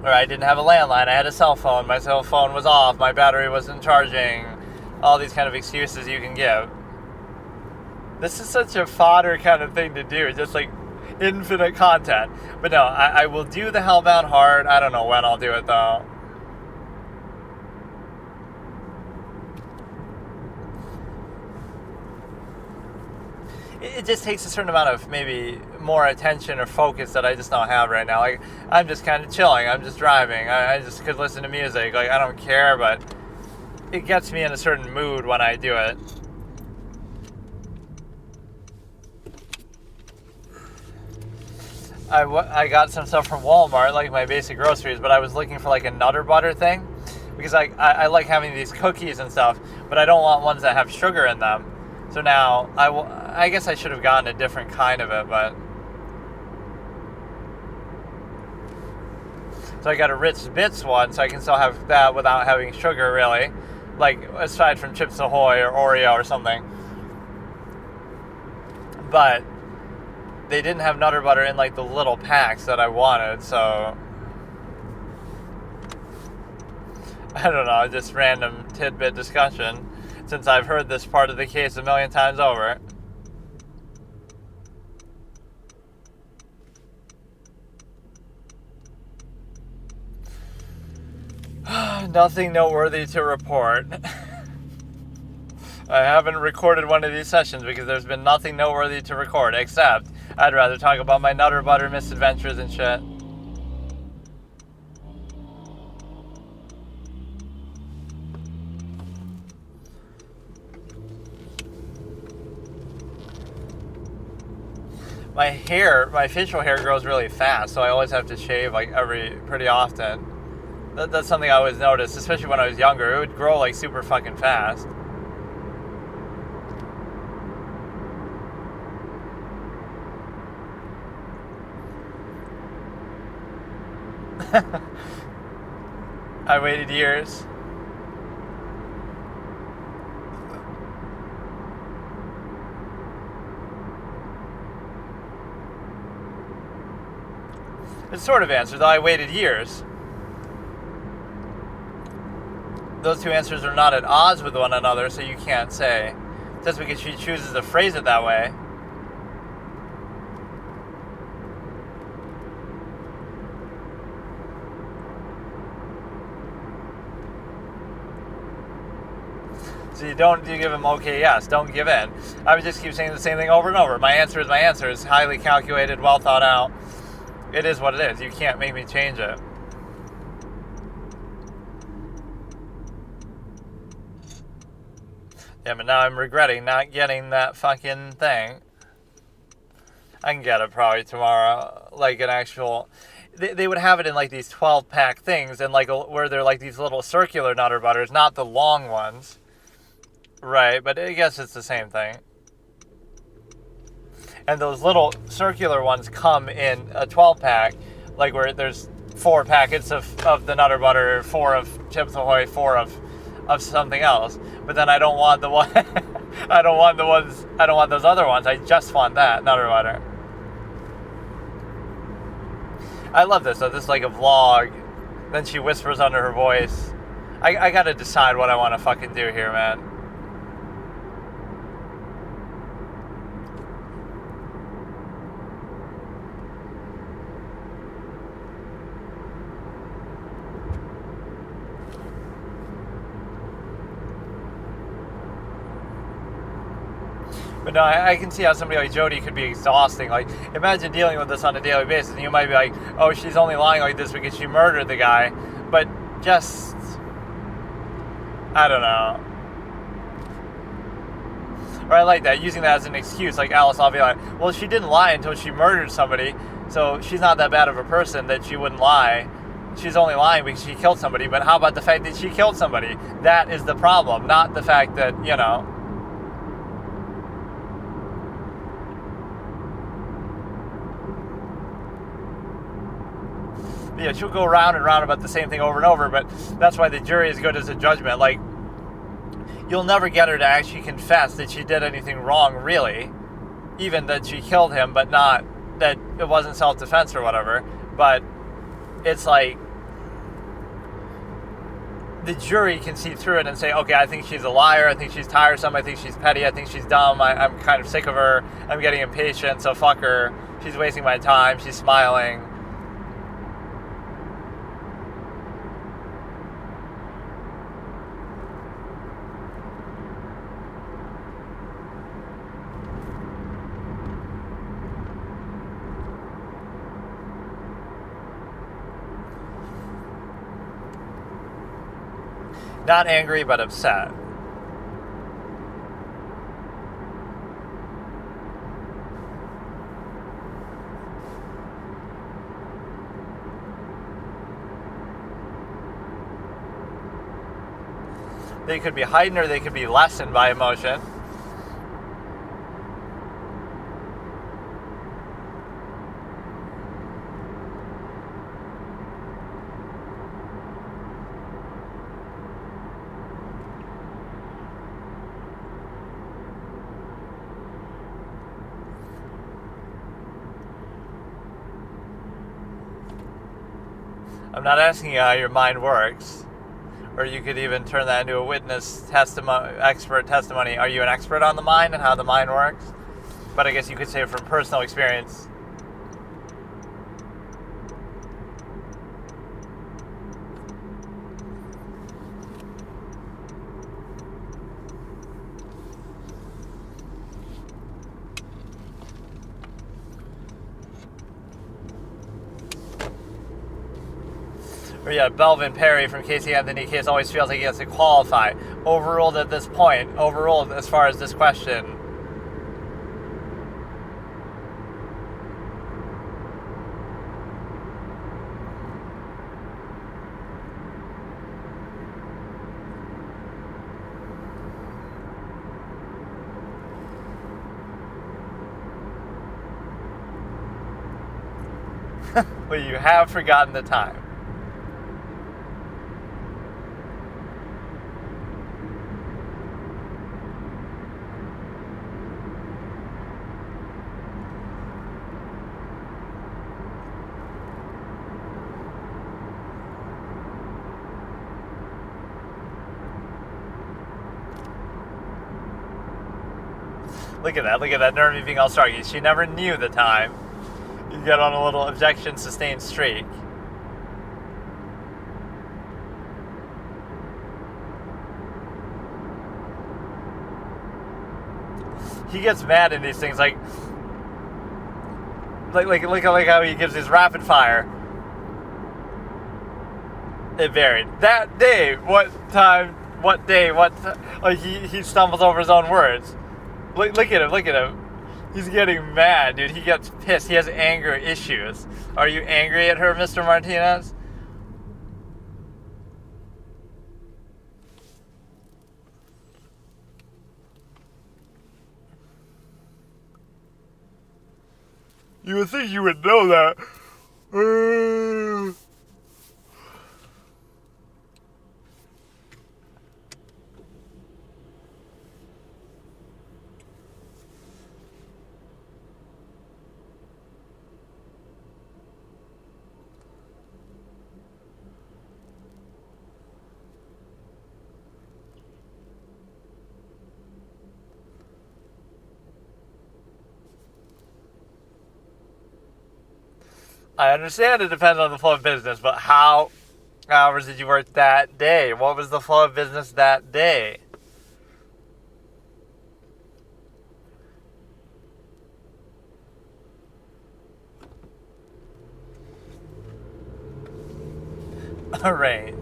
Or I didn't have a landline, I had a cell phone, my cell phone was off, my battery wasn't charging, all these kind of excuses you can give. This is such a fodder kind of thing to do, just like infinite content. But no, I will do the Hellbound Heart. I don't know when I'll do it though. It just takes a certain amount of maybe more attention or focus that I just don't have right now. Like, I'm just kind of chilling, I'm just driving, I just could listen to music, like I don't care, but it gets me in a certain mood when I do it. I got some stuff from Walmart, like my basic groceries, but I was looking for like a Nutter Butter thing, because I like having these cookies and stuff, but I don't want ones that have sugar in them. So now, I guess I should have gotten a different kind of it, but... So I got a Ritz Bits one, so I can still have that without having sugar, really. Like, aside from Chips Ahoy or Oreo or something. But they didn't have Nutter Butter in, like, the little packs that I wanted, so... I don't know, just random tidbit discussion, since I've heard this part of the case a million times over. Nothing noteworthy to report. I haven't recorded one of these sessions because there's been nothing noteworthy to record, except I'd rather talk about my Nutter Butter misadventures and shit. My facial hair grows really fast, so I always have to shave like pretty often. That's something I always noticed, especially when I was younger. It would grow like super fucking fast. I waited years. It sort of answers, though I waited years. Those two answers are not at odds with one another, so you can't say. Just because she chooses to phrase it that way. So you give him okay, yes, don't give in. I would just keep saying the same thing over and over. My answer is my answer. It's highly calculated, well thought out. It is what it is. You can't make me change it. Yeah, but now I'm regretting not getting that fucking thing. I can get it probably tomorrow. Like an actual... They would have it in like these 12-pack things, and like where they're like these little circular Nutter Butters, not the long ones. Right, but I guess it's the same thing. And those little circular ones come in a 12-pack, like where there's 4 packets of the Nutter Butter, 4 of Chips Ahoy, 4 of something else. But then I don't want the one, I don't want those other ones. I just want that Nutter Butter. I love this though. This is like a vlog. Then she whispers under her voice. I gotta decide what I want to fucking do here, man. But no, I can see how somebody like Jodi could be exhausting. Like, imagine dealing with this on a daily basis, and you might be like, oh, she's only lying like this because she murdered the guy. But just... I don't know. Or I like that, using that as an excuse. Like, Alice, I'll be like, well, she didn't lie until she murdered somebody. So she's not that bad of a person that she wouldn't lie. She's only lying because she killed somebody. But how about the fact that she killed somebody? That is the problem, not the fact that, Yeah, she'll go round and round about the same thing over and over, but that's why the jury is good as a judgment. Like, you'll never get her to actually confess that she did anything wrong, really. Even that she killed him, but not that it wasn't self-defense or whatever. But it's like, the jury can see through it and say, okay, I think she's a liar, I think she's tiresome, I think she's petty, I think she's dumb, I'm kind of sick of her, I'm getting impatient, so fuck her, she's wasting my time, she's smiling. Not angry, but upset. They could be heightened or they could be lessened by emotion. I'm not asking you how your mind works, or you could even turn that into a witness testimony, expert testimony. Are you an expert on the mind and how the mind works? But I guess you could say from personal experience. Or yeah, Belvin Perry from Casey Anthony case always feels like he has to qualify. Overruled at this point. Overruled as far as this question. Well, you have forgotten the time. Look at that nervy being all starky. She never knew the time. You get on a little objection sustained streak. He gets mad in these things, like how he gives his rapid fire. It varied. That day, what time, what day, like he stumbles over his own words. Look at him. He's getting mad, dude. He gets pissed. He has anger issues. Are you angry at her, Mr. Martinez? You would think you would know that. I understand it depends on the flow of business, but how hours did you work that day? What was the flow of business that day? Arrange.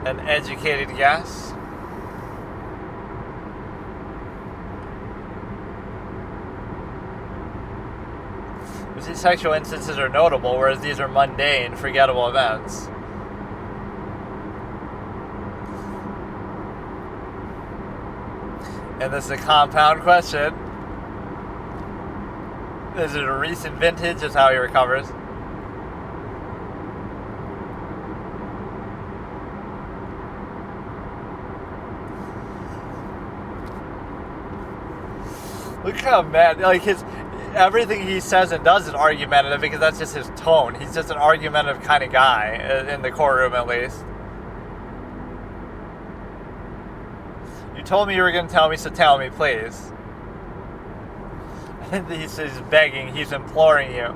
An educated guess. These sexual instances are notable, whereas these are mundane, forgettable events. And this is a compound question. Is it a recent vintage? Is how he recovers. Look how mad, like everything he says and does is argumentative because that's just his tone. He's just an argumentative kind of guy, in the courtroom at least. You told me you were going to tell me, so tell me, please. He's begging, he's imploring you.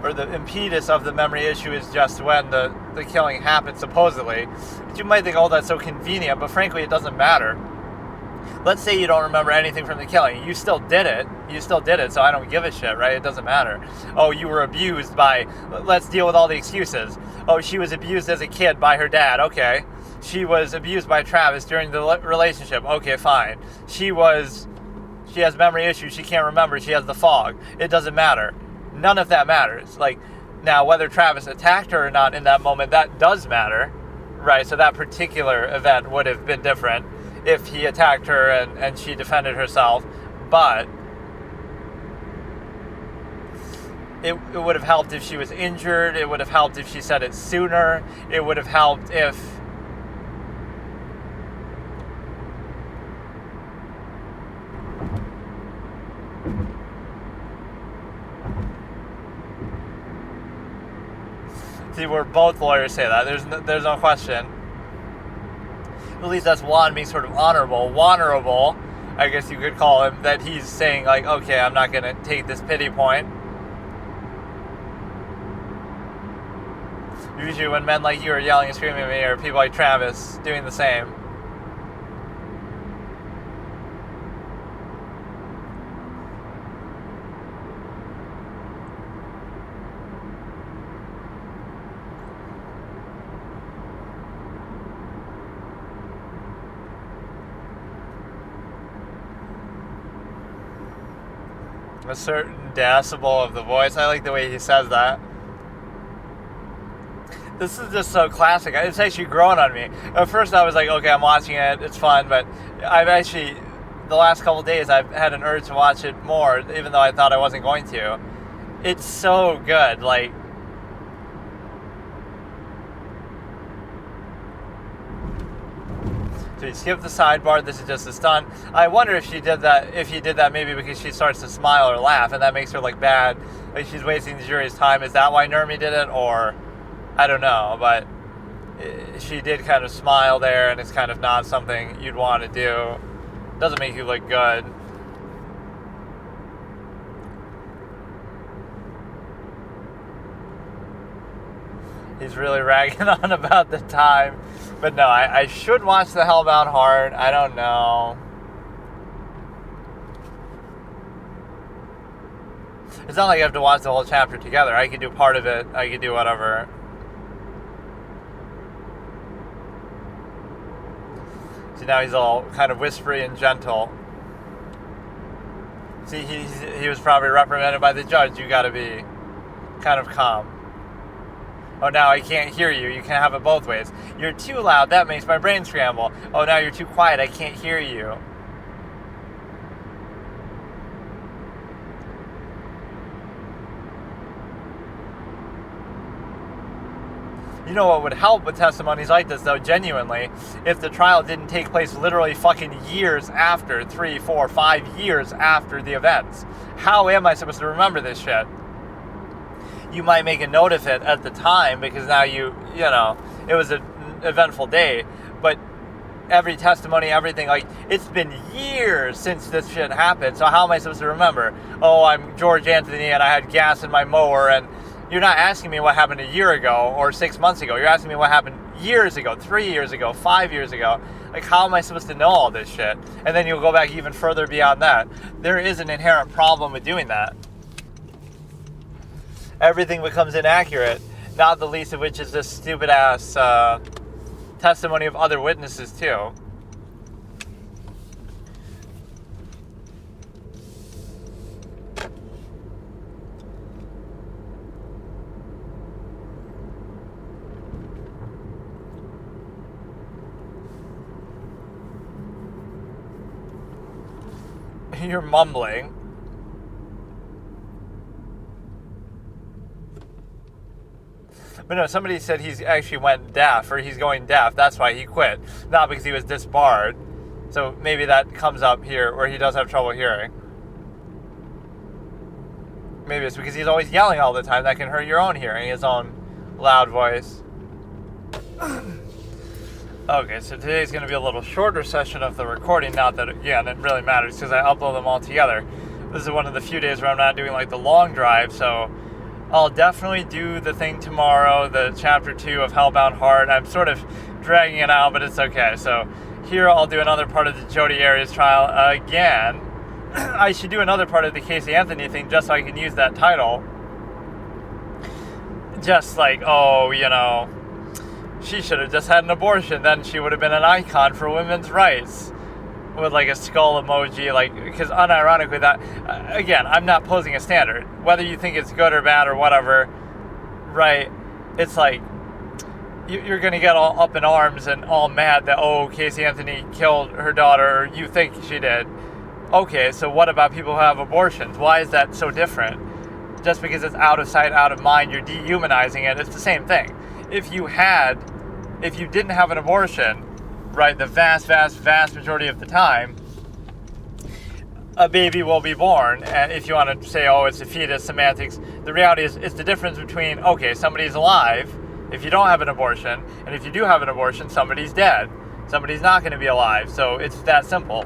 Or the impetus of the memory issue is just when the killing happened, supposedly. But you might think, oh, that's so convenient, but frankly, it doesn't matter. Let's say you don't remember anything from the killing. You still did it. So I don't give a shit, right? It doesn't matter. Oh, you were abused by... Let's deal with all the excuses. Oh, she was abused as a kid by her dad. Okay. She was abused by Travis during the relationship. Okay, fine. She has memory issues. She can't remember. She has the fog. It doesn't matter. None of that matters. Like, now, whether Travis attacked her or not in that moment, that does matter, right? So that particular event would have been different if he attacked her and she defended herself. But it would have helped if she was injured. It would have helped if she said it sooner. It would have helped if... See, where both lawyers say that. There's no question. At least that's Juan being sort of honorable, I guess you could call him, that he's saying, like, okay, I'm not going to take this pity point. Usually when men like you are yelling and screaming at me, or people like Travis doing the same. A certain decibel of the voice. I like the way he says that. This is just so classic. It's actually grown on me. At first I was like, okay, I'm watching it, it's fun, but I've actually, the last couple of days, I've had an urge to watch it more, even though I thought I wasn't going to. It's so good, like... So he skipped the sidebar. This is just a stunt. I wonder if he did that maybe because she starts to smile or laugh, and that makes her look bad, like she's wasting the jury's time. Is that why Nurmi did it? Or I don't know, but she did kind of smile there, and it's kind of not something you'd want to do. Doesn't make you look good. He's really ragging on about the time. But no, I should watch The Hellbound Heart. I don't know. It's not like I have to watch the whole chapter together. I could do part of it. I could do whatever. See, now he's all kind of whispery and gentle. See, he was probably reprimanded by the judge. You gotta be kind of calm. Oh, now I can't hear you. You can't have it both ways. You're too loud. That makes my brain scramble. Oh, now you're too quiet. I can't hear you. You know what would help with testimonies like this, though, genuinely, if the trial didn't take place literally fucking years after, 3, 4, 5 years after the events. How am I supposed to remember this shit? You might make a note of it at the time because now you know, it was an eventful day, but every testimony, everything, like, it's been years since this shit happened, so how am I supposed to remember? Oh, I'm George Anthony and I had gas in my mower, and you're not asking me what happened a year ago or 6 months ago. You're asking me what happened years ago, 3 years ago, 5 years ago. Like, how am I supposed to know all this shit? And then you'll go back even further beyond that. There is an inherent problem with doing that. Everything becomes inaccurate, not the least of which is this stupid-ass testimony of other witnesses, too. You're mumbling. But no, somebody said he's actually went deaf, or he's going deaf. That's why he quit. Not because he was disbarred. So maybe that comes up here, where he does have trouble hearing. Maybe it's because he's always yelling all the time. That can hurt your own hearing, his own loud voice. Okay, so today's going to be a little shorter session of the recording. Not that, again, it really matters because I upload them all together. This is one of the few days where I'm not doing like the long drive, so I'll definitely do the thing tomorrow, the chapter 2 of Hellbound Heart. I'm sort of dragging it out, but it's okay. So here I'll do another part of the Jodi Arias trial again. I should do another part of the Casey Anthony thing just so I can use that title. Just like, oh, you know, she should have just had an abortion, then she would have been an icon for women's rights. With like a skull emoji, like, because unironically that, again, I'm not posing a standard. Whether you think it's good or bad or whatever, right, it's like, you're going to get all up in arms and all mad that, oh, Casey Anthony killed her daughter, or you think she did. Okay, so what about people who have abortions? Why is that so different? Just because it's out of sight, out of mind, you're dehumanizing it. It's the same thing. If you didn't have an abortion, right, the vast majority of the time, a baby will be born. And if you want to say, oh, it's a fetus, semantics, the reality is it's the difference between, okay, somebody's alive if you don't have an abortion, and if you do have an abortion, somebody's dead. Somebody's not going to be alive. So it's that simple.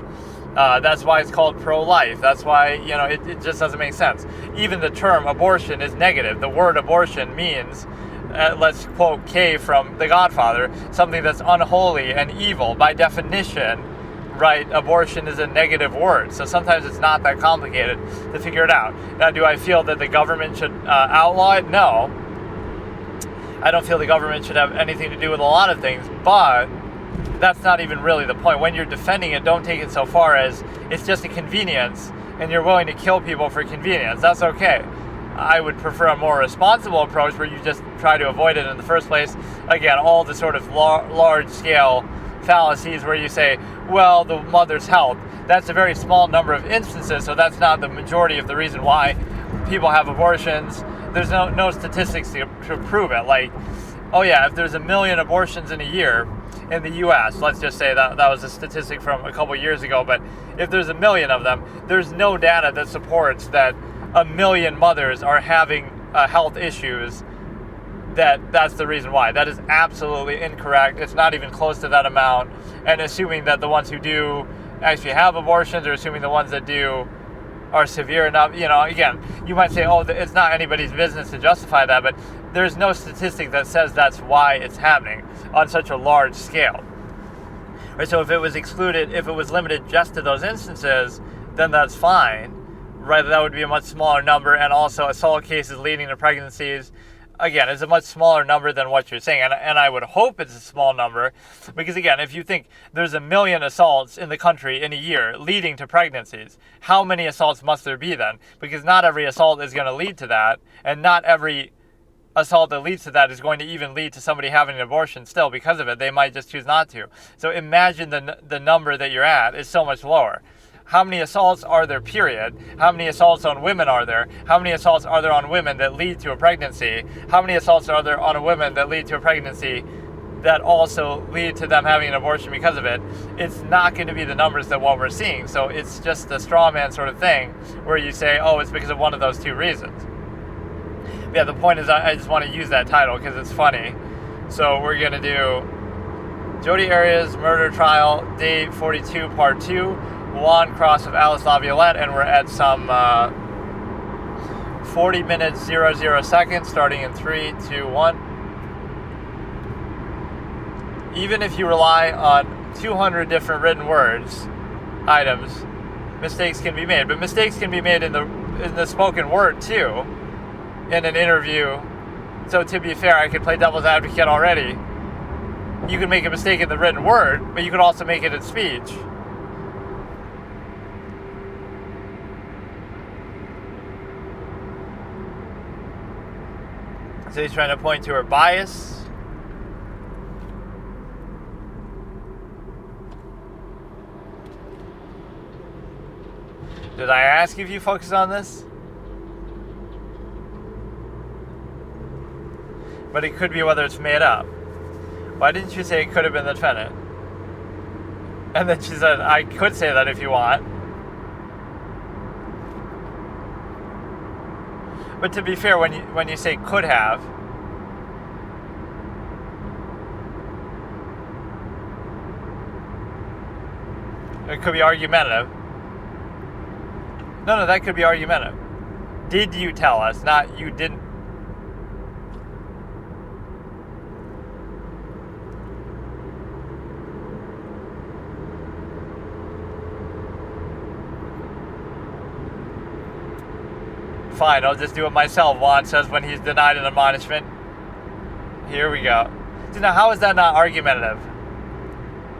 That's why it's called pro-life. That's why, you know, it just doesn't make sense. Even the term abortion is negative. The word abortion means, let's quote Kay from The Godfather, something that's unholy and evil. By definition, right, abortion is a negative word. So sometimes it's not that complicated to figure it out. Now, do I feel that the government should outlaw it? No. I don't feel the government should have anything to do with a lot of things, but that's not even really the point. When you're defending it, don't take it so far as it's just a convenience and you're willing to kill people for convenience. That's okay. I would prefer a more responsible approach where you just try to avoid it in the first place. Again, all the sort of large-scale fallacies where you say, well, the mother's health. That's a very small number of instances, so that's not the majority of the reason why people have abortions. There's no statistics to prove it. Like, oh yeah, if there's 1 million abortions in a year in the U.S., let's just say that was a statistic from a couple years ago, but if there's 1 million of them, there's no data that supports that 1 million mothers are having health issues, that's the reason why. That is absolutely incorrect. It's not even close to that amount. And assuming that the ones who do actually have abortions, or assuming the ones that do are severe enough, you know, again, you might say, oh, it's not anybody's business to justify that, but there's no statistic that says that's why it's happening on such a large scale. Right, so if it was excluded, if it was limited just to those instances, then that's fine. Right, that would be a much smaller number, and also assault cases leading to pregnancies, again, is a much smaller number than what you're saying, and I would hope it's a small number, because again, if you think there's 1 million assaults in the country in a year leading to pregnancies, how many assaults must there be then? Because not every assault is going to lead to that, and not every assault that leads to that is going to even lead to somebody having an abortion still because of it. They might just choose not to. So imagine the number that you're at is so much lower. How many assaults are there, period? How many assaults on women are there? How many assaults are there on women that lead to a pregnancy? How many assaults are there on a woman that lead to a pregnancy that also lead to them having an abortion because of it? It's not going to be the numbers that what we're seeing. So it's just a straw man sort of thing where you say, oh, it's because of one of those two reasons. But yeah, the point is I just want to use that title because it's funny. So we're going to do Jodi Arias murder trial, day 42, part 2. Juan Cross of Alice LaViolette, and we're at some 40 minutes 00 seconds, starting in 3, 2, 1. even if you rely on 200 different written words, items, mistakes can be made. But mistakes can be made in the spoken word too, in an interview. So to be fair, I could play devil's advocate already. You can make a mistake in the written word, but you could also make it in speech. So he's trying to point to her bias. Did I ask if you focus on this? But it could be whether it's made up. Why didn't you say it could have been the defendant? And then she said, I could say that if you want. But to be fair, when you say could have, it could be argumentative. No, that could be argumentative. Did you tell us? Not you didn't. Fine, I'll just do it myself, Juan says when he's denied an admonishment. Here we go. So now, how is that not argumentative?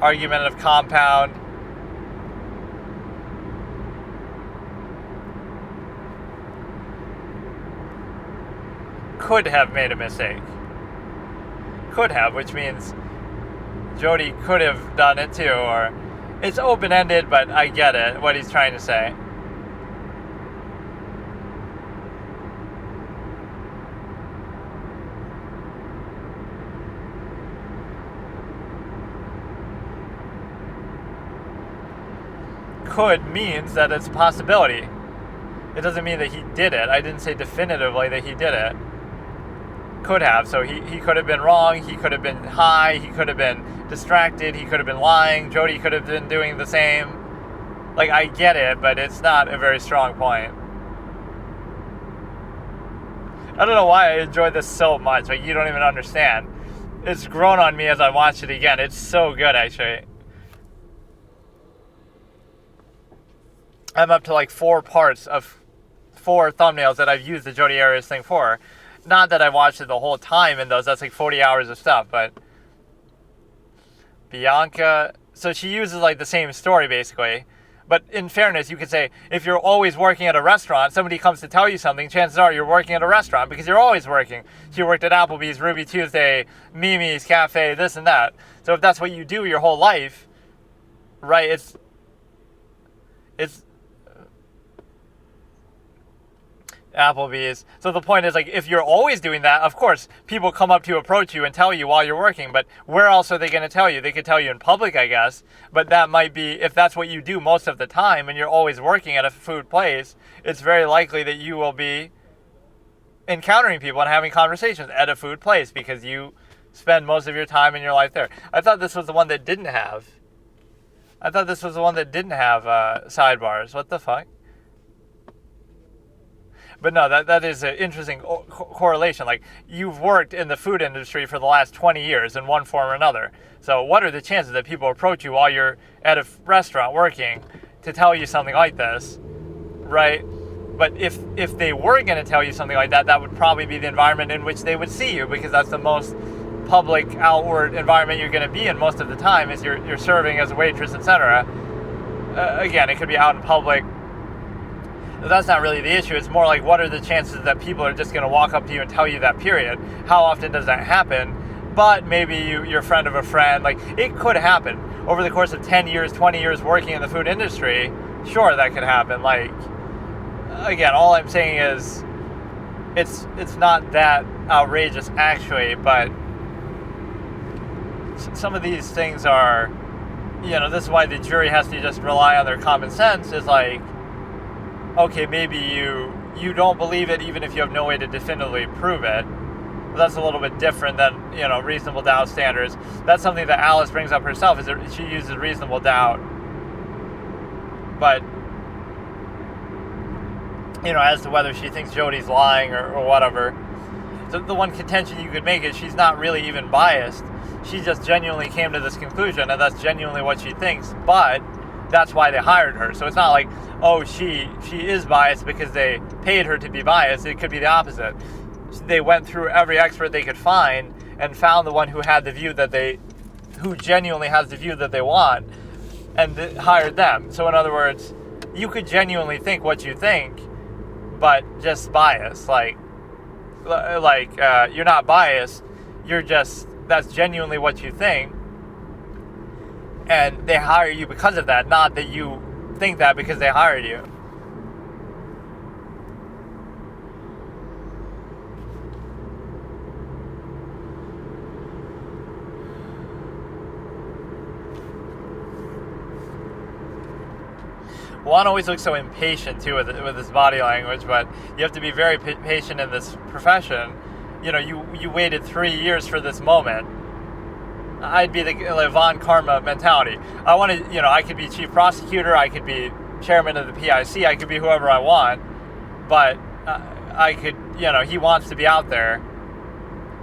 Argumentative compound. Could have made a mistake. Could have, which means Jodi could have done it too, or it's open-ended, but I get it, what he's trying to say. Could means that it's a possibility. It doesn't mean that he did it. I didn't say definitively that he did it. Could have. So he could have been wrong. He could have been high. He could have been distracted. He could have been lying. Jodi could have been doing the same. Like, I get it, but it's not a very strong point. I don't know why I enjoy this so much. Like, you don't even understand. It's grown on me as I watch it again. It's so good, actually. I'm up to like 4 parts of 4 thumbnails that I've used the Jodi Arias thing for. Not that I watched it the whole time in those. That's like 40 hours of stuff. But Bianca, so she uses like the same story basically. But in fairness, you could say if you're always working at a restaurant, somebody comes to tell you something, chances are you're working at a restaurant because you're always working. She worked at Applebee's, Ruby Tuesday, Mimi's Cafe, this and that. So if that's what you do your whole life, right, it's Applebee's. So the point is, like, if you're always doing that, of course, people come up to approach you and tell you while you're working, but where else are they going to tell you? They could tell you in public, I guess, but that might be, if that's what you do most of the time and you're always working at a food place, it's very likely that you will be encountering people and having conversations at a food place because you spend most of your time in your life there. I thought this was the one that didn't have. Sidebars. What the fuck? But no, that is an interesting correlation. Like, you've worked in the food industry for the last 20 years in one form or another. So what are the chances that people approach you while you're at a restaurant working to tell you something like this, right? But if they were going to tell you something like that, that would probably be the environment in which they would see you, because that's the most public, outward environment you're going to be in most of the time is you're serving as a waitress, etc. Again, it could be out in public. But that's not really the issue. It's more like, what are the chances that people are just going to walk up to you and tell you that, period? How often does that happen? But maybe you're a friend of a friend. Like, it could happen. Over the course of 10 years, 20 years working in the food industry, sure, that could happen. Like, again, all I'm saying is it's not that outrageous, actually, but some of these things are, this is why the jury has to just rely on their common sense, is like, okay, maybe you don't believe it even if you have no way to definitively prove it. But that's a little bit different than, reasonable doubt standards. That's something that Alice brings up herself, is that she uses reasonable doubt. But, as to whether she thinks Jodi's lying or whatever. the one contention you could make is she's not really even biased. She just genuinely came to this conclusion, and that's genuinely what she thinks, but that's why they hired her. So it's not like, oh, she is biased because they paid her to be biased. It could be the opposite. They went through every expert they could find and found the one who had the view who genuinely has the view that they want, and hired them. So in other words, you could genuinely think what you think, but just biased. Like you're not biased. That's genuinely what you think, and they hire you because of that, not that you think that because they hired you. Juan always looks so impatient too with his body language, but you have to be very patient in this profession. You know, you waited 3 years for this moment. I'd be the Von Karma mentality. I want to, I could be chief prosecutor, I could be chairman of the PIC, I could be whoever I want, but I could, he wants to be out there.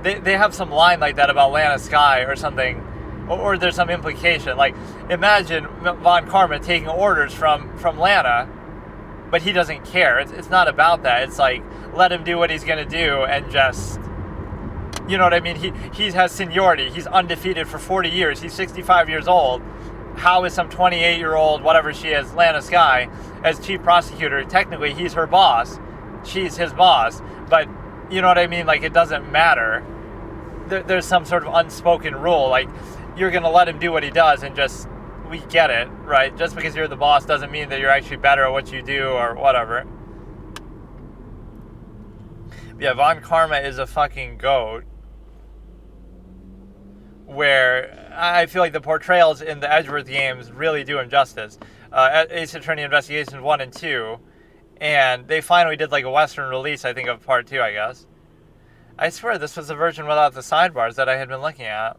They have some line like that about Lana Sky or something, or there's some implication. Like, imagine Von Karma taking orders from Lana, but he doesn't care. It's not about that. It's like, let him do what he's going to do and just... You know what I mean? He has seniority. He's undefeated for 40 years. He's 65 years old. How is some 28-year-old, whatever she is, Lana Sky, as chief prosecutor? Technically, he's her boss. She's his boss. But, you know what I mean? Like, it doesn't matter. There's some sort of unspoken rule. Like, you're going to let him do what he does and just, we get it, right? Just because you're the boss doesn't mean that you're actually better at what you do or whatever. Yeah, Von Karma is a fucking goat. Where I feel like the portrayals in the Edgeworth games really do him justice. Ace Attorney Investigations 1 and 2, and they finally did like a Western release, I think, of part 2, I guess. I swear this was the version without the sidebars that I had been looking at.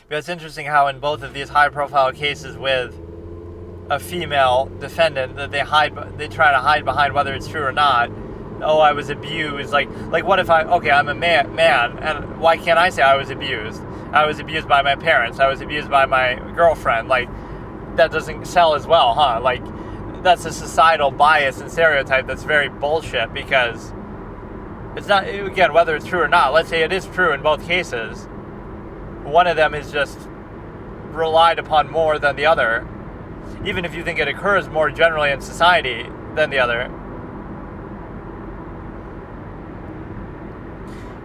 But it's interesting how in both of these high-profile cases with a female defendant that they try to hide behind whether it's true or not. Oh, I was abused. Like what if I'm a man, and why can't I say I was abused? I was abused by my parents. I was abused by my girlfriend. Like, that doesn't sell as well, huh? Like, that's a societal bias and stereotype that's very bullshit, because it's not, again, whether it's true or not. Let's say it is true in both cases. One of them is just relied upon more than the other, even if you think it occurs more generally in society than the other.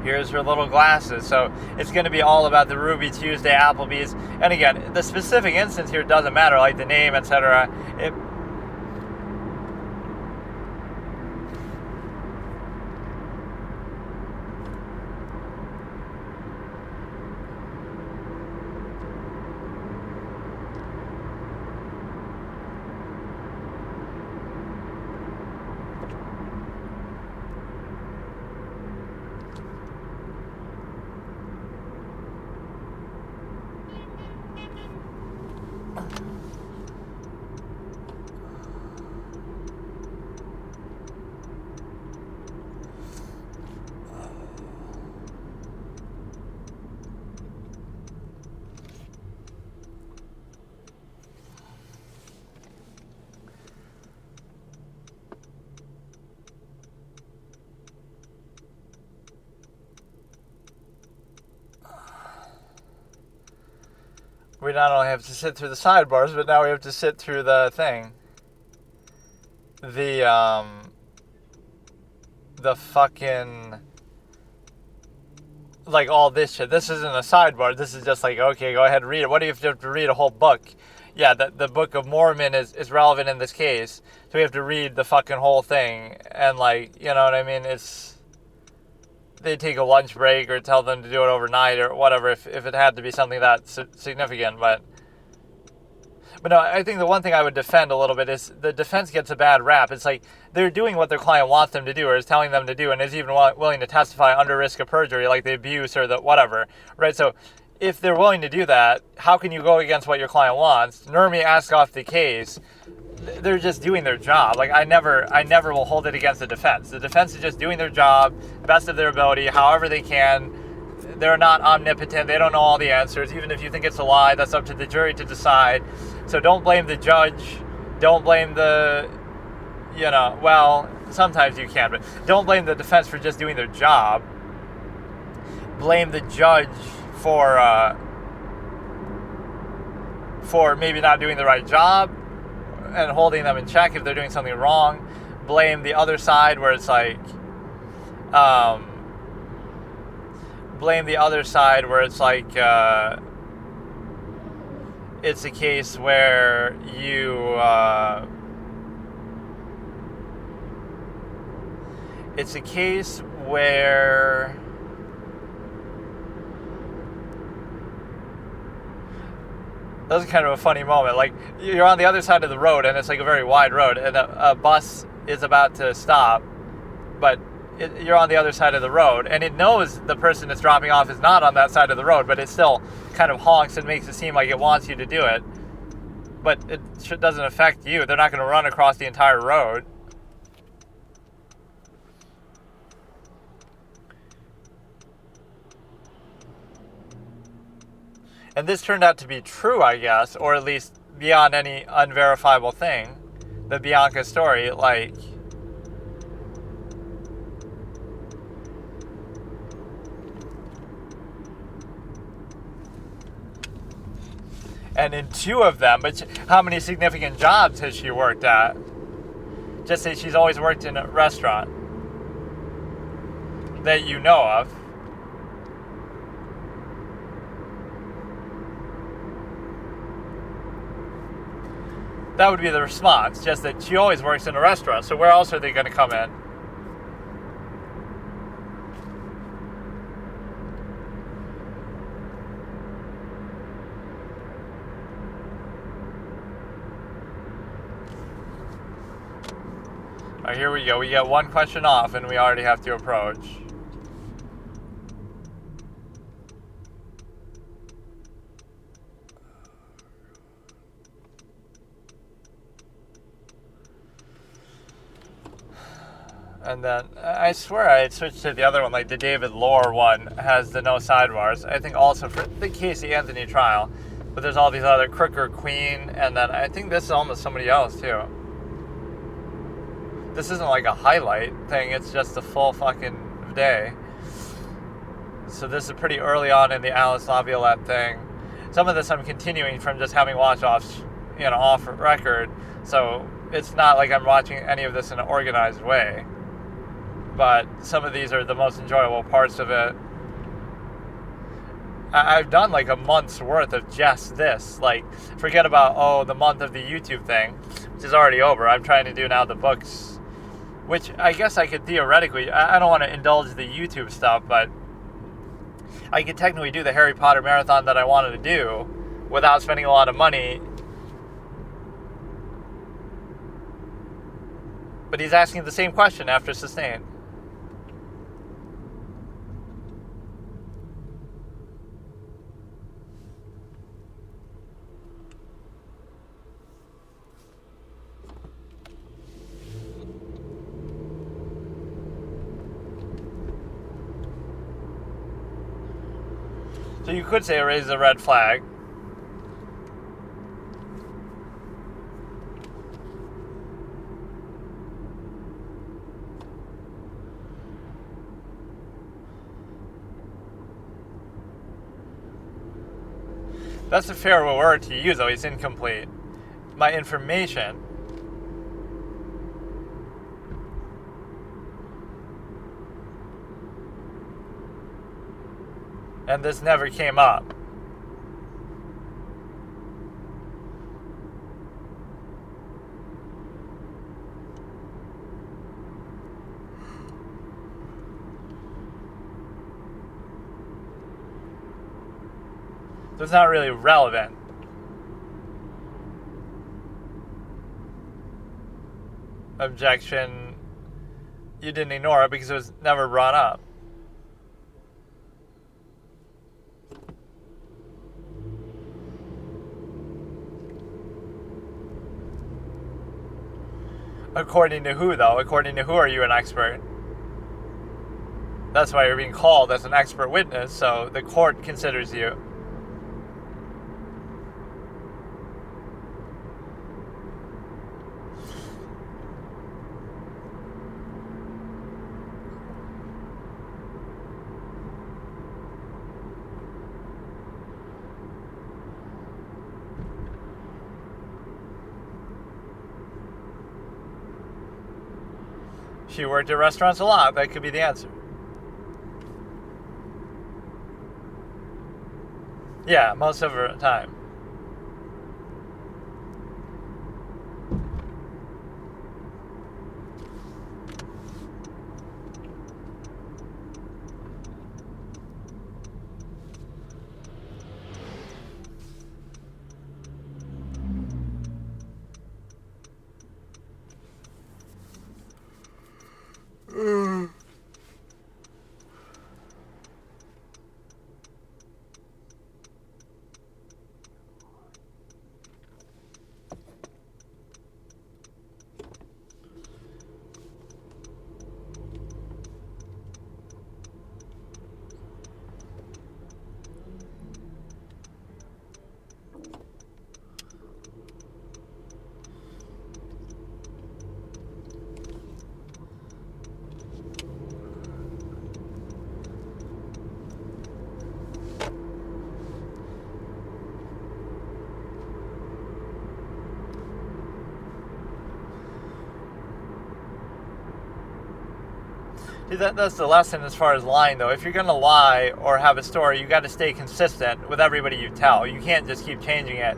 Here's her little glasses. So it's going to be all about the Ruby Tuesday Applebee's. And again, the specific instance here doesn't matter, like the name, etc. We not only have to sit through the sidebars, but now we have to sit through the thing. The fucking... Like, all this shit. This isn't a sidebar. This is just like, okay, go ahead and read it. What do you have to read a whole book? Yeah, the Book of Mormon is relevant in this case. So we have to read the fucking whole thing. And, like, you know what I mean? They take a lunch break or tell them to do it overnight or whatever if it had to be something that significant. But But no, I think the one thing I would defend a little bit is the defense gets a bad rap. It's like they're doing what their client wants them to do or is telling them to do and is even willing to testify under risk of perjury, like the abuse or the whatever, right? So if they're willing to do that, how can you go against what your client wants? Nurmi asked off the case. They're just doing their job. Like I never will hold it against the defense. The defense is just doing their job, best of their ability, however they can. They're not omnipotent. They don't know all the answers. Even if you think it's a lie, that's up to the jury to decide. So don't blame the judge. Don't blame the, well, sometimes you can, but don't blame the defense for just doing their job. Blame the judge for maybe not doing the right job and holding them in check if they're doing something wrong. Blame the other side where it's like, it's a case where that was kind of a funny moment. Like you're on the other side of the road and it's like a very wide road and a bus is about to stop, but you're on the other side of the road and it knows the person it's dropping off is not on that side of the road, but it still kind of honks and makes it seem like it wants you to do it, but it doesn't affect you. They're not going to run across the entire road. And this turned out to be true, I guess, or at least beyond any unverifiable thing. The Bianca story, like, and in 2 of them, but how many significant jobs has she worked at? Just say she's always worked in a restaurant that you know of. That would be the response, just that she always works in a restaurant, so where else are they going to come in? All right, here we go. We get 1 question off, and we already have to approach. And then, I swear I had switched to the other one, like the David Lohr one has the no sidebars. I think also for the Casey Anthony trial, but there's all these other Crooker Queen, and then I think this is almost somebody else too. This isn't like a highlight thing, it's just the full fucking day. So this is pretty early on in the Alice Laviolette thing. Some of this I'm continuing from just having watched off record, so it's not like I'm watching any of this in an organized way. But some of these are the most enjoyable parts of it. I've done like a month's worth of just this. Like, forget about, the month of the YouTube thing, which is already over. I'm trying to do now the books, which I guess I could theoretically, I don't want to indulge the YouTube stuff, but I could technically do the Harry Potter marathon that I wanted to do without spending a lot of money. But he's asking the same question after Sustained. So you could say it raises a red flag. That's a fair word to use, though. It's incomplete. My information. And this never came up. So it's not really relevant. objection, you didn't ignore it because it was never brought up. According to who, though? According to who are you an expert? That's why you're being called as an expert witness, so the court considers you. She worked at restaurants a lot. That could be the answer. Yeah, most of her time. That's the lesson as far as lying, though. If you're going to lie or have a story, you got to stay consistent with everybody you tell. You can't just keep changing it.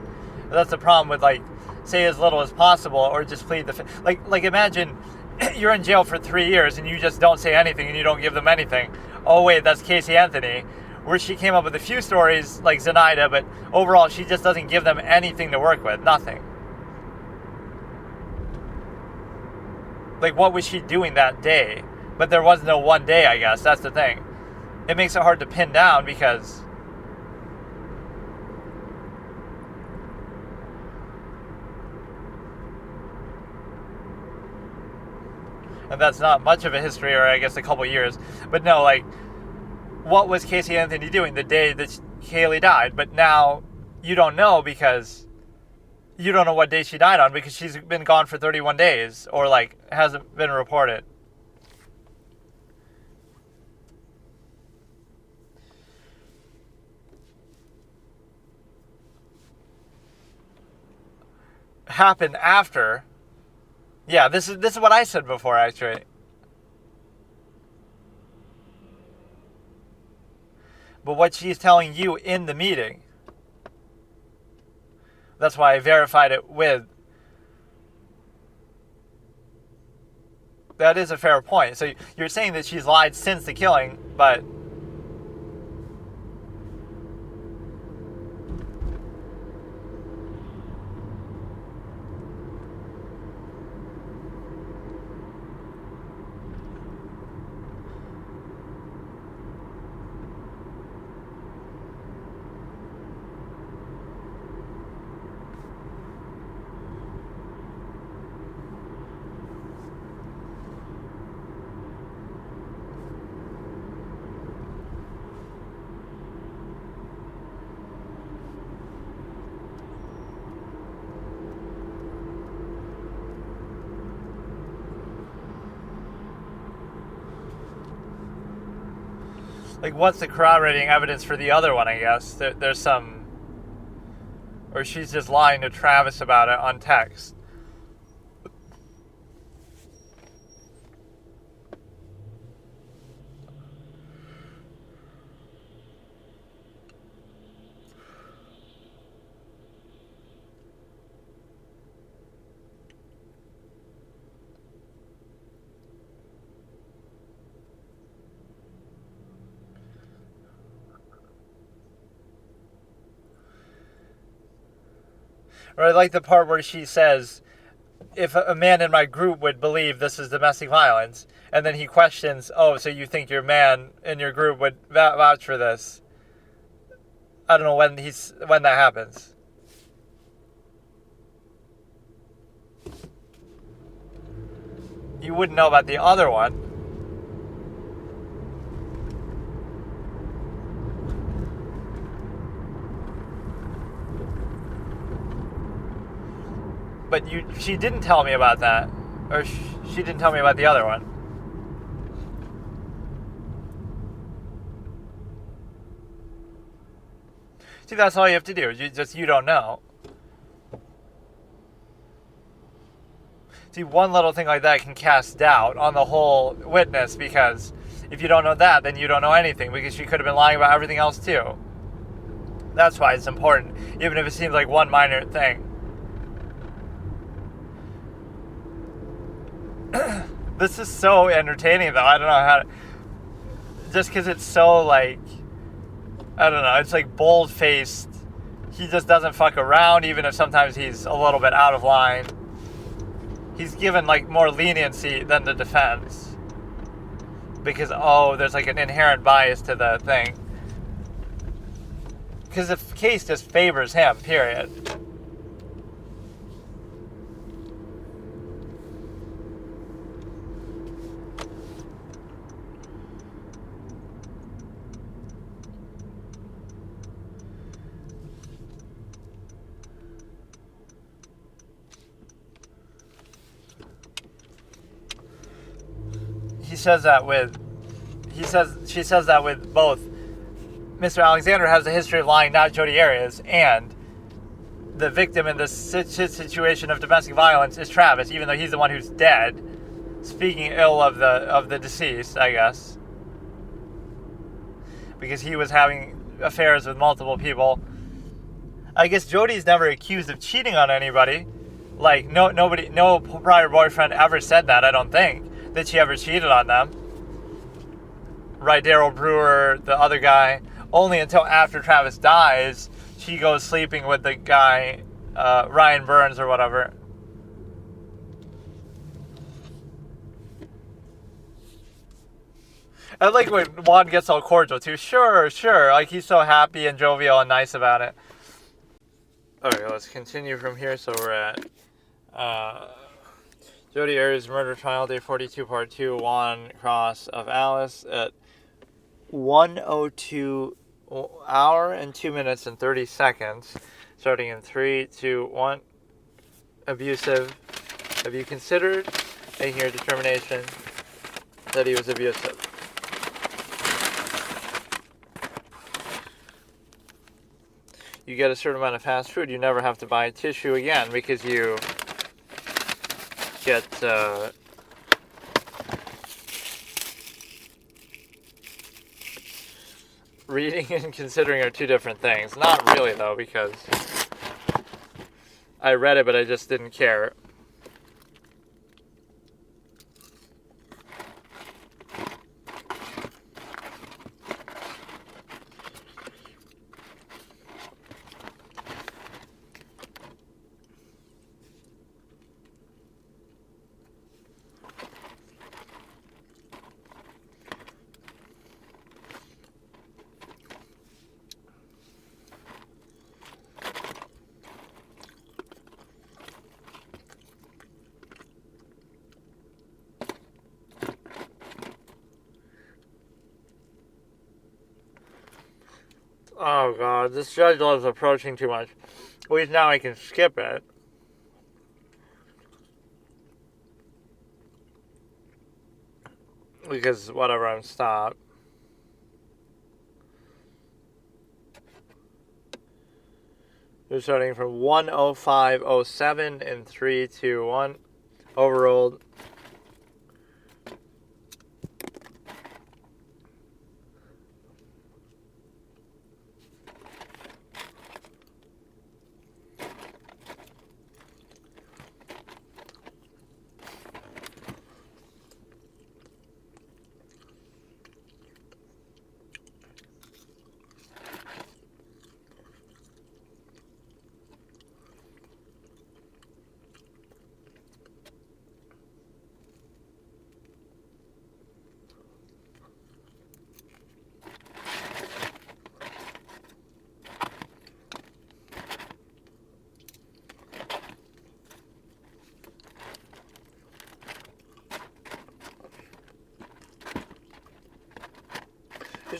That's the problem with, like, say as little as possible or just plead the... Like imagine you're in jail for 3 years and you just don't say anything and you don't give them anything. Oh, wait, that's Casey Anthony, where she came up with a few stories like Zenaida, but overall she just doesn't give them anything to work with. Nothing. Like, what was she doing that day? But there was no one day, I guess. That's the thing. It makes it hard to pin down because... And that's not much of a history, or I guess a couple years. But no, like, what was Casey Anthony doing the day that Kaylee died? But now you don't know because you don't know what day she died on because she's been gone for 31 days or, like, hasn't been reported. Happened after. Yeah, this is what I said before, actually. But what she's telling you in the meeting. That's why I verified it with. That is a fair point. So you're saying that she's lied since the killing, but... Like, what's the corroborating evidence for the other one, I guess? There's some... Or she's just lying to Travis about it on text. Or I like the part where she says, if a man in my group would believe this is domestic violence, and then he questions, oh, so you think your man in your group would vouch for this? I don't know when that happens. You wouldn't know about the other one. But she didn't tell me about that. Or she didn't tell me about the other one. See, that's all you have to do. You don't know. See, one little thing like that can cast doubt on the whole witness, because if you don't know that, then you don't know anything, because she could have been lying about everything else too. That's why it's important, even if it seems like one minor thing. This is so entertaining, though. I don't know how to... Just because it's so, like... I don't know. It's, like, bold-faced. He just doesn't fuck around, even if sometimes he's a little bit out of line. He's given, like, more leniency than the defense. Because, there's, like, an inherent bias to the thing. Because the case just favors him, period. She says that with both Mr. Alexander has a history of lying, not Jodi Arias, and the victim in this situation of domestic violence is Travis, even though he's the one who's dead, speaking ill of the deceased, I guess, because he was having affairs with multiple people. I guess Jodi's never accused of cheating on anybody. Like, no prior boyfriend ever said that, I don't think, that she ever cheated on them. Right, Daryl Brewer, the other guy. Only until after Travis dies, she goes sleeping with the guy, Ryan Burns or whatever. I like when Juan gets all cordial too. Sure. Like, he's so happy and jovial and nice about it. Okay, let's continue from here. So we're at Jodi Arias murder trial, day 42, part 2, Juan Cross of Alice at 1:02 hour and 2 minutes and 30 seconds, starting in 3, 2, 1. Abusive. Have you considered making your determination that he was abusive? You get a certain amount of fast food, you never have to buy tissue again, because you get reading and considering are two different things. Not really, though, because I read it, but I just didn't care. Oh god, this judge loves approaching too much. At least now I can skip it. Because whatever, I'm stopped. We're starting from 1:05:07 in 3, 2, 1. Overruled.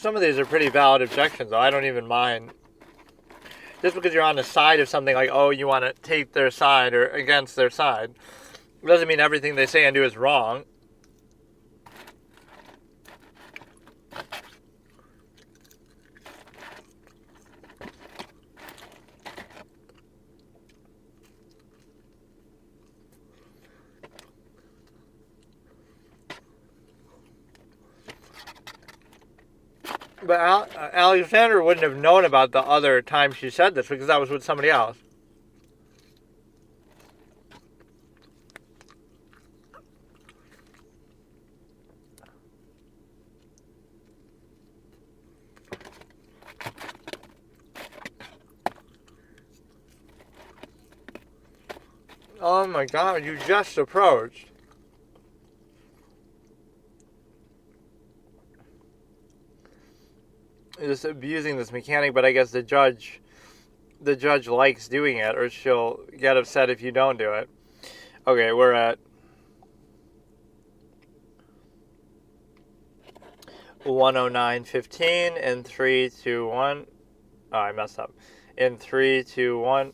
some of these are pretty valid objections, though. I don't even mind. Just because you're on the side of something, like, oh, you want to take their side or against their side, doesn't mean everything they say and do is wrong. But Alexander wouldn't have known about the other time she said this because that was with somebody else. Oh my God, you just approached. Just abusing this mechanic, but I guess the judge likes doing it, or she'll get upset if you don't do it. Okay, we're at 109.15 in 3, 2, 1. Oh, I messed up. In 3, 2, 1.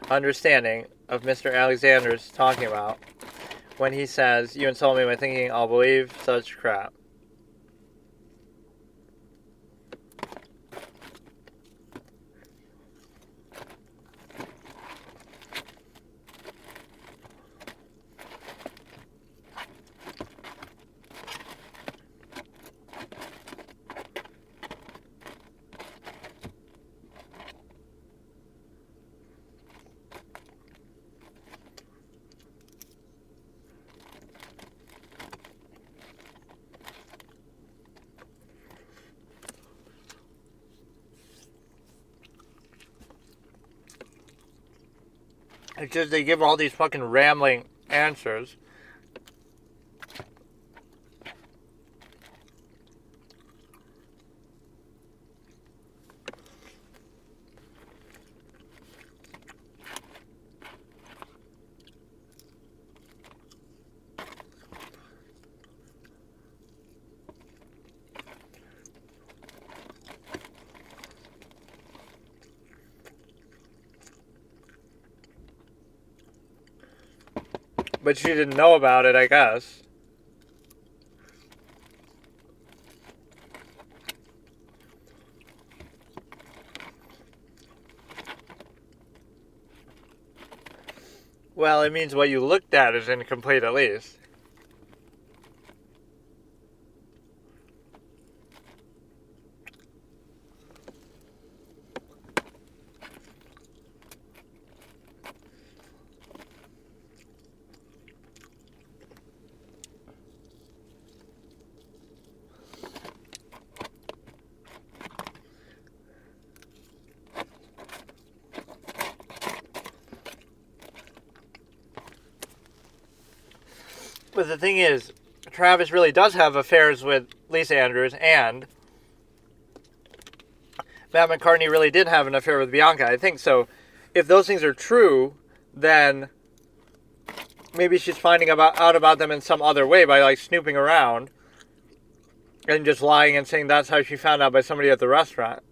Understanding of Mr. Alexander's talking about when he says, "You insult me by thinking I'll believe such crap." It's just they give all these fucking rambling answers. But she didn't know about it, I guess. Well, it means what you looked at is incomplete, at least. But the thing is, Travis really does have affairs with Lisa Andrews, and Matt McCartney really did have an affair with Bianca. I think so. If those things are true, then maybe she's finding out about them in some other way by, like, snooping around and just lying and saying that's how she found out by somebody at the restaurant.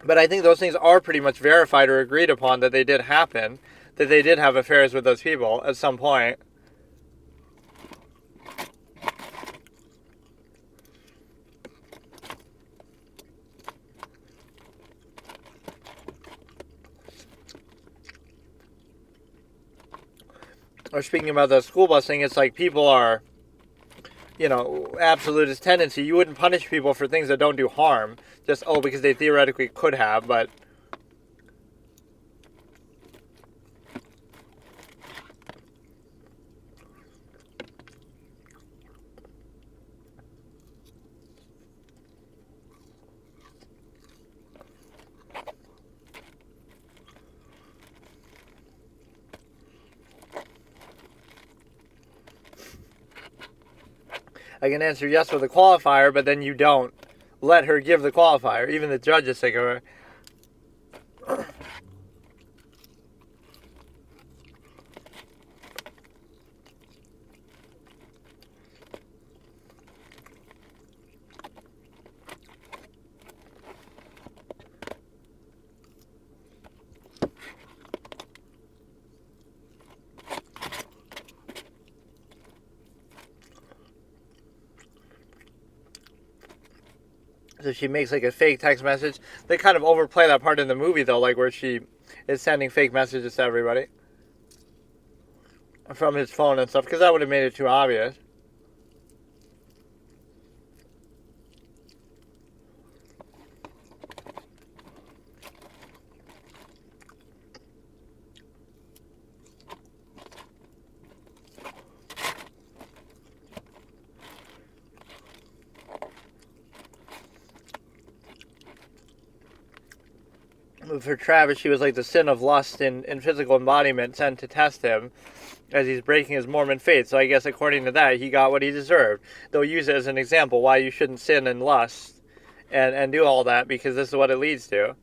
But I think those things are pretty much verified or agreed upon that they did happen, that they did have affairs with those people at some point. Or speaking about the school bus thing, it's like people are, absolutist tendency. You wouldn't punish people for things that don't do harm, just, because they theoretically could have, but I can answer yes with a qualifier, but then you don't let her give the qualifier. Even the judge is sick of her. So she makes like a fake text message. They kind of overplay that part in the movie though, like where she is sending fake messages to everybody from his phone and stuff, because that would have made it too obvious. For Travis, she was like the sin of lust in physical embodiment sent to test him as he's breaking his Mormon faith. So I guess according to that, he got what he deserved. They'll use it as an example why you shouldn't sin and lust and do all that, because this is what it leads to.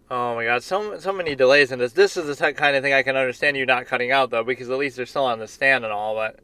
Oh my god, so many delays in this. This is the kind of thing I can understand you not cutting out, though, because at least they're still on the stand and all, but...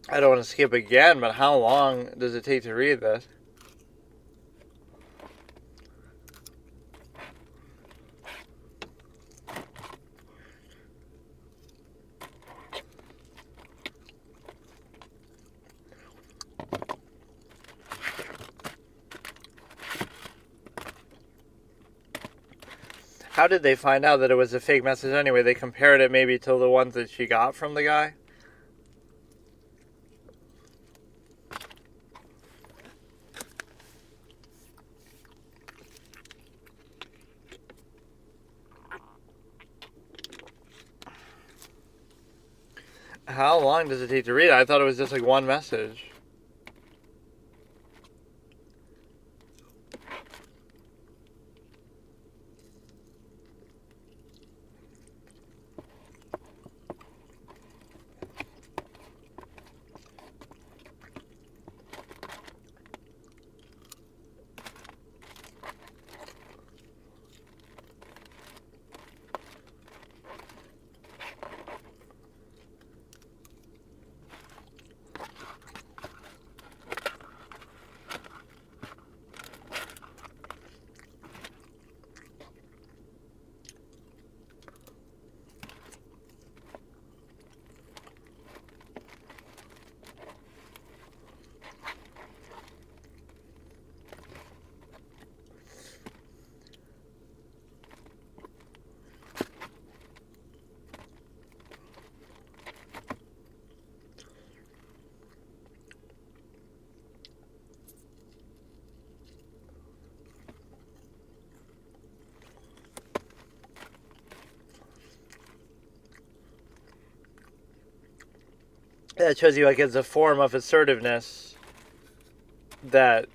I don't want to skip again, but how long does it take to read this? How did they find out that it was a fake message anyway? They compared it maybe to the ones that she got from the guy? How long does it take to read it? I thought it was just like one message. That shows you like it's a form of assertiveness that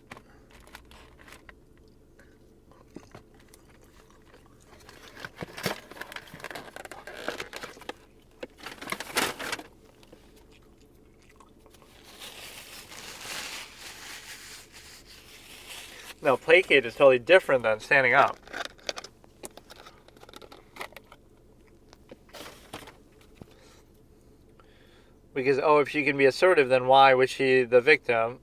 no, placate is totally different than standing up. Because, oh, if she can be assertive, then why was she the victim?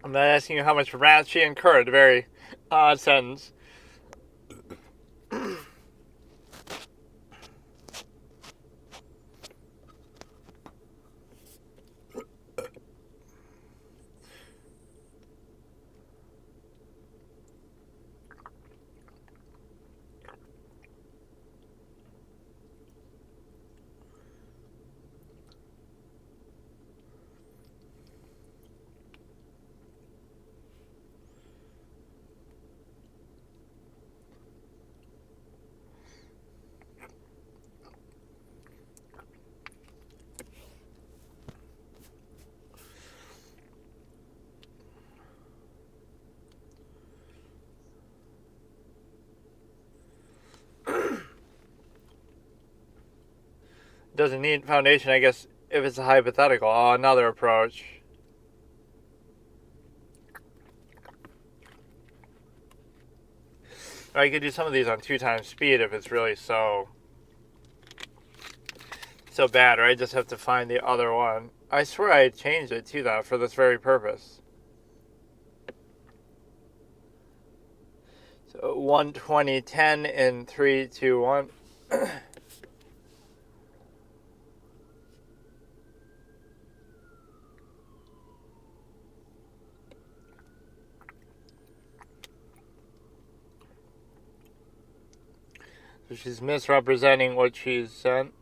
I'm not asking you how much wrath she incurred. Very odd sentence. Doesn't need foundation, I guess, if it's a hypothetical. Oh, another approach. Or you could do some of these on 2 times speed if it's really so bad, or I just have to find the other one. I swear I changed it to that for this very purpose. So 120, 10 in 3, 2, 1. So she's misrepresenting what she's sent.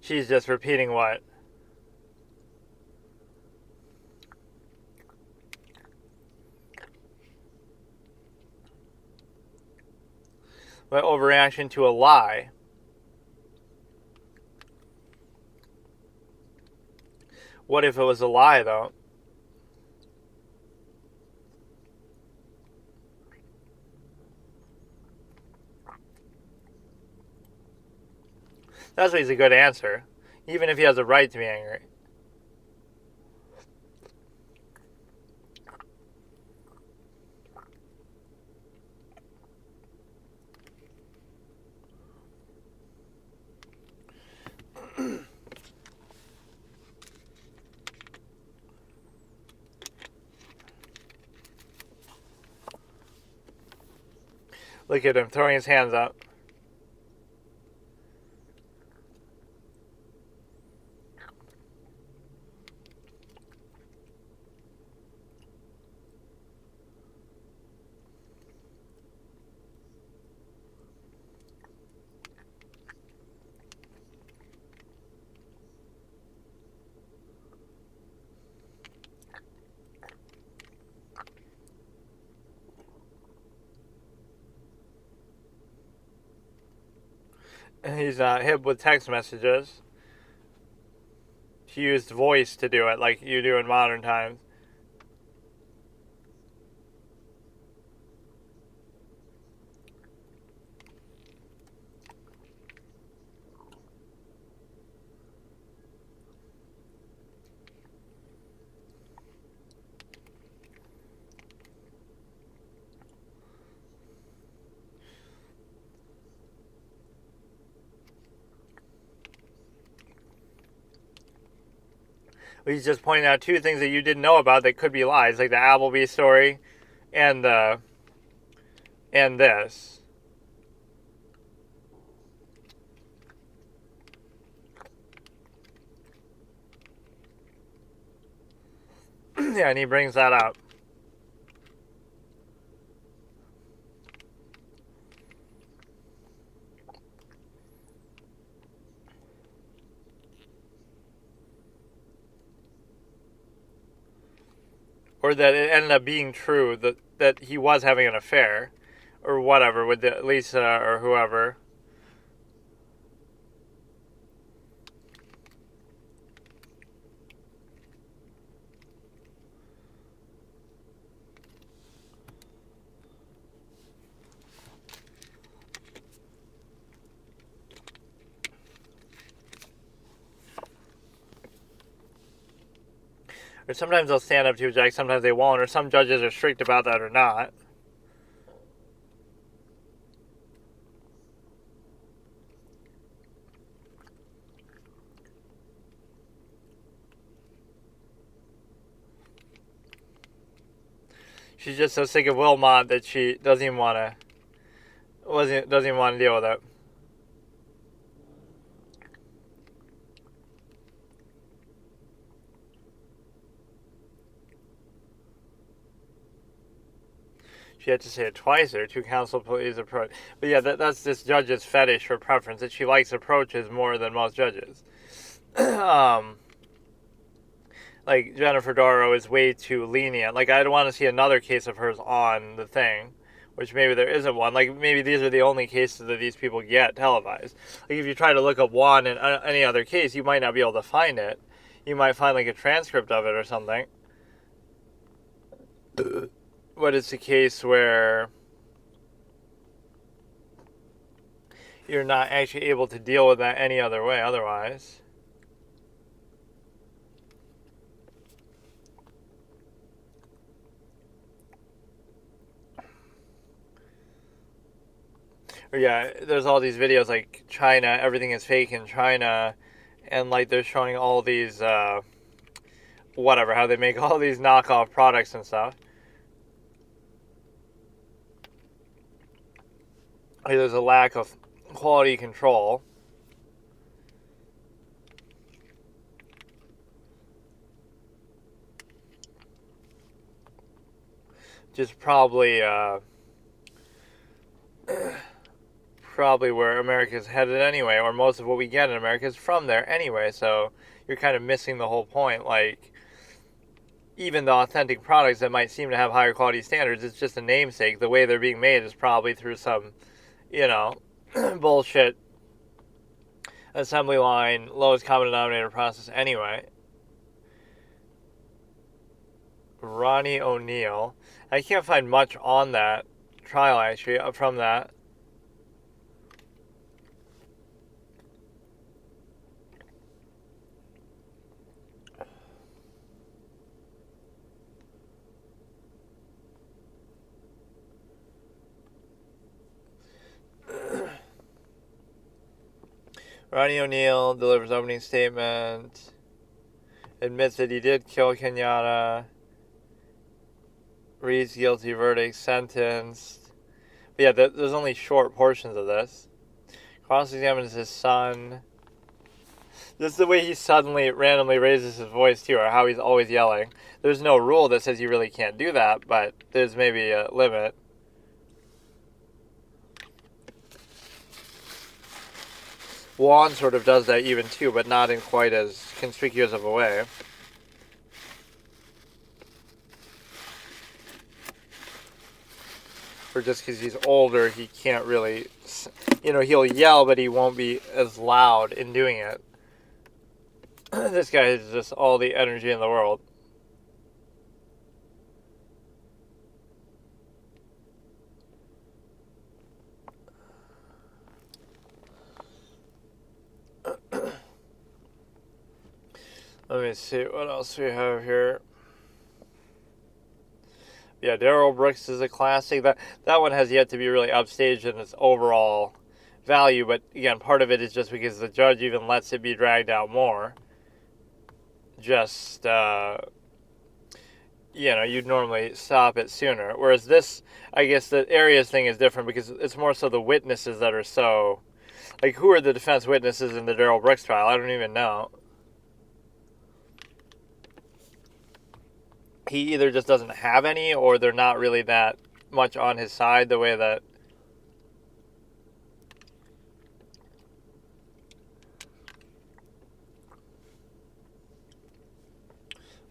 She's just repeating what? What overreaction to a lie. What if it was a lie, though? That's why he's a good answer, even if he has a right to be angry. Look at him throwing his hands up. He's not hip with text messages. He used voice to do it like you do in modern times. He's just pointing out 2 things that you didn't know about that could be lies, like the Appleby story and this. Yeah, and he brings that up. Or that it ended up being true, that he was having an affair, or whatever, with Lisa or whoever. Or sometimes they'll stand up to object, sometimes they won't, or some judges are strict about that or not. She's just so sick of Wilmot that she doesn't even want to deal with it. She had to say it twice there. 2 counsel please approach. But yeah, that's this judge's fetish for preference, that she likes approaches more than most judges. Like Jennifer Doro is way too lenient. Like I'd want to see another case of hers on the thing, which maybe there isn't one. Like maybe these are the only cases that these people get televised. Like if you try to look up one in any other case, you might not be able to find it. you might find like a transcript of it or something. But it's a case where you're not actually able to deal with that any other way otherwise. Or yeah, there's all these videos like China, everything is fake in China, and like they're showing all these, whatever, how they make all these knockoff products and stuff. Like there's a lack of quality control. Just probably where America's headed anyway, or most of what we get in America is from there anyway, so you're kind of missing the whole point. Like, even the authentic products that might seem to have higher quality standards, it's just a namesake. The way they're being made is probably through some, bullshit assembly line, lowest common denominator process anyway. Ronnie O'Neill. I can't find much on that trial, actually, from that. Ronnie O'Neill delivers opening statement, admits that he did kill Kenyatta, reads guilty verdict, sentenced. But yeah, there's only short portions of this. Cross-examines his son. This is the way he suddenly, randomly raises his voice too, or how he's always yelling. There's no rule that says you really can't do that, but there's maybe a limit. Juan sort of does that even too, but not in quite as conspicuous of a way. Or just because he's older, he can't really, he'll yell, but he won't be as loud in doing it. This guy has just all the energy in the world. Let me see what else we have here. Yeah, Darrell Brooks is a classic. That one has yet to be really upstaged in its overall value, but again, part of it is just because the judge even lets it be dragged out more. Just, you'd normally stop it sooner. Whereas this, I guess the Arias thing is different because it's more so the witnesses that are so... Like, who are the defense witnesses in the Darrell Brooks trial? I don't even know. He either just doesn't have any, or they're not really that much on his side the way that...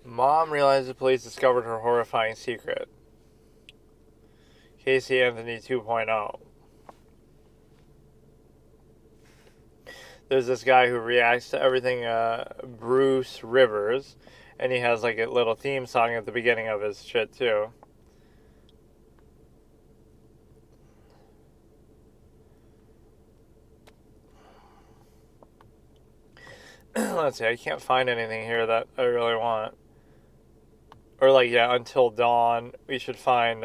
Mom realized the police discovered her horrifying secret. Casey Anthony 2.0. There's this guy who reacts to everything Bruce Rivers, and he has like a little theme song at the beginning of his shit too. Let's see, I can't find anything here that I really want. Or like, yeah, Until Dawn, we should find...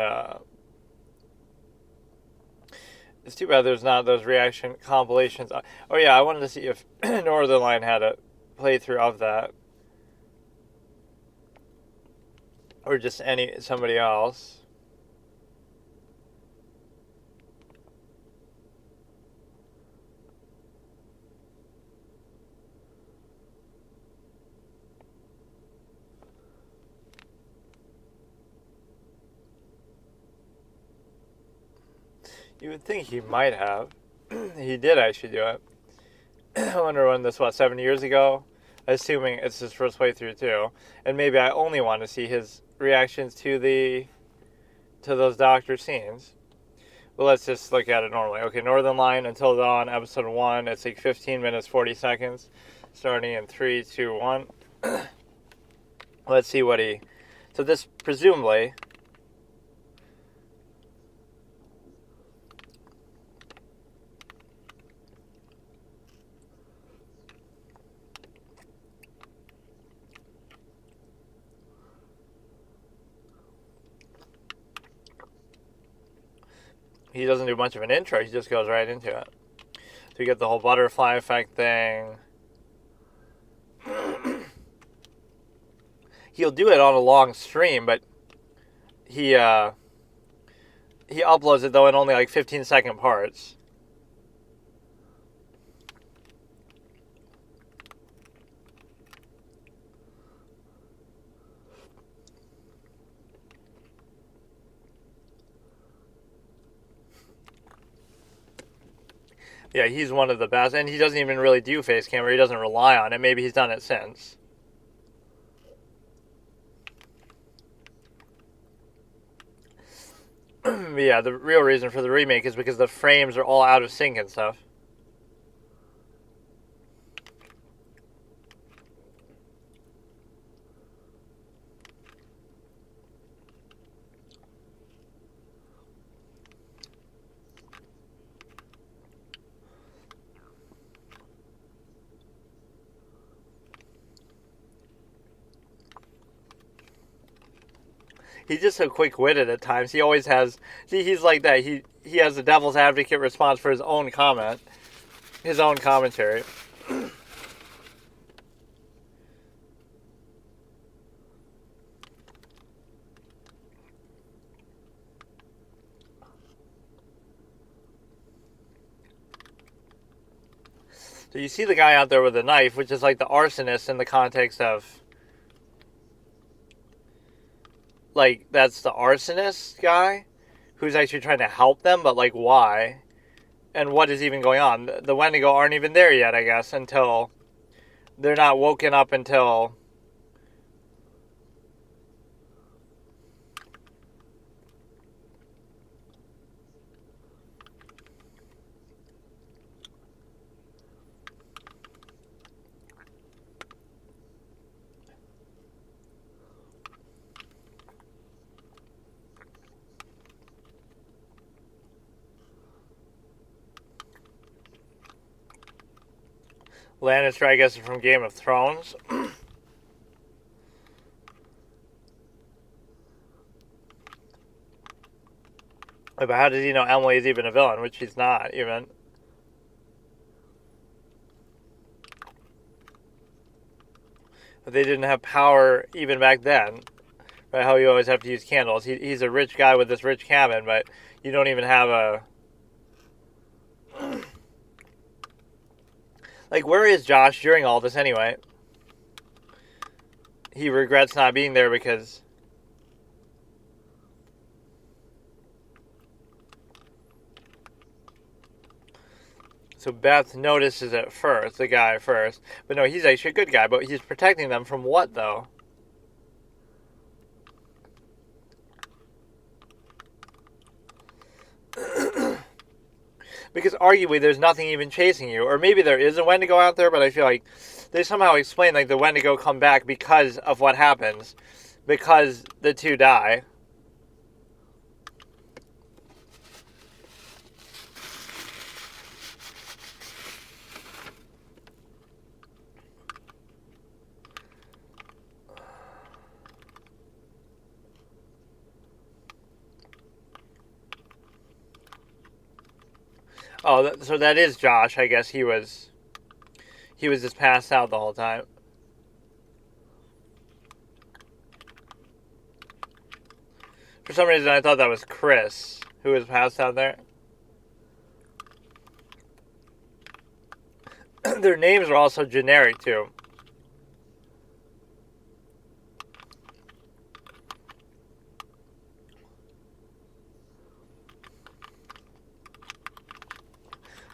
It's too bad there's not those reaction compilations. Oh yeah, I wanted to see if Northern Line had a playthrough of that. Or just somebody else. You would think he might have. He did actually do it. I wonder when this was, 7 years ago? Assuming it's his first playthrough too. And maybe I only want to see his reactions to those doctor scenes. But let's just look at it normally. Okay, Northern Line, Until Dawn, episode 1. It's like 15 minutes, 40 seconds. Starting in 3, 2, 1. Let's see what he... So this presumably... He doesn't do much of an intro, he just goes right into it. So you get the whole butterfly effect thing. He'll do it on a long stream, but he uploads it though in only like 15-second parts. Yeah, he's one of the best, and he doesn't even really do face camera. He doesn't rely on it. Maybe he's done it since. Yeah, the real reason for the remake is because the frames are all out of sync and stuff. He's just so quick-witted at times. He always has... See, he's like that. He has the devil's advocate response for his own comment. His own commentary. So you see the guy out there with a knife, which is like the arsonist in the context of... Like, that's the arsonist guy who's actually trying to help them, but, like, why? And what is even going on? The Wendigo aren't even there yet, I guess, until... They're not woken up until... Lannister, I guess, is from Game of Thrones. But how does he know Emily is even a villain? Which she's not, even. But they didn't have power even back then. Right? How you always have to use candles. He's a rich guy with this rich cabin, but you don't even have a... Like, where is Josh during all this anyway? He regrets not being there because... So Beth notices it first, the guy first. But no, he's actually a good guy, but he's protecting them from what, though? Because arguably there's nothing even chasing you. Or maybe there is a Wendigo out there, but I feel like they somehow explain like the Wendigo come back because of what happens. Because the two die. Oh, so that is Josh. I guess he was just passed out the whole time. For some reason, I thought that was Chris who was passed out there. Their names are also generic, too.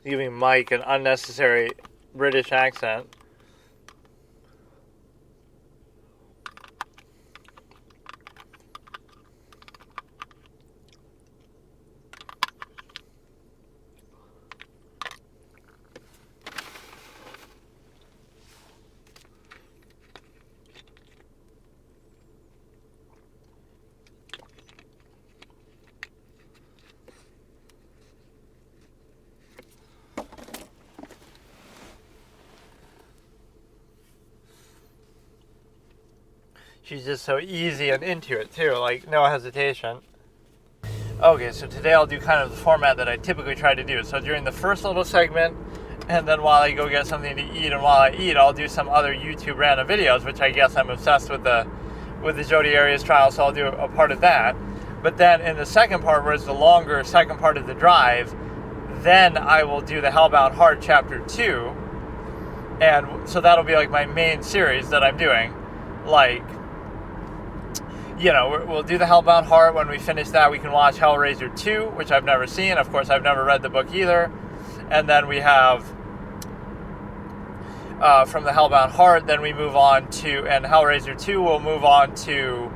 Giving Mike an unnecessary British accent. she's just so easy and into it too, like no hesitation. Okay, so today I'll do kind of the format that I typically try to do. So during the first little segment, and then while I go get something to eat, and while I eat, I'll do some other YouTube random videos, which I guess I'm obsessed with the Jodi Arias trial, so I'll do a part of that. But then in the second part, where it's the longer second part of the drive, then I will do the Hellbound Heart Chapter 2. And so that'll be like my main series that I'm doing. Like, you know, we'll do the Hellbound Heart. When we finish that, we can watch Hellraiser 2, which I've never seen. Of course, I've never read the book either. And then we have, from the Hellbound Heart, then we move on to, and Hellraiser 2, we'll move on to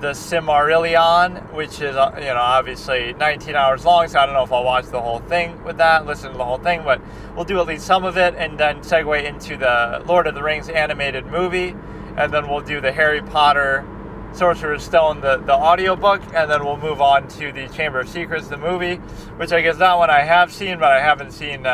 the Silmarillion, which is, obviously 19 hours long, so I don't know if I'll watch the whole thing with that, listen to the whole thing, but we'll do at least some of it, and then segue into the Lord of the Rings animated movie, and then we'll do the Harry Potter Sorcerer's Stone, the audiobook, and then we'll move on to the Chamber of Secrets, the movie, which I guess that one I have seen, but I haven't seen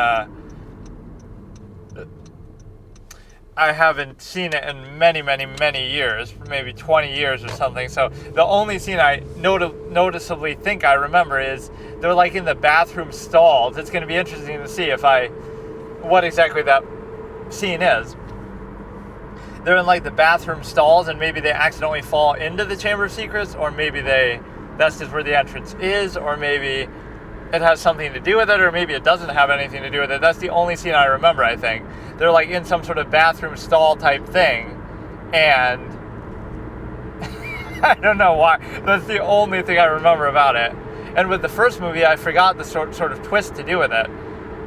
it in many, many, many years, maybe 20 years or something. So the only scene I noticeably think I remember is they're like in the bathroom stalls. It's going to be interesting to see what exactly that scene is. They're in like the bathroom stalls, and maybe they accidentally fall into the Chamber of Secrets, or maybe that's just where the entrance is, or maybe it has something to do with it, or maybe it doesn't have anything to do with it. That's the only scene I remember, I think. They're like in some sort of bathroom stall type thing, and I don't know why. That's the only thing I remember about it. And with the first movie, I forgot the sort of twist to do with it.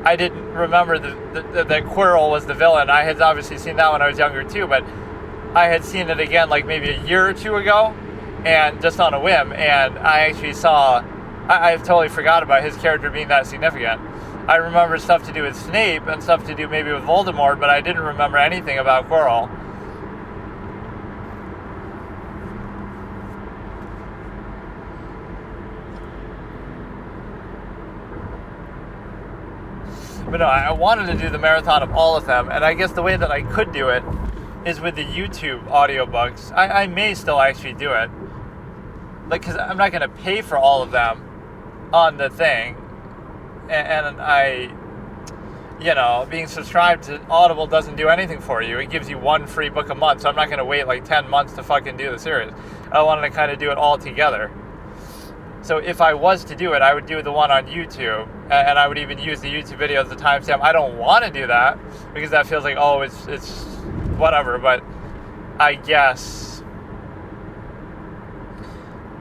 I didn't remember that Quirrell was the villain. I had obviously seen that when I was younger too, but I had seen it again like maybe a year or two ago, and just on a whim, and I actually I totally forgot about his character being that significant. I remember stuff to do with Snape and stuff to do maybe with Voldemort, but I didn't remember anything about Quirrell. But no, I wanted to do the marathon of all of them, and I guess the way that I could do it is with the YouTube audiobooks. I may still actually do it. Like, because I'm not going to pay for all of them on the thing. And being subscribed to Audible doesn't do anything for you. It gives you one free book a month, so I'm not going to wait like 10 months to fucking do the series. I wanted to kind of do it all together. So if I was to do it, I would do the one on YouTube, and I would even use the YouTube video as a timestamp. I don't want to do that, because that feels like, it's whatever, but I guess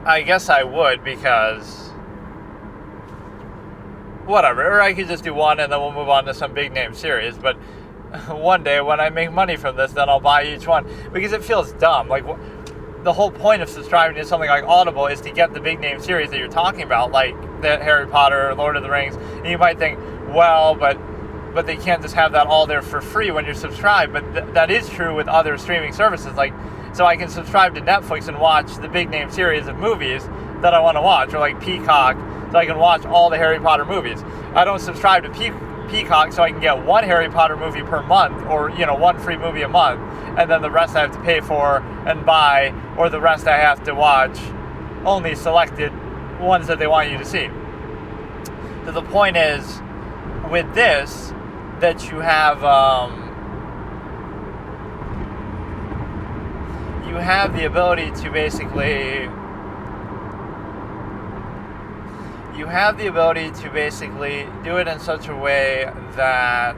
I would, because whatever. Or I could just do one, and then we'll move on to some big name series, but one day when I make money from this, then I'll buy each one, because it feels dumb. Like, the whole point of subscribing to something like Audible is to get the big name series that you're talking about, like the Harry Potter, Lord of the Rings. And you might think, well, but they can't just have that all there for free when you're subscribed. But that is true with other streaming services. Like, so I can subscribe to Netflix and watch the big name series of movies that I want to watch, or like Peacock, so I can watch all the Harry Potter movies. I don't subscribe to Peacock so I can get one Harry Potter movie per month, or one free movie a month, and then the rest I have to pay for and buy, or the rest I have to watch only selected ones that they want you to see. So the point is, with this, that you have the ability to basically do it in such a way that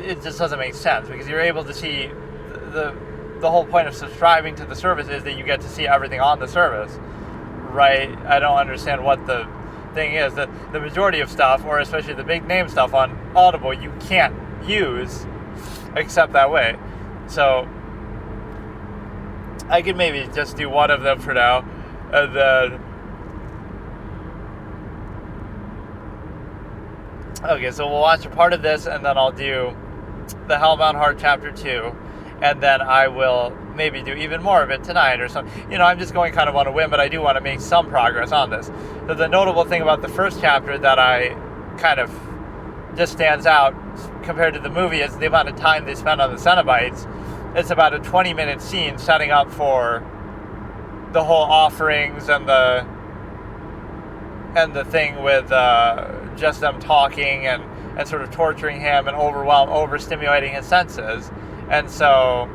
it just doesn't make sense, because you're able to see the whole point of subscribing to the service is that you get to see everything on the service, right? I don't understand what the thing is. The majority of stuff, or especially the big name stuff on Audible, you can't use except that way. So I could maybe just do one of them for now, and then Okay, so we'll watch a part of this, and then I'll do the Hellbound Heart Chapter 2, and then I will maybe do even more of it tonight or something. I'm just going kind of on a whim, but I do want to make some progress on this. So the notable thing about the first chapter that I kind of just stands out compared to the movie is the amount of time they spend on the Cenobites. It's about a 20-minute scene setting up for the whole offerings and the thing with just them talking and sort of torturing him and overstimulating his senses. And so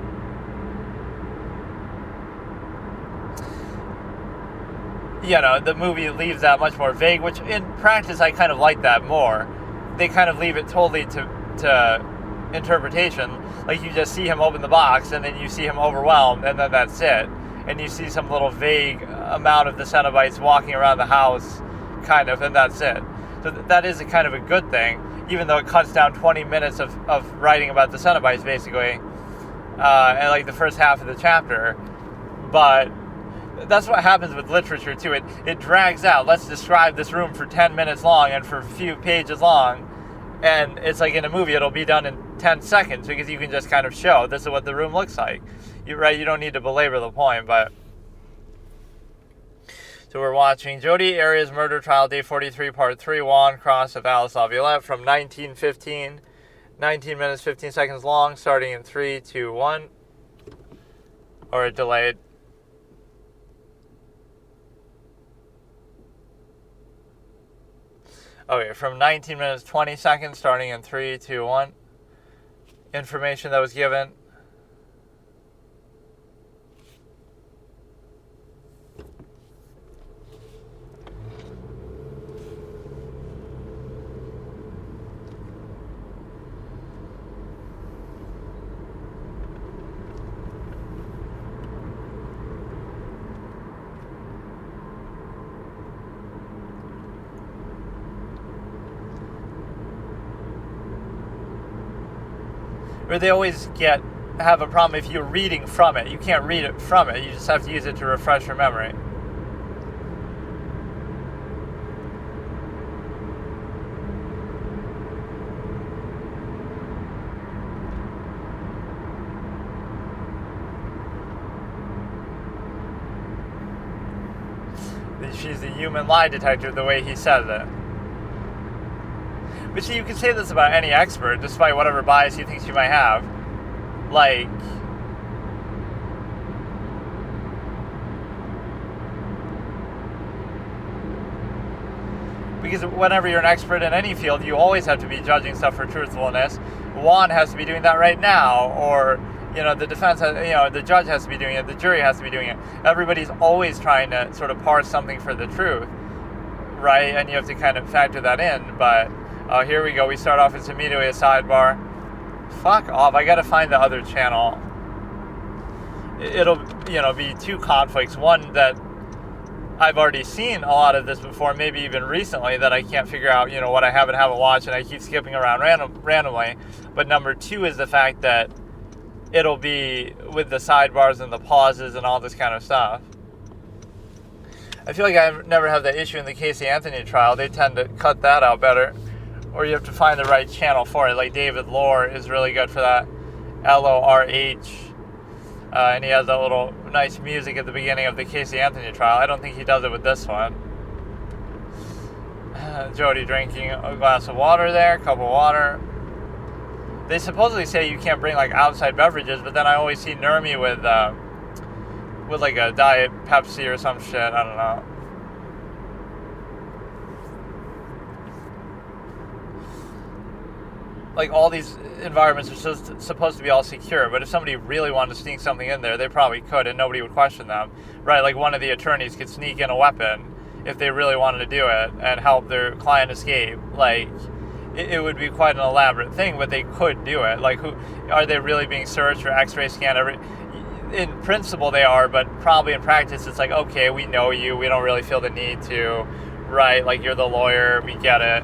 the movie leaves that much more vague, which in practice I kind of like that more. They kind of leave it totally to interpretation. Like, you just see him open the box, and then you see him overwhelmed, and then that's it. And you see some little vague amount of the Cenobites walking around the house, kind of, and that's it. So that is a kind of a good thing, even though it cuts down 20 minutes of writing about the Cenobites, basically, and like the first half of the chapter. But that's what happens with literature, too. It drags out. Let's describe this room for 10 minutes long and for a few pages long. And it's like in a movie, it'll be done in 10 seconds because you can just kind of show this is what the room looks like. You don't need to belabor the point, but... So we're watching Jodi Arias Murder Trial, Day 43, Part 3, Juan Cross of Alice Laviolette from 1915. 19 minutes, 15 seconds long, starting in 3, 2, 1. Or delayed. Okay, from 19 minutes, 20 seconds, starting in 3, 2, 1. Information that was given. Or they always have a problem if you're reading from it. You can't read it from it. You just have to use it to refresh your memory. She's a human lie detector, the way he says it. But see, you can say this about any expert, despite whatever bias you think she might have. Like, because whenever you're an expert in any field, you always have to be judging stuff for truthfulness. Juan has to be doing that right now, or the defense has, the judge has to be doing it, the jury has to be doing it. Everybody's always trying to sort of parse something for the truth, right? And you have to kind of factor that in, but... here we go. We start off with immediately a sidebar. Fuck off. I gotta find the other channel. It'll, be two conflicts. One that I've already seen a lot of this before, maybe even recently, that I can't figure out, what I haven't watched, and I keep skipping around randomly. But number two is the fact that it'll be with the sidebars and the pauses and all this kind of stuff. I feel like I never have that issue in the Casey Anthony trial. They tend to cut that out better. Or you have to find the right channel for it. Like David Lohr is really good for that. LORH. And he has that little nice music at the beginning of the Casey Anthony trial. I don't think he does it with this one. Jodi drinking a glass of water there. Cup of water. They supposedly say you can't bring like outside beverages, but then I always see Nurmi with like a Diet Pepsi or some shit. I don't know. Like, all these environments are supposed to be all secure, but if somebody really wanted to sneak something in there, they probably could, and nobody would question them, right? Like, one of the attorneys could sneak in a weapon if they really wanted to do it and help their client escape. Like, it would be quite an elaborate thing, but they could do it. Like, are they really being searched or x-ray scanned? In principle, they are, but probably in practice, it's like, okay, we know you, we don't really feel the need to, right? Like, you're the lawyer, we get it.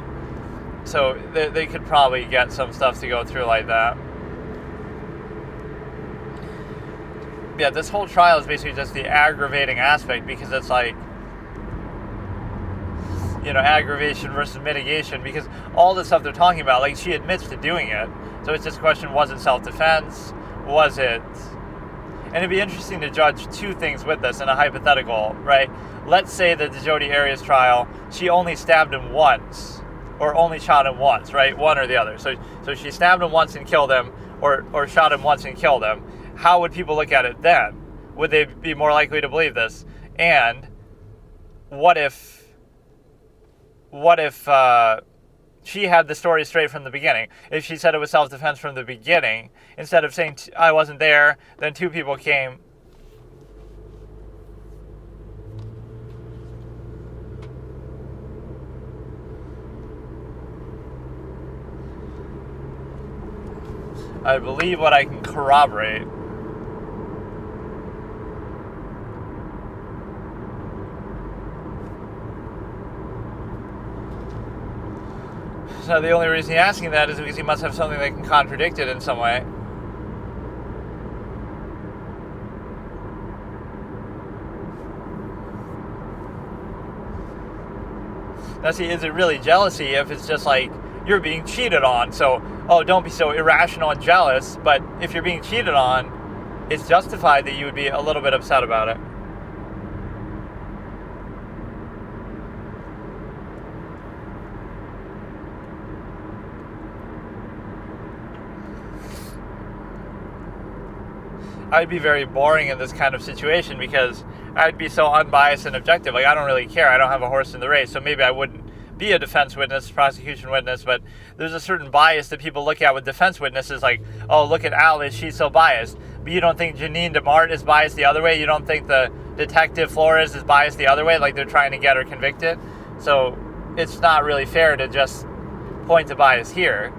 So they could probably get some stuff to go through like that. Yeah, this whole trial is basically just the aggravating aspect, because it's like, aggravation versus mitigation, because all the stuff they're talking about, like, she admits to doing it. So it's just a question, was it self-defense? Was it... And it'd be interesting to judge two things with this in a hypothetical, right? Let's say that the Jodi Arias trial, she only stabbed him once, or only shot him once, right? One or the other. So she stabbed him once and killed him, or shot him once and killed him. How would people look at it then? Would they be more likely to believe this? And what if she had the story straight from the beginning? If she said it was self-defense from the beginning, instead of saying, I wasn't there, then two people came. I believe what I can corroborate. So the only reason he's asking that is because he must have something that can contradict it in some way. Now see, is it really jealousy if it's just like, you're being cheated on, so, don't be so irrational and jealous, but if you're being cheated on, it's justified that you would be a little bit upset about it. I'd be very boring in this kind of situation because I'd be so unbiased and objective. Like, I don't really care. I don't have a horse in the race. So maybe I wouldn't be a defense witness, prosecution witness, but there's a certain bias that people look at with defense witnesses, like, oh, look at Alice, she's so biased. But you don't think Janine DeMart is biased the other way? You don't think the detective Flores is biased the other way, like they're trying to get her convicted? So it's not really fair to just point to bias here.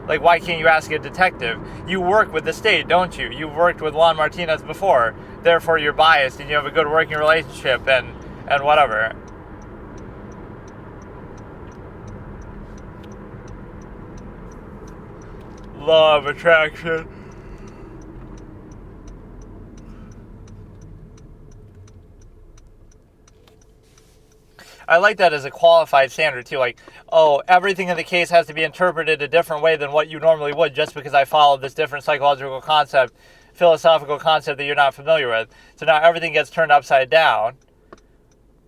Like, why can't you ask a detective? You work with the state, don't you? You've worked with Juan Martinez before. Therefore, you're biased and you have a good working relationship and whatever. Law of attraction. I like that as a qualified standard too. Like, oh, everything in the case has to be interpreted a different way than what you normally would just because I followed this different psychological concept, philosophical concept that you're not familiar with. So now everything gets turned upside down.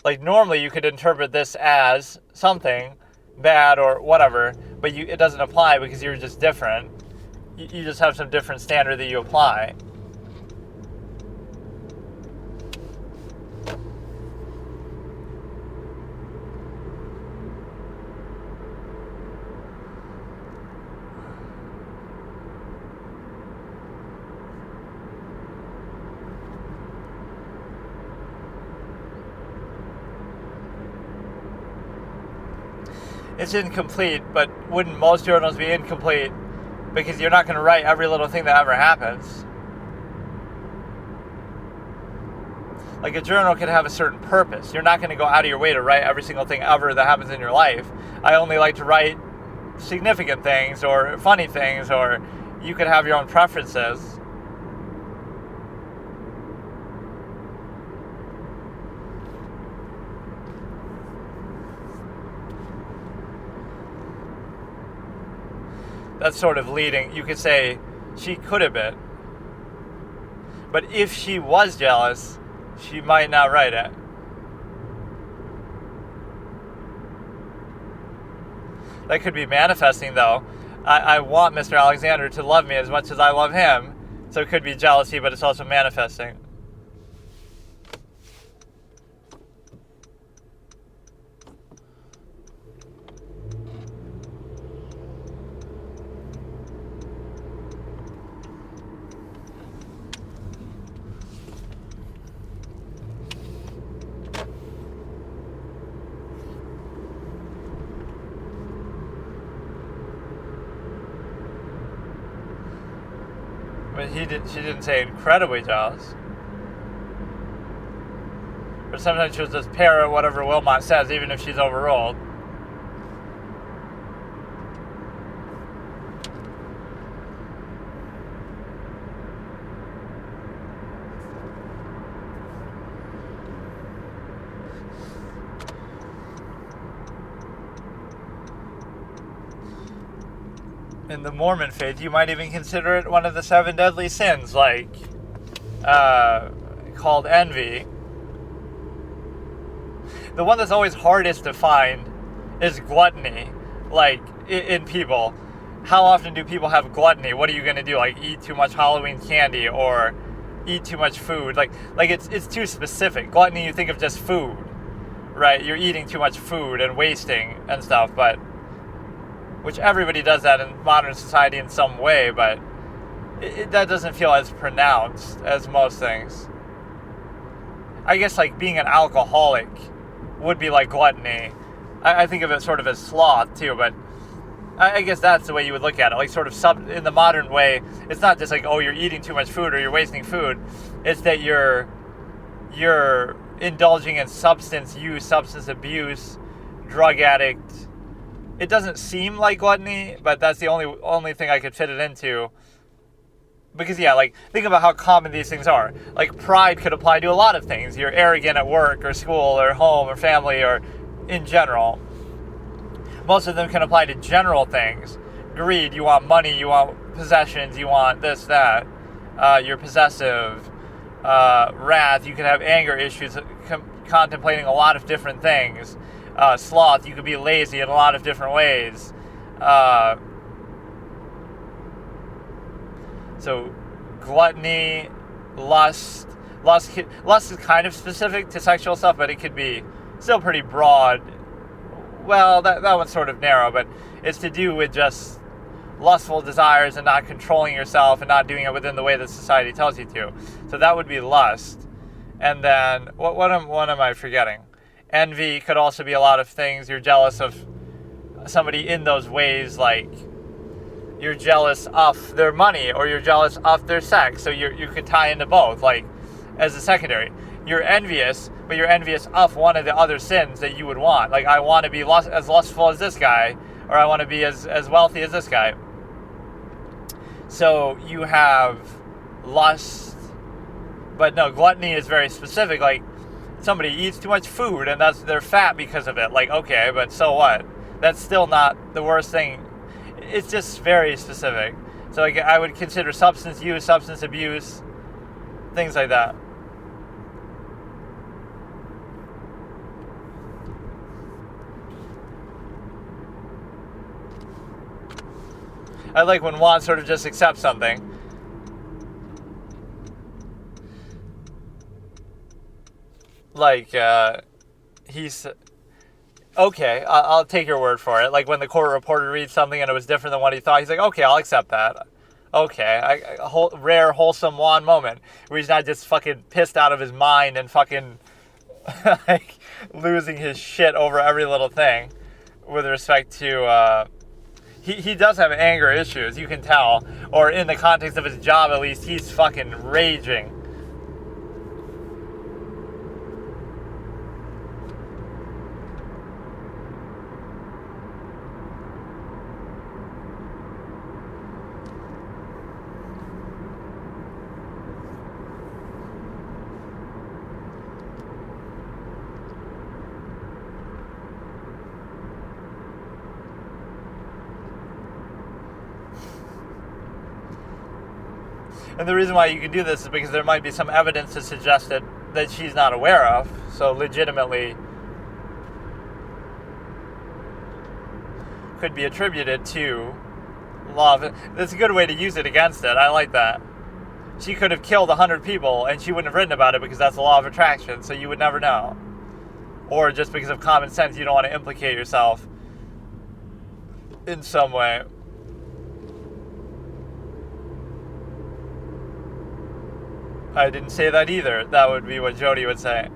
Like, normally you could interpret this as something bad or whatever, but it doesn't apply because you're just different. You just have some different standard that you apply. It's incomplete, but wouldn't most journals be incomplete? Because you're not going to write every little thing that ever happens. Like, a journal can have a certain purpose. You're not going to go out of your way to write every single thing ever that happens in your life. I only like to write significant things or funny things, or you could have your own preferences. That's sort of leading. You could say she could have been. But if she was jealous, she might not write it. That could be manifesting, though. I want Mr. Alexander to love me as much as I love him. So it could be jealousy, but it's also manifesting. But she didn't say incredibly jealous. But sometimes she'll just parrot whatever Wilmot says, even if she's overruled. in the Mormon faith, you might even consider it one of the 7 deadly sins, like called envy. The one that's always hardest to find is gluttony, like in people. How often do people have gluttony? What are you going to do? Like eat too much Halloween candy or eat too much food? Like it's too specific. Gluttony, you think of just food, right? You're eating too much food and wasting and stuff, but which everybody does that in modern society in some way, but that doesn't feel as pronounced as most things. I guess like being an alcoholic would be like gluttony. I think of it sort of as sloth too, but I guess that's the way you would look at it. Like sort of in the modern way, it's not just like, oh, you're eating too much food or you're wasting food. It's that you're indulging in substance use, substance abuse, drug addict. It doesn't seem like gluttony, but that's the only thing I could fit it into. Because yeah, like think about how common these things are. Like pride could apply to a lot of things. You're arrogant at work or school or home or family or in general. Most of them can apply to general things. Greed, you want money, you want possessions, you want this, that. You're possessive. Wrath, you can have anger issues, contemplating a lot of different things. Sloth, you could be lazy in a lot of different ways. So gluttony, lust is kind of specific to sexual stuff, but it could be still pretty broad. Well, that one's sort of narrow, but it's to do with just lustful desires and not controlling yourself and not doing it within the way that society tells you to. So that would be lust. And then, what am I forgetting? Envy could also be a lot of things. You're jealous of somebody in those ways, like you're jealous of their money or you're jealous of their sex. So you could tie into both, like as a secondary. You're envious, but you're envious of one of the other sins that you would want. Like, I want to be as lustful as this guy, or I want to be as wealthy as this guy. So you have lust, but no, gluttony is very specific. Like, somebody eats too much food and they're fat because of it. Like, okay, but so what? That's still not the worst thing. It's just very specific. So like, I would consider substance use, substance abuse, things like that. I like when Juan sort of just accepts something. Like, he's... Okay, I'll take your word for it. Like when the court reporter reads something and it was different than what he thought, he's like, okay, I'll accept that. Okay, rare, wholesome Juan moment where he's not just fucking pissed out of his mind and fucking like losing his shit over every little thing with respect to... He does have anger issues, you can tell. Or in the context of his job, at least, he's fucking raging. And the reason why you can do this is because there might be some evidence to suggest that she's not aware of. So legitimately could be attributed to law of... That's a good way to use it against it. I like that. She could have killed 100 people and she wouldn't have written about it because that's the law of attraction, so you would never know. Or just because of common sense, you don't want to implicate yourself in some way. I didn't say that either. That would be what Jodi would say.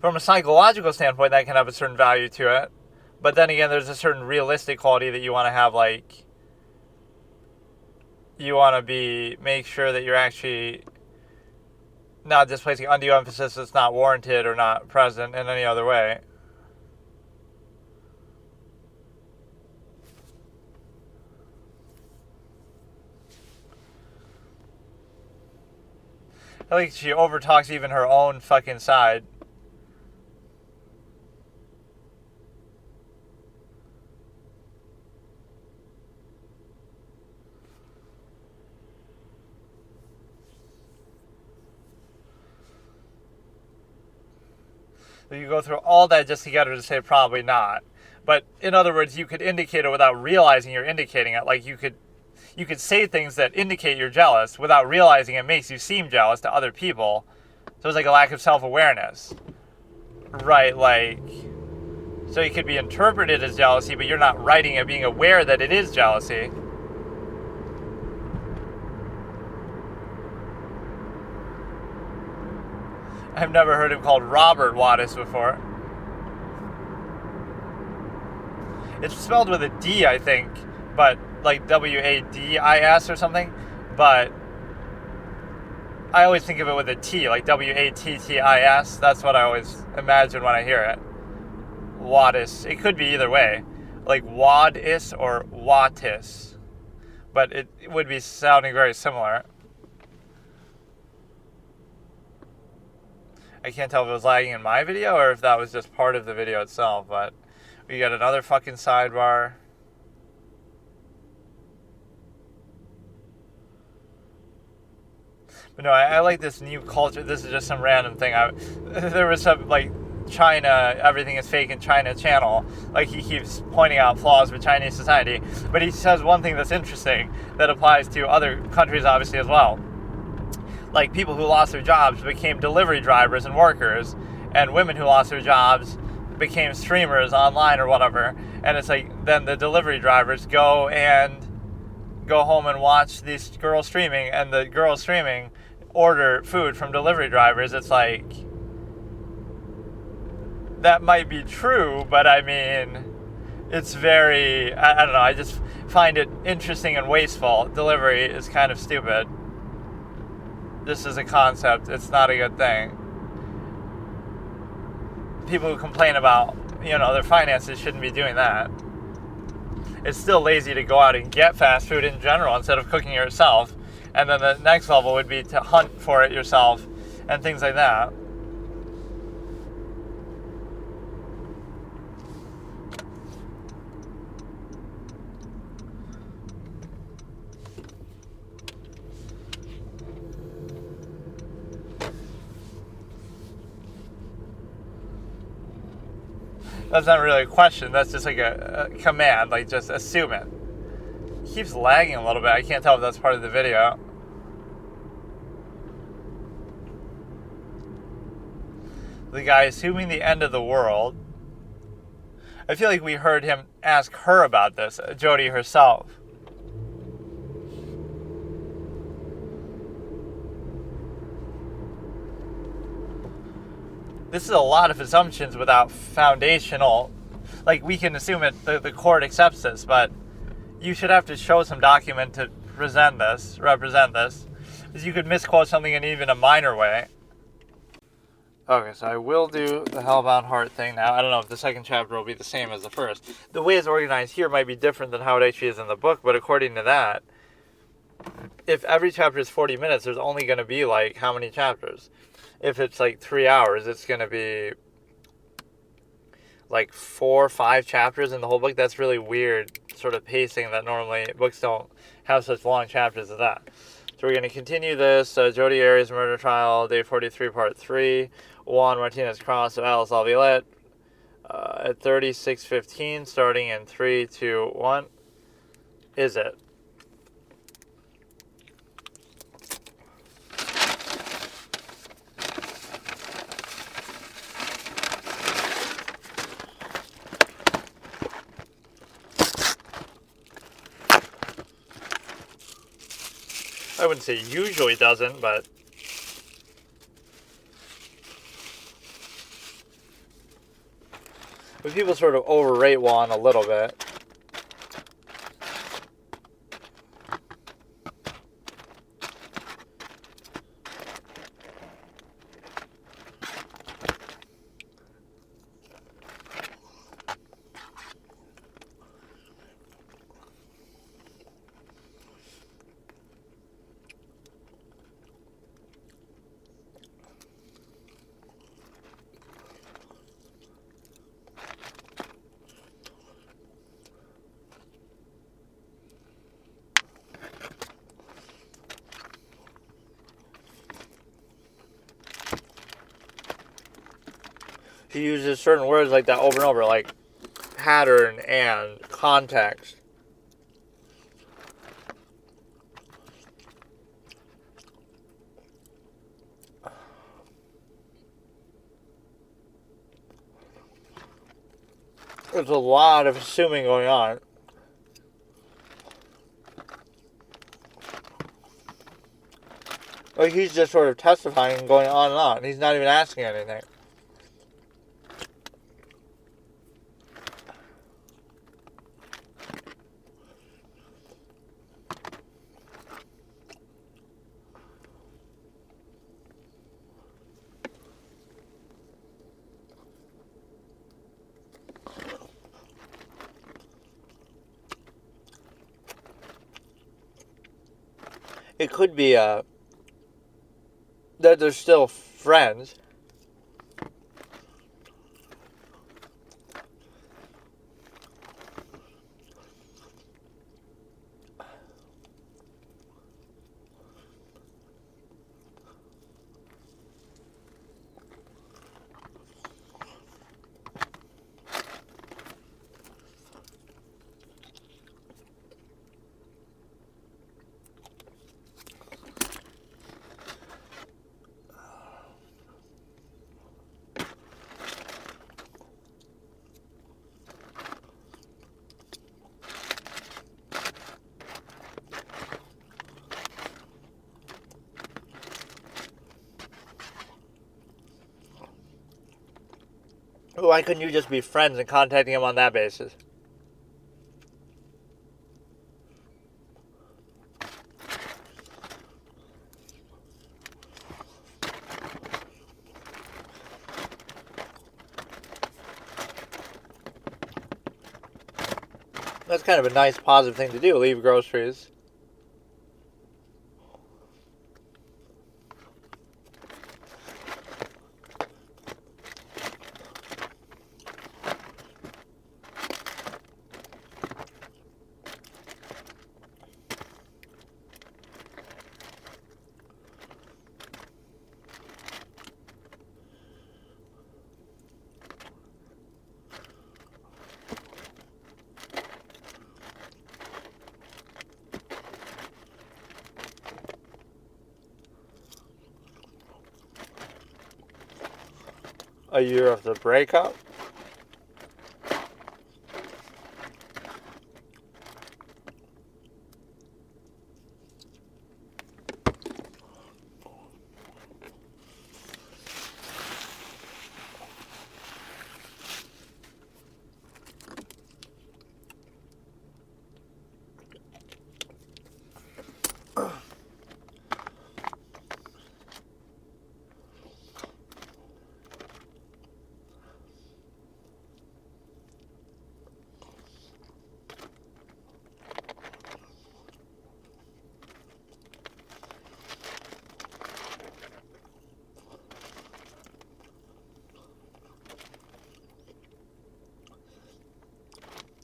From a psychological standpoint, that can have a certain value to it. But then again, there's a certain realistic quality that you want to have, like... You want to make sure that you're actually... not just placing undue emphasis that's not warranted or not present in any other way. I think she overtalks even her own fucking side. So you go through all that just to get her to say probably not. But in other words, you could indicate it without realizing you're indicating it. Like you could say things that indicate you're jealous without realizing it makes you seem jealous to other people. So it's like a lack of self-awareness. Right, like, so it could be interpreted as jealousy, but you're not writing it being aware that it is jealousy. I've never heard him called Robert Wattis before. It's spelled with a D, I think, but like W-A-D-I-S or something, but I always think of it with a T, like W-A-T-T-I-S. That's what I always imagine when I hear it. Wattis. It could be either way, like Wadis or Wattis, but it would be sounding very similar. I can't tell if it was lagging in my video or if that was just part of the video itself, but we got another fucking sidebar. But no, I like this new culture. This is just some random thing. There was some, like, China, everything is fake in China channel. Like, he keeps pointing out flaws with Chinese society. But he says one thing that's interesting that applies to other countries, obviously, as well. Like, people who lost their jobs became delivery drivers and workers. And women who lost their jobs became streamers online or whatever. And it's like, then the delivery drivers go home and watch these girls streaming. And the girls streaming order food from delivery drivers. It's like, that might be true, but I mean, it's very, I don't know, I just find it interesting and wasteful. Delivery is kind of stupid. This is a concept. It's not a good thing. People who complain about, their finances shouldn't be doing that. It's still lazy to go out and get fast food in general instead of cooking it yourself. And then the next level would be to hunt for it yourself and things like that. That's not really a question. That's just like a command. Like, just assume it. It keeps lagging a little bit. I can't tell if that's part of the video. The guy assuming the end of the world. I feel like we heard him ask her about this, Jodi herself. This is a lot of assumptions without foundational, like, we can assume it, the court accepts this, but you should have to show some document to represent this, because you could misquote something in even a minor way. Okay, so I will do the Hellbound Heart thing now. I don't know if the second chapter will be the same as the first. The way it's organized here might be different than how it actually is in the book, but according to that, if every chapter is 40 minutes, there's only going to be, like, how many chapters? If it's like 3 hours, it's going to be like 4 or 5 chapters in the whole book. That's really weird sort of pacing that normally books don't have such long chapters as that. So we're going to continue this. Jodi Arias murder trial, day 43, part 3. Juan Martinez Cross of Alice Laviolette at 36:15, starting in 3, 2, 1. Is it? I wouldn't say usually doesn't, but people sort of overrate Juan a little bit. He uses certain words like that over and over, like pattern and context. There's a lot of assuming going on. Like, he's just sort of testifying and going on and on. He's not even asking anything. It could be that they're still friends. Why couldn't you just be friends and contacting him on that basis? That's kind of a nice, positive thing to do, leave groceries. A year of the breakup?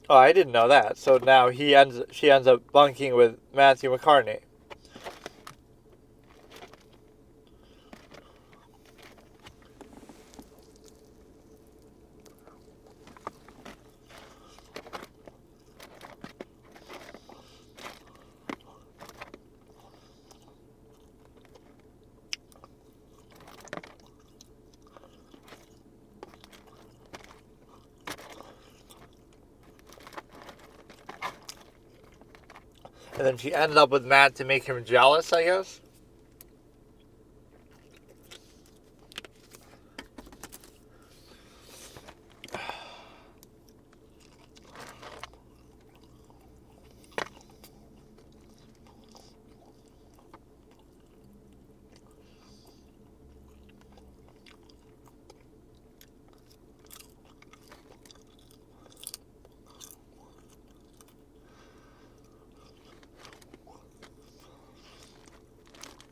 Oh, I didn't know that. So now she ends up bunking with Matthew McCartney. And then she ended up with Matt to make him jealous, I guess.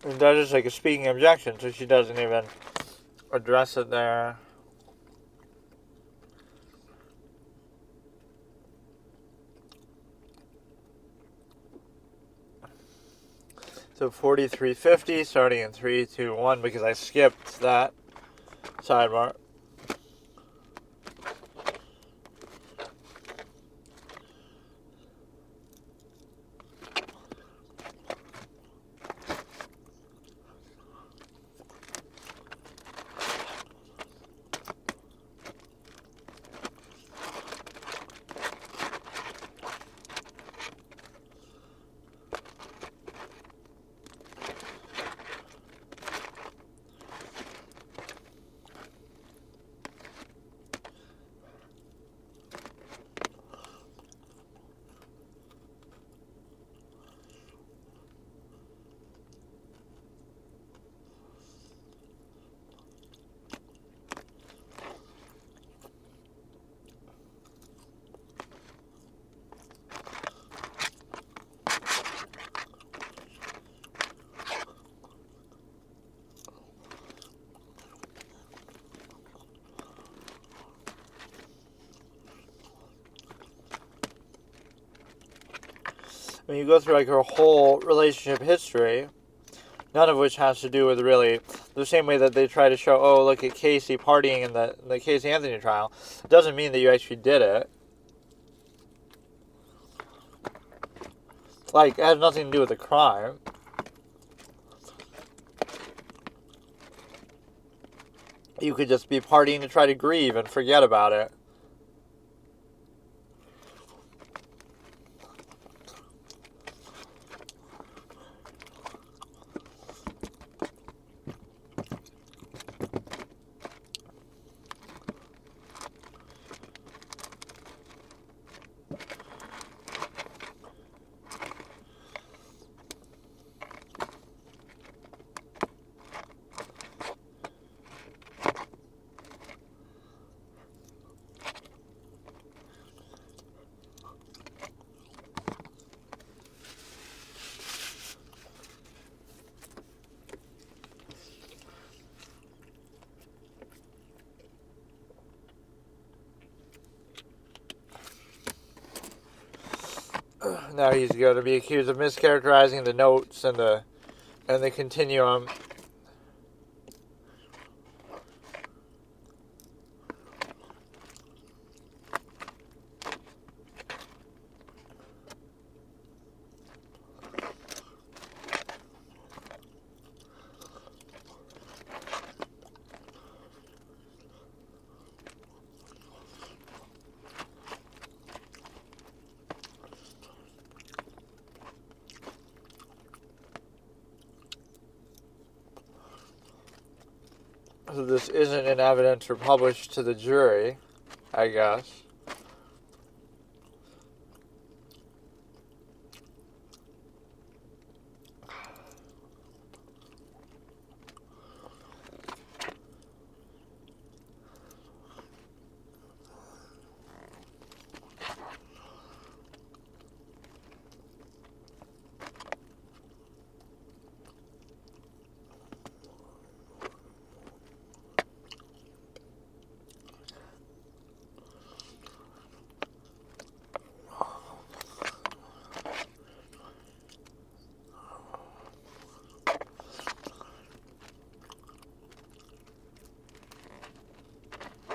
And that is like a speaking objection, so she doesn't even address it there. So 4350, starting in 3, 2, 1, because I skipped that sidebar. when you go through like her whole relationship history, none of which has to do with really the same way that they try to show, oh, look at Casey partying in the Casey Anthony trial. It doesn't mean that you actually did it. Like, it has nothing to do with the crime. You could just be partying to try to grieve and forget about it. Now he's going to be accused of mischaracterizing the notes and the continuum. So this isn't in evidence or published to the jury, I guess.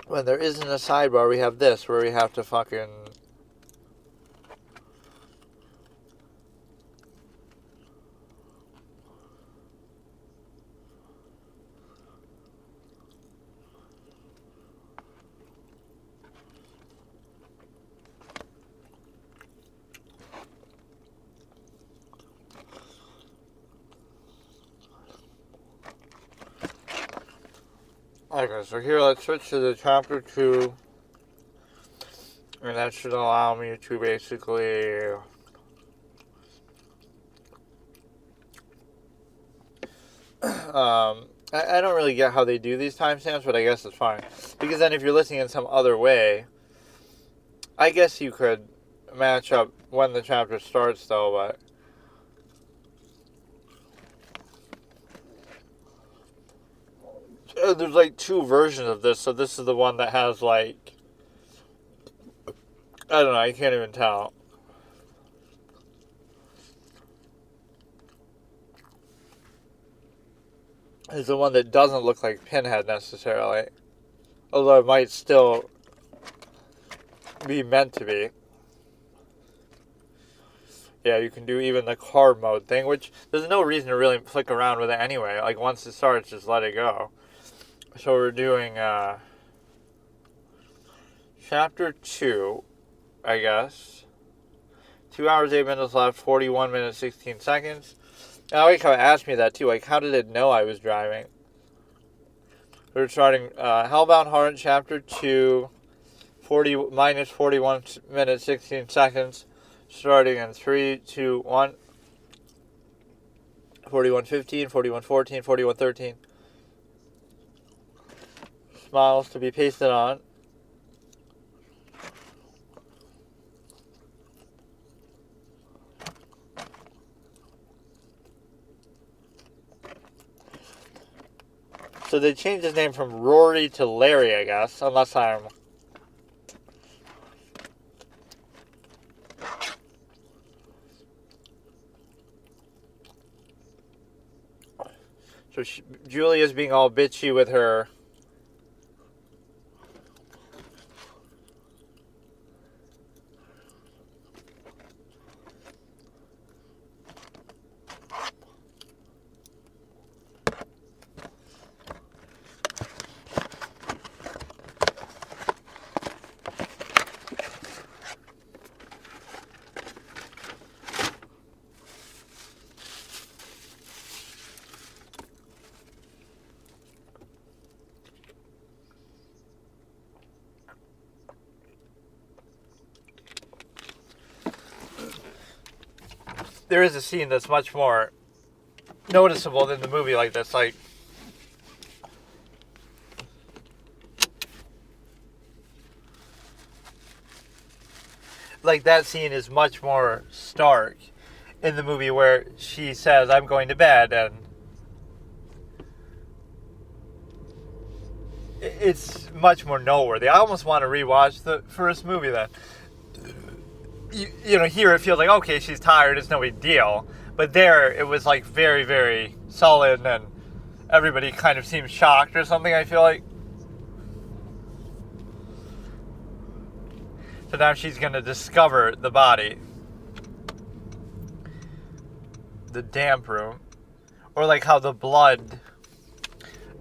When there isn't a sidebar, we have this, where we have to fucking... Okay, so here let's switch to the chapter 2, and that should allow me to basically I don't really get how they do these timestamps, but I guess it's fine, because then if you're listening in some other way, I guess you could match up when the chapter starts though, but there's like two versions of this, so this is the one that has like, I don't know, I can't even tell. It's the one that doesn't look like Pinhead necessarily, although it might still be meant to be. Yeah, you can do even the card mode thing, which there's no reason to really flick around with it anyway. Like, once it starts, just let it go. So we're doing chapter 2, I guess. 2 hours, 8 minutes left, 41 minutes, 16 seconds. And I like how it asked me that too. Like, how did it know I was driving? We're starting Hellbound Heart, chapter 2, minus 41 minutes, 16 seconds. Starting in 3, 2, 1. 41:15, 41:14, 41:13. Smiles to be pasted on. So they changed his name from Rory to Larry, I guess, unless I'm... So Julia's being all bitchy with her. There is a scene that's much more noticeable than the movie like this. Like that scene is much more stark in the movie where she says, "I'm going to bed," and it's much more noteworthy. I almost want to rewatch the first movie then. You know, here it feels like, okay, she's tired, it's no big deal. But there, it was like very, very solid, and everybody kind of seemed shocked or something, I feel like. So now she's going to discover the body. The damp room. Or like how the blood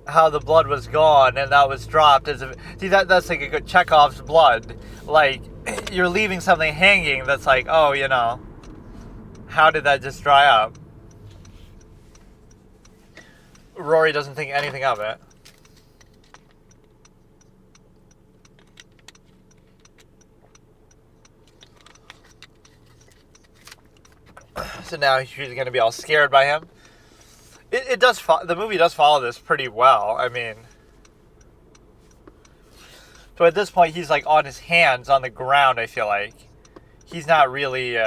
was gone and that was dropped. See, that's like a good Chekhov's blood. Like, you're leaving something hanging that's like, oh, you know, how did that just dry up? Rory doesn't think anything of it. So now she's going to be all scared by him. The movie does follow this pretty well. I mean, so at this point, he's like on his hands on the ground, I feel like. He's not really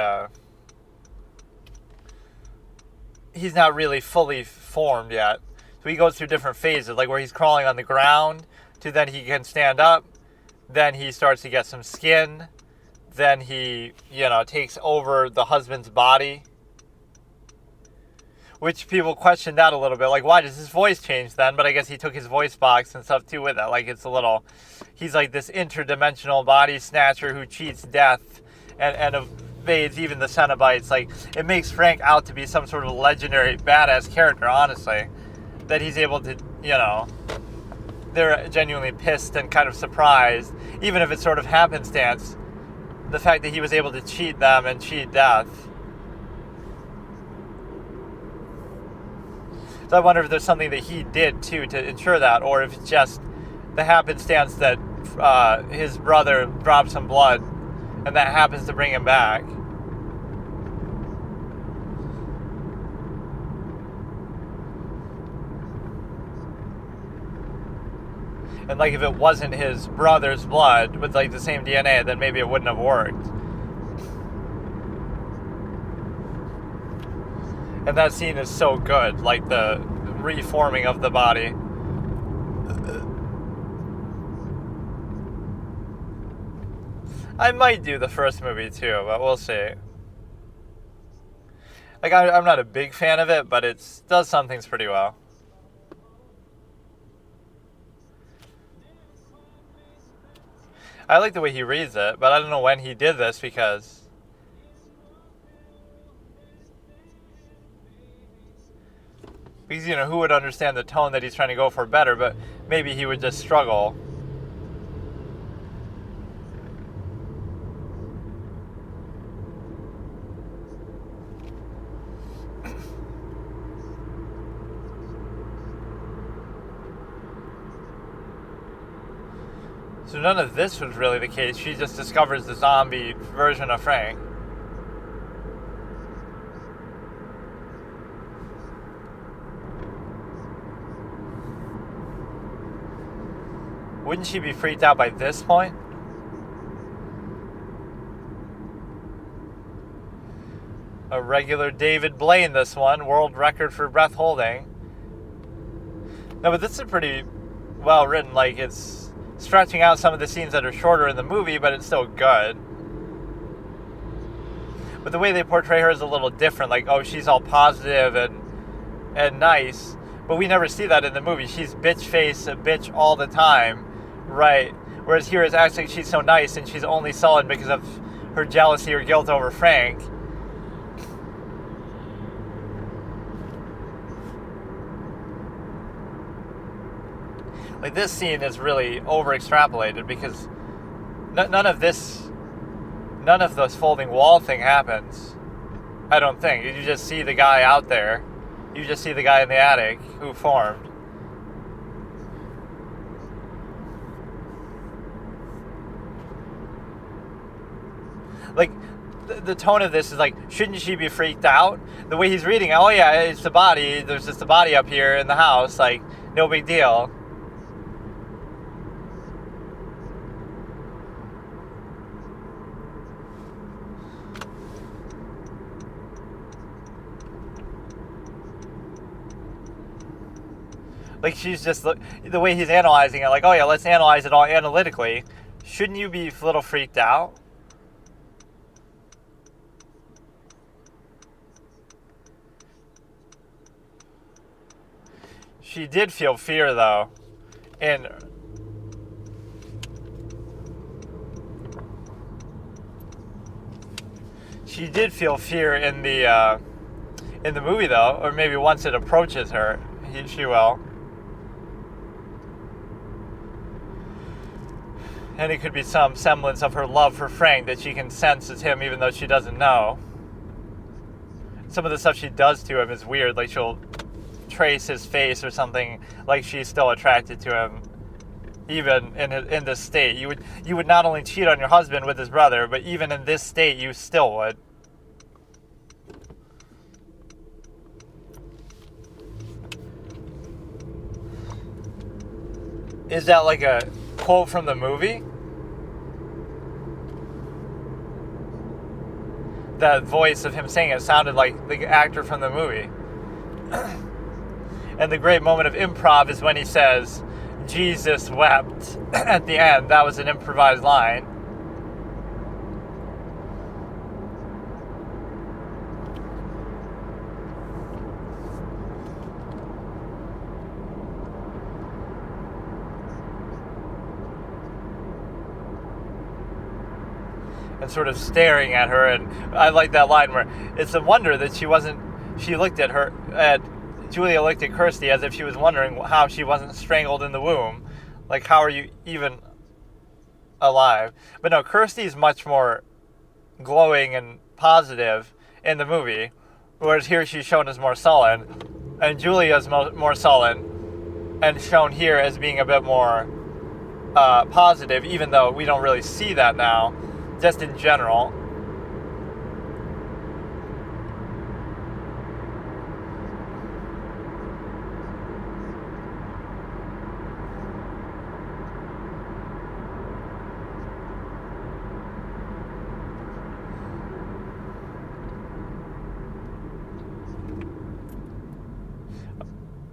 fully formed yet. So he goes through different phases, like where he's crawling on the ground, to then he can stand up, then he starts to get some skin, then he, takes over the husband's body. Which people question that a little bit. Like, why does his voice change then? But I guess he took his voice box and stuff too with it. Like, he's like this interdimensional body snatcher who cheats death and evades even the Cenobites. Like, it makes Frank out to be some sort of legendary badass character, honestly. That he's able to, they're genuinely pissed and kind of surprised. Even if it's sort of happenstance, the fact that he was able to cheat them and cheat death. So I wonder if there's something that he did, too, to ensure that, or if it's just the happenstance that his brother dropped some blood, and that happens to bring him back. And, like, if it wasn't his brother's blood with, like, the same DNA, then maybe it wouldn't have worked. And that scene is so good, like the reforming of the body. I might do the first movie too, but we'll see. Like, I'm not a big fan of it, but it does some things pretty well. I like the way he reads it, but I don't know when he did this because who would understand the tone that he's trying to go for better, but maybe he would just struggle. So none of this was really the case. She just discovers the zombie version of Frank. Wouldn't she be freaked out by this point? A regular David Blaine, this one. World record for breath holding. No, but this is pretty well written. Like, it's stretching out some of the scenes that are shorter in the movie, but it's still good. But the way they portray her is a little different. Like, oh, she's all positive and nice. But we never see that in the movie. She's bitch face, a bitch all the time, right? Whereas here it's actually she's so nice and she's only sullen because of her jealousy or guilt over Frank. Like, this scene is really over extrapolated because none of this folding wall thing happens. I don't think. You just see the guy out there. You just see the guy in the attic who formed. Like, the tone of this is like, shouldn't she be freaked out? The way he's reading, oh yeah, it's the body. There's just a body up here in the house. Like, no big deal. Like, she's just, the way he's analyzing it, like, oh yeah, let's analyze it all analytically. Shouldn't you be a little freaked out? She did feel fear, though. And she did feel fear in the movie, though. Or maybe once it approaches her, she will. And it could be some semblance of her love for Frank that she can sense as him even though she doesn't know. Some of the stuff she does to him is weird. Like, she'll trace his face or something, like she's still attracted to him even in this state. You would not only cheat on your husband with his brother, but even in this state you still would. Is that like a quote from the movie? That voice of him saying it sounded like the actor from the movie. And the great moment of improv is when he says, Jesus wept at the end. That was an improvised line. And sort of staring at her, and I like that line where it's a wonder that she looked at Julia looked at Kirsty as if she was wondering how she wasn't strangled in the womb. Like, how are you even alive? But no, Kirsty's much more glowing and positive in the movie, whereas here she's shown as more sullen, and Julia's more sullen and shown here as being a bit more positive, even though we don't really see that now, just in general.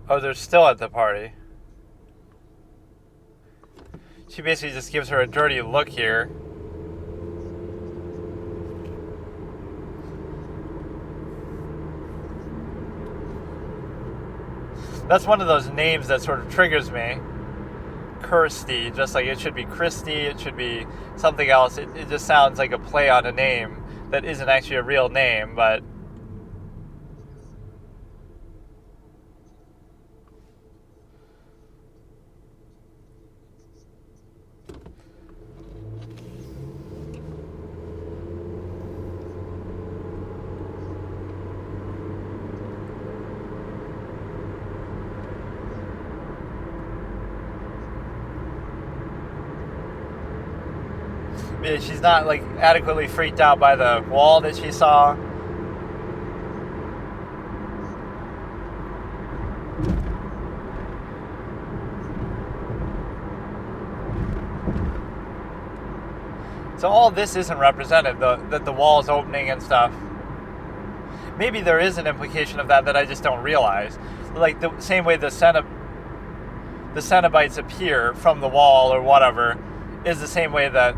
Oh, they're still at the party. She basically just gives her a dirty look here. That's one of those names that sort of triggers me. Kirsty, just like it should be Christy, it should be something else. It just sounds like a play on a name that isn't actually a real name, but... she's not like adequately freaked out by the wall that she saw. So all this isn't represented, that the wall is opening and stuff. Maybe there is an implication of that I just don't realize. Like the same way the Cenobites appear from the wall or whatever is the same way that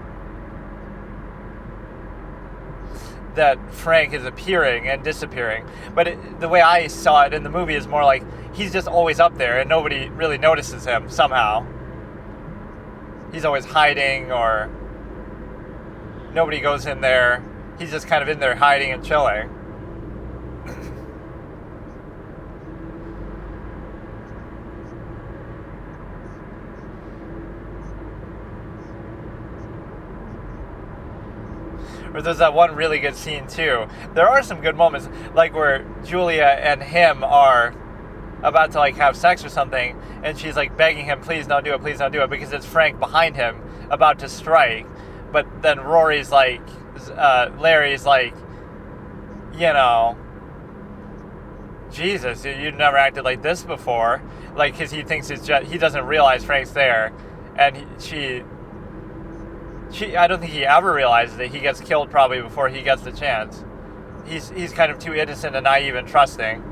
that Frank is appearing and disappearing. But the way I saw it in the movie is more like he's just always up there and nobody really notices him somehow. He's always hiding, or nobody goes in there. He's just kind of in there hiding and chilling. Or there's that one really good scene too. There are some good moments, like where Julia and him are about to like have sex or something, and she's like begging him, please don't do it, because it's Frank behind him about to strike. But then Rory's like, Larry's like, you know, Jesus, you've never acted like this before. Like, because he thinks it's just, he doesn't realize Frank's there, and she, I don't think he ever realizes it. He gets killed probably before he gets the chance. He's kind of too innocent and naive and trusting.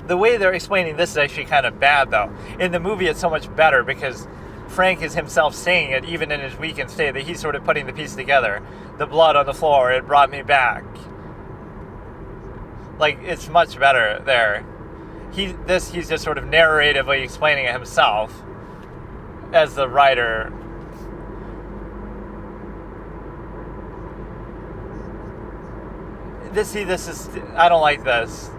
The way they're explaining this is actually kind of bad, though. In the movie, it's so much better because Frank is himself saying it, even in his weakened state, that he's sort of putting the pieces together. The blood on the floor, it brought me back. Like, it's much better there. He's just sort of narratively explaining it himself as the writer. This is, I don't like this.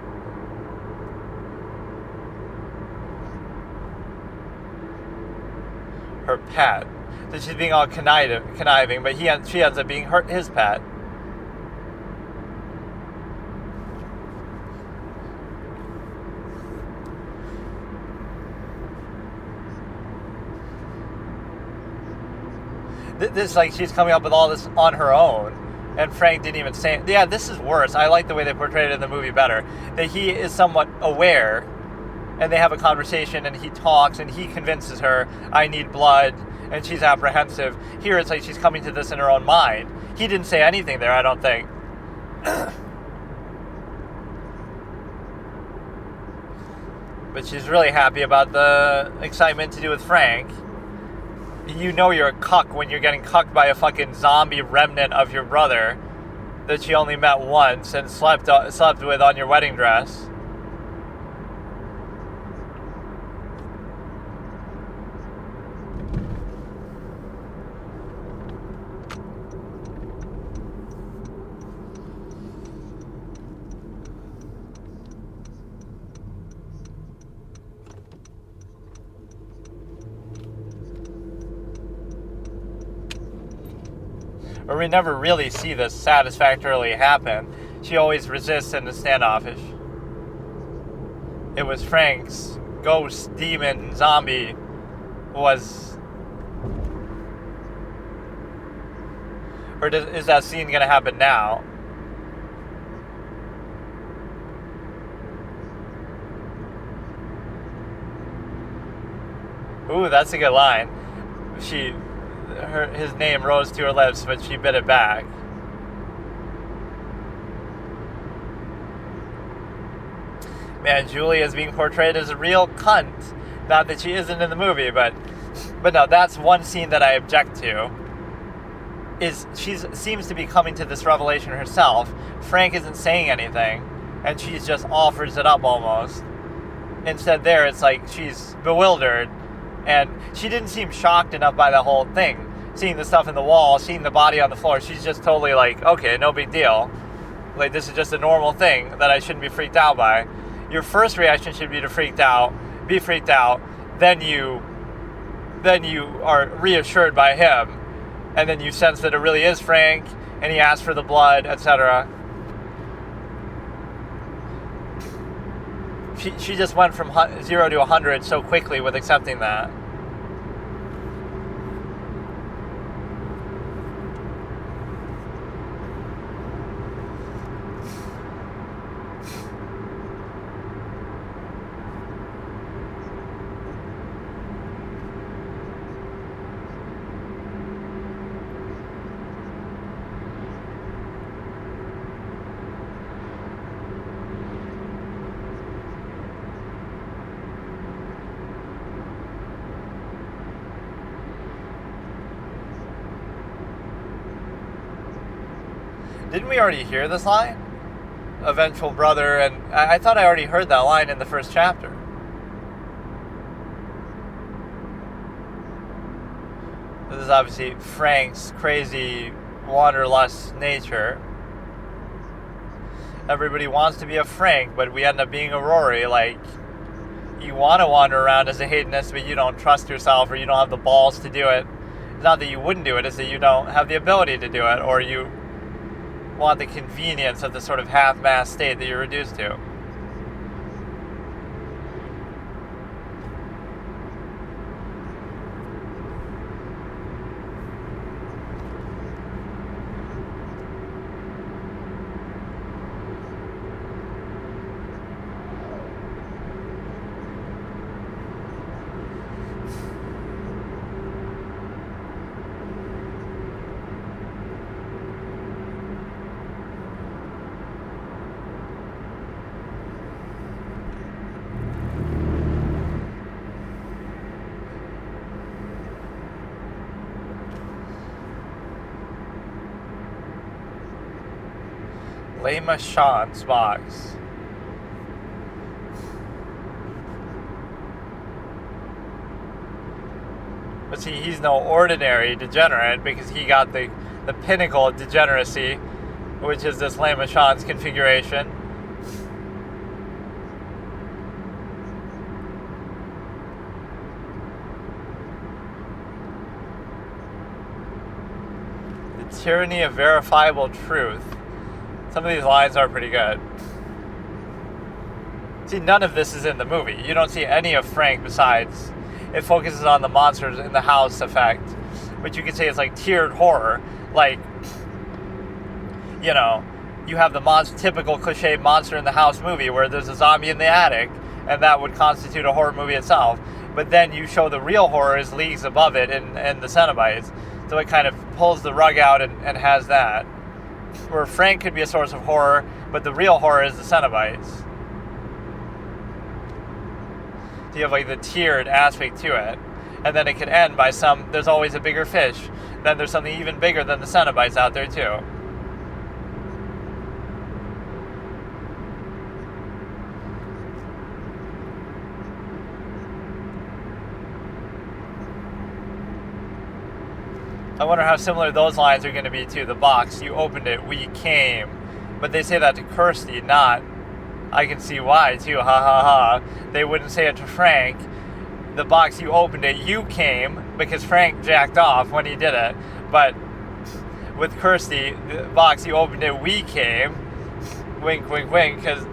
Her pet. That she's being all conniving, but she ends up being his pet. This, like, she's coming up with all this on her own, and Frank didn't even say it. Yeah, this is worse. I like the way they portrayed it in the movie better. That he is somewhat aware, and they have a conversation, and he talks, and he convinces her, I need blood, and she's apprehensive. Here it's like she's coming to this in her own mind. He didn't say anything there, I don't think. But she's really happy about the excitement to do with Frank. You know you're a cuck when you're getting cucked by a fucking zombie remnant of your brother that you only met once and slept with on your wedding dress. Or we never really see this satisfactorily happen. She always resists and is standoffish. It was Frank's ghost, demon, zombie was... Or is that scene going to happen now? Ooh, that's a good line. His name rose to her lips, but she bit it back. Man, Julie is being portrayed as a real cunt. Not that she isn't in the movie, but no, that's one scene that I object to. Is she seems to be coming to this revelation herself. Frank isn't saying anything, and she just offers it up almost. Instead there, it's like she's bewildered, and she didn't seem shocked enough by the whole thing. Seeing the stuff in the wall, seeing the body on the floor, she's just totally like, okay, no big deal. Like, this is just a normal thing that I shouldn't be freaked out by. Your first reaction should be to be freaked out, then you are reassured by him, and then you sense that it really is Frank, and he asks for the blood, etc. She just went from 0 to 100 so quickly with accepting that. Didn't we already hear this line? Eventual brother, and I thought I already heard that line in the first chapter. This is obviously Frank's crazy wanderlust nature. Everybody wants to be a Frank, but we end up being a Rory. Like, you want to wander around as a hedonist, but you don't trust yourself, or you don't have the balls to do it. It's not that you wouldn't do it, it's that you don't have the ability to do it, or you want the convenience of the sort of half-mast state that you're reduced to. Lema Sean's box. But see, he's no ordinary degenerate, because he got the pinnacle of degeneracy, which is this Lema Sean's configuration. The tyranny of verifiable truth. Some of these lines are pretty good. See, none of this is in the movie. You don't see any of Frank besides it focuses on the monsters in the house effect, which you could say is like tiered horror. Like, you know, you have the typical cliche monster in the house movie where there's a zombie in the attic, and that would constitute a horror movie itself. But then you show the real horror is leagues above it in the Cenobites. So it kind of pulls the rug out and has that. Where Frank could be a source of horror, but the real horror is the Cenobites. So you have like the tiered aspect to it. And then it could end by there's always a bigger fish. Then there's something even bigger than the Cenobites out there too. I wonder how similar those lines are going to be to the box. You opened it, we came. But they say that to Kirsty, not, I can see why too, ha ha ha. They wouldn't say it to Frank. The box, you opened it, you came, because Frank jacked off when he did it. But with Kirsty, the box, you opened it, we came. Wink, wink, wink, because,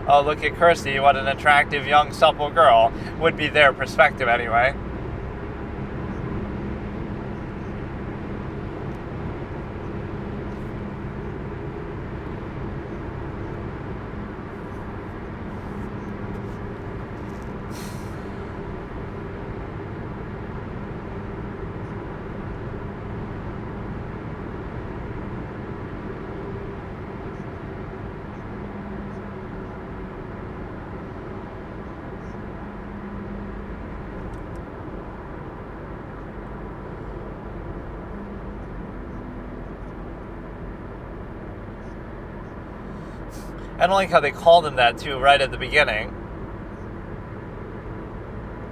oh, look at Kirsty, what an attractive young supple girl. Would be their perspective anyway. I don't like how they called him that too right at the beginning.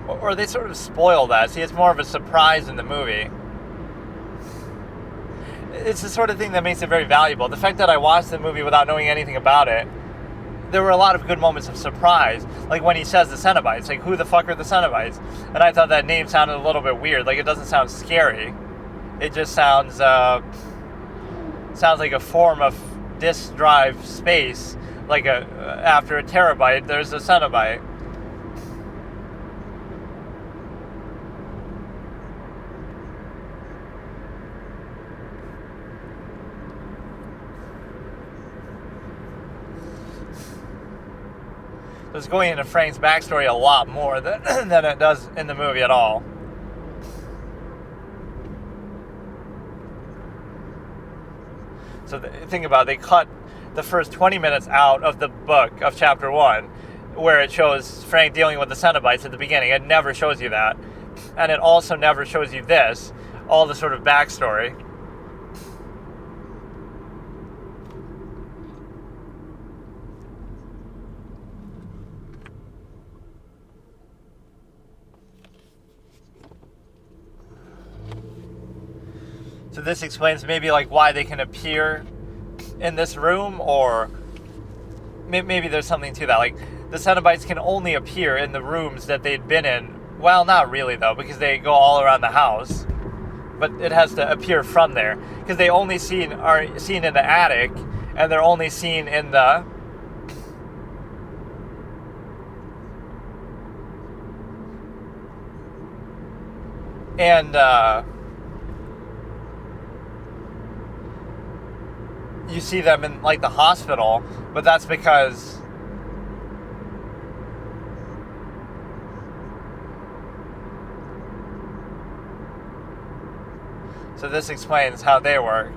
Or they sort of spoil that. See, it's more of a surprise in the movie. It's the sort of thing that makes it very valuable. The fact that I watched the movie without knowing anything about it, there were a lot of good moments of surprise. Like when he says the Cenobites, like, who the fuck are the Cenobites? And I thought that name sounded a little bit weird. Like, it doesn't sound scary. It just sounds like a form of disk drive space. Like after a terabyte, there's a Cenobite. It's going into Frank's backstory a lot more than it does in the movie at all. So think about it, they cut the first 20 minutes out of the book of chapter 1, where it shows Frank dealing with the Cenobites at the beginning. It never shows you that. And it also never shows you this, all the sort of backstory. So this explains maybe like why they can appear in this room, or maybe there's something to that. Like the Cenobites can only appear in the rooms that they'd been in. Well, not really though, because they go all around the house. But it has to appear from there, because they only are seen in the attic, and they're only seen in the you see them in like the hospital, but that's because so this explains how they work.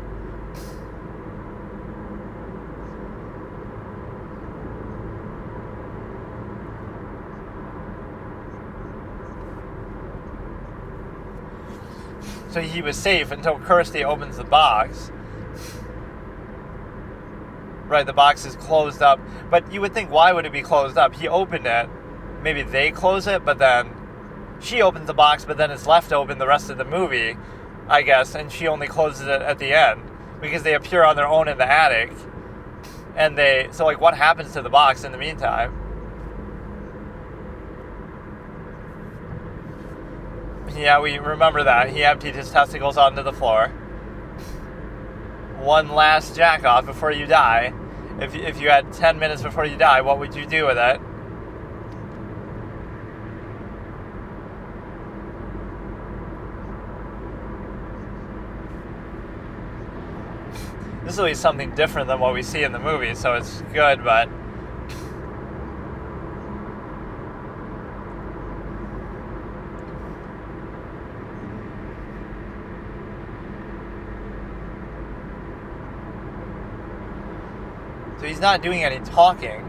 So he was safe until Kirsty opens the box. Right, the box is closed up. But you would think, why would it be closed up? He opened it. Maybe they close it, but then she opens the box, but then it's left open the rest of the movie, I guess, and she only closes it at the end. Because they appear on their own in the attic. And so like, what happens to the box in the meantime? Yeah, we remember that. He emptied his testicles onto the floor. One last jack off before you die. If you had 10 minutes before you die, what would you do with it? This will be something different than what we see in the movie, so it's good, but so he's not doing any talking.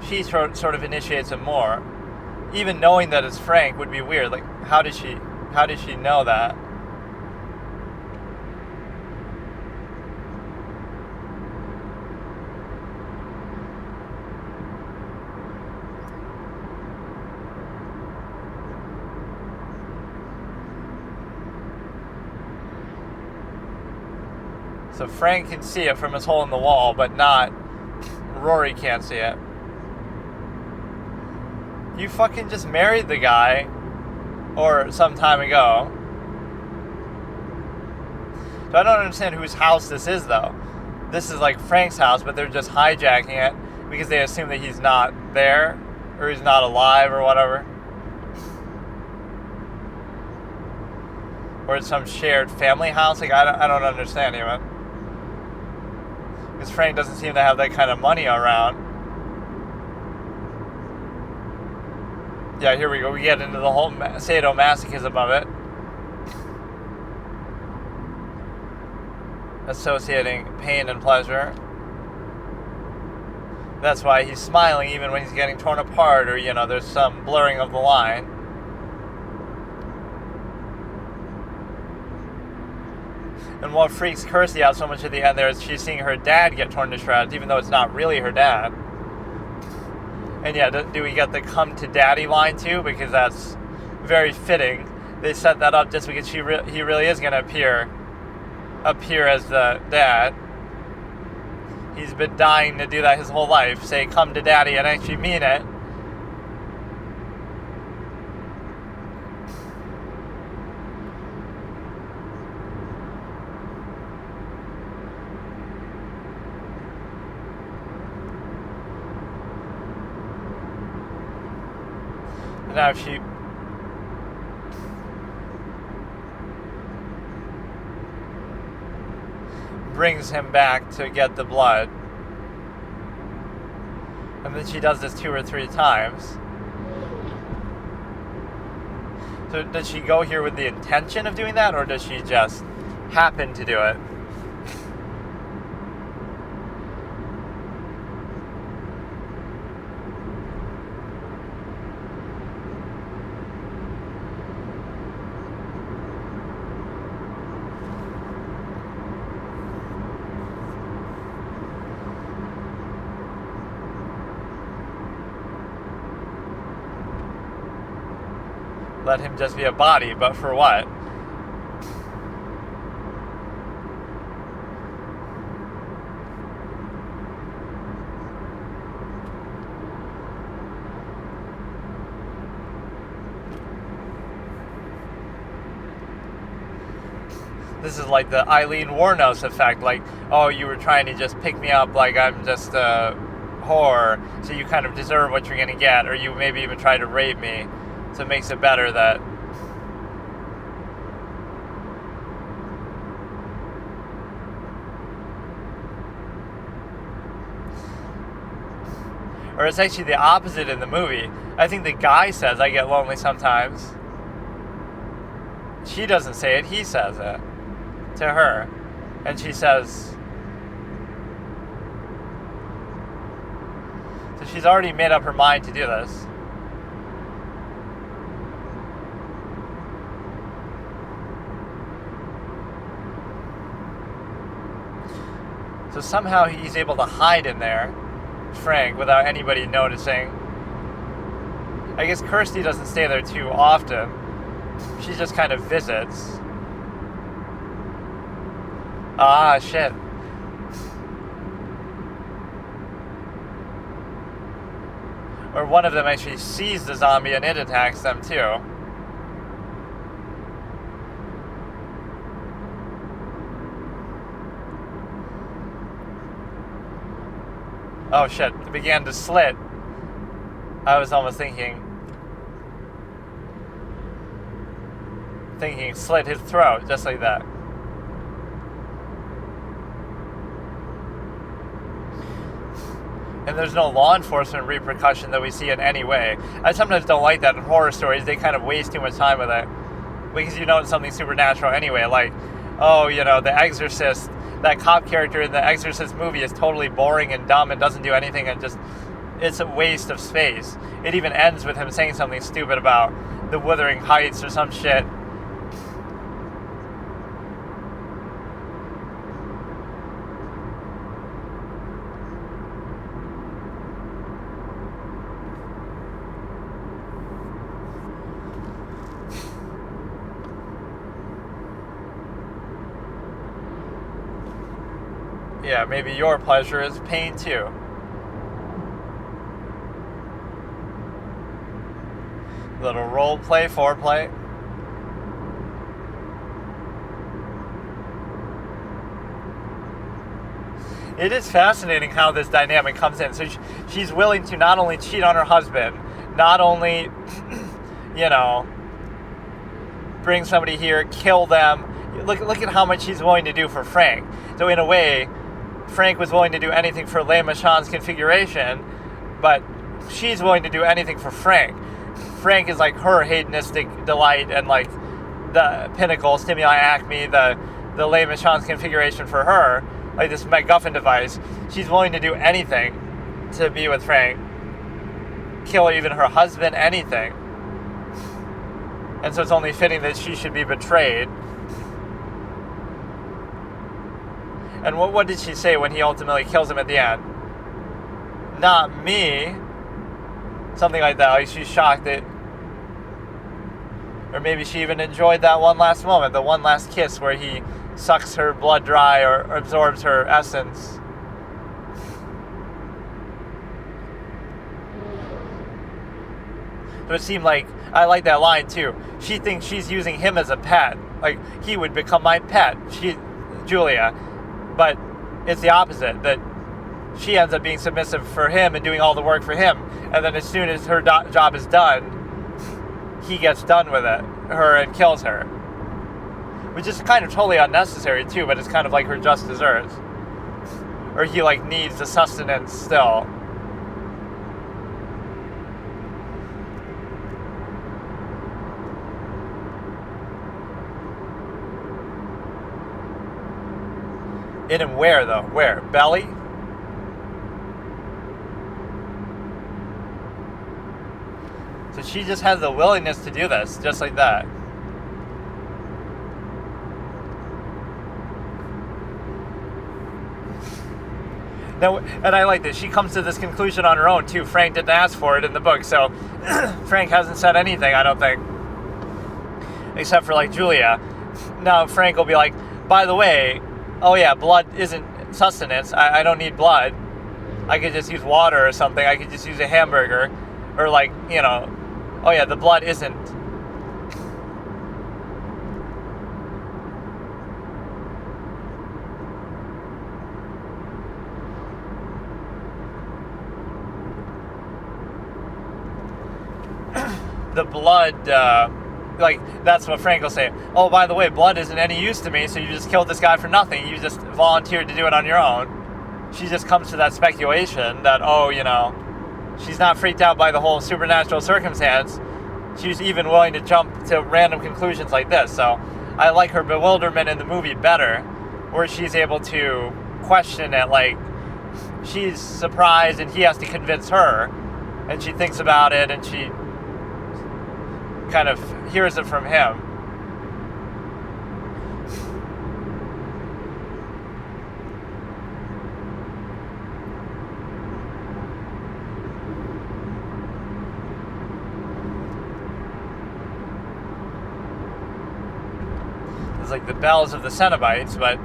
She sort of initiates him more. Even knowing that it's Frank would be weird. Like, how did she know that? So Frank can see it from his hole in the wall, but not Rory can't see it. You fucking just married the guy, or some time ago. So I don't understand whose house this is, though. This is like Frank's house, but they're just hijacking it because they assume that he's not there, or he's not alive, or whatever. Or it's some shared family house. Like, I don't understand even. Because Frank doesn't seem to have that kind of money around. Yeah, here we go. We get into the whole sadomasochism of it. Associating pain and pleasure. That's why he's smiling even when he's getting torn apart, or, there's some blurring of the line. And what freaks Kirsty out so much at the end there is she's seeing her dad get torn to shreds, even though it's not really her dad. And yeah, do we get the come to daddy line too? Because that's very fitting. They set that up just because he really is going to appear as the dad. He's been dying to do that his whole life. Say come to daddy and actually mean it. Now she brings him back to get the blood, and then she does this 2 or 3 times. So does she go here with the intention of doing that, or does she just happen to do it? Let him just be a body, but for what? This is like the Eileen Wuornos effect. Like, oh, you were trying to just pick me up like I'm just a whore, so you kind of deserve what you're going to get. Or you maybe even try to rape me. So it makes it better that... Or it's actually the opposite in the movie. I think the guy says, I get lonely sometimes. She doesn't say it, he says it to her. And she says... So she's already made up her mind to do this. So somehow he's able to hide in there, Frank, without anybody noticing. I guess Kirsty doesn't stay there too often. She just kind of visits. Ah, shit. Or one of them actually sees the zombie and it attacks them too. Oh shit, it began to slit. I was almost thinking slit his throat, just like that. And there's no law enforcement repercussion that we see in any way. I sometimes don't like that in horror stories. They kind of waste too much time with it. Because you know it's something supernatural anyway. Like, oh, you know, The Exorcist, that cop character in the Exorcist movie is totally boring and dumb and doesn't do anything and just... It's a waste of space. It even ends with him saying something stupid about the Wuthering Heights or some shit. Yeah, maybe your pleasure is pain too. Little role play, foreplay. It is fascinating how this dynamic comes in. So she's willing to not only cheat on her husband, not only, you know, bring somebody here, kill them. Look at how much she's willing to do for Frank. So in a way, Frank was willing to do anything for Leigh Michon's configuration, but she's willing to do anything for Frank. Frank is like her hedonistic delight and like the pinnacle, stimuli acme, the Leigh Michon's configuration for her, like this MacGuffin device. She's willing to do anything to be with Frank, kill even her husband, anything. And so it's only fitting that she should be betrayed. And what did she say when he ultimately kills him at the end? Not me. Something like that. Like she's shocked that... Or maybe she even enjoyed that one last moment. The one last kiss where he sucks her blood dry or absorbs her essence. So it seemed like... I like that line too. She thinks she's using him as a pet. Like, he would become my pet. Julia. But it's the opposite, that she ends up being submissive for him and doing all the work for him. And then as soon as her job is done, he gets done with it, her, and kills her. Which is kind of totally unnecessary too, but it's kind of like her just desserts. Or he like needs the sustenance still. In and where, though? Where? Belly? So she just has the willingness to do this, just like that. Now, and I like this. She comes to this conclusion on her own, too. Frank didn't ask for it in the book, so Frank hasn't said anything, I don't think. Except for, like, Julia. Now, Frank will be like, by the way... Oh yeah, blood isn't sustenance. I don't need blood. I could just use water or something. I could just use a hamburger. Or like, you know, oh yeah, the blood isn't. the blood, like, that's what Frank will say. Oh, by the way, blood isn't any use to me, so you just killed this guy for nothing. You just volunteered to do it on your own. She just comes to that speculation that, oh, you know, she's not freaked out by the whole supernatural circumstance. She's even willing to jump to random conclusions like this. So I like her bewilderment in the movie better, where she's able to question it, like, she's surprised and he has to convince her, and she thinks about it and she kind of hears it from him. It's like the bells of the Cenobites, but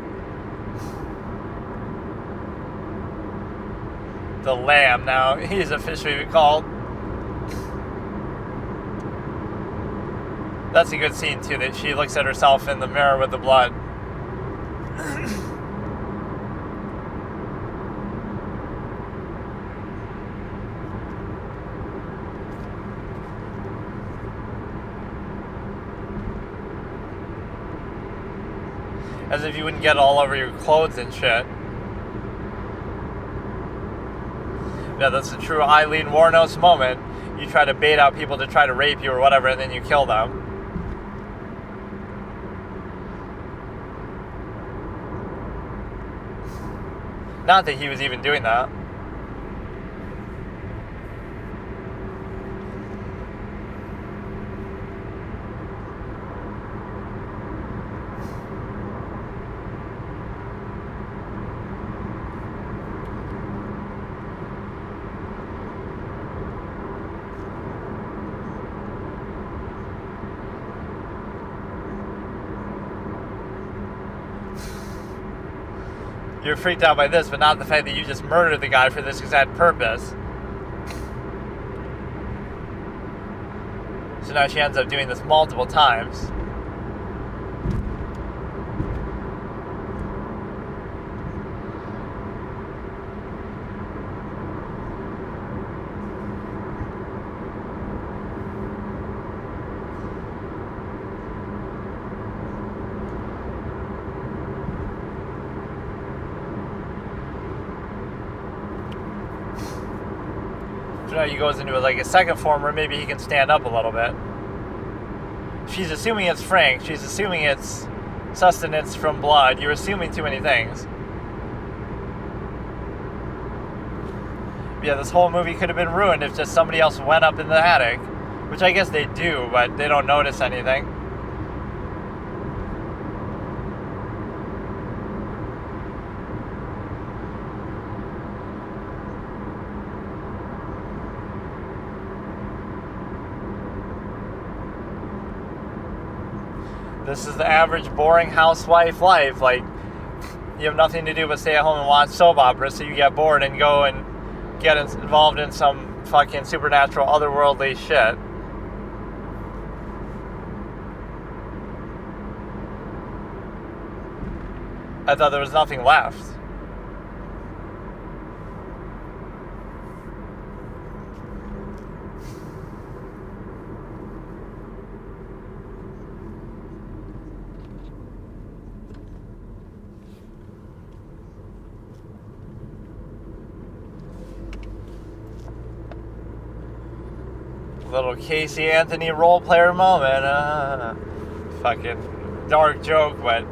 the Lamb now, he's officially called. That's a good scene too, that she looks at herself in the mirror with the blood. As if you wouldn't get all over your clothes and shit. Yeah, that's a true Eileen Wuornos moment. You try to bait out people to try to rape you or whatever, and then you kill them. Not that he was even doing that. You're freaked out by this, but not the fact that you just murdered the guy for this exact purpose. So now she ends up doing this multiple times. He goes into like a second form where maybe he can stand up a little bit. She's assuming it's Frank. She's assuming it's sustenance from blood. You're assuming too many things. Yeah, this whole movie could have been ruined if just somebody else went up in the attic, which I guess they do, but they don't notice anything. This is the average boring housewife life. Like, you have nothing to do but stay at home and watch soap operas, so you get bored and go and get involved in some fucking supernatural, otherworldly shit. I thought there was nothing left. Little Casey Anthony role player moment. Fucking dark joke, but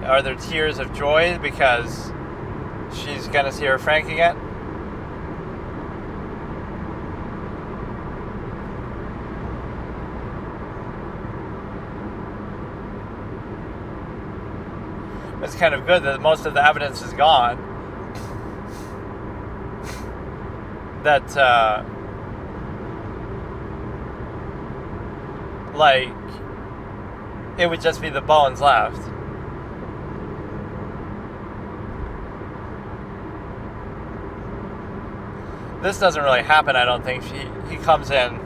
are there tears of joy because she's gonna see her Frank again? It's kind of good that most of the evidence is gone. That, like, it would just be the bones left. This doesn't really happen, I don't think. He comes in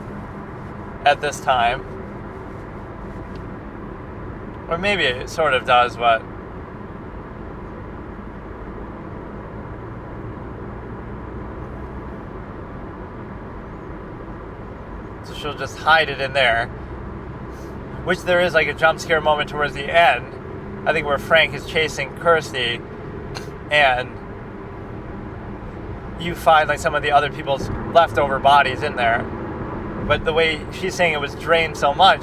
at this time. Or maybe it sort of does, but... So she'll just hide it in there. Which there is like a jump scare moment towards the end, I think, where Frank is chasing Kirsty, and you find like some of the other people's leftover bodies in there. But the way she's saying it was drained so much,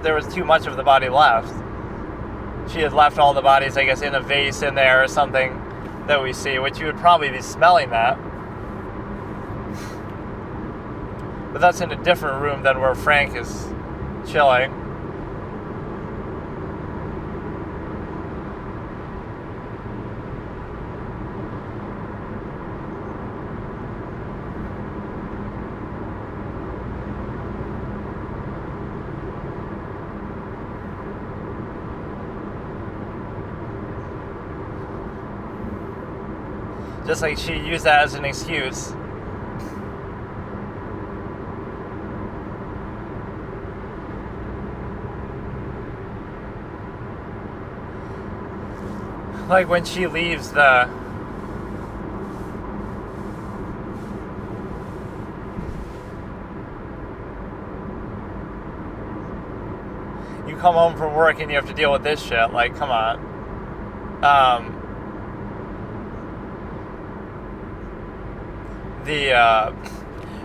there was too much of the body left. She had left all the bodies, I guess, in a vase in there or something that we see, which you would probably be smelling that. But that's in a different room than where Frank is chilling. Just like she used that as an excuse. Like when she leaves the... You come home from work and you have to deal with this shit. Like, come on. The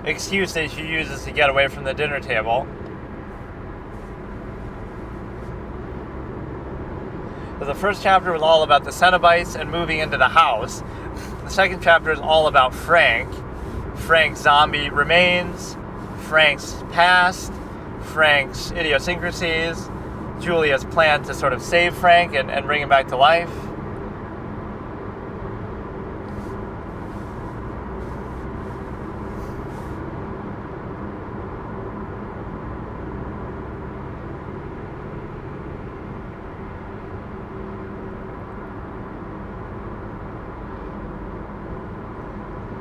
excuse that she uses to get away from the dinner table. So the first chapter was all about the Cenobites and moving into the house. The second chapter is all about Frank. Frank's zombie remains, Frank's past, Frank's idiosyncrasies, Julia's plan to sort of save Frank and bring him back to life.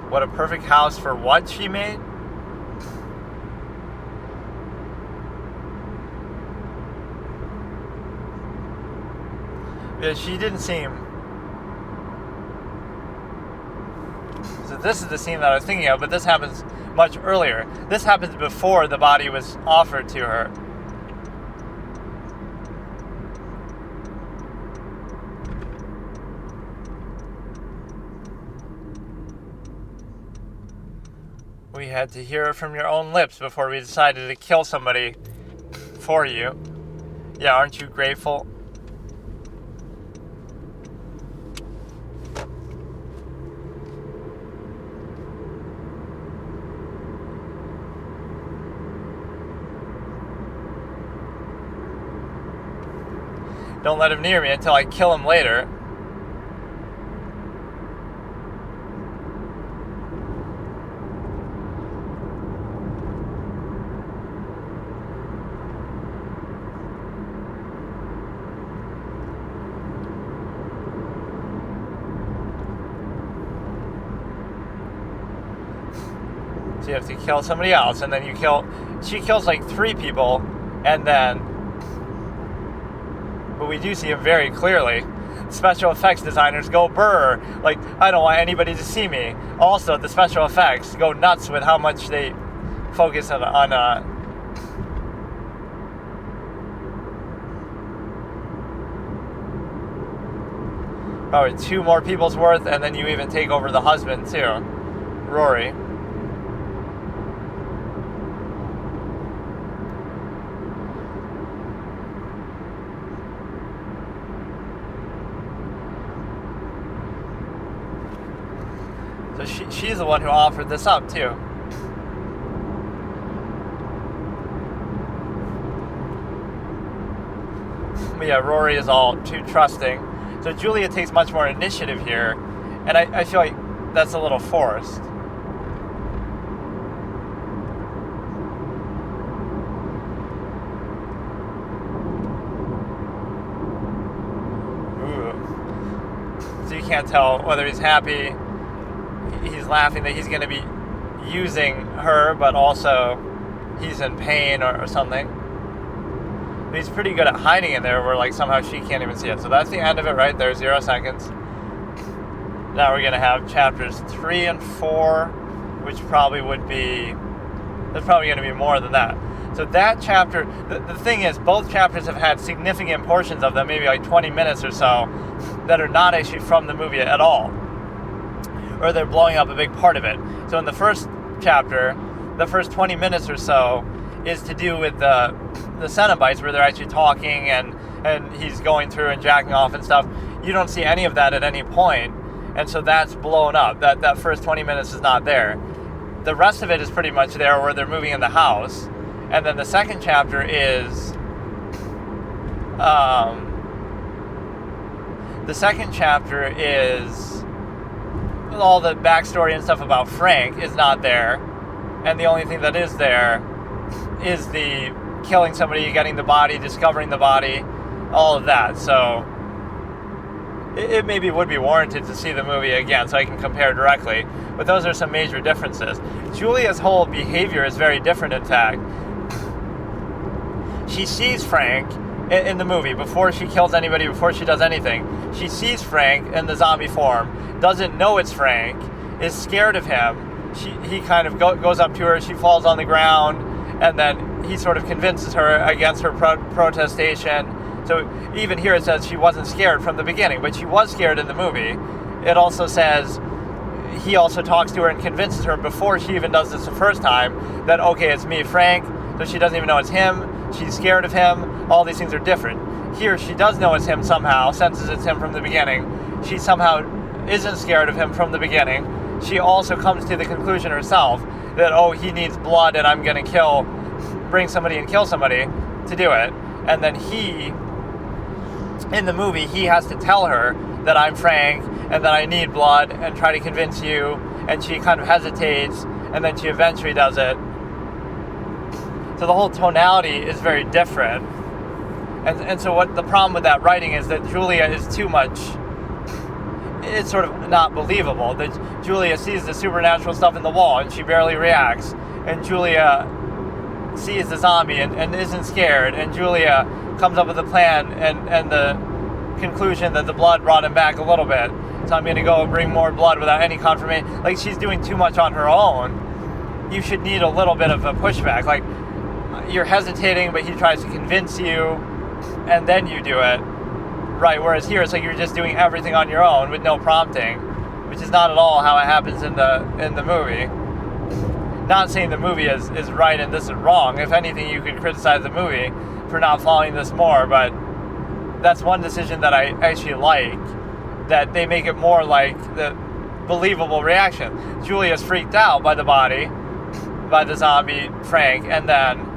What a perfect house for what she made? Yeah, she didn't seem... So this is the scene that I was thinking of, but this happens much earlier. This happens before the body was offered to her. We had to hear it from your own lips before we decided to kill somebody for you. Yeah, aren't you grateful? Don't let him near me until I kill him later. So you have to kill somebody else, and then you kill... She kills like 3 people, and then... But we do see him very clearly. Special effects designers go brr. Like, I don't want anybody to see me. Also, the special effects go nuts with how much they focus on probably 2 more people's worth, and then you even take over the husband too, Rory. So she's the one who offered this up too. But yeah, Rory is all too trusting. So Julia takes much more initiative here, and I feel like that's a little forced. Ooh. So you can't tell whether he's happy. He's laughing that he's going to be using her, but also he's in pain or something. But he's pretty good at hiding in there where like somehow she can't even see it. So that's the end of it right there, 0 seconds. Now we're going to have chapters 3 and 4, which probably would be, there's probably going to be more than that. So that chapter, the thing is, both chapters have had significant portions of them, maybe like 20 minutes or so, that are not actually from the movie at all. Or they're blowing up a big part of it. So in the first chapter, the first 20 minutes or so is to do with the Cenobites, where they're actually talking and he's going through and jacking off and stuff. You don't see any of that at any point, and so that's blown up. That first 20 minutes is not there. The rest of it is pretty much there where they're moving in the house. And then the second chapter is all the backstory and stuff about Frank is not there, and the only thing that is there is the killing somebody, getting the body, discovering the body, all of that. So it maybe would be warranted to see the movie again so I can compare directly, but those are some major differences. Julia's whole behavior is very different, in fact. She sees Frank in the movie before she kills anybody, before she does anything. She sees Frank in the zombie form, doesn't know it's Frank, is scared of him. He kind of goes up to her, she falls on the ground, and then he sort of convinces her against her protestation. So even here it says she wasn't scared from the beginning, but she was scared in the movie. It also says he also talks to her and convinces her before she even does this the first time that, okay, it's me, Frank. So she doesn't even know it's him. She's scared of him. All these things are different. Here she does know it's him somehow, senses it's him from the beginning. She somehow isn't scared of him from the beginning. She also comes to the conclusion herself that, oh, he needs blood and I'm going to bring somebody and kill somebody to do it. And then in the movie, he has to tell her that I'm Frank and that I need blood and try to convince you, and she kind of hesitates, and then she eventually does it. So the whole tonality is very different. And so what the problem with that writing is that Julia is too much, it's sort of not believable. That Julia sees the supernatural stuff in the wall and she barely reacts, and Julia sees the zombie and isn't scared, and Julia comes up with a plan and the conclusion that the blood brought him back a little bit, so I'm going to go bring more blood without any confirmation. Like, she's doing too much on her own. You should need a little bit of a pushback. Like, you're hesitating, but he tries to convince you, and then you do it. Right, whereas here it's like you're just doing everything on your own with no prompting, which is not at all how it happens in the movie. Not saying the movie is right and this is wrong. If anything, you could criticize the movie for not following this more, but that's one decision that I actually like, that they make it more like the believable reaction. Julia's freaked out by the body, by the zombie Frank, and then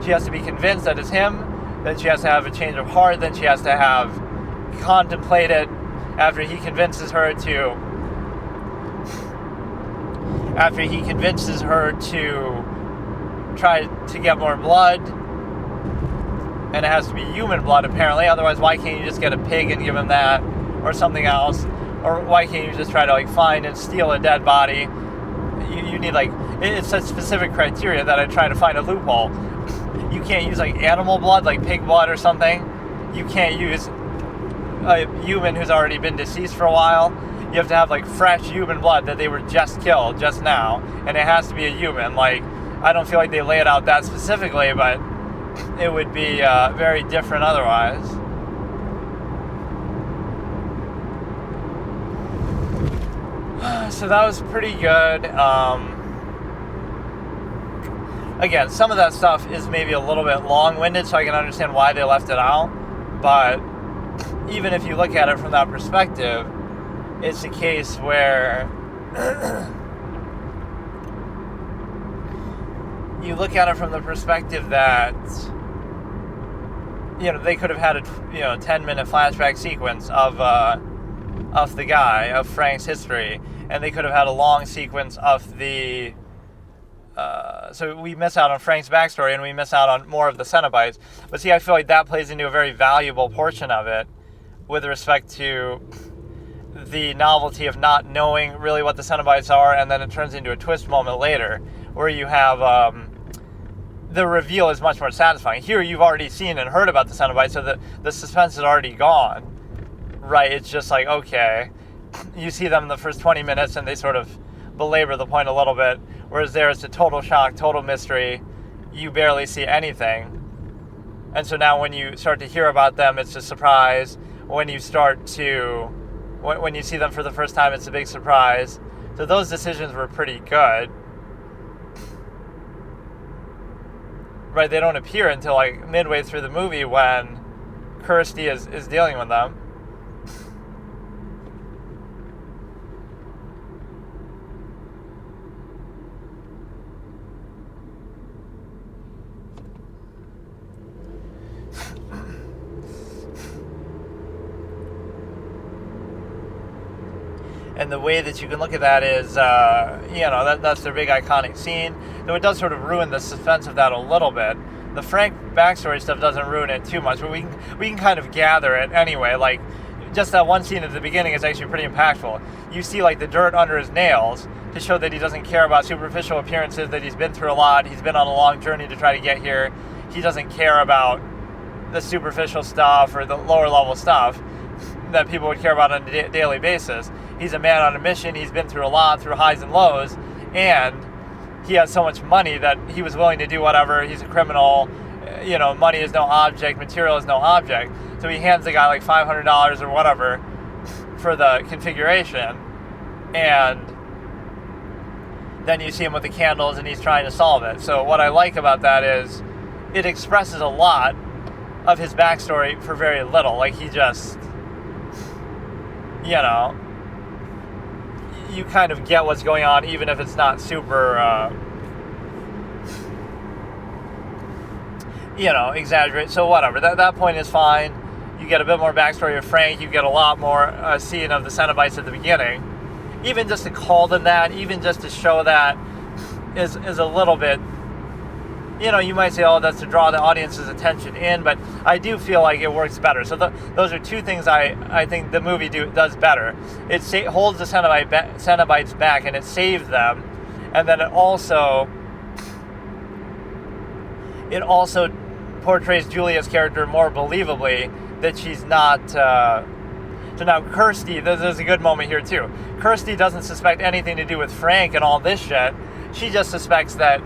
she has to be convinced that it's him, then she has to have a change of heart, then she has to have contemplated after he convinces her to try to get more blood, and it has to be human blood apparently. Otherwise, why can't you just get a pig and give him that, or something else? Or why can't you just try to like find and steal a dead body? You need, like, it's such specific criteria that I try to find a loophole. You can't use like animal blood, like pig blood or something. You can't use a human who's already been deceased for a while. You have to have like fresh human blood that they were just killed just now, and it has to be a human. Like, I don't feel like they lay it out that specifically, but it would be very different otherwise. So that was pretty good. Again, some of that stuff is maybe a little bit long-winded, so I can understand why they left it out. But even if you look at it from that perspective, it's a case where you look at it from the perspective that, you know, they could have had a 10-minute flashback sequence of the guy, of Frank's history, and they could have had a long sequence of the so we miss out on Frank's backstory and we miss out on more of the Cenobites. But see, I feel like that plays into a very valuable portion of it with respect to the novelty of not knowing really what the Cenobites are, and then it turns into a twist moment later where you have the reveal is much more satisfying. Here you've already seen and heard about the Cenobite, so the suspense is already gone, right? It's just like, okay, you see them in the first 20 minutes and they sort of belabor the point a little bit, whereas there it's a total shock, total mystery. You barely see anything. And so now when you start to hear about them, it's a surprise. When you when you see them for the first time, it's a big surprise. So those decisions were pretty good. Right, they don't appear until like midway through the movie when Kirsty is dealing with them. And the way that you can look at that is, that's their big iconic scene. Though it does sort of ruin the suspense of that a little bit. The Frank backstory stuff doesn't ruin it too much, but we can kind of gather it anyway. Like, just that one scene at the beginning is actually pretty impactful. You see, like, the dirt under his nails to show that he doesn't care about superficial appearances, that he's been through a lot, he's been on a long journey to try to get here. He doesn't care about the superficial stuff or the lower level stuff that people would care about on a daily basis. He's a man on a mission. He's been through a lot, through highs and lows, and he has so much money that he was willing to do whatever. He's a criminal. Money is no object. Material is no object. So he hands the guy like $500 or whatever for the configuration, and then you see him with the candles and he's trying to solve it. So what I like about that is it expresses a lot of his backstory for very little. Like, he just, you kind of get what's going on, even if it's not super, exaggerate. So whatever, that point is fine. You get a bit more backstory of Frank. You get a lot more scene of the Cenobites at the beginning. Even just to call them that, even just to show that, is a little bit, you might say, oh, that's to draw the audience's attention in, but I do feel like it works better. So those are two things I think the movie does better. It holds the Cenobites back and it saves them, and then it also portrays Julia's character more believably, that she's not... So now Kirsty, there's a good moment here too. Kirsty doesn't suspect anything to do with Frank and all this shit. She just suspects that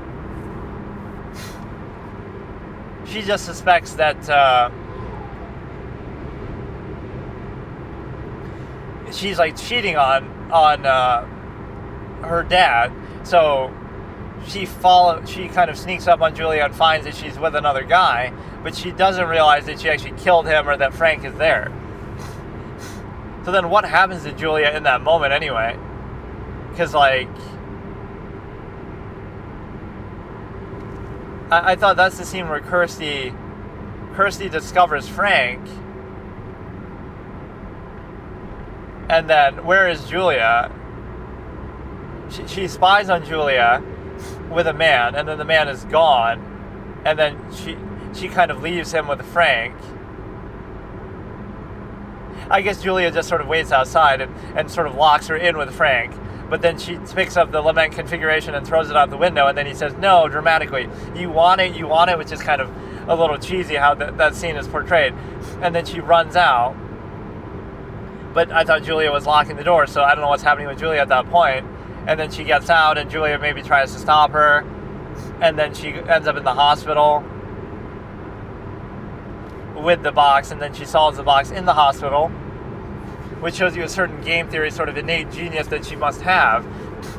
she's like cheating on her dad. So she kind of sneaks up on Julia and finds that she's with another guy, but she doesn't realize that she actually killed him or that Frank is there. So then what happens to Julia in that moment anyway? Because, like, I thought that's the scene where Kirsty discovers Frank, and then where is Julia? She spies on Julia with a man, and then the man is gone, and then she kind of leaves him with Frank. I guess Julia just sort of waits outside and sort of locks her in with Frank. But then she picks up the lament configuration and throws it out the window, and then he says, no, dramatically, you want it, which is kind of a little cheesy how that scene is portrayed. And then she runs out. But I thought Julia was locking the door, so I don't know what's happening with Julia at that point. And then she gets out, and Julia maybe tries to stop her, and then she ends up in the hospital with the box, and then she solves the box in the hospital, which shows you a certain game theory sort of innate genius that she must have.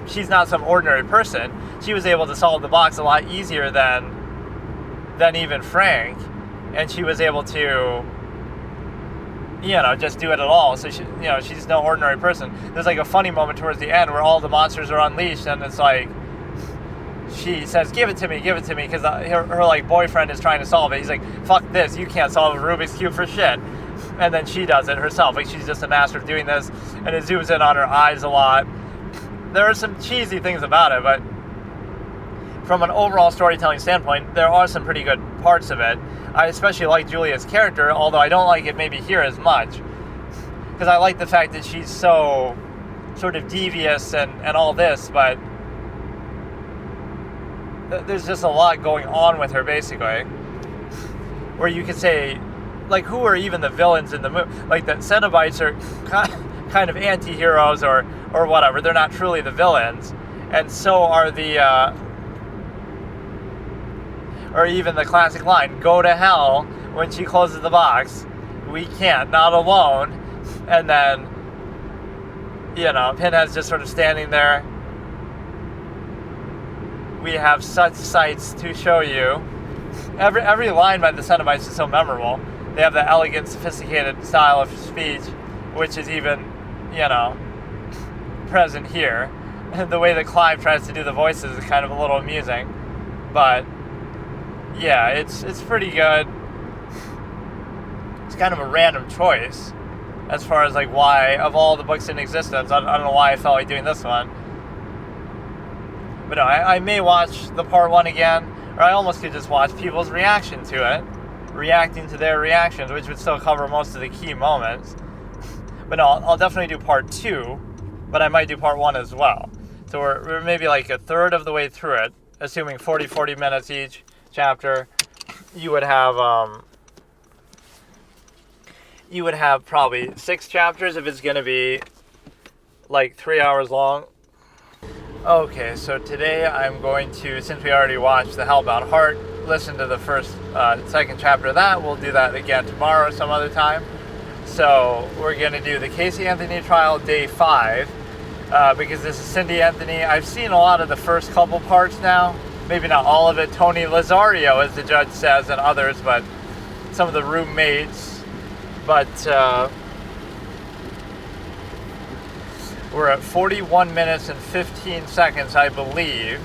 She's not some ordinary person. She was able to solve the box a lot easier than even Frank, and she was able to, just do it at all. So she, she's no ordinary person. There's like a funny moment towards the end where all the monsters are unleashed, and it's like, she says, give it to me, because her like boyfriend is trying to solve it. He's like, fuck this, you can't solve a Rubik's Cube for shit. And then she does it herself. Like, she's just a master of doing this, and it zooms in on her eyes a lot. There are some cheesy things about it, but from an overall storytelling standpoint, there are some pretty good parts of it. I especially like Julia's character, although I don't like it maybe here as much, because I like the fact that she's so sort of devious and all this, but there's just a lot going on with her, basically, where you could say, like, who are even the villains in the movie? Like, the Cenobites are kind of anti-heroes or whatever. They're not truly the villains. And so are the, or even the classic line, go to hell, when she closes the box. We can't, not alone. And then, Pinhead's just sort of standing there. We have such sights to show you. Every line by the Cenobites is so memorable. They have the elegant, sophisticated style of speech, which is even, present here. And the way that Clive tries to do the voices is kind of a little amusing. But, yeah, it's pretty good. It's kind of a random choice as far as, like, why, of all the books in existence, I don't know why I felt like doing this one. But no, I may watch the part 1 again, or I almost could just watch people's reaction to it, reacting to their reactions, which would still cover most of the key moments. But no, I'll definitely do part 2, but I might do part 1 as well. So we're maybe like a third of the way through it, assuming 40 minutes each chapter. You would have probably 6 chapters if it's going to be like 3 hours long. Okay, so today I'm going to, since we already watched The Hellbound Heart, listen to the second chapter of that. We'll do that again tomorrow or some other time. So we're going to do the Casey Anthony trial day 5, because this is Cindy Anthony. I've seen a lot of the first couple parts now. Maybe not all of it. Tony Lazario, as the judge says, and others, but some of the roommates. But we're at 41 minutes and 15 seconds, I believe.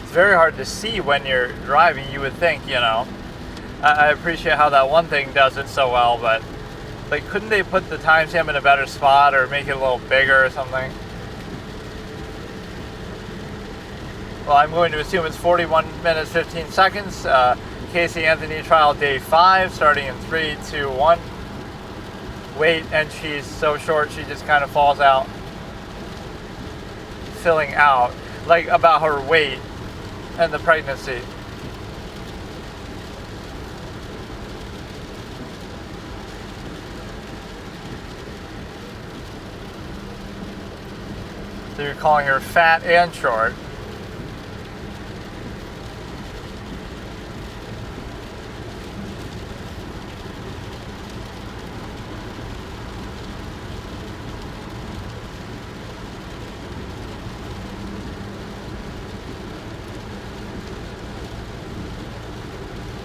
It's very hard to see when you're driving, you would think, I appreciate how that one thing does it so well, but, like, couldn't they put the timestamp in a better spot or make it a little bigger or something? Well, I'm going to assume it's 41 minutes, 15 seconds. Casey Anthony trial day 5, starting in 3, 2, 1. Wait, and she's so short she just kind of falls out. Filling out, like, about her weight and the pregnancy. So you're calling her fat and short.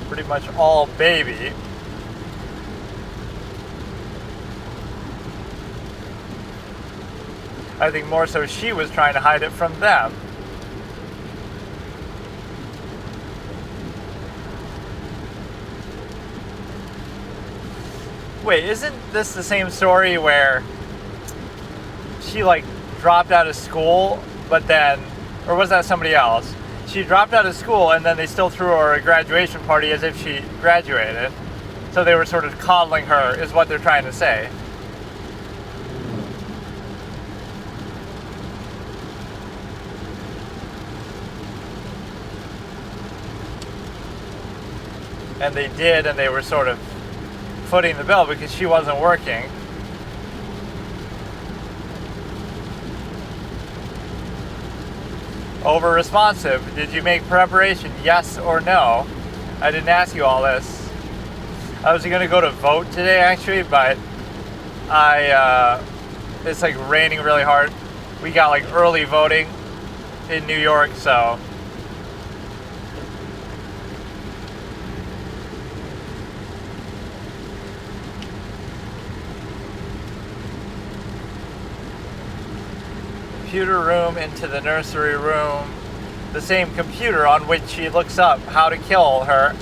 Pretty much all baby. I think more so she was trying to hide it from them. Wait, isn't this the same story where she, like, dropped out of school, but then, or was that somebody else? She dropped out of school and then they still threw her a graduation party as if she graduated. So they were sort of coddling her, is what they're trying to say. And they did, and they were sort of footing the bill because she wasn't working. Over responsive. Did you make preparation? Yes or no? I didn't ask you all this. I was going to go to vote today, actually, but it's like raining really hard. We got like early voting in New York, so computer room into the nursery room, the same computer on which she looks up how to kill her.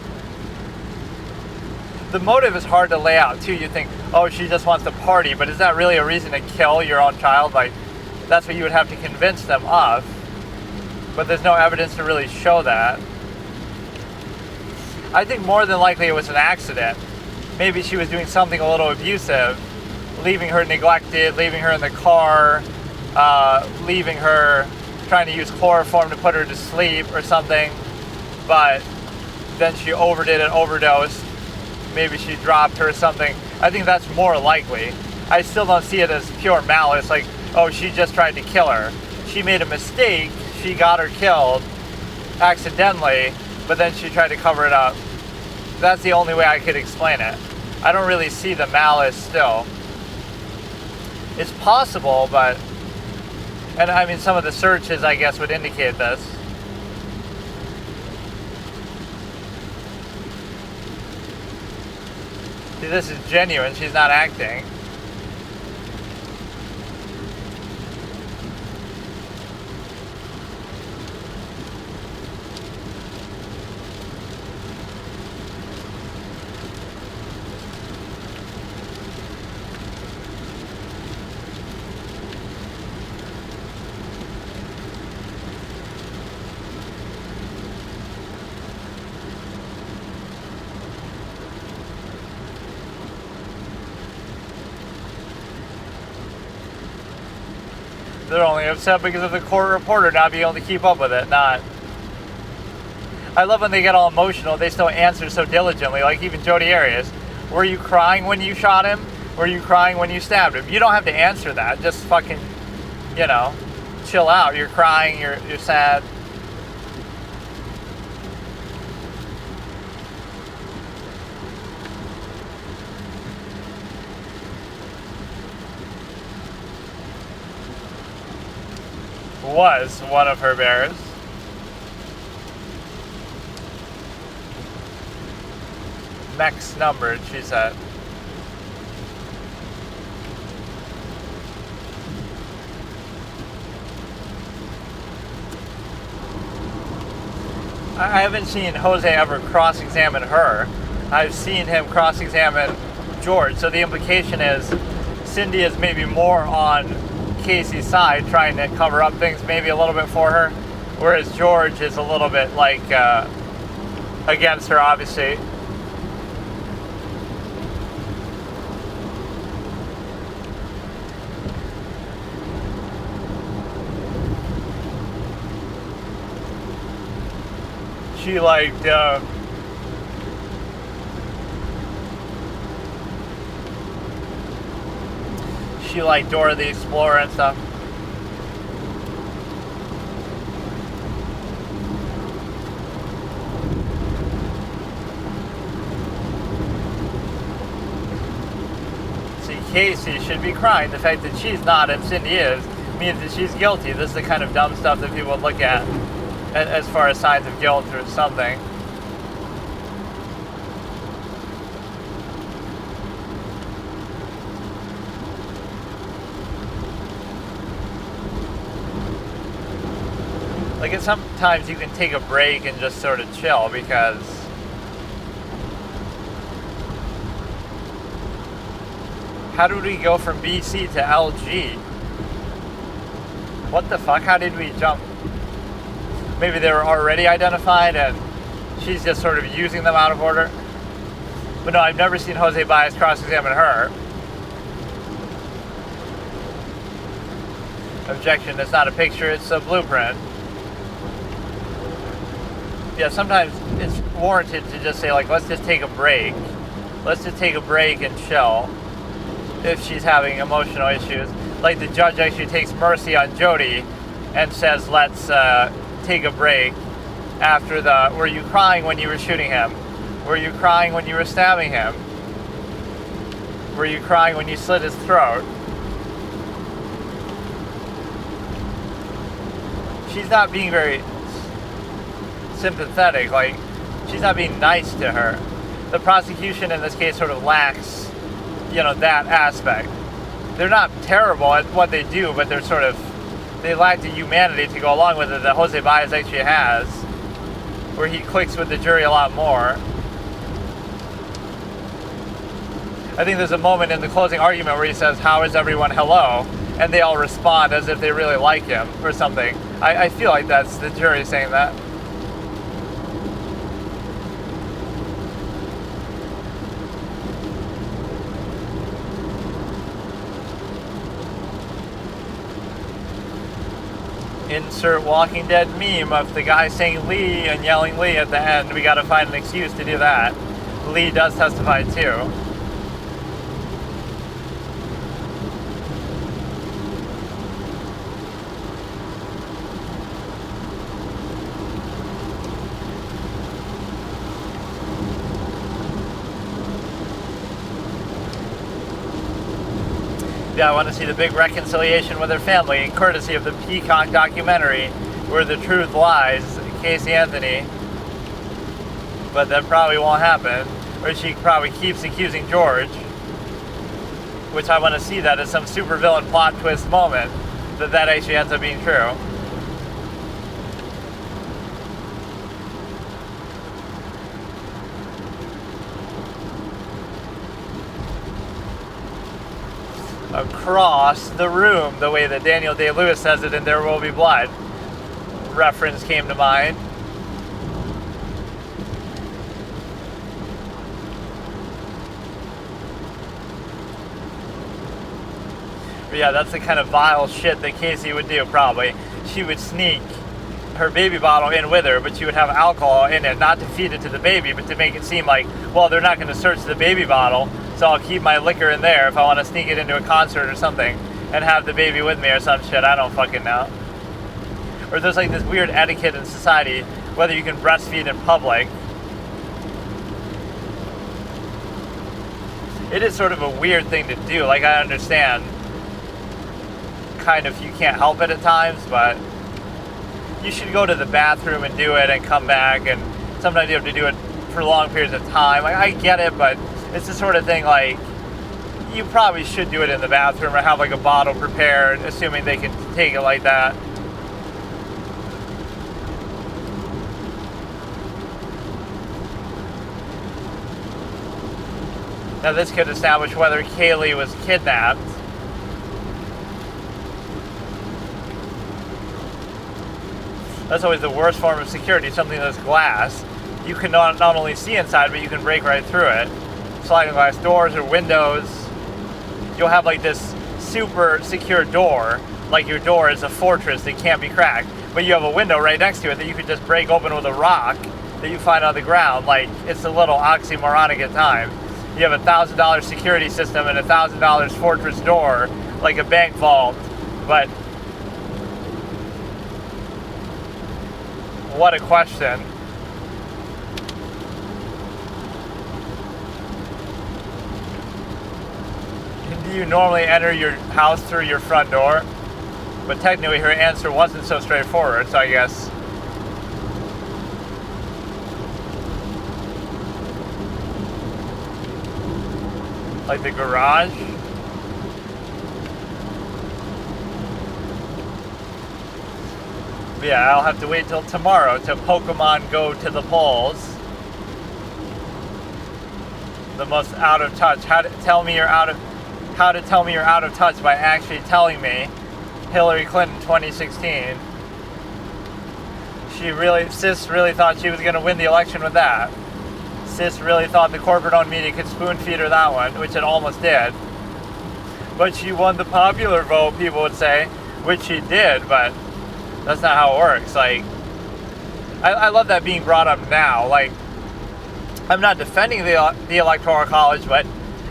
The motive is hard to lay out too. You think, oh, she just wants to party, but is that really a reason to kill your own child? Like, that's what you would have to convince them of, but there's no evidence to really show that. I think more than likely it was an accident. Maybe she was doing something a little abusive, leaving her neglected, leaving her in the car, leaving her, trying to use chloroform to put her to sleep or something, but then she overdid and overdosed. Maybe she dropped her or something. I think that's more likely. I still don't see it as pure malice, like, oh, she just tried to kill her. She made a mistake, she got her killed accidentally, but then she tried to cover it up. That's the only way I could explain it. I don't really see the malice still. It's possible, but... And I mean, some of the searches, I guess, would indicate this. See, this is genuine. She's not acting. They're only upset because of the court reporter not being able to keep up with it, not... I love when they get all emotional, they still answer so diligently, like even Jodi Arias. Were you crying when you shot him? Were you crying when you stabbed him? You don't have to answer that, just fucking, you know, chill out. You're crying, you're sad. Was one of her bears. Mech's numbered, she said. I haven't seen Jose ever cross-examine her. I've seen him cross-examine George, so the implication is Cindy is maybe more on Casey's side, trying to cover up things maybe a little bit for her, whereas George is a little bit like against her, obviously. She liked Dora the Explorer and stuff. See, Casey should be crying. The fact that she's not and Cindy is means that she's guilty. This is the kind of dumb stuff that people would look at as far as signs of guilt or something. Like, sometimes you can take a break and just sort of chill, because how did we go from BC to LG? What the fuck? How did we jump? Maybe they were already identified and she's just sort of using them out of order. But no, I've never seen Jose Baez cross-examine her. Objection, it's not a picture, it's a blueprint. Yeah, sometimes it's warranted to just say, like, let's just take a break. Let's just take a break and chill if she's having emotional issues. Like, the judge actually takes mercy on Jodi and says, let's take a break after the, were you crying when you were shooting him? Were you crying when you were stabbing him? Were you crying when you slit his throat? She's not being very sympathetic, like, she's not being nice to her. The prosecution in this case sort of lacks, you know, that aspect. They're not terrible at what they do, but they're sort of, they lack the humanity to go along with it that Jose Baez actually has, where he clicks with the jury a lot more. I think there's a moment in the closing argument where he says, how is everyone, hello? And they all respond as if they really like him or something. I feel like that's the jury saying that. Insert Walking Dead meme of the guy saying Lee and yelling Lee at the end. We gotta find an excuse to do that. Lee does testify too. Yeah, I want to see the big reconciliation with her family, courtesy of the Peacock documentary, Where the Truth Lies, Casey Anthony. But that probably won't happen. Or she probably keeps accusing George. Which I want to see that as some supervillain plot twist moment, that actually ends up being true. Across the room, the way that Daniel Day-Lewis says it in There Will Be Blood reference came to mind. But yeah, that's the kind of vile shit that Casey would do, probably. She would sneak her baby bottle in with her, but she would have alcohol in it, not to feed it to the baby, but to make it seem like, well, they're not going to search the baby bottle, so I'll keep my liquor in there if I want to sneak it into a concert or something and have the baby with me or some shit. I don't fucking know. Or there's like this weird etiquette in society, whether you can breastfeed in public. It is sort of a weird thing to do. Like, I understand kind of you can't help it at times, but you should go to the bathroom and do it and come back, and sometimes you have to do it for long periods of time. Like, I get it, but it's the sort of thing, like, you probably should do it in the bathroom or have like a bottle prepared, assuming they can take it like that. Now this could establish whether Kaylee was kidnapped. That's always the worst form of security, something that's glass. You can not only see inside, but you can break right through it. Sliding glass doors or windows. You'll have like this super secure door, like your door is a fortress that can't be cracked, but you have a window right next to it that you could just break open with a rock that you find on the ground. Like, it's a little oxymoronic at times. You have $1,000 security system and $1,000 fortress door, like a bank vault, but what a question. Do you normally enter your house through your front door? But technically her answer wasn't so straightforward, so I guess. Like the garage? But yeah, I'll have to wait till tomorrow to Pokemon Go to the polls. The most out of touch. How to tell me you're out of touch by actually telling me Hillary Clinton 2016. Sis really thought she was going to win the election with that. Sis really thought the corporate-owned media could spoon-feed her that one, which it almost did. But she won the popular vote, people would say, which she did, but that's not how it works. Like, I love that being brought up now. Like, I'm not defending the Electoral College, but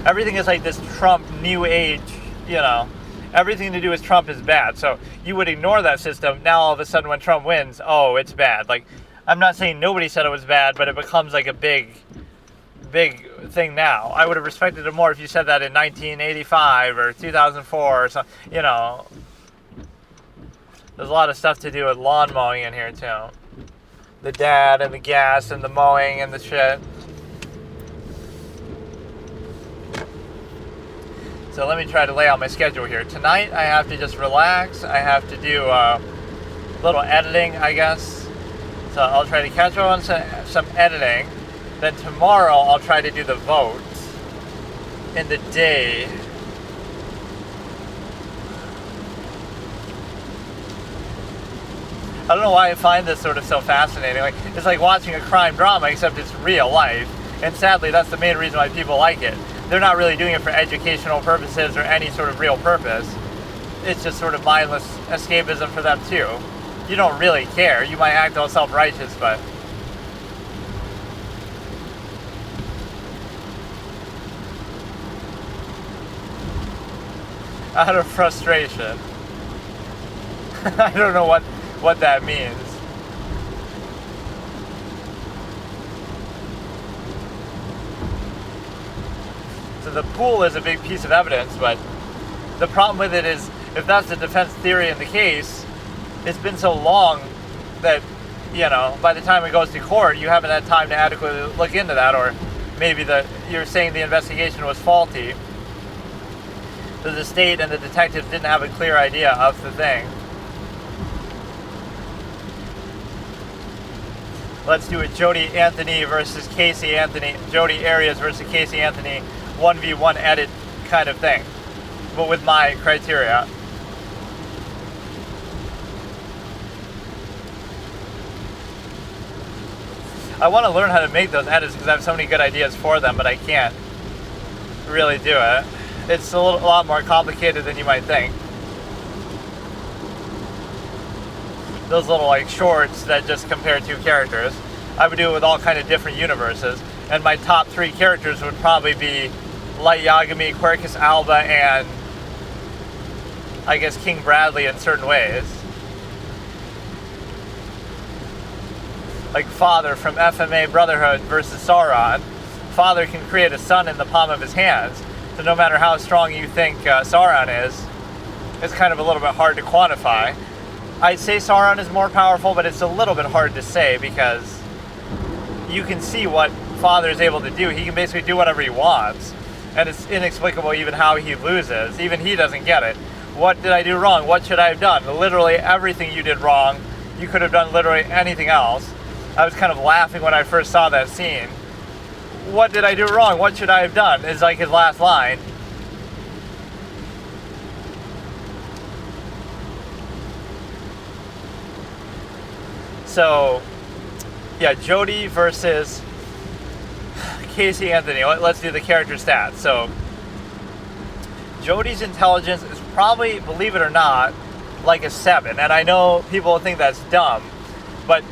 everything is like this Trump new age, you know. Everything to do with Trump is bad. So you would ignore that system. Now all of a sudden when Trump wins, oh, it's bad. Like, I'm not saying nobody said it was bad, but it becomes like a big thing now. I would have respected it more if you said that in 1985 or 2004 or something. You know, there's a lot of stuff to do with lawn mowing in here too. The dad and the gas and the mowing and the shit. So let me try to lay out my schedule here. Tonight I have to just relax. I have to do a little editing, I guess. So I'll try to catch up on some editing. Then tomorrow I'll try to do the vote in the day. I don't know why I find this sort of so fascinating. Like, it's like watching a crime drama, except it's real life. And sadly, that's the main reason why people like it. They're not really doing it for educational purposes or any sort of real purpose. It's just sort of mindless escapism for them too. you don't really care. You might act all self-righteous, but out of frustration. I don't know what that means. So the pool is a big piece of evidence, but the problem with it is, if that's the defense theory in the case, it's been so long that, you know, by the time it goes to court, you haven't had time to adequately look into that, or maybe you're saying the investigation was faulty, that the state and the detectives didn't have a clear idea of the thing. Let's do a Jodi Anthony versus Casey Anthony, Jodi Arias versus Casey Anthony 1v1 edit kind of thing, but with my criteria. I want to learn how to make those edits because I have so many good ideas for them, but I can't really do it. It's a lot more complicated than you might think. Those little like shorts that just compare two characters, I would do it with all kind of different universes, and my top 3 characters would probably be Light Yagami, Quercus Alba, and I guess King Bradley in certain ways. Like Father from FMA Brotherhood versus Sauron. Father can create a sun in the palm of his hands, so no matter how strong you think Sauron is, it's kind of a little bit hard to quantify. I'd say Sauron is more powerful, but it's a little bit hard to say because you can see what Father is able to do. He can basically do whatever he wants, and it's inexplicable even how he loses. Even he doesn't get it. What did I do wrong? What should I have done? Literally everything you did wrong. You could have done literally anything else. I was kind of laughing when I first saw that scene. What did I do wrong? What should I have done? Is like his last line. So, yeah, Jodi versus Casey Anthony. Let's do the character stats. So, Jodi's intelligence is probably, believe it or not, like a 7. And I know people think that's dumb, but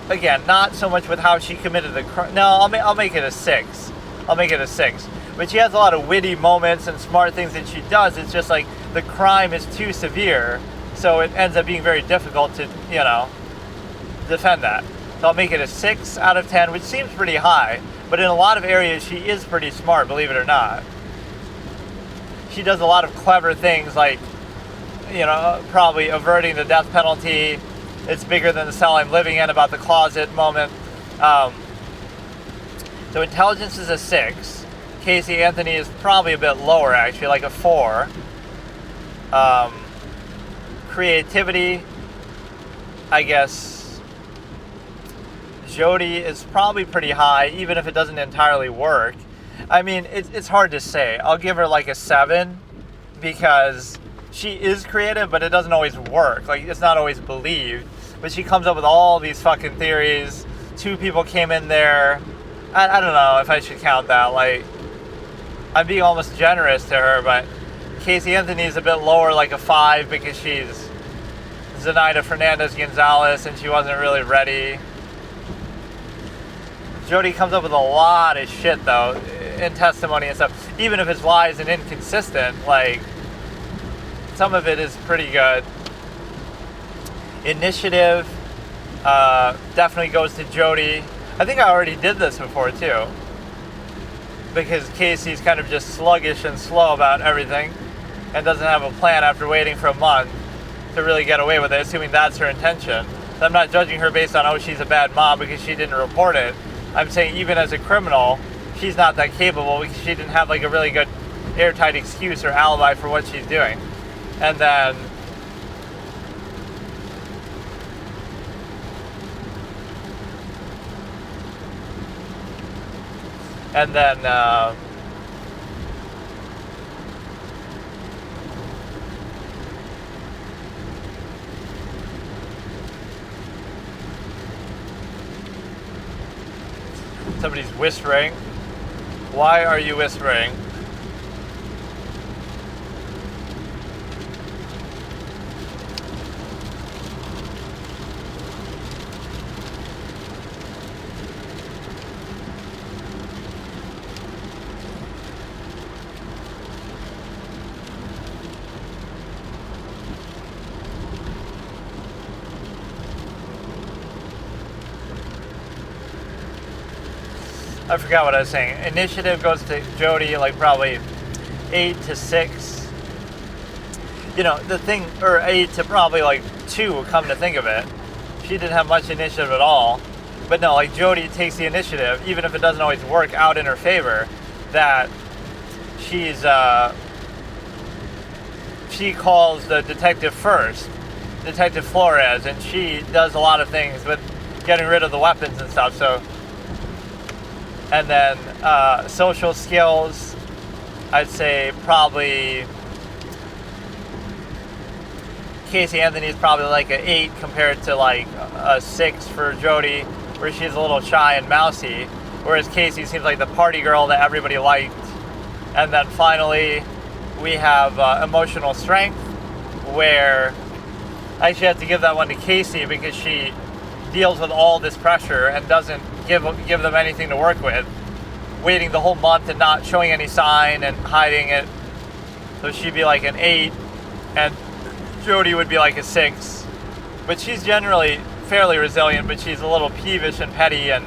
again, not so much with how she committed the crime. No, I'll make it a 6. I'll make it a 6. But she has a lot of witty moments and smart things that she does. It's just like the crime is too severe, so it ends up being very difficult to, you know, defend that. So I'll make it a 6 out of 10, which seems pretty high. But in a lot of areas, she is pretty smart, believe it or not. She does a lot of clever things, like, you know, probably averting the death penalty. It's bigger than the cell I'm living in, about the closet moment. So intelligence is a 6. Casey Anthony is probably a bit lower, actually, like a 4. Creativity, I guess Jodi is probably pretty high, even if it doesn't entirely work. I mean, it's hard to say. I'll give her like a 7 because she is creative, but it doesn't always work. Like, it's not always believed. But she comes up with all these fucking theories. 2 people came in there. I don't know if I should count that. Like, I'm being almost generous to her, but Casey Anthony is a bit lower, like a 5, because she's Zenaida Fernandez-Gonzalez and she wasn't really ready. Jodi comes up with a lot of shit, though, in testimony and stuff. Even if it's lies and inconsistent, like, some of it is pretty good. Initiative definitely goes to Jodi. I think I already did this before, too, because Casey's kind of just sluggish and slow about everything and doesn't have a plan after waiting for a month to really get away with it, assuming that's her intention. So I'm not judging her based on, oh, she's a bad mom because she didn't report it. I'm saying even as a criminal, she's not that capable because she didn't have like a really good airtight excuse or alibi for what she's doing. And then somebody's whispering. Why are you whispering? I forgot what I was saying. Initiative goes to Jodi, like probably 8 to 6. You know, the thing, or 8 to probably like 2, come to think of it. She didn't have much initiative at all. But no, like Jodi takes the initiative, even if it doesn't always work out in her favor, that she's, she calls the detective first, Detective Flores, and she does a lot of things with getting rid of the weapons and stuff, so. And then social skills, I'd say probably Casey Anthony's probably like an 8 compared to like a 6 for Jodi, where she's a little shy and mousy, whereas Casey seems like the party girl that everybody liked. And then finally, we have emotional strength, where I actually have to give that one to Casey because she deals with all this pressure and doesn't give them anything to work with, waiting the whole month and not showing any sign and hiding it. So she'd be like an 8, and Jodi would be like a 6. But she's generally fairly resilient, but she's a little peevish and petty and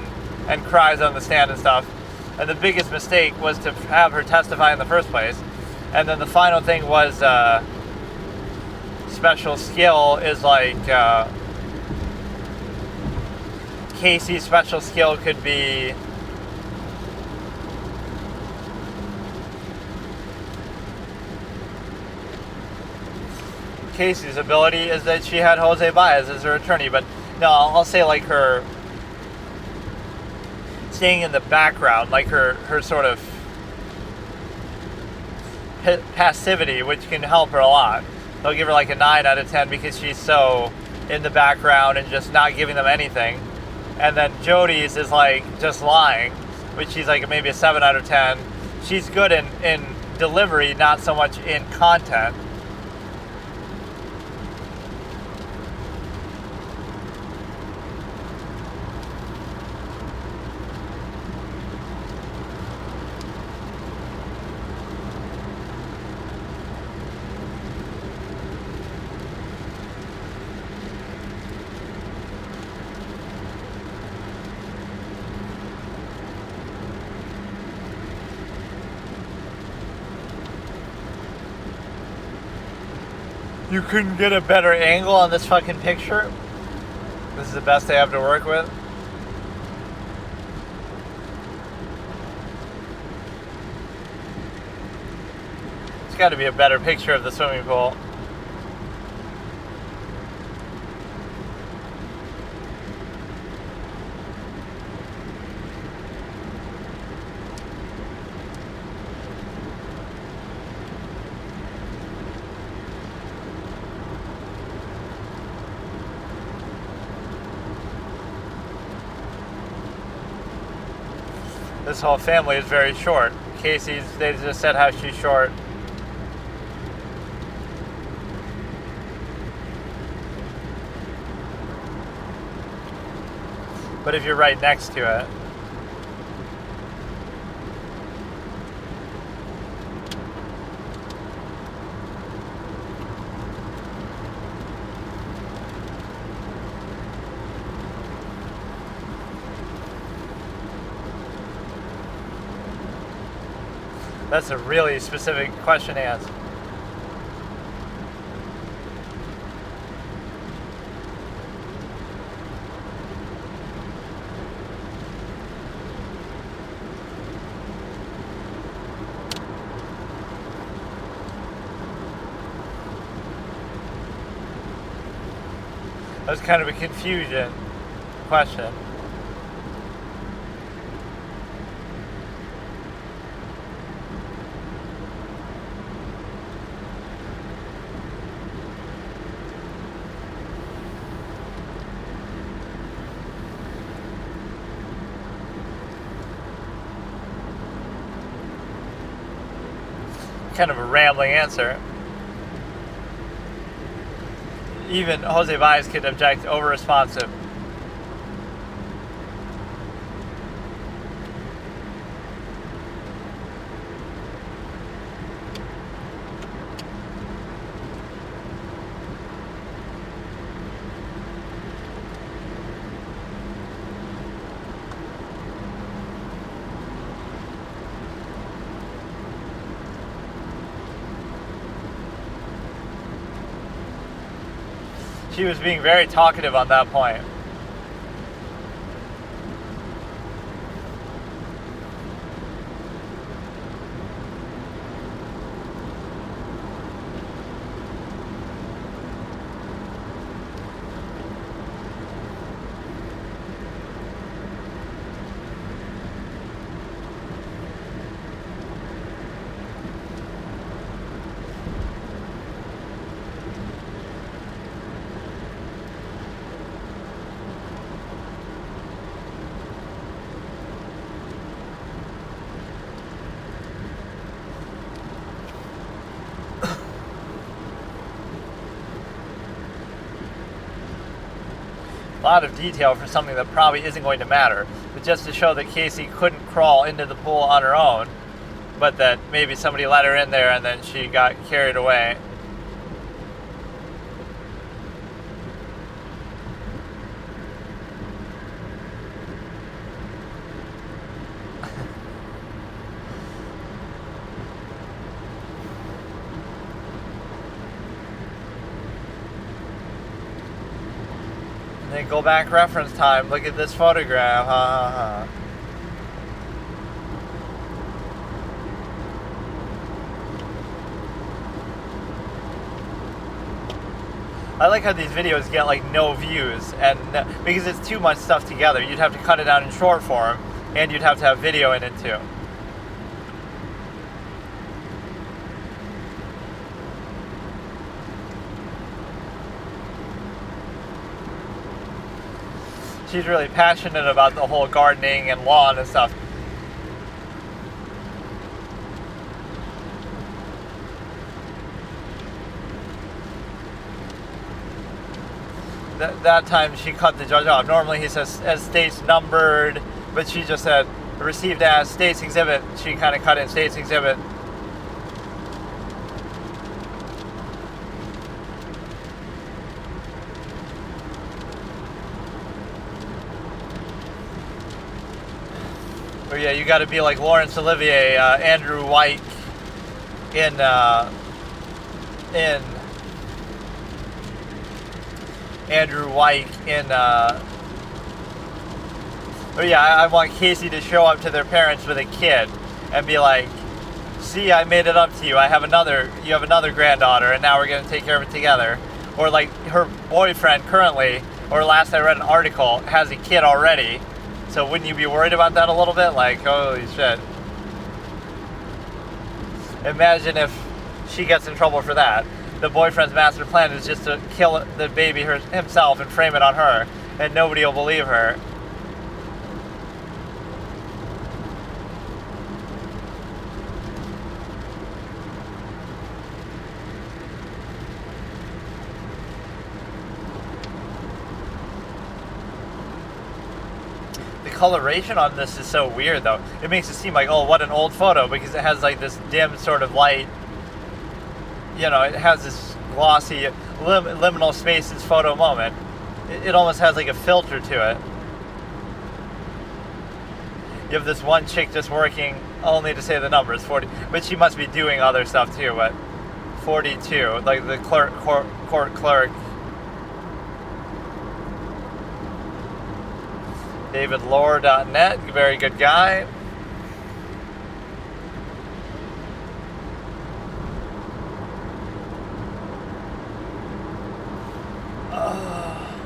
cries on the stand and stuff. And the biggest mistake was to have her testify in the first place. And then the final thing was special skill is like Casey's special skill could be Casey's ability is that she had Jose Baez as her attorney, but no, I'll say like her staying in the background, like her sort of passivity, which can help her a lot. They'll give her like a 9 out of 10 because she's so in the background and just not giving them anything. And then Jodi's is like just lying, which she's like maybe a 7 out of 10. She's good in delivery, not so much in content. You couldn't get a better angle on this fucking picture? This is the best I have to work with? It's got to be a better picture of the swimming pool. This whole family is very short. Casey's, they just said how she's short. But if you're right next to it, that's a really specific question to answer. That was kind of a confusion question. Kind of a rambling answer. Even Jose Baez could object over-responsive. She was being very talkative on that point. A lot of detail for something that probably isn't going to matter, but just to show that Casey couldn't crawl into the pool on her own, but that maybe somebody let her in there and then she got carried away. Then go back reference time. Look at this photograph. Ha ha ha. I like how these videos get like no views, and because it's too much stuff together. You'd have to cut it down in short form, and you'd have to have video in it too. She's really passionate about the whole gardening and lawn and stuff. That time she cut the judge off. Normally he says as states numbered, but she just said received as states exhibit. She kind of cut in states exhibit. Oh yeah, you got to be like Laurence Olivier, Andrew White in Andrew White in. Oh yeah, I want Casey to show up to their parents with a kid and be like, "See, I made it up to you. You have another granddaughter, and now we're gonna take care of it together." Or like her boyfriend currently, or last I read an article, has a kid already. So wouldn't you be worried about that a little bit? Like, holy shit. Imagine if she gets in trouble for that. The boyfriend's master plan is just to kill the baby himself and frame it on her, and nobody will believe her. Coloration on this is so weird though. It makes it seem like, oh, what an old photo, because it has like this dim sort of light. You know, it has this glossy liminal spaces photo moment. It almost has like a filter to it. You have this one chick just working only to say the numbers 40, but she must be doing other stuff too. But 42, like the court clerk. DavidLore.net, very good guy.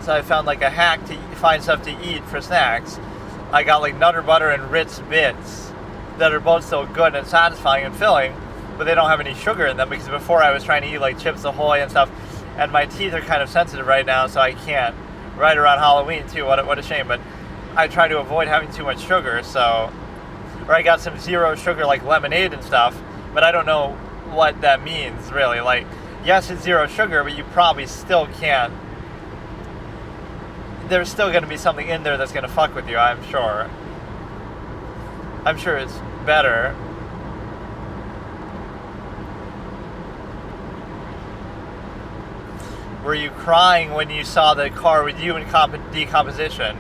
So I found like a hack to find stuff to eat for snacks. I got like Nutter Butter and Ritz Bits that are both so good and satisfying and filling, but they don't have any sugar in them, because before I was trying to eat like Chips Ahoy and stuff, and my teeth are kind of sensitive right now, so I can't. Right around Halloween too, what a shame, but I try to avoid having too much sugar, so... Or I got some zero sugar, like lemonade and stuff, but I don't know what that means, really. Like, yes, it's zero sugar, but you probably still can't... There's still going to be something in there that's going to fuck with you, I'm sure. I'm sure it's better. Were you crying when you saw the car with you in decomposition?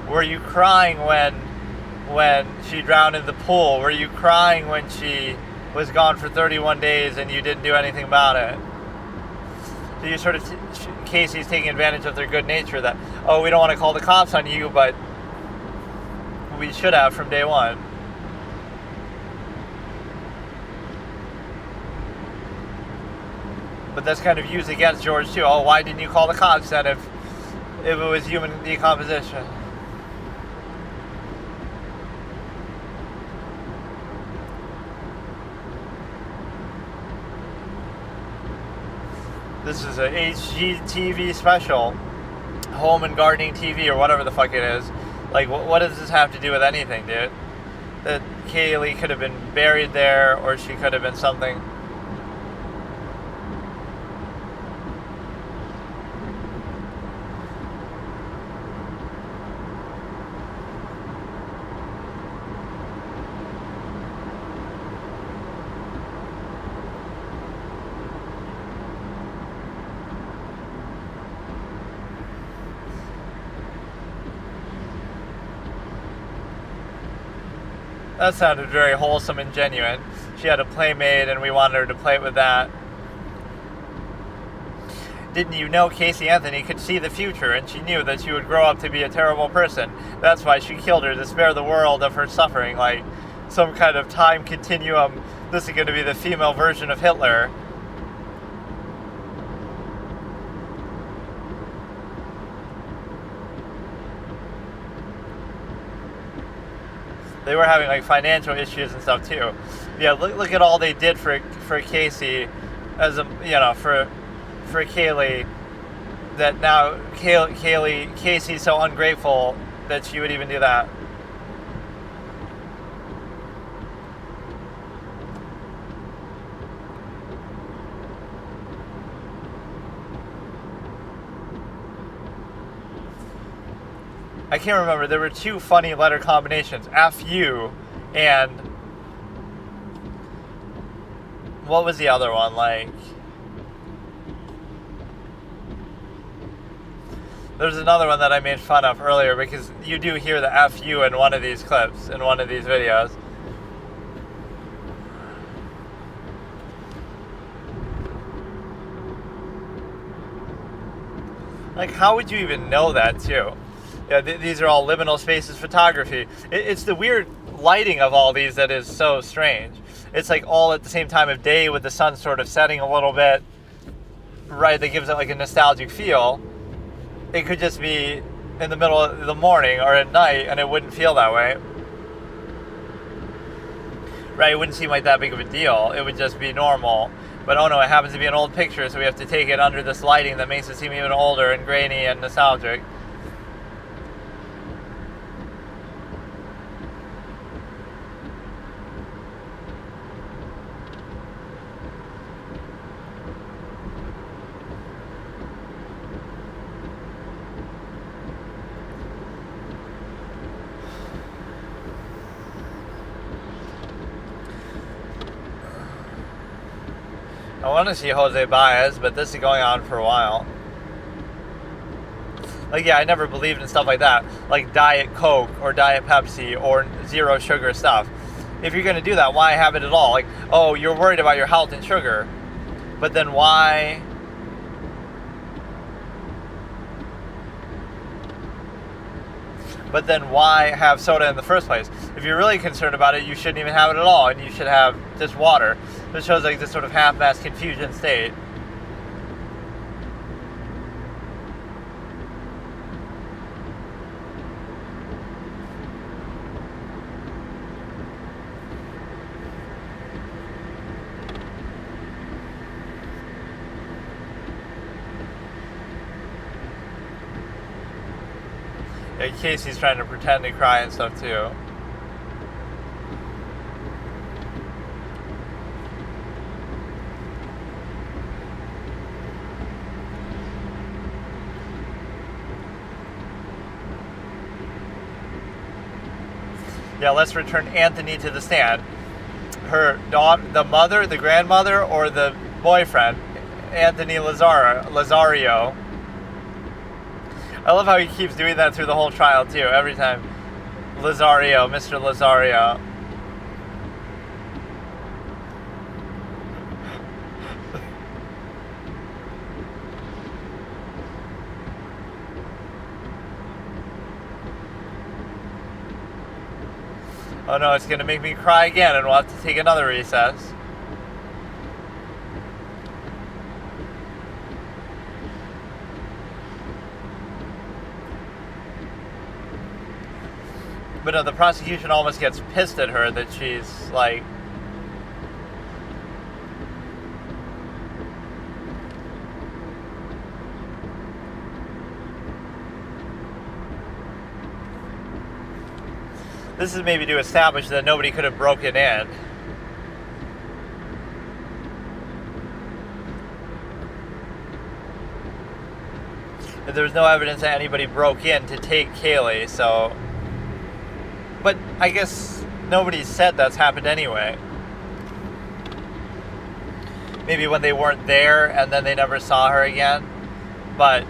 Were you crying when she drowned in the pool? Were you crying when she was gone for 31 days and you didn't do anything about it? So you sort of, Casey's taking advantage of their good nature that, oh, we don't want to call the cops on you, but we should have from day one. But that's kind of used against George too. Oh, why didn't you call the cops then if it was human decomposition? This is a HGTV special, home and gardening TV or whatever the fuck it is. Like, what does this have to do with anything, dude? That Kaylee could have been buried there, or she could have been something. That sounded very wholesome and genuine. She had a playmate and we wanted her to play with that. Didn't you know Casey Anthony could see the future and she knew that she would grow up to be a terrible person? That's why she killed her, to spare the world of her suffering, like some kind of time continuum. This is going to be the female version of Hitler. They were having like financial issues and stuff too. Yeah, look at all they did for Casey, as a for Kaylee. That now Casey's so ungrateful that she would even do that. I can't remember. There were two funny letter combinations. F-U and... what was the other one? Like... there's another one that I made fun of earlier because you do hear the F-U in one of these clips, in one of these videos. Like, how would you even know that, too? Yeah, these are all liminal spaces photography. It's the weird lighting of all these that is so strange. It's like all at the same time of day with the sun sort of setting a little bit, right? That gives it like a nostalgic feel. It could just be in the middle of the morning or at night and it wouldn't feel that way. Right? It wouldn't seem like that big of a deal. It would just be normal. But oh no, it happens to be an old picture, so we have to take it under this lighting that makes it seem even older and grainy and nostalgic. I want to see Jose Baez, but this is going on for a while. Like, yeah, I never believed in stuff like that. Like Diet Coke or Diet Pepsi or zero sugar stuff. If you're going to do that, why have it at all? Like, oh, you're worried about your health and sugar. But then why... but then why have soda in the first place? If you're really concerned about it, you shouldn't even have it at all, and you should have just water. This shows like this sort of half-assed confusion state. Yeah, Casey's trying to pretend to cry and stuff too. Yeah, let's return Anthony to the stand. Her daughter, the mother, the grandmother, or the boyfriend, Anthony Lazario. I love how he keeps doing that through the whole trial, too. Every time. Lazario, Mr. Lazario. Oh no, it's going to make me cry again and we'll have to take another recess. But no, the prosecution almost gets pissed at her that she's like... This is maybe to establish that nobody could have broken in. That there was no evidence that anybody broke in to take Kaylee, so... But I guess nobody said that's happened anyway. Maybe when they weren't there and then they never saw her again. But...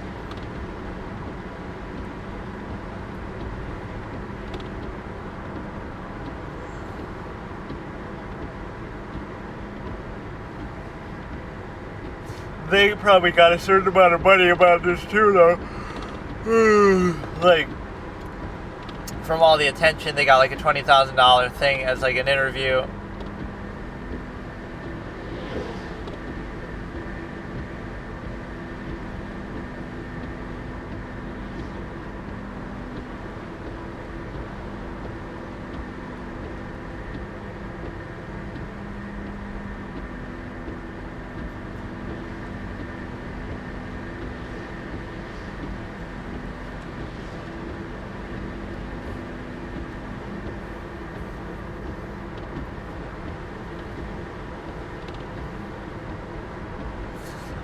they probably got a certain amount of money about this too, though. Like, from all the attention, they got like a $20,000 thing as like an interview.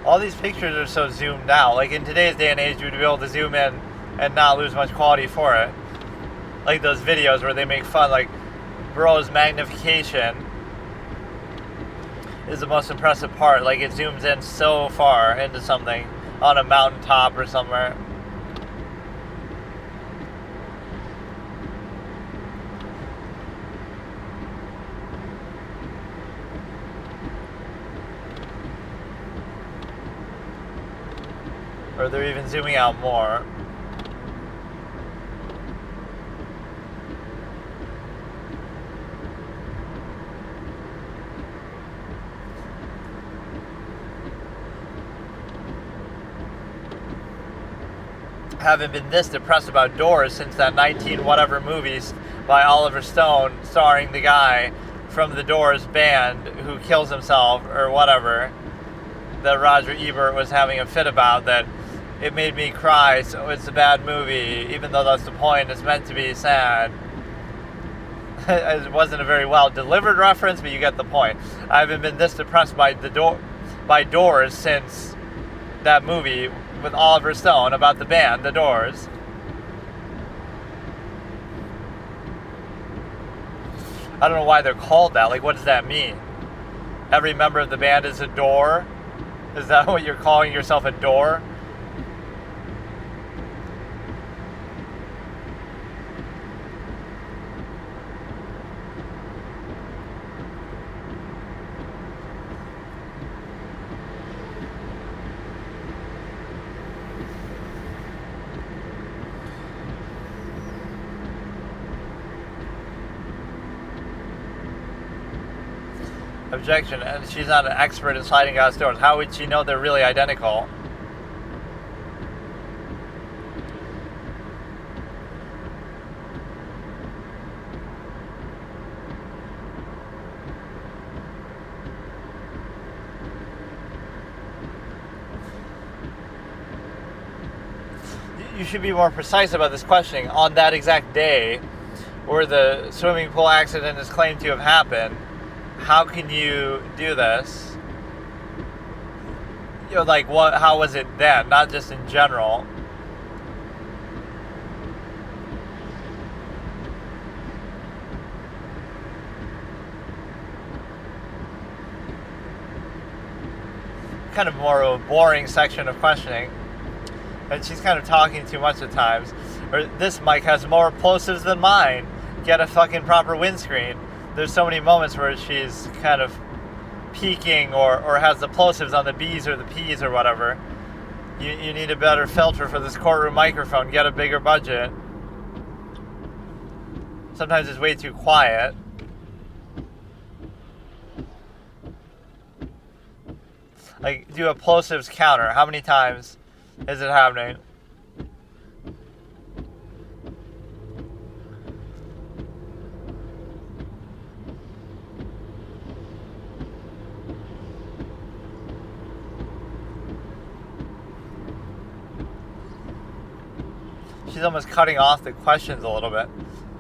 All these pictures are so zoomed out. Like in today's day and age, you would be able to zoom in and not lose much quality for it. Like those videos where they make fun, like bro's magnification is the most impressive part. Like it zooms in so far into something on a mountaintop or somewhere. Or they're even zooming out more. Haven't been this depressed about Doors since that 19 whatever movies by Oliver Stone starring the guy from the Doors band who kills himself or whatever, that Roger Ebert was having a fit about, that it made me cry, so it's a bad movie, even though that's the point, it's meant to be sad. It wasn't a very well delivered reference, but you get the point. I haven't been this depressed by Doors since that movie with Oliver Stone about the band, The Doors. I don't know why they're called that. Like, what does that mean? Every member of the band is a door? Is that what you're calling yourself, a door? Objection, and she's not an expert in sliding glass doors. How would she know they're really identical? You should be more precise about this questioning. On that exact day where the swimming pool accident is claimed to have happened, how can you do this? You know, like, what? How was it then? Not just in general. Kind of more of a boring section of questioning. And she's kind of talking too much at times. Or, this mic has more plosives than mine. Get a fucking proper windscreen. There's so many moments where she's kind of peaking or has the plosives on the B's or the P's or whatever. You need a better filter for this courtroom microphone. Get a bigger budget. Sometimes it's way too quiet. Like, do a plosives counter. How many times is it happening? She's almost cutting off the questions a little bit.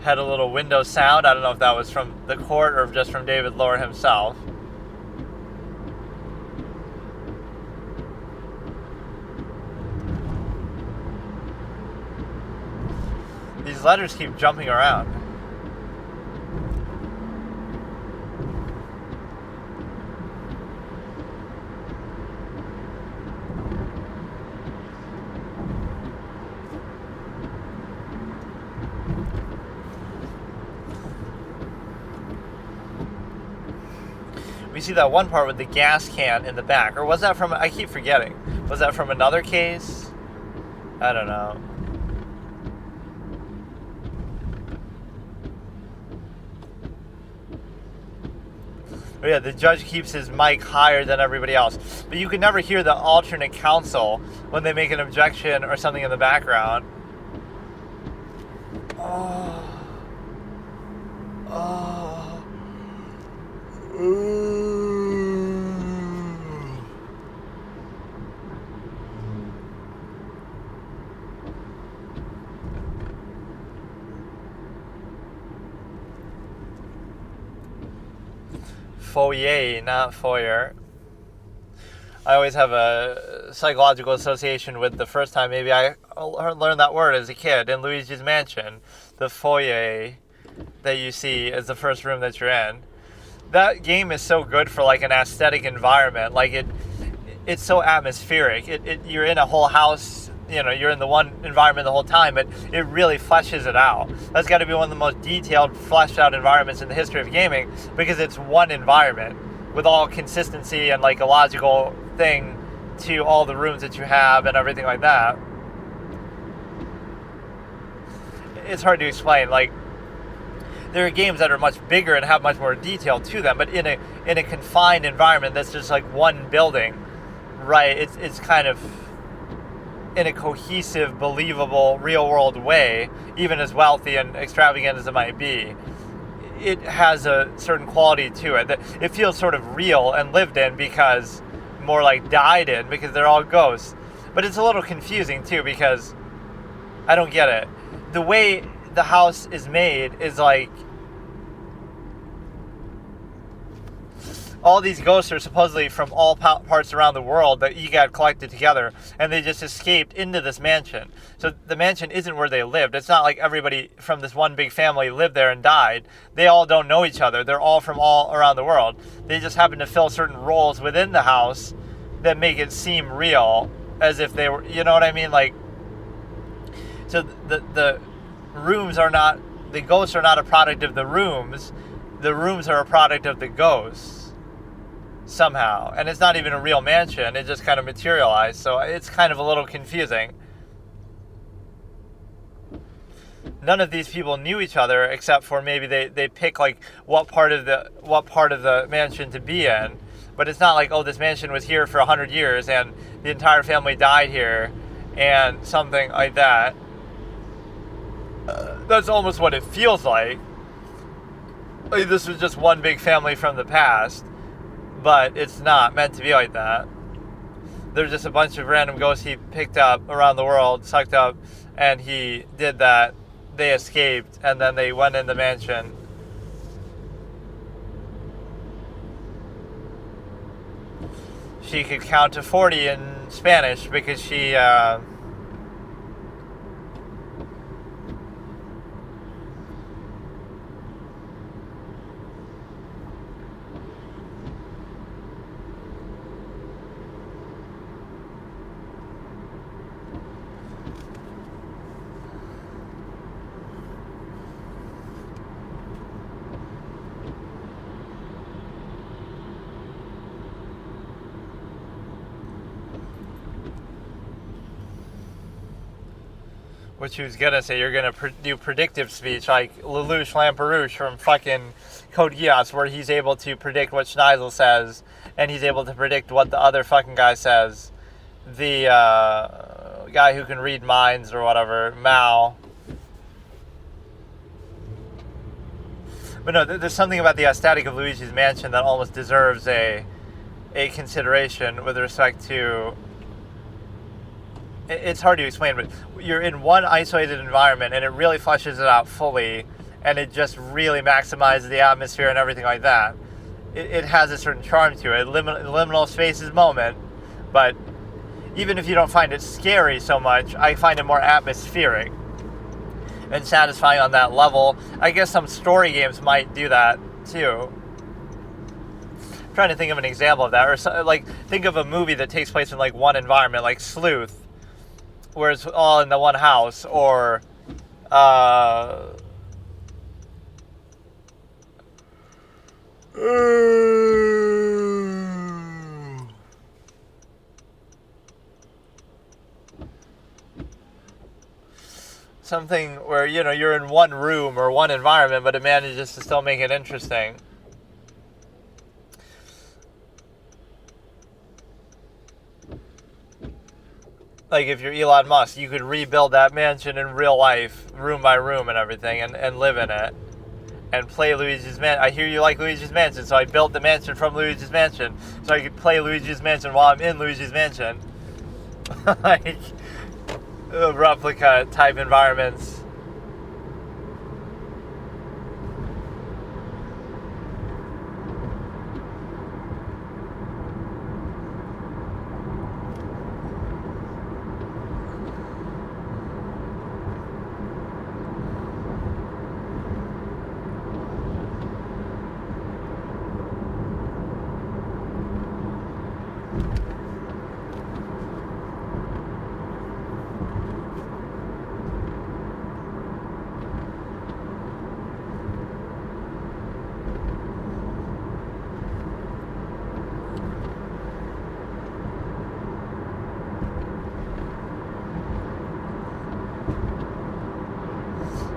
Had a little window sound. I don't know if that was from the court or just from David Lohr himself. These letters keep jumping around. We see that one part with the gas can in the back. Or was that from... I keep forgetting. Was that from another case? I don't know. But yeah, the judge keeps his mic higher than everybody else. But you can never hear the alternate counsel when they make an objection or something in the background. Foyer, not foyer. I always have a psychological association with the first time maybe I learned that word as a kid in Luigi's Mansion. The foyer that you see is the first room that you're in. That game is so good for like an aesthetic environment. Like it's so atmospheric. You're in a whole house. You know, you're in the one environment the whole time, but it really fleshes it out. That's got to be one of the most detailed, fleshed out environments in the history of gaming because it's one environment with all consistency and like a logical thing to all the rooms that you have and everything like that. It's hard to explain. Like, there are games that are much bigger and have much more detail to them, but in a confined environment that's just like one building, right? It's kind of in a cohesive, believable, real-world way, even as wealthy and extravagant as it might be, it has a certain quality to it. That it feels sort of real and lived in because more like died in because they're all ghosts. But it's a little confusing, too, because I don't get it. The way the house is made is like all these ghosts are supposedly from all parts around the world that you got collected together, and they just escaped into this mansion. So the mansion isn't where they lived. It's not like everybody from this one big family lived there and died. They all don't know each other. They're all from all around the world. They just happen to fill certain roles within the house that make it seem real, as if they were, you know what I mean? Like, so the rooms are not, the ghosts are not a product of the rooms are a product of the ghosts. Somehow, and it's not even a real mansion, it just kind of materialized, so it's kind of a little confusing. None of these people knew each other except for maybe they pick like what part of the mansion to be in, but it's not like, oh, this mansion was here for 100 years and the entire family died here and something like that. That's almost what it feels like. Like this was just one big family from the past. But it's not meant to be like that. There's just a bunch of random ghosts he picked up around the world, sucked up, and he did that. They escaped, and then they went in the mansion. She could count to 40 in Spanish because she... Which he was gonna say you're gonna do predictive speech like Lelouch Lamperouche from fucking Code Geass, where he's able to predict what Schneisel says, and he's able to predict what the other fucking guy says. The guy who can read minds or whatever, Mao. But no, there's something about the aesthetic of Luigi's Mansion that almost deserves a consideration with respect to... It's hard to explain, but you're in one isolated environment and it really fleshes it out fully, and it just really maximizes the atmosphere and everything like that. It has a certain charm to it. Liminal spaces moment, but even if you don't find it scary so much, I find it more atmospheric and satisfying on that level. I guess some story games might do that too. I'm trying to think of an example of that, or so, like think of a movie that takes place in like one environment, like Sleuth, where it's all in the one house, or something where, you know, you're in one room or one environment, but it manages to still make it interesting. Like if you're Elon Musk, you could rebuild that mansion in real life, room by room and everything, and live in it. And play Luigi's Mansion. I hear you like Luigi's Mansion, so I built the mansion from Luigi's Mansion, so I could play Luigi's Mansion while I'm in Luigi's Mansion. Like replica type environments.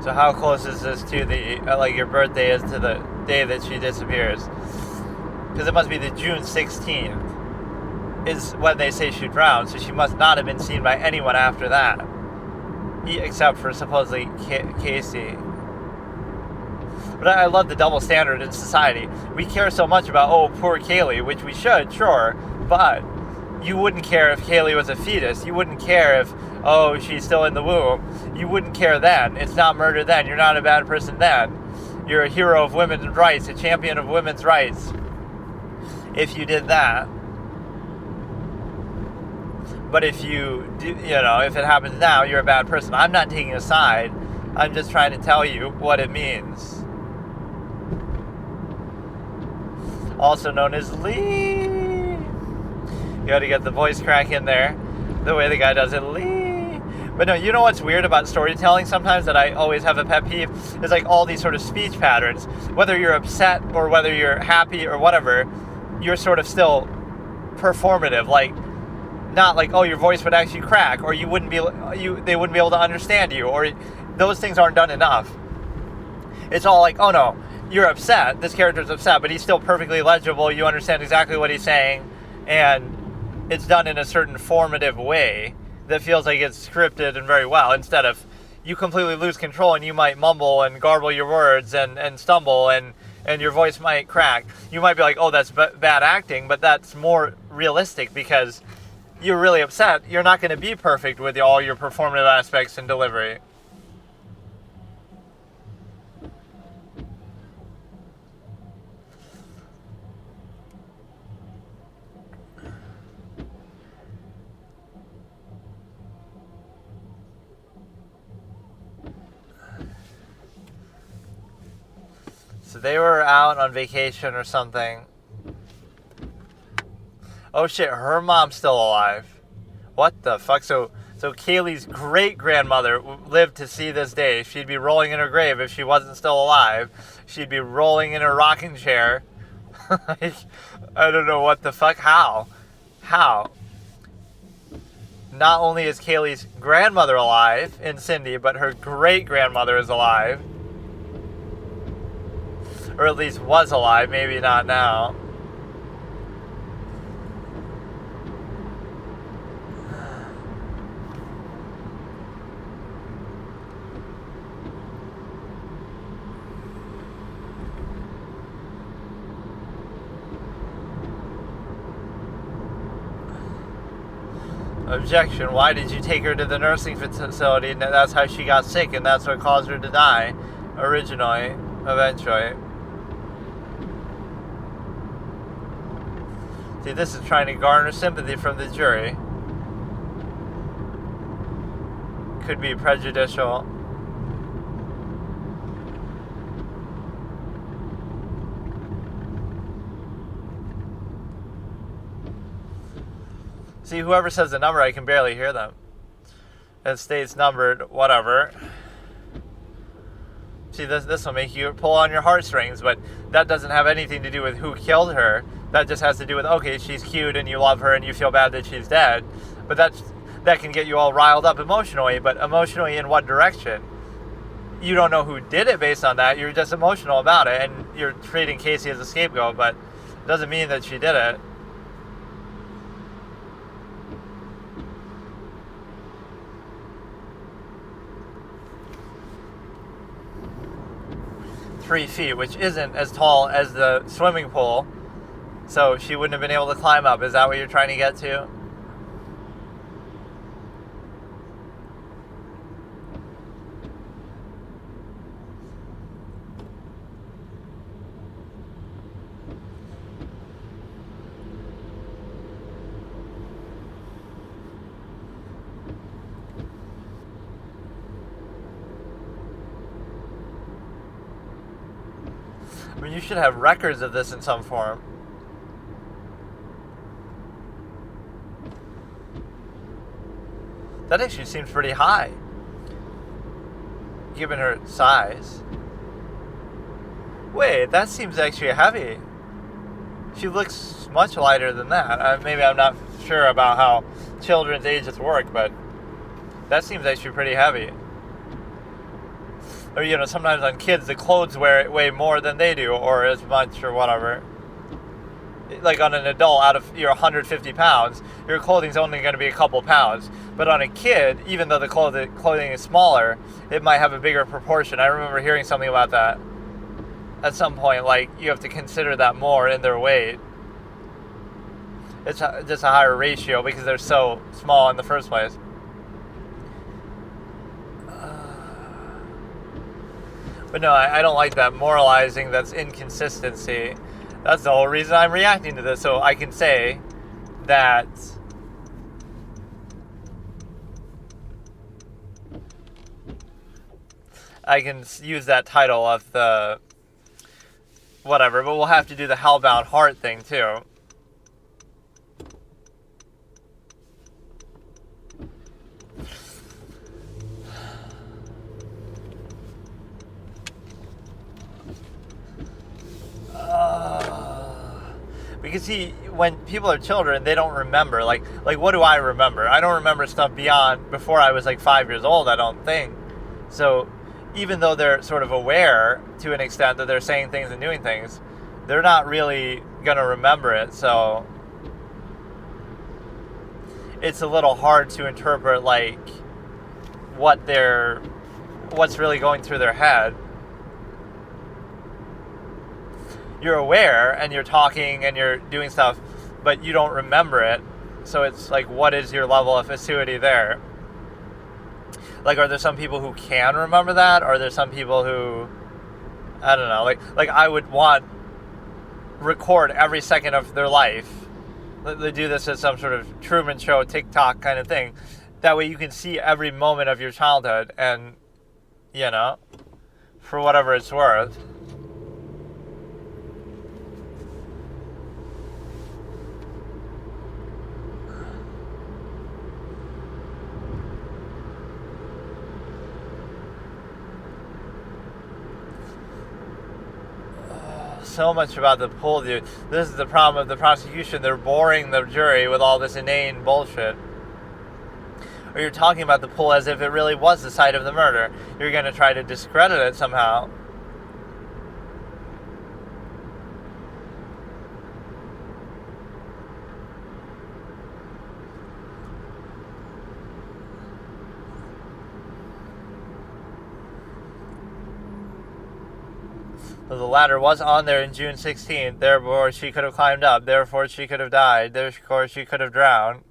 So how close is this to the, like your birthday is to the day that she disappears? Because it must be the June 16th is when they say she drowned, so she must not have been seen by anyone after that. Except for supposedly Casey. But I love the double standard in society. We care so much about, oh, poor Kaylee, which we should, sure, but you wouldn't care if Kaylee was a fetus. You wouldn't care if, oh, she's still in the womb. You wouldn't care then. It's not murder then. You're not a bad person then. You're a hero of women's rights, a champion of women's rights, if you did that. But if you do, you know, if it happens now, you're a bad person. I'm not taking a side. I'm just trying to tell you what it means. Also known as Lee. You gotta get the voice crack in there, the way the guy does it, Lee. But no, you know what's weird about storytelling sometimes that I always have a pet peeve? Is like all these sort of speech patterns. Whether you're upset or whether you're happy or whatever, you're sort of still performative. Like, not like, oh, your voice would actually crack, or they wouldn't be able to understand you, or those things aren't done enough. It's all like, oh no, you're upset, this character's upset, but he's still perfectly legible, you understand exactly what he's saying, and it's done in a certain formative way that feels like it's scripted and very well, instead of you completely lose control and you might mumble and garble your words and stumble and your voice might crack. You might be like, oh, that's bad acting, but that's more realistic because you're really upset. You're not going to be perfect with all your performative aspects and delivery. So they were out on vacation or something. Oh shit, her mom's still alive. What the fuck? So Kaylee's great-grandmother lived to see this day. She'd be rolling in her grave if she wasn't still alive. She'd be rolling in her rocking chair. I don't know what the fuck. How? not only is Kaylee's grandmother alive in Cindy, but her great-grandmother is alive. Or at least was alive, maybe not now. Objection. Why did you take her to the nursing facility? And that's how she got sick, and that's what caused her to die originally, eventually. See, this is trying to garner sympathy from the jury. Could be prejudicial. See, whoever says the number, I can barely hear them. It states numbered, whatever. See, this will make you pull on your heartstrings, but that doesn't have anything to do with who killed her. That just has to do with, okay, she's cute and you love her and you feel bad that she's dead. But that can get you all riled up emotionally, but emotionally in what direction? You don't know who did it based on that. You're just emotional about it, and you're treating Casey as a scapegoat, but it doesn't mean that she did it. .3 feet, which isn't as tall as the swimming pool, so she wouldn't have been able to climb up. Is that what you're trying to get to? I mean, you should have records of this in some form. That actually seems pretty high, given her size. Wait, that seems actually heavy. She looks much lighter than that. Maybe I'm not sure about how children's ages work, but that seems actually pretty heavy. Or, sometimes on kids, the clothes weigh more than they do, or as much, or whatever. Like on an adult, out of your 150 pounds, your clothing's only going to be a couple pounds. But on a kid, even though the clothing is smaller, it might have a bigger proportion. I remember hearing something about that at some point. Like, you have to consider that more in their weight. It's just a higher ratio because they're so small in the first place. But no, I don't like that moralizing. That's inconsistency. That's the whole reason I'm reacting to this, so I can say that I can use that title of the whatever, but we'll have to do the Hellbound Heart thing too. Because see, when people are children, they don't remember. Like what do I remember? I don't remember stuff before I was like 5 years old, I don't think. So even though they're sort of aware to an extent that they're saying things and doing things, they're not really going to remember it. So it's a little hard to interpret like what's really going through their head. You're aware and you're talking and you're doing stuff, but you don't remember it. So it's like, what is your level of acuity there? Like, are there some people who can remember that? Or are there some people who, I don't know, like I would record every second of their life. They do this as some sort of Truman Show, TikTok kind of thing. That way you can see every moment of your childhood and, for whatever it's worth. So much about the pool, dude. This is the problem of the prosecution. They're boring the jury with all this inane bullshit. or you're talking about the pool as if it really was the site of the murder. You're going to try to discredit it somehow. The ladder was on there in June 16th, therefore she could have climbed up, therefore she could have died, therefore she could have drowned.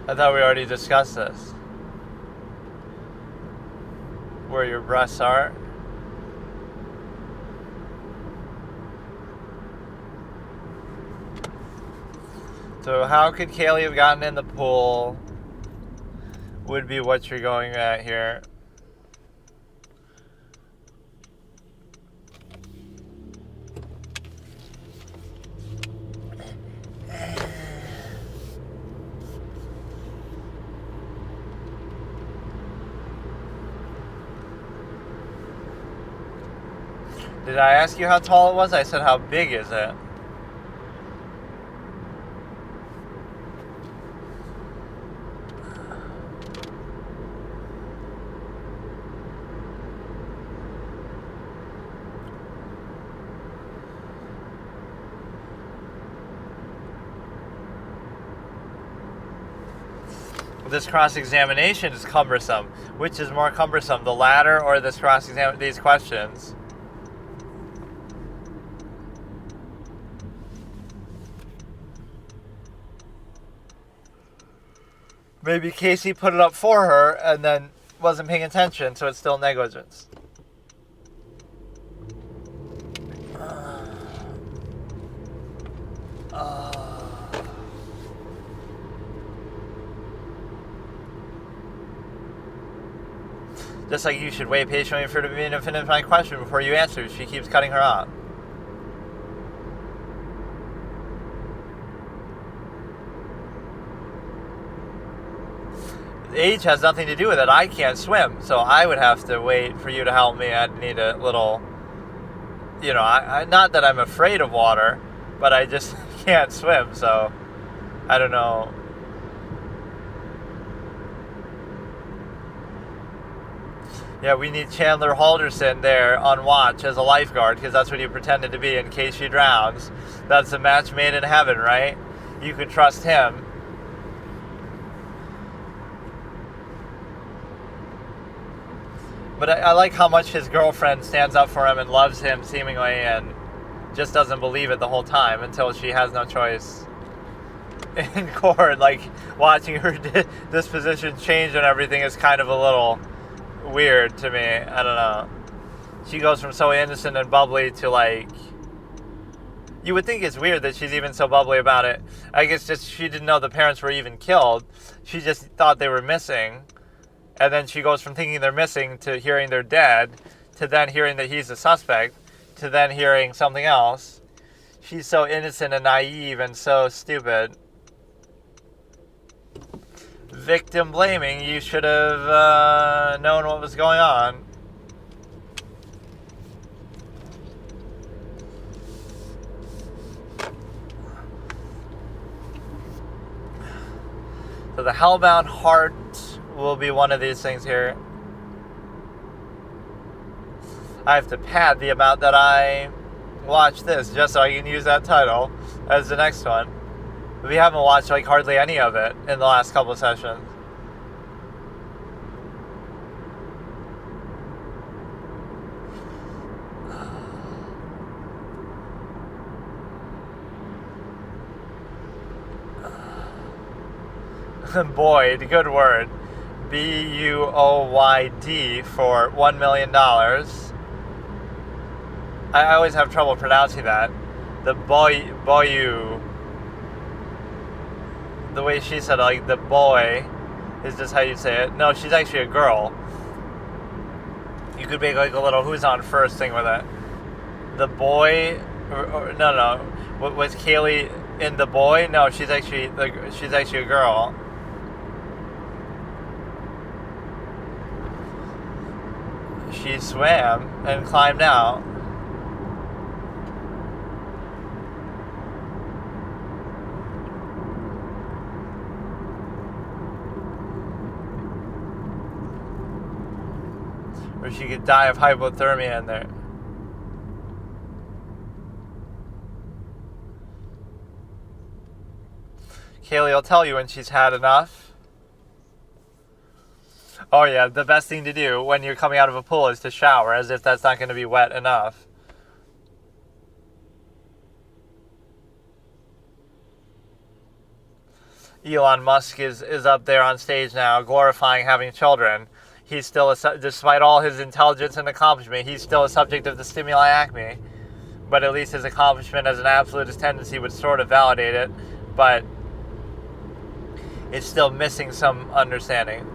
I thought we already discussed this. Where your breasts are. So how could Kaylee have gotten in the pool? Would be what you're going at here. Did I ask you how tall it was? I said, how big is it? This cross-examination is cumbersome. Which is more cumbersome, the latter or this these questions? Maybe Casey put it up for her and then wasn't paying attention, so it's still negligence. Just like you should wait patiently for her to be able to finish my question before you answer. She keeps cutting her off. Age has nothing to do with it. I can't swim, so I would have to wait for you to help me. I'd need a little, I not that I'm afraid of water, but I just can't swim, so I don't know. Yeah, we need Chandler Halderson there on watch as a lifeguard, because that's what he pretended to be in case she drowns. That's a match made in heaven, right? You can trust him. But I like how much his girlfriend stands up for him and loves him, seemingly, and just doesn't believe it the whole time until she has no choice in court. Like, watching her disposition change and everything is kind of a little weird to me. I don't know. She goes from so innocent and bubbly to, like... You would think it's weird that she's even so bubbly about it. I guess just she didn't know the parents were even killed. She just thought they were missing. And then she goes from thinking they're missing to hearing they're dead, to then hearing that he's a suspect, to then hearing something else. She's so innocent and naive and so stupid. Victim blaming. You should have known what was going on. So the hellbound heart will be one of these things here. I have to pad the amount that I watch this just so I can use that title as the next one. We haven't watched like hardly any of it in the last couple of sessions. Boyd, good word. Buoyd for $1 million. I always have trouble pronouncing that. The boyu. The way she said it, like the boy is just how you say it. No, she's actually a girl. You could make like a little who's on first thing with it. The boy, no. Was Kaylee in the boy? No, she's actually a girl. She swam and climbed out. Or she could die of hypothermia in there. Kaylee will tell you when she's had enough. Oh yeah, the best thing to do when you're coming out of a pool is to shower, as if that's not going to be wet enough. Elon Musk is up there on stage now, glorifying having children. He's still, despite all his intelligence and accomplishment, he's still a subject of the stimuli acme. But at least his accomplishment as an absolutist tendency would sort of validate it. But it's still missing some understanding.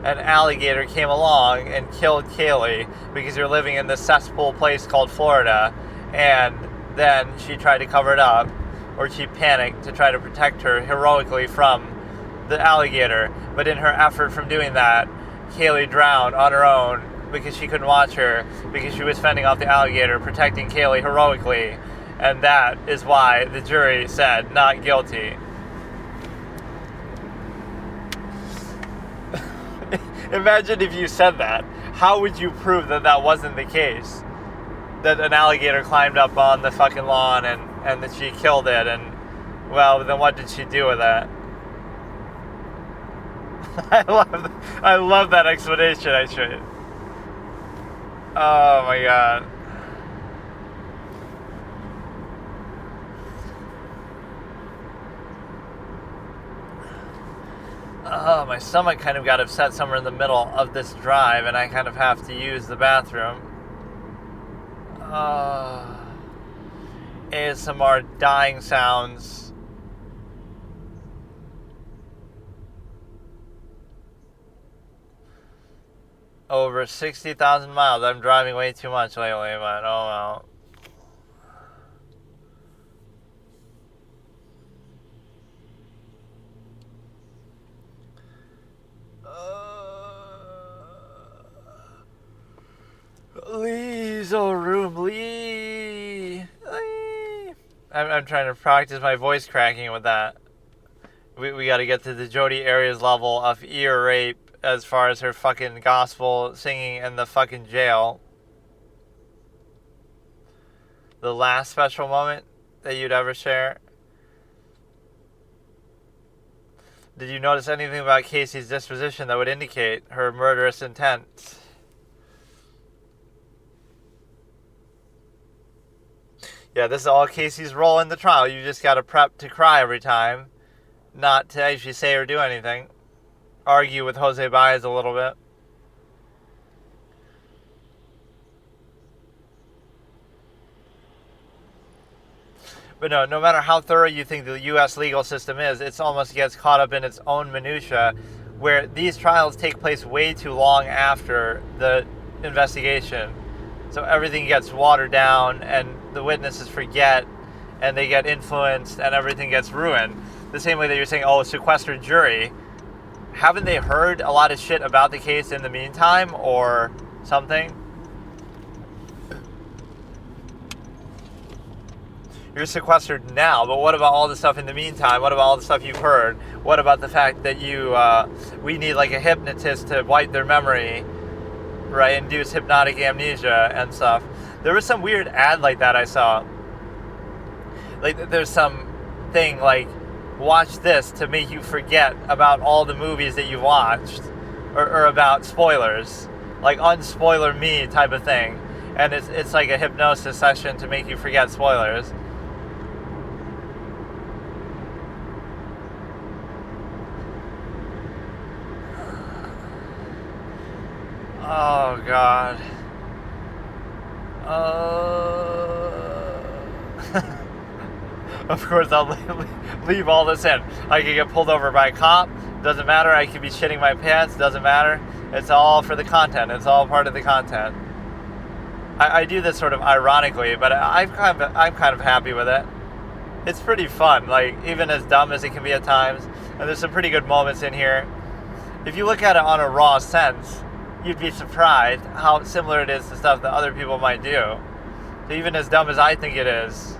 An alligator came along and killed Kaylee because you're living in this cesspool place called Florida, and then she tried to cover it up, or she panicked to try to protect her heroically from the alligator. But in her effort from doing that, Kaylee drowned on her own because she couldn't watch her, because she was fending off the alligator, protecting Kaylee heroically, and that is why the jury said not guilty. Imagine if you said that. How would you prove that that wasn't the case? That an alligator climbed up on the fucking lawn and that she killed it, and, well, then what did she do with that? I love that explanation, actually. Oh my god. Oh, my stomach kind of got upset somewhere in the middle of this drive, and I kind of have to use the bathroom. ASMR dying sounds. Over 60,000 miles. I'm driving way too much lately, but oh well. Lee's old room, Lee. I'm trying to practice my voice cracking with that. We got to get to the Jodi Arias level of ear rape as far as her fucking gospel singing in the fucking jail. The last special moment that you'd ever share. Did you notice anything about Casey's disposition that would indicate her murderous intent? Yeah, this is all Casey's role in the trial. You just got to prep to cry every time, not to actually say or do anything. Argue with Jose Baez a little bit. But no matter how thorough you think the U.S. legal system is, it almost gets caught up in its own minutia, where these trials take place way too long after the investigation. So everything gets watered down, and the witnesses forget, and they get influenced, and everything gets ruined. The same way that you're saying, oh, sequestered jury. Haven't they heard a lot of shit about the case in the meantime, or something? You're sequestered now, but what about all the stuff in the meantime? What about all the stuff you've heard? What about the fact that we need like a hypnotist to wipe their memory, right? Induce hypnotic amnesia and stuff. There was some weird ad like that I saw. Like, there's some thing like, watch this to make you forget about all the movies that you've watched, or about spoilers, like unspoiler me type of thing. And it's like a hypnosis session to make you forget spoilers. Oh, God. Of course, I'll leave all this in. I could get pulled over by a cop. Doesn't matter. I could be shitting my pants. Doesn't matter. It's all for the content. It's all part of the content. I do this sort of ironically, but I'm kind of happy with it. It's pretty fun, like, even as dumb as it can be at times. And there's some pretty good moments in here. If you look at it on a raw sense, you'd be surprised how similar it is to stuff that other people might do. So even as dumb as I think it is,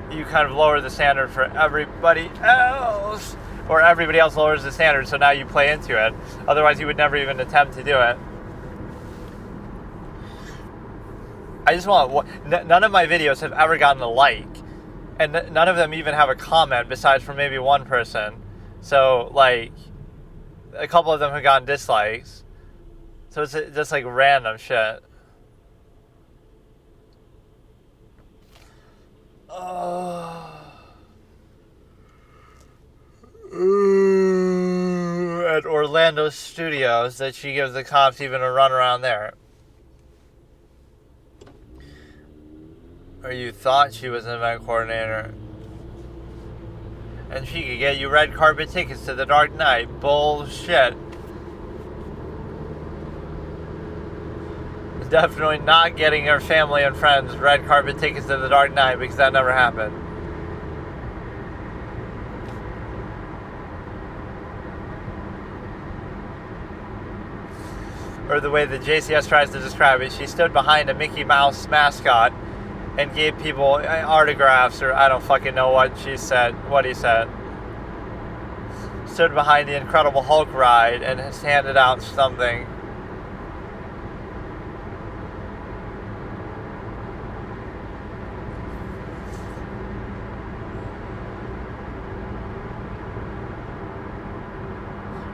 you kind of lower the standard for everybody else, or everybody else lowers the standard, so now you play into it. Otherwise, you would never even attempt to do it. I just want... None of my videos have ever gotten a like, and none of them even have a comment, besides from maybe one person. So, like, a couple of them have gotten dislikes. So it's just, like, random shit. At Orlando Studios, that she gives the cops even a run around there. Or you thought she was an event coordinator. And she could get you red carpet tickets to the Dark Knight. Bullshit. Definitely not getting her family and friends red carpet tickets to the Dark Knight, because that never happened. Or the way that JCS tries to describe it, she stood behind a Mickey Mouse mascot and gave people autographs, or I don't fucking know what he said. Stood behind the Incredible Hulk ride and has handed out something.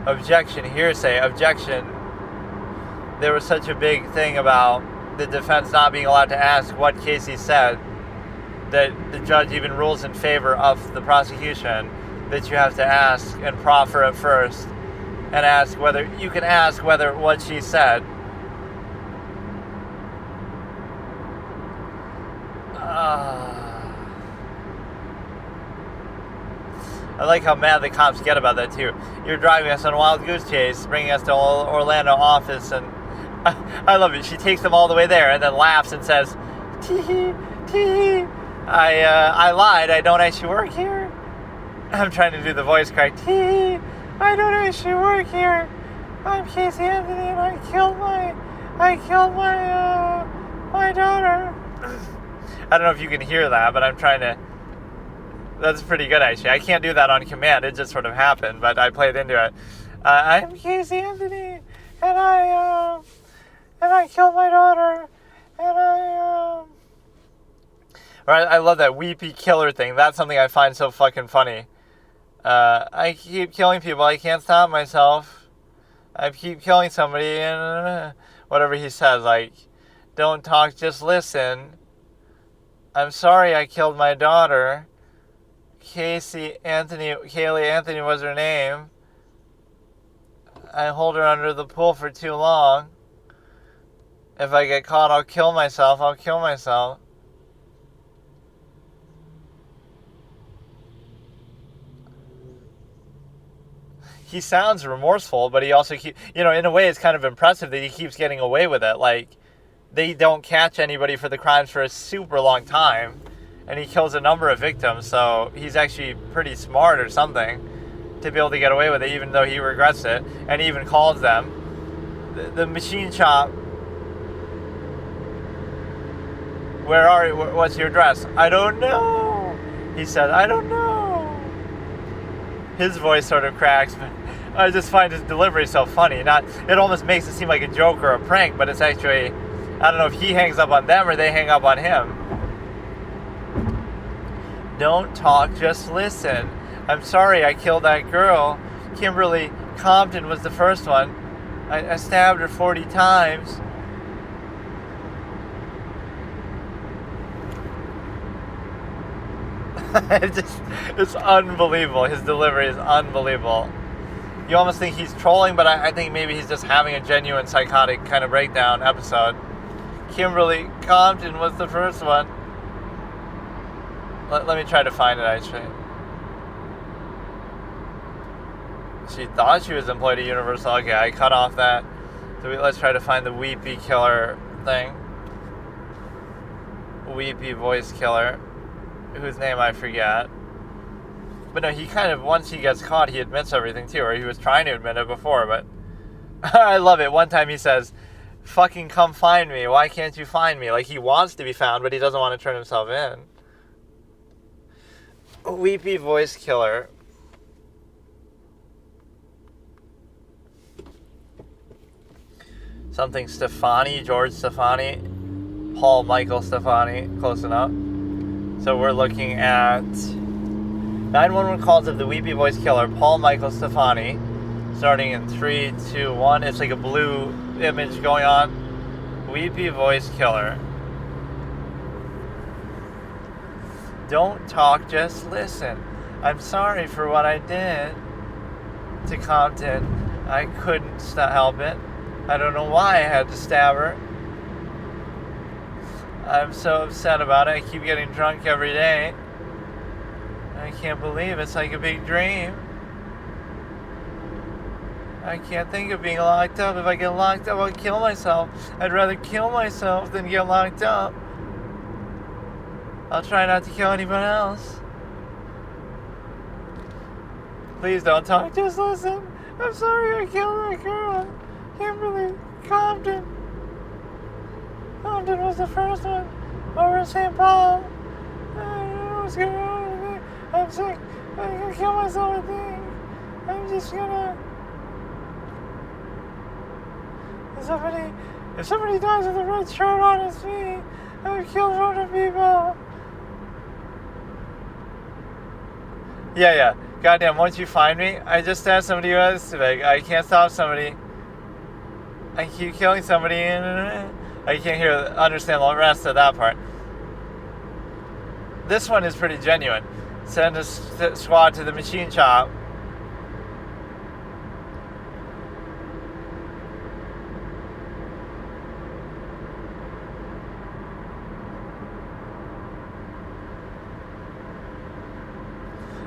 Objection, hearsay, objection. There was such a big thing about the defense not being allowed to ask what Casey said, that the judge even rules in favor of the prosecution, that you have to ask and proffer it first, and ask whether what she said. I like how mad the cops get about that too. You're driving us on a wild goose chase, bringing us to Orlando office, and I love it. She takes them all the way there and then laughs and says, "Tee tee, I lied. I don't actually work here." I'm trying to do the voice crack. "Tee, I don't actually work here. I'm Casey Anthony, and I killed my daughter." I don't know if you can hear that, but I'm trying to. That's pretty good, actually. I can't do that on command. It just sort of happened, but I played into it. I'm Casey Anthony, and I killed my daughter, and I love that weepy killer thing. That's something I find so fucking funny. I keep killing people. I can't stop myself. I keep killing somebody, and whatever he says, like, don't talk, just listen. I'm sorry I killed my daughter. Kaylee Anthony was her name. I hold her under the pool for too long. If I get caught, I'll kill myself. He sounds remorseful, but he also in a way it's kind of impressive that he keeps getting away with it. Like, they don't catch anybody for the crimes for a super long time, and he kills a number of victims, so he's actually pretty smart or something to be able to get away with it, even though he regrets it, and he even calls them. The machine shop. Where are you? What's your address? I don't know. He said, I don't know. His voice sort of cracks, but I just find his delivery so funny. It almost makes it seem like a joke or a prank, but it's actually, I don't know if he hangs up on them or they hang up on him. Don't talk, just listen. I'm sorry I killed that girl. Kimberly Compton was the first one. I stabbed her 40 times. It's unbelievable. His delivery is unbelievable. You almost think he's trolling, but I think maybe he's just having a genuine psychotic kind of breakdown episode. Kimberly Compton was the first one. Let me try to find it, actually. She thought she was employed at Universal. Okay, I cut off that. So let's try to find the Weepy Killer thing. Weepy voice killer, whose name I forget. But no, he kind of, once he gets caught, he admits everything too, or he was trying to admit it before, but I love it. One time he says, fucking come find me. Why can't you find me? Like, he wants to be found, but he doesn't want to turn himself in. Weepy voice killer. Something Stefani, George Stefani, Paul Michael Stefani, close enough. So we're looking at 911 calls of the Weepy voice killer, Paul Michael Stefani, starting in 3, 2, 1. It's like a blue image going on. Weepy voice killer. Don't talk, just listen. I'm sorry for what I did to Compton. I couldn't help it. I don't know why I had to stab her. I'm so upset about it. I keep getting drunk every day. I can't believe it's like a big dream. I can't think of being locked up. If I get locked up, I'll kill myself. I'd rather kill myself than get locked up. I'll try not to kill anyone else. Please don't talk, just listen. I'm sorry I killed that girl. Kimberly Compton. Compton was the first one. Over in St. Paul. I don't know what's going on with me. I'm sick. I'm gonna kill myself, I think. I'm just gonna... If somebody dies with a red shirt on, it's me. I've killed 100 people. Yeah. Goddamn, won't you find me? I just stabbed somebody who has civic. I can't stop somebody. I keep killing somebody and I can't understand the rest of that part. This one is pretty genuine. Send a squad to the machine shop.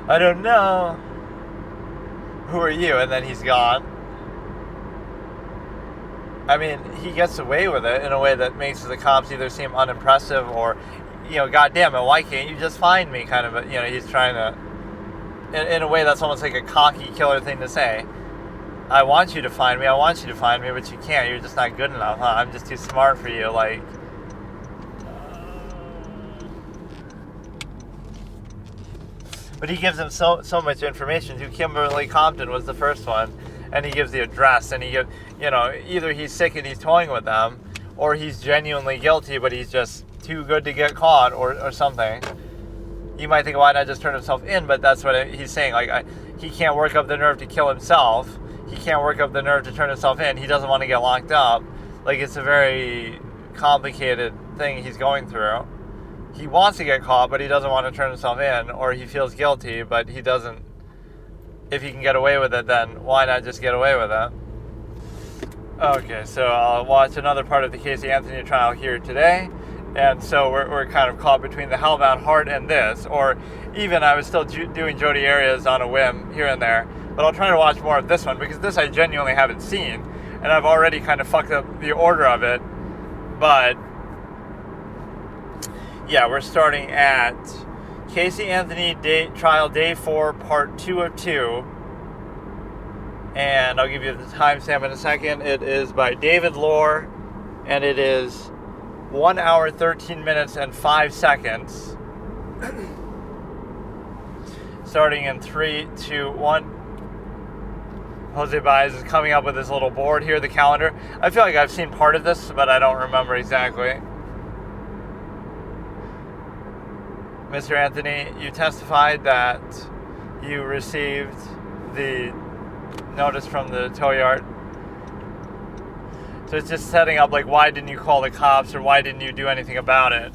I don't know. Who are you? And then he's gone. I mean, he gets away with it in a way that makes the cops either seem unimpressive or, God damn it, why can't you just find me? Kind of, he's trying to, in a way that's almost like a cocky killer thing to say. I want you to find me, but you can't. You're just not good enough, huh? I'm just too smart for you, like. But he gives him so much information too. Kimberly Compton was the first one. And he gives the address, and he gives, either he's sick and he's toying with them, or he's genuinely guilty, but he's just too good to get caught, or something. You might think, why not just turn himself in? But that's what he's saying. Like, he can't work up the nerve to kill himself. He can't work up the nerve to turn himself in. He doesn't want to get locked up. Like, it's a very complicated thing he's going through. He wants to get caught, but he doesn't want to turn himself in, or he feels guilty, but he doesn't. If he can get away with it, then why not just get away with it? Okay, so I'll watch another part of the Casey Anthony trial here today. And so we're kind of caught between the Hellbound Heart and this. Or even I was still doing Jodi Arias on a whim here and there. But I'll try to watch more of this one, because this I genuinely haven't seen. And I've already kind of fucked up the order of it. But yeah, we're starting at Casey Anthony trial day 4, part 2 of 2. And I'll give you the timestamp in a second. It is by David Lohr, and it is 1 hour, 13 minutes, and 5 seconds. Starting in 3, 2, 1. Jose Baez is coming up with this little board here, the calendar. I feel like I've seen part of this, but I don't remember exactly. Mr. Anthony, you testified that you received the notice from the tow yard. So it's just setting up, like, why didn't you call the cops, or why didn't you do anything about it?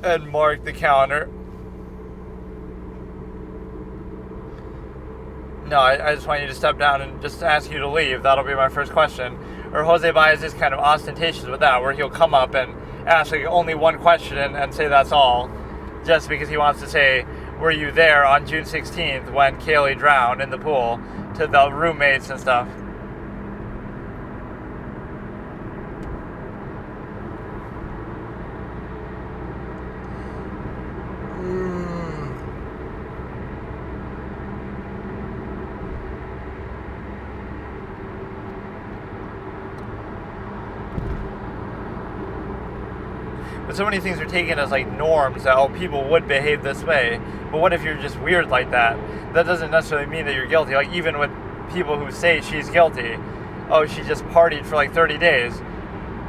and mark the calendar. No, I just want you to step down and just ask you to leave. That'll be my first question. Or Jose Baez is kind of ostentatious with that, where he'll come up and ask like only one question and say that's all, just because he wants to say, were you there on June 16th when Kaylee drowned in the pool, to the roommates and stuff. But so many things are taken as like norms that, oh, people would behave this way. But what if you're just weird like that? That doesn't necessarily mean that you're guilty. Like even with people who say she's guilty, oh, she just partied for like 30 days.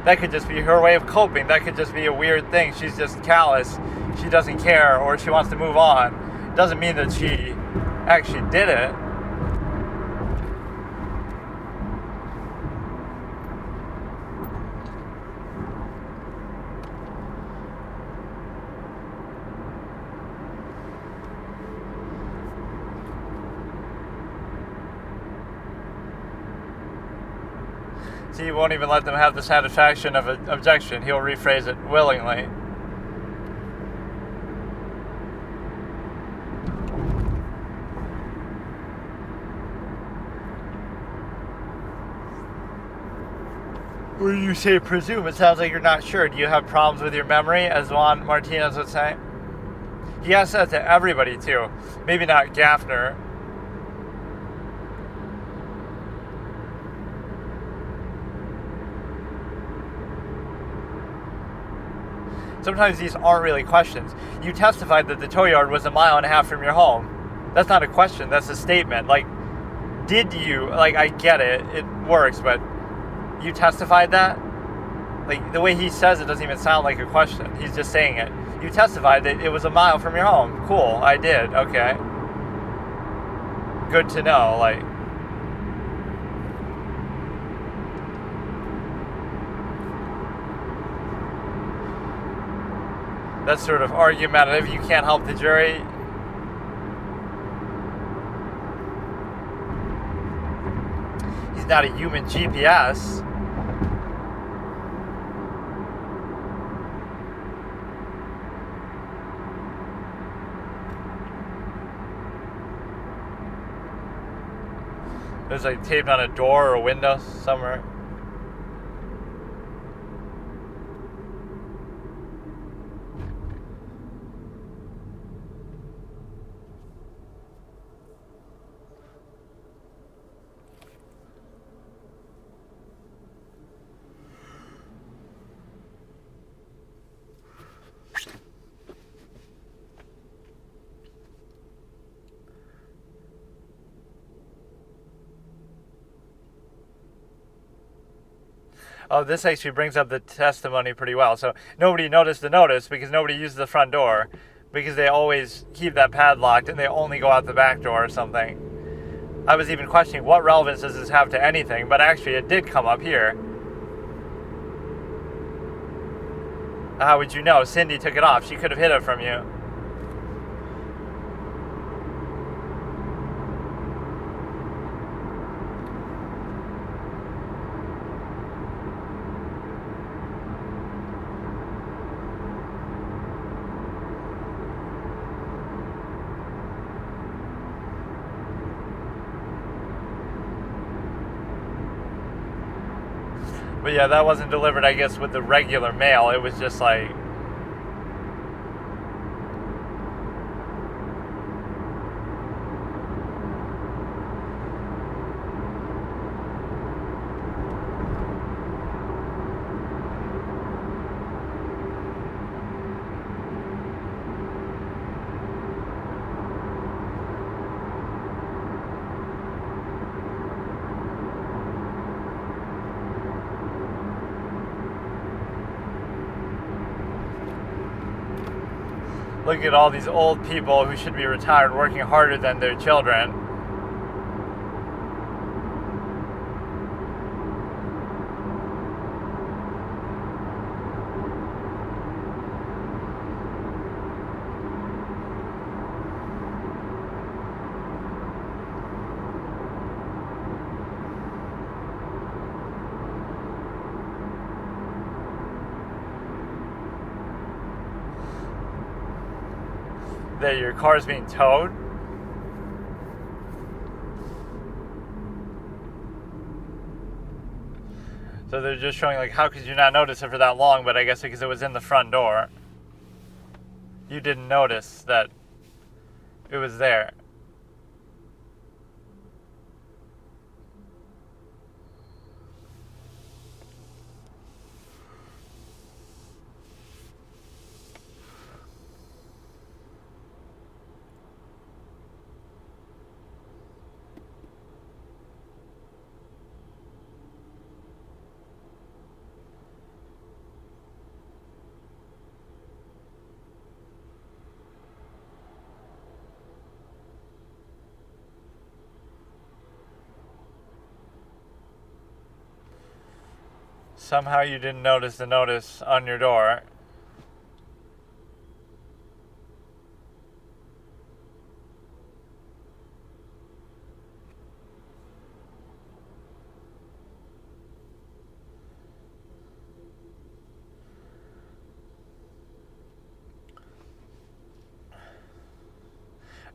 That could just be her way of coping. That could just be a weird thing. She's just callous. She doesn't care, or she wants to move on. It doesn't mean that she actually did it. So he won't even let them have the satisfaction of an objection. He'll rephrase it willingly. When you say presume, it sounds like you're not sure. Do you have problems with your memory, as Juan Martinez would say? He asks that to everybody, too. Maybe not Gaffner. Sometimes these aren't really questions. You testified that the tow yard was 1.5 miles from your home. That's not a question, that's a statement. Like, did you, like, I get it, it works, but you testified that? Like, the way he says it doesn't even sound like a question. He's just saying it. You testified that it was 1 mile from your home. Cool, I did, okay. Good to know, like. That's sort of argumentative. You can't help the jury. He's not a human GPS. There's like taped on a door or a window somewhere. Oh, this actually brings up the testimony pretty well. So nobody noticed the notice because nobody uses the front door, because they always keep that padlocked and they only go out the back door or something. I was even questioning what relevance does this have to anything, but actually it did come up here. How would you know? Cindy took it off. She could have hid it from you. But yeah, that wasn't delivered, I guess, with the regular mail. It was just like... Look at all these old people who should be retired working harder than their children. that your car is being towed. So they're just showing, like, how could you not notice it for that long? But I guess because it was in the front door, you didn't notice that it was there. Somehow you didn't notice the notice on your door.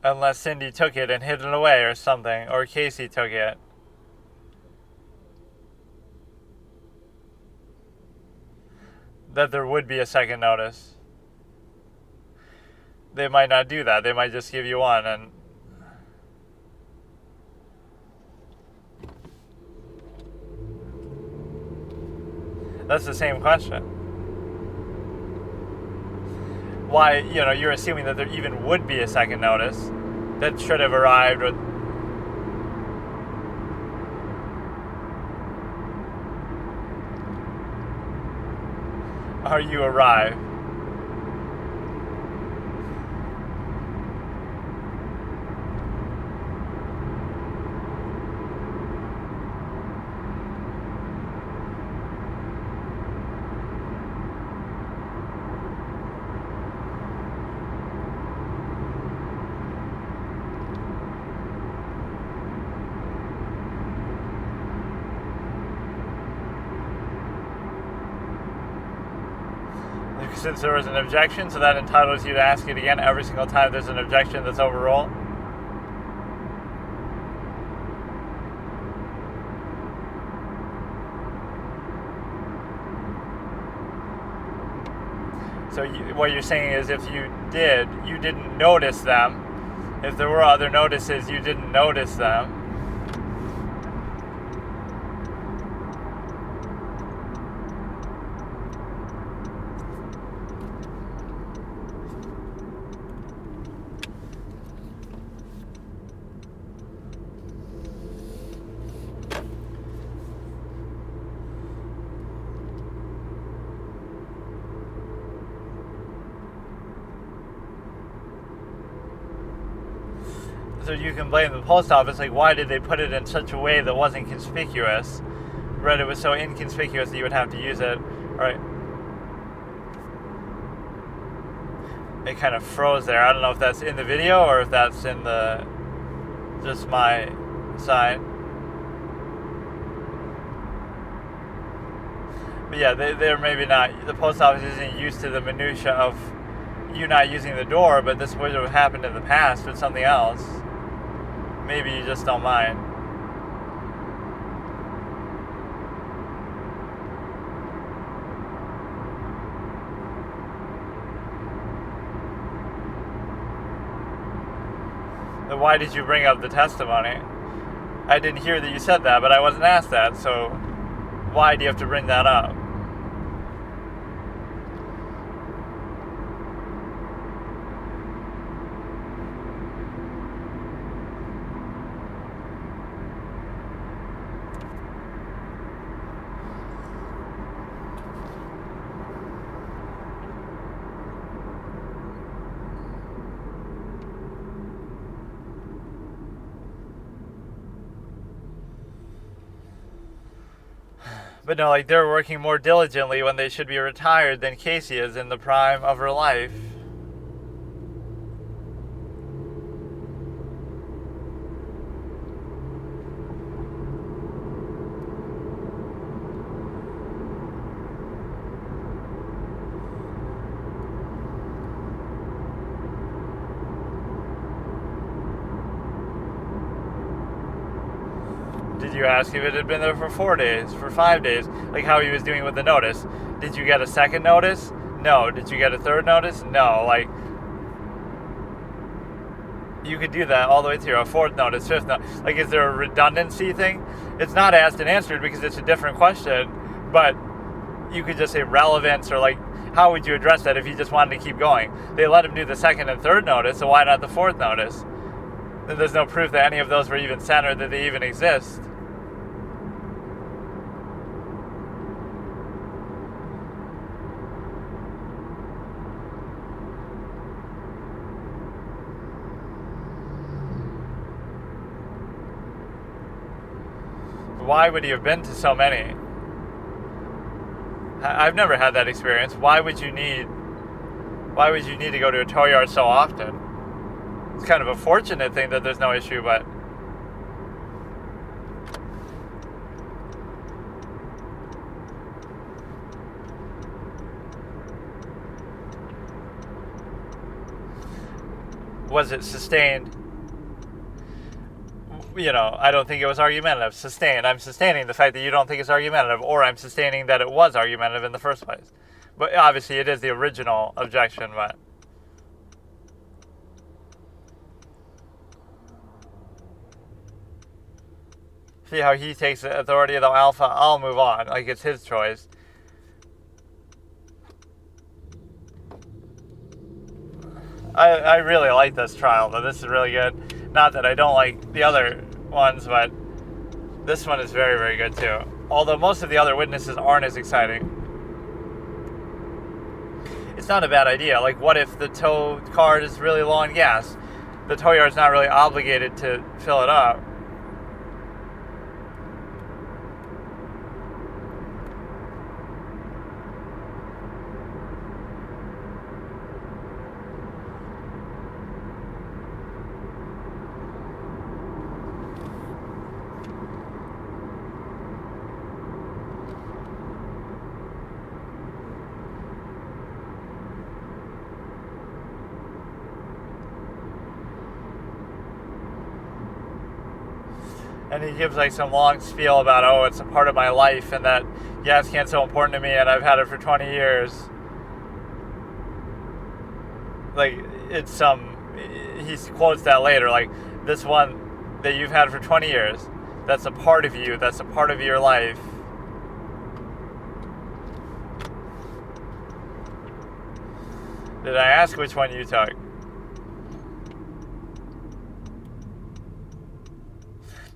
Unless Cindy took it and hid it away or something, or Casey took it. That there would be a second notice. They might not do that. They might just give you one, and that's the same question. Why, you're assuming that there even would be a second notice that should have arrived, or you arrive. Since there was an objection, so that entitles you to ask it again every single time there's an objection that's overruled. So what you're saying is if you didn't notice them. If there were other notices, you didn't notice them. So you can blame the post office, like, why did they put it in such a way that wasn't conspicuous? Reddit was so inconspicuous that you would have to use it. Alright. It kind of froze there. I don't know if that's in the video or if that's in the just my side. But yeah, they're maybe not, the post office isn't used to the minutia of you not using the door, but this would have happened in the past with something else. Maybe you just don't mind. Then why did you bring up the testimony? I didn't hear that you said that, but I wasn't asked that, so why do you have to bring that up? But no, like, they're working more diligently when they should be retired than Casey is in the prime of her life. you ask if it had been there for 4 days, for 5 days, like how he was doing with the notice. Did you get a second notice? No. Did you get a third notice? No. Like, you could do that all the way through a fourth notice, fifth notice. Like, is there a redundancy thing? It's not asked and answered because it's a different question, but you could just say relevance, or like, how would you address that if you just wanted to keep going? They let him do the second and third notice, so why not the fourth notice? Then there's no proof that any of those were even sent or that they even exist. Why would he have been to so many? I've never had that experience. Why would you need to go to a tow yard so often? It's kind of a fortunate thing that there's no issue, but was it sustained? I don't think it was argumentative. Sustained. I'm sustaining the fact that you don't think it's argumentative, or I'm sustaining that it was argumentative in the first place. But obviously it is the original objection, but see how he takes the authority of the alpha? I'll move on. Like, it's his choice. I really like this trial, though. This is really good. Not that I don't like the other ones, but this one is very, very good, too. Although most of the other witnesses aren't as exciting. It's not a bad idea. Like, what if the tow card is really low on gas? The tow yard's not really obligated to fill it up. And he gives like some long spiel about, oh, it's a part of my life, and that gas can's so important to me, and I've had it for 20 years. Like, it's he quotes that later, like, this one that you've had for 20 years, that's a part of you, that's a part of your life. Did I ask which one you took?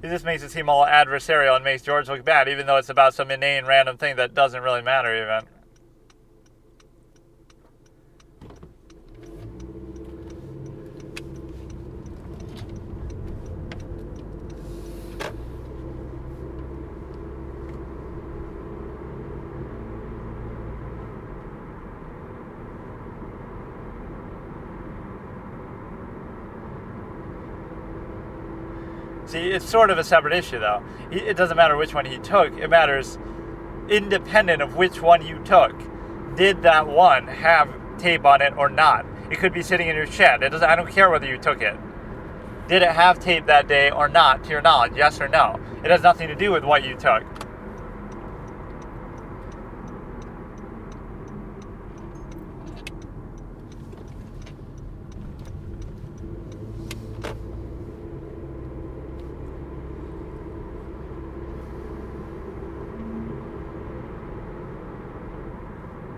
This makes it seem all adversarial and makes George look bad, even though it's about some inane random thing that doesn't really matter even. See, it's sort of a separate issue, though. It doesn't matter which one he took. It matters independent of which one you took. Did that one have tape on it or not? It could be sitting in your shed. I don't care whether you took it. Did it have tape that day or not, to your knowledge? Yes or no? It has nothing to do with what you took.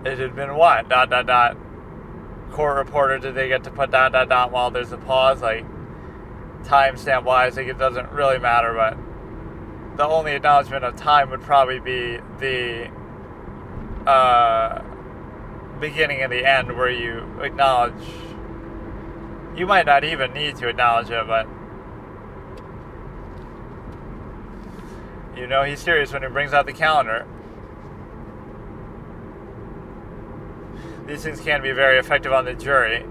It had been what? ... Court reporter, did they get to put ... while there's a pause? Like, timestamp wise, like, it doesn't really matter, but the only acknowledgement of time would probably be the beginning and the end, where you acknowledge. You might not even need to acknowledge it, but he's serious when he brings out the calendar. These things can be very effective on the jury.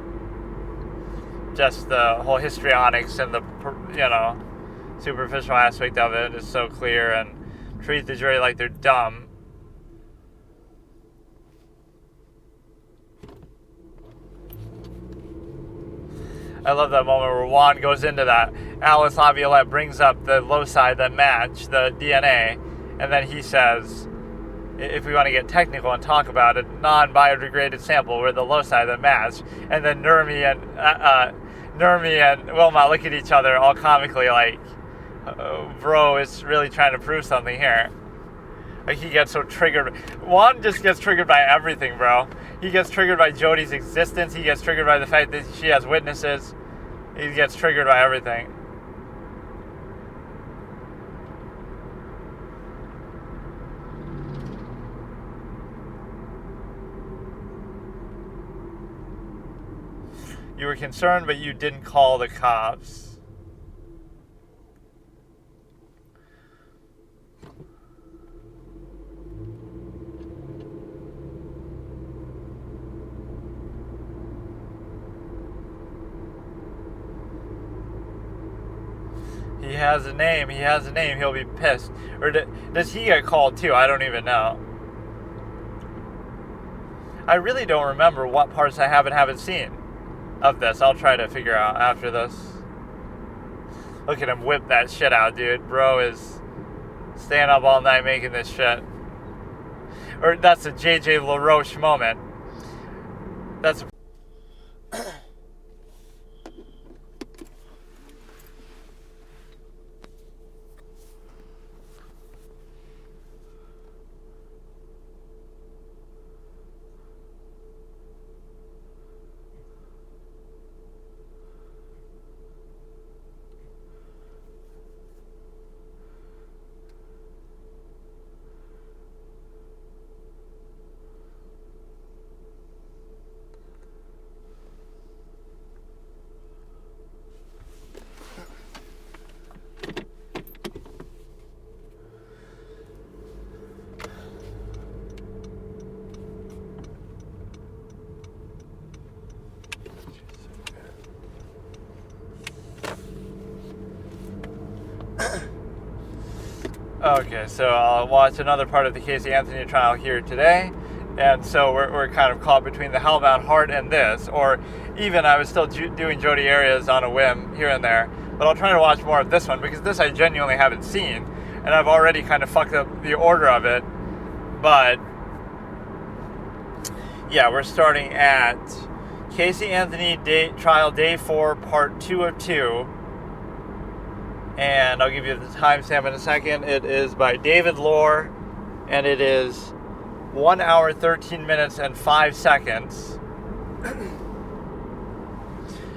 Just the whole histrionics and the, superficial aspect of it is so clear, and treat the jury like they're dumb. I love that moment where Juan goes into that. Alice Laviolette brings up the loci that match the DNA, and then he says, if we want to get technical and talk about it, non-biodegraded sample where the loci that match. And then Nurmi and Wilmot look at each other all comically like, bro is really trying to prove something here. Like, he gets so triggered. Juan just gets triggered by everything, bro. He gets triggered by Jodi's existence. He gets triggered by the fact that she has witnesses. He gets triggered by everything. You were concerned, but you didn't call the cops. He has a name. He has a name. He'll be pissed. Or does he get called too? I don't even know. I really don't remember what parts I haven't seen of this. I'll try to figure out after this. Look at him whip that shit out, dude. Bro is staying up all night making this shit. Or that's a JJ LaRoche moment. That's a Okay, so I'll watch another part of the Casey Anthony trial here today, and so we're kind of caught between the Hellbound Heart and this, or even I was still doing Jodi Arias on a whim here and there, but I'll try to watch more of this one, because this I genuinely haven't seen, and I've already kind of fucked up the order of it, but yeah, we're starting at Casey Anthony trial day 4, part 2 of 2, and I'll give you the timestamp in a second. It is by David Lohr, and it is 1 hour, 13 minutes, and 5 seconds.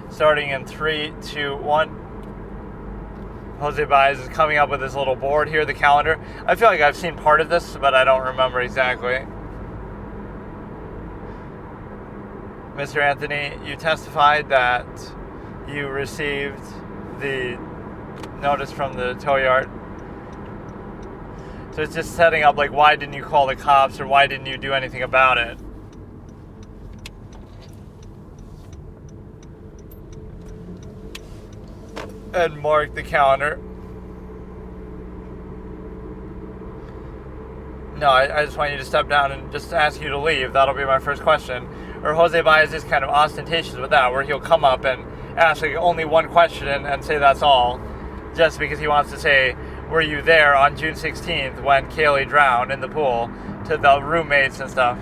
Starting in 3, 2, 1. Jose Baez is coming up with his little board here, the calendar. I feel like I've seen part of this, but I don't remember exactly. Mr. Anthony, you testified that you received the notice from the tow yard. So it's just setting up, like, why didn't you call the cops, or why didn't you do anything about it? And mark the calendar. No, I just want you to step down and just ask you to leave. That'll be my first question. Or Jose Baez is kind of ostentatious with that, where he'll come up and ask like only one question and say that's all, just because he wants to say, were you there on June 16th when Kaylee drowned in the pool, to the roommates and stuff.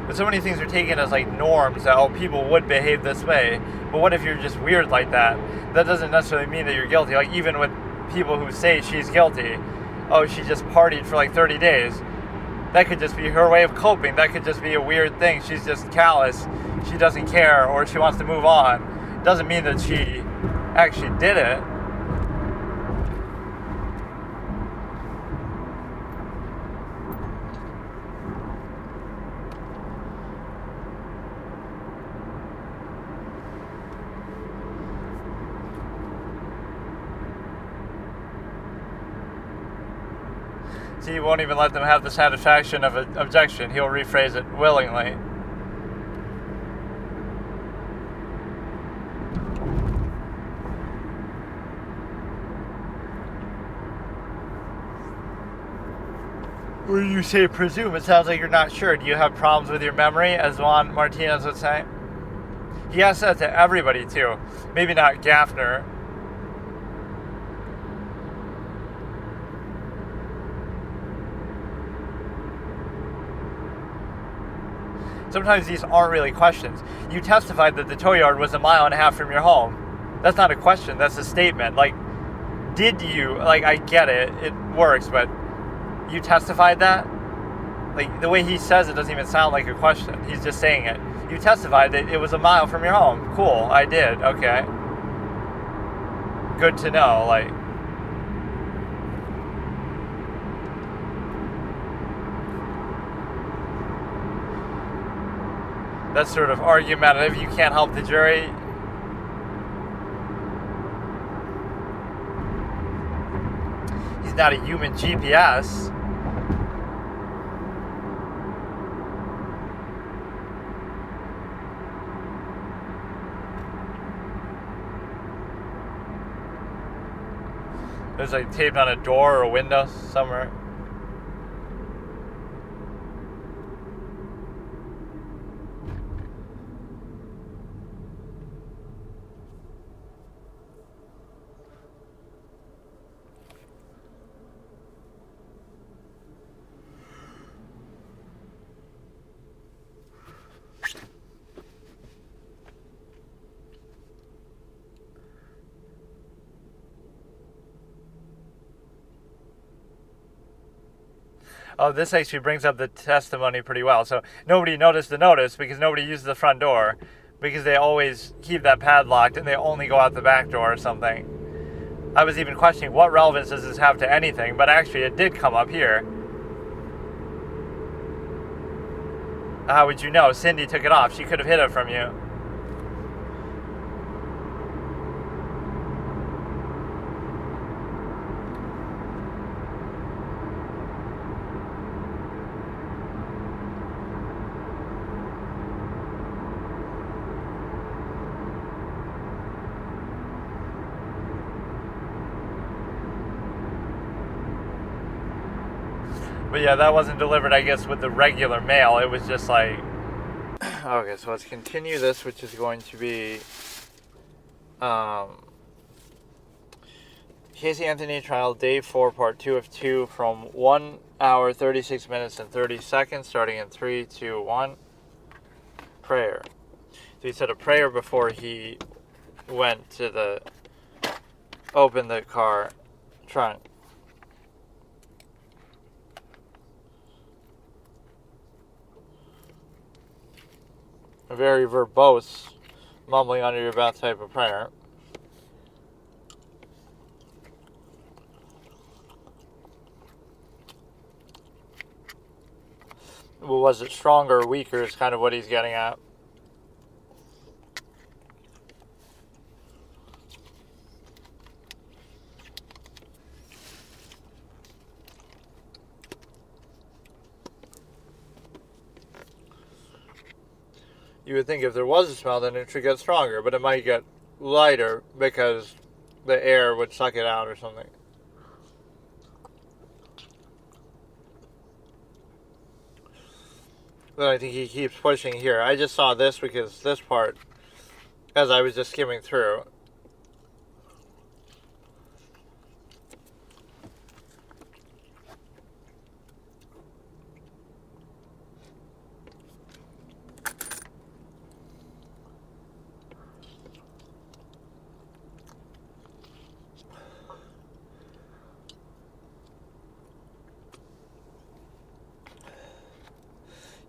But so many things are taken as like norms that, oh, people would behave this way. But what if you're just weird like that? That doesn't necessarily mean that you're guilty. Like, even with people who say she's guilty, oh, she just partied for like 30 days. That could just be her way of coping. That could just be a weird thing. She's just callous. She doesn't care, or she wants to move on. Doesn't mean that she actually did it. So he won't even let them have the satisfaction of an objection. He'll rephrase it willingly. When you say presume, it sounds like you're not sure. Do you have problems with your memory, as Juan Martinez would say? He asks that to everybody, too. Maybe not Gaffner. Sometimes these aren't really questions. You testified that the tow yard was 1.5 miles from your home. That's not a question, that's a statement. Like, did you, like, I get it, it works, but you testified that? Like, the way he says it doesn't even sound like a question. He's just saying it. You testified that it was 1 mile from your home. Cool, I did, okay. Good to know, like. That's sort of argumentative. You can't help the jury. He's not a human GPS. There's like taped on a door or a window somewhere. Oh, this actually brings up the testimony pretty well. So nobody noticed the notice because nobody uses the front door because they always keep that padlocked and they only go out the back door or something. I was even questioning what relevance does this have to anything, but actually it did come up here. How would you know? Cindy took it off. She could have hid it from you. But yeah, that wasn't delivered, I guess, with the regular mail. It was just like... Okay, so let's continue this, which is going to be... Casey Anthony trial, day 4, part 2 of 2, from 1 hour, 36 minutes, and 30 seconds, starting in 3, 2, 1. Prayer. So he said a prayer before he went to the... open the car trunk. A very verbose, mumbling under your breath type of prayer. Well, was it stronger or weaker is kind of what he's getting at. You would think if there was a smell, then it should get stronger, but it might get lighter because the air would suck it out or something. Then I think he keeps pushing here. I just saw this because this part, as I was just skimming through,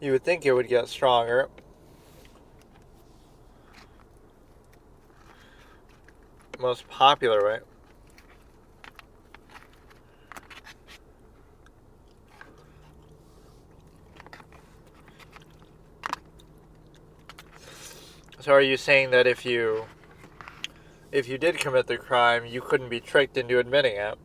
you would think it would get stronger. Most popular way. So are you saying that if you did commit the crime, you couldn't be tricked into admitting it?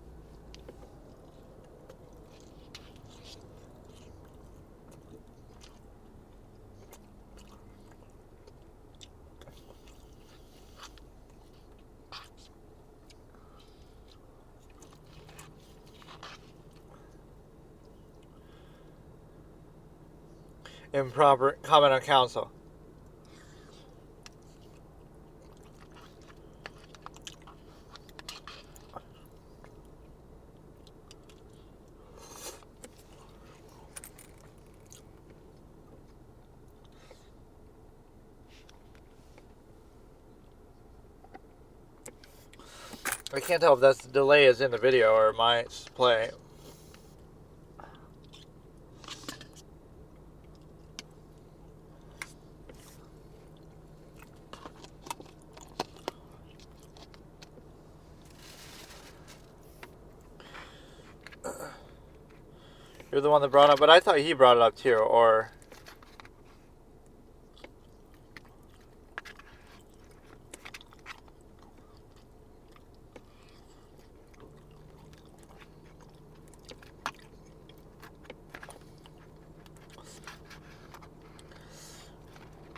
improper comment on counsel. I can't tell if that delay is in the video or my play. You're the one that brought it up, but I thought he brought it up too, or...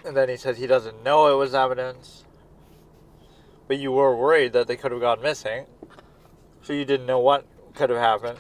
And then he said he doesn't know it was evidence. But you were worried that they could have gone missing. So you didn't know what could have happened.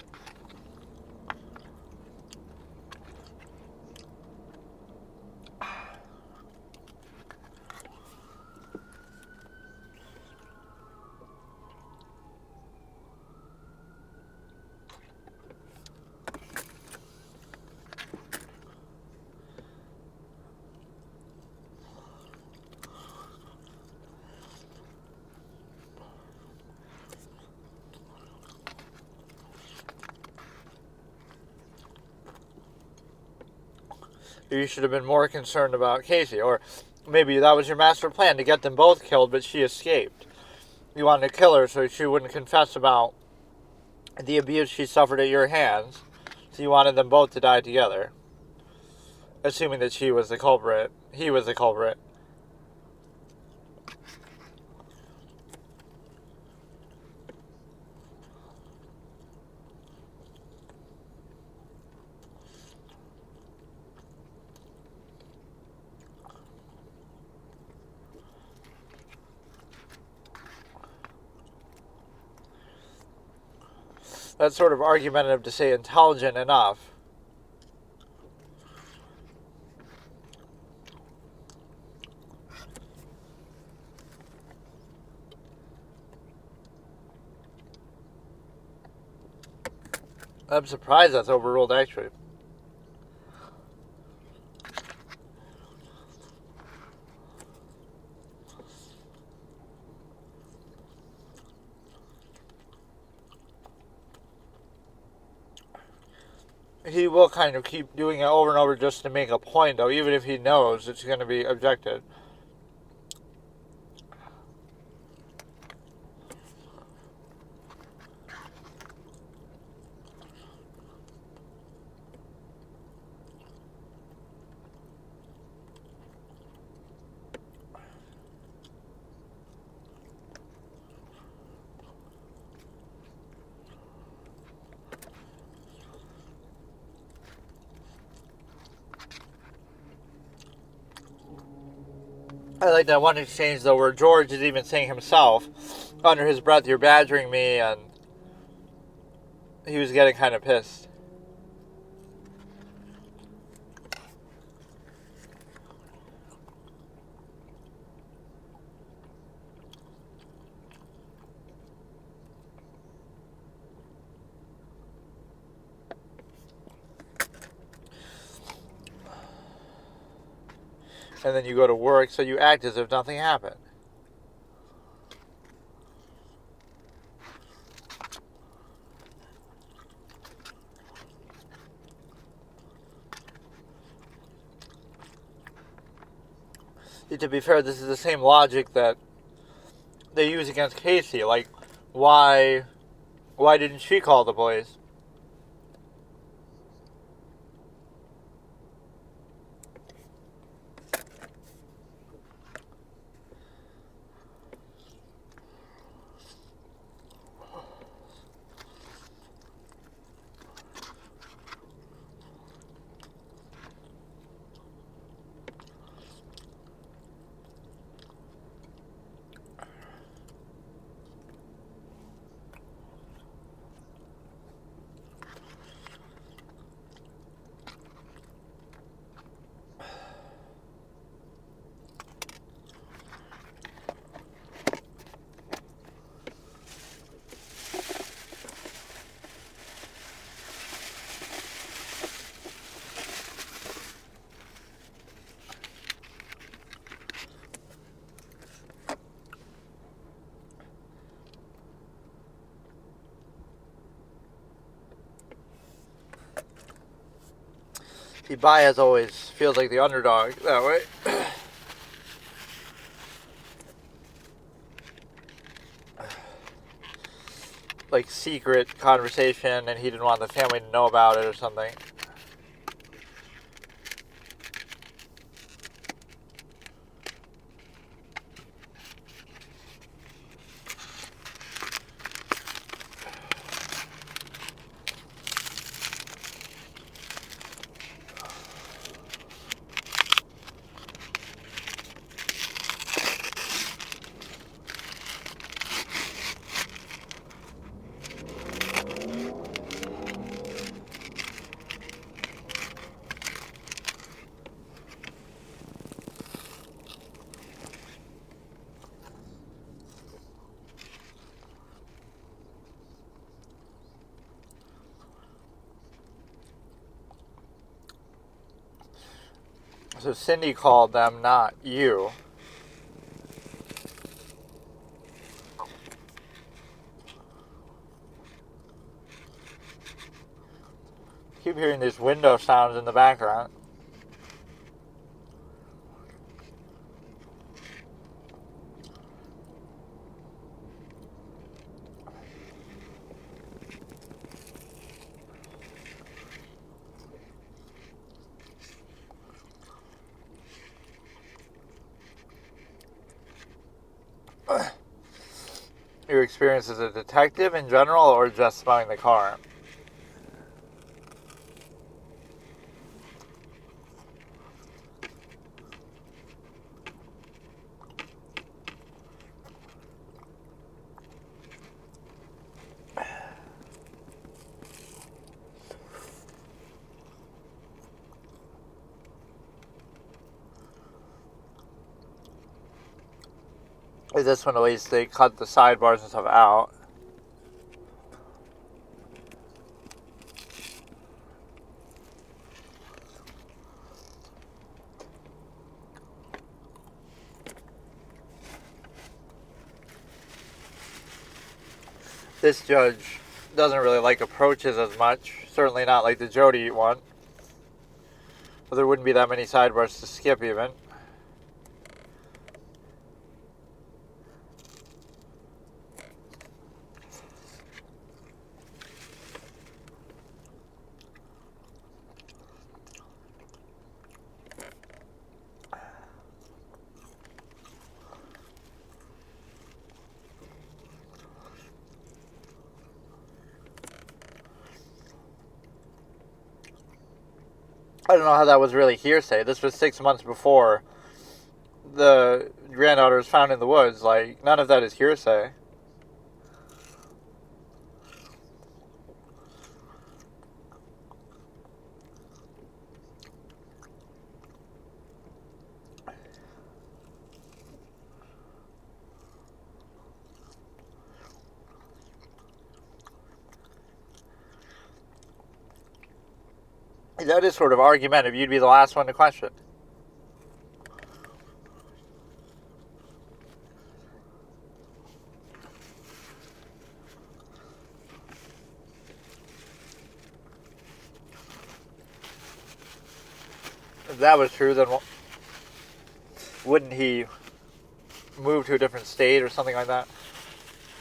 You should have been more concerned about Casey. Or maybe that was your master plan, to get them both killed, but she escaped. You wanted to kill her so she wouldn't confess about the abuse she suffered at your hands. So you wanted them both to die together. Assuming that she was the culprit. He was the culprit. That's sort of argumentative to say intelligent enough. I'm surprised that's overruled, actually. He will kind of keep doing it over and over just to make a point, though, even if he knows it's going to be objected. I like that one exchange, though, where George is even saying himself, under his breath, "You're badgering me," and he was getting kind of pissed. And then you go to work, so you act as if nothing happened. To be fair, this is the same logic that they use against Casey. Like, why didn't she call the police? See, Baez always feels like the underdog that way. Like secret conversation, and he didn't want the family to know about it or something. So Cindy called them, not you. Keep hearing these window sounds in the background. Your experience as a detective in general, or just smelling the car? Is this one at least they cut the sidebars and stuff out? This judge doesn't really like approaches as much. Certainly not like the Jodi one. But there wouldn't be that many sidebars to skip even. I don't know how that was really hearsay. This was 6 months before the granddaughter was found in the woods. Like, none of that is hearsay. That is sort of argumentative. You'd be the last one to question. If that was true, then wouldn't he move to a different state or something like that?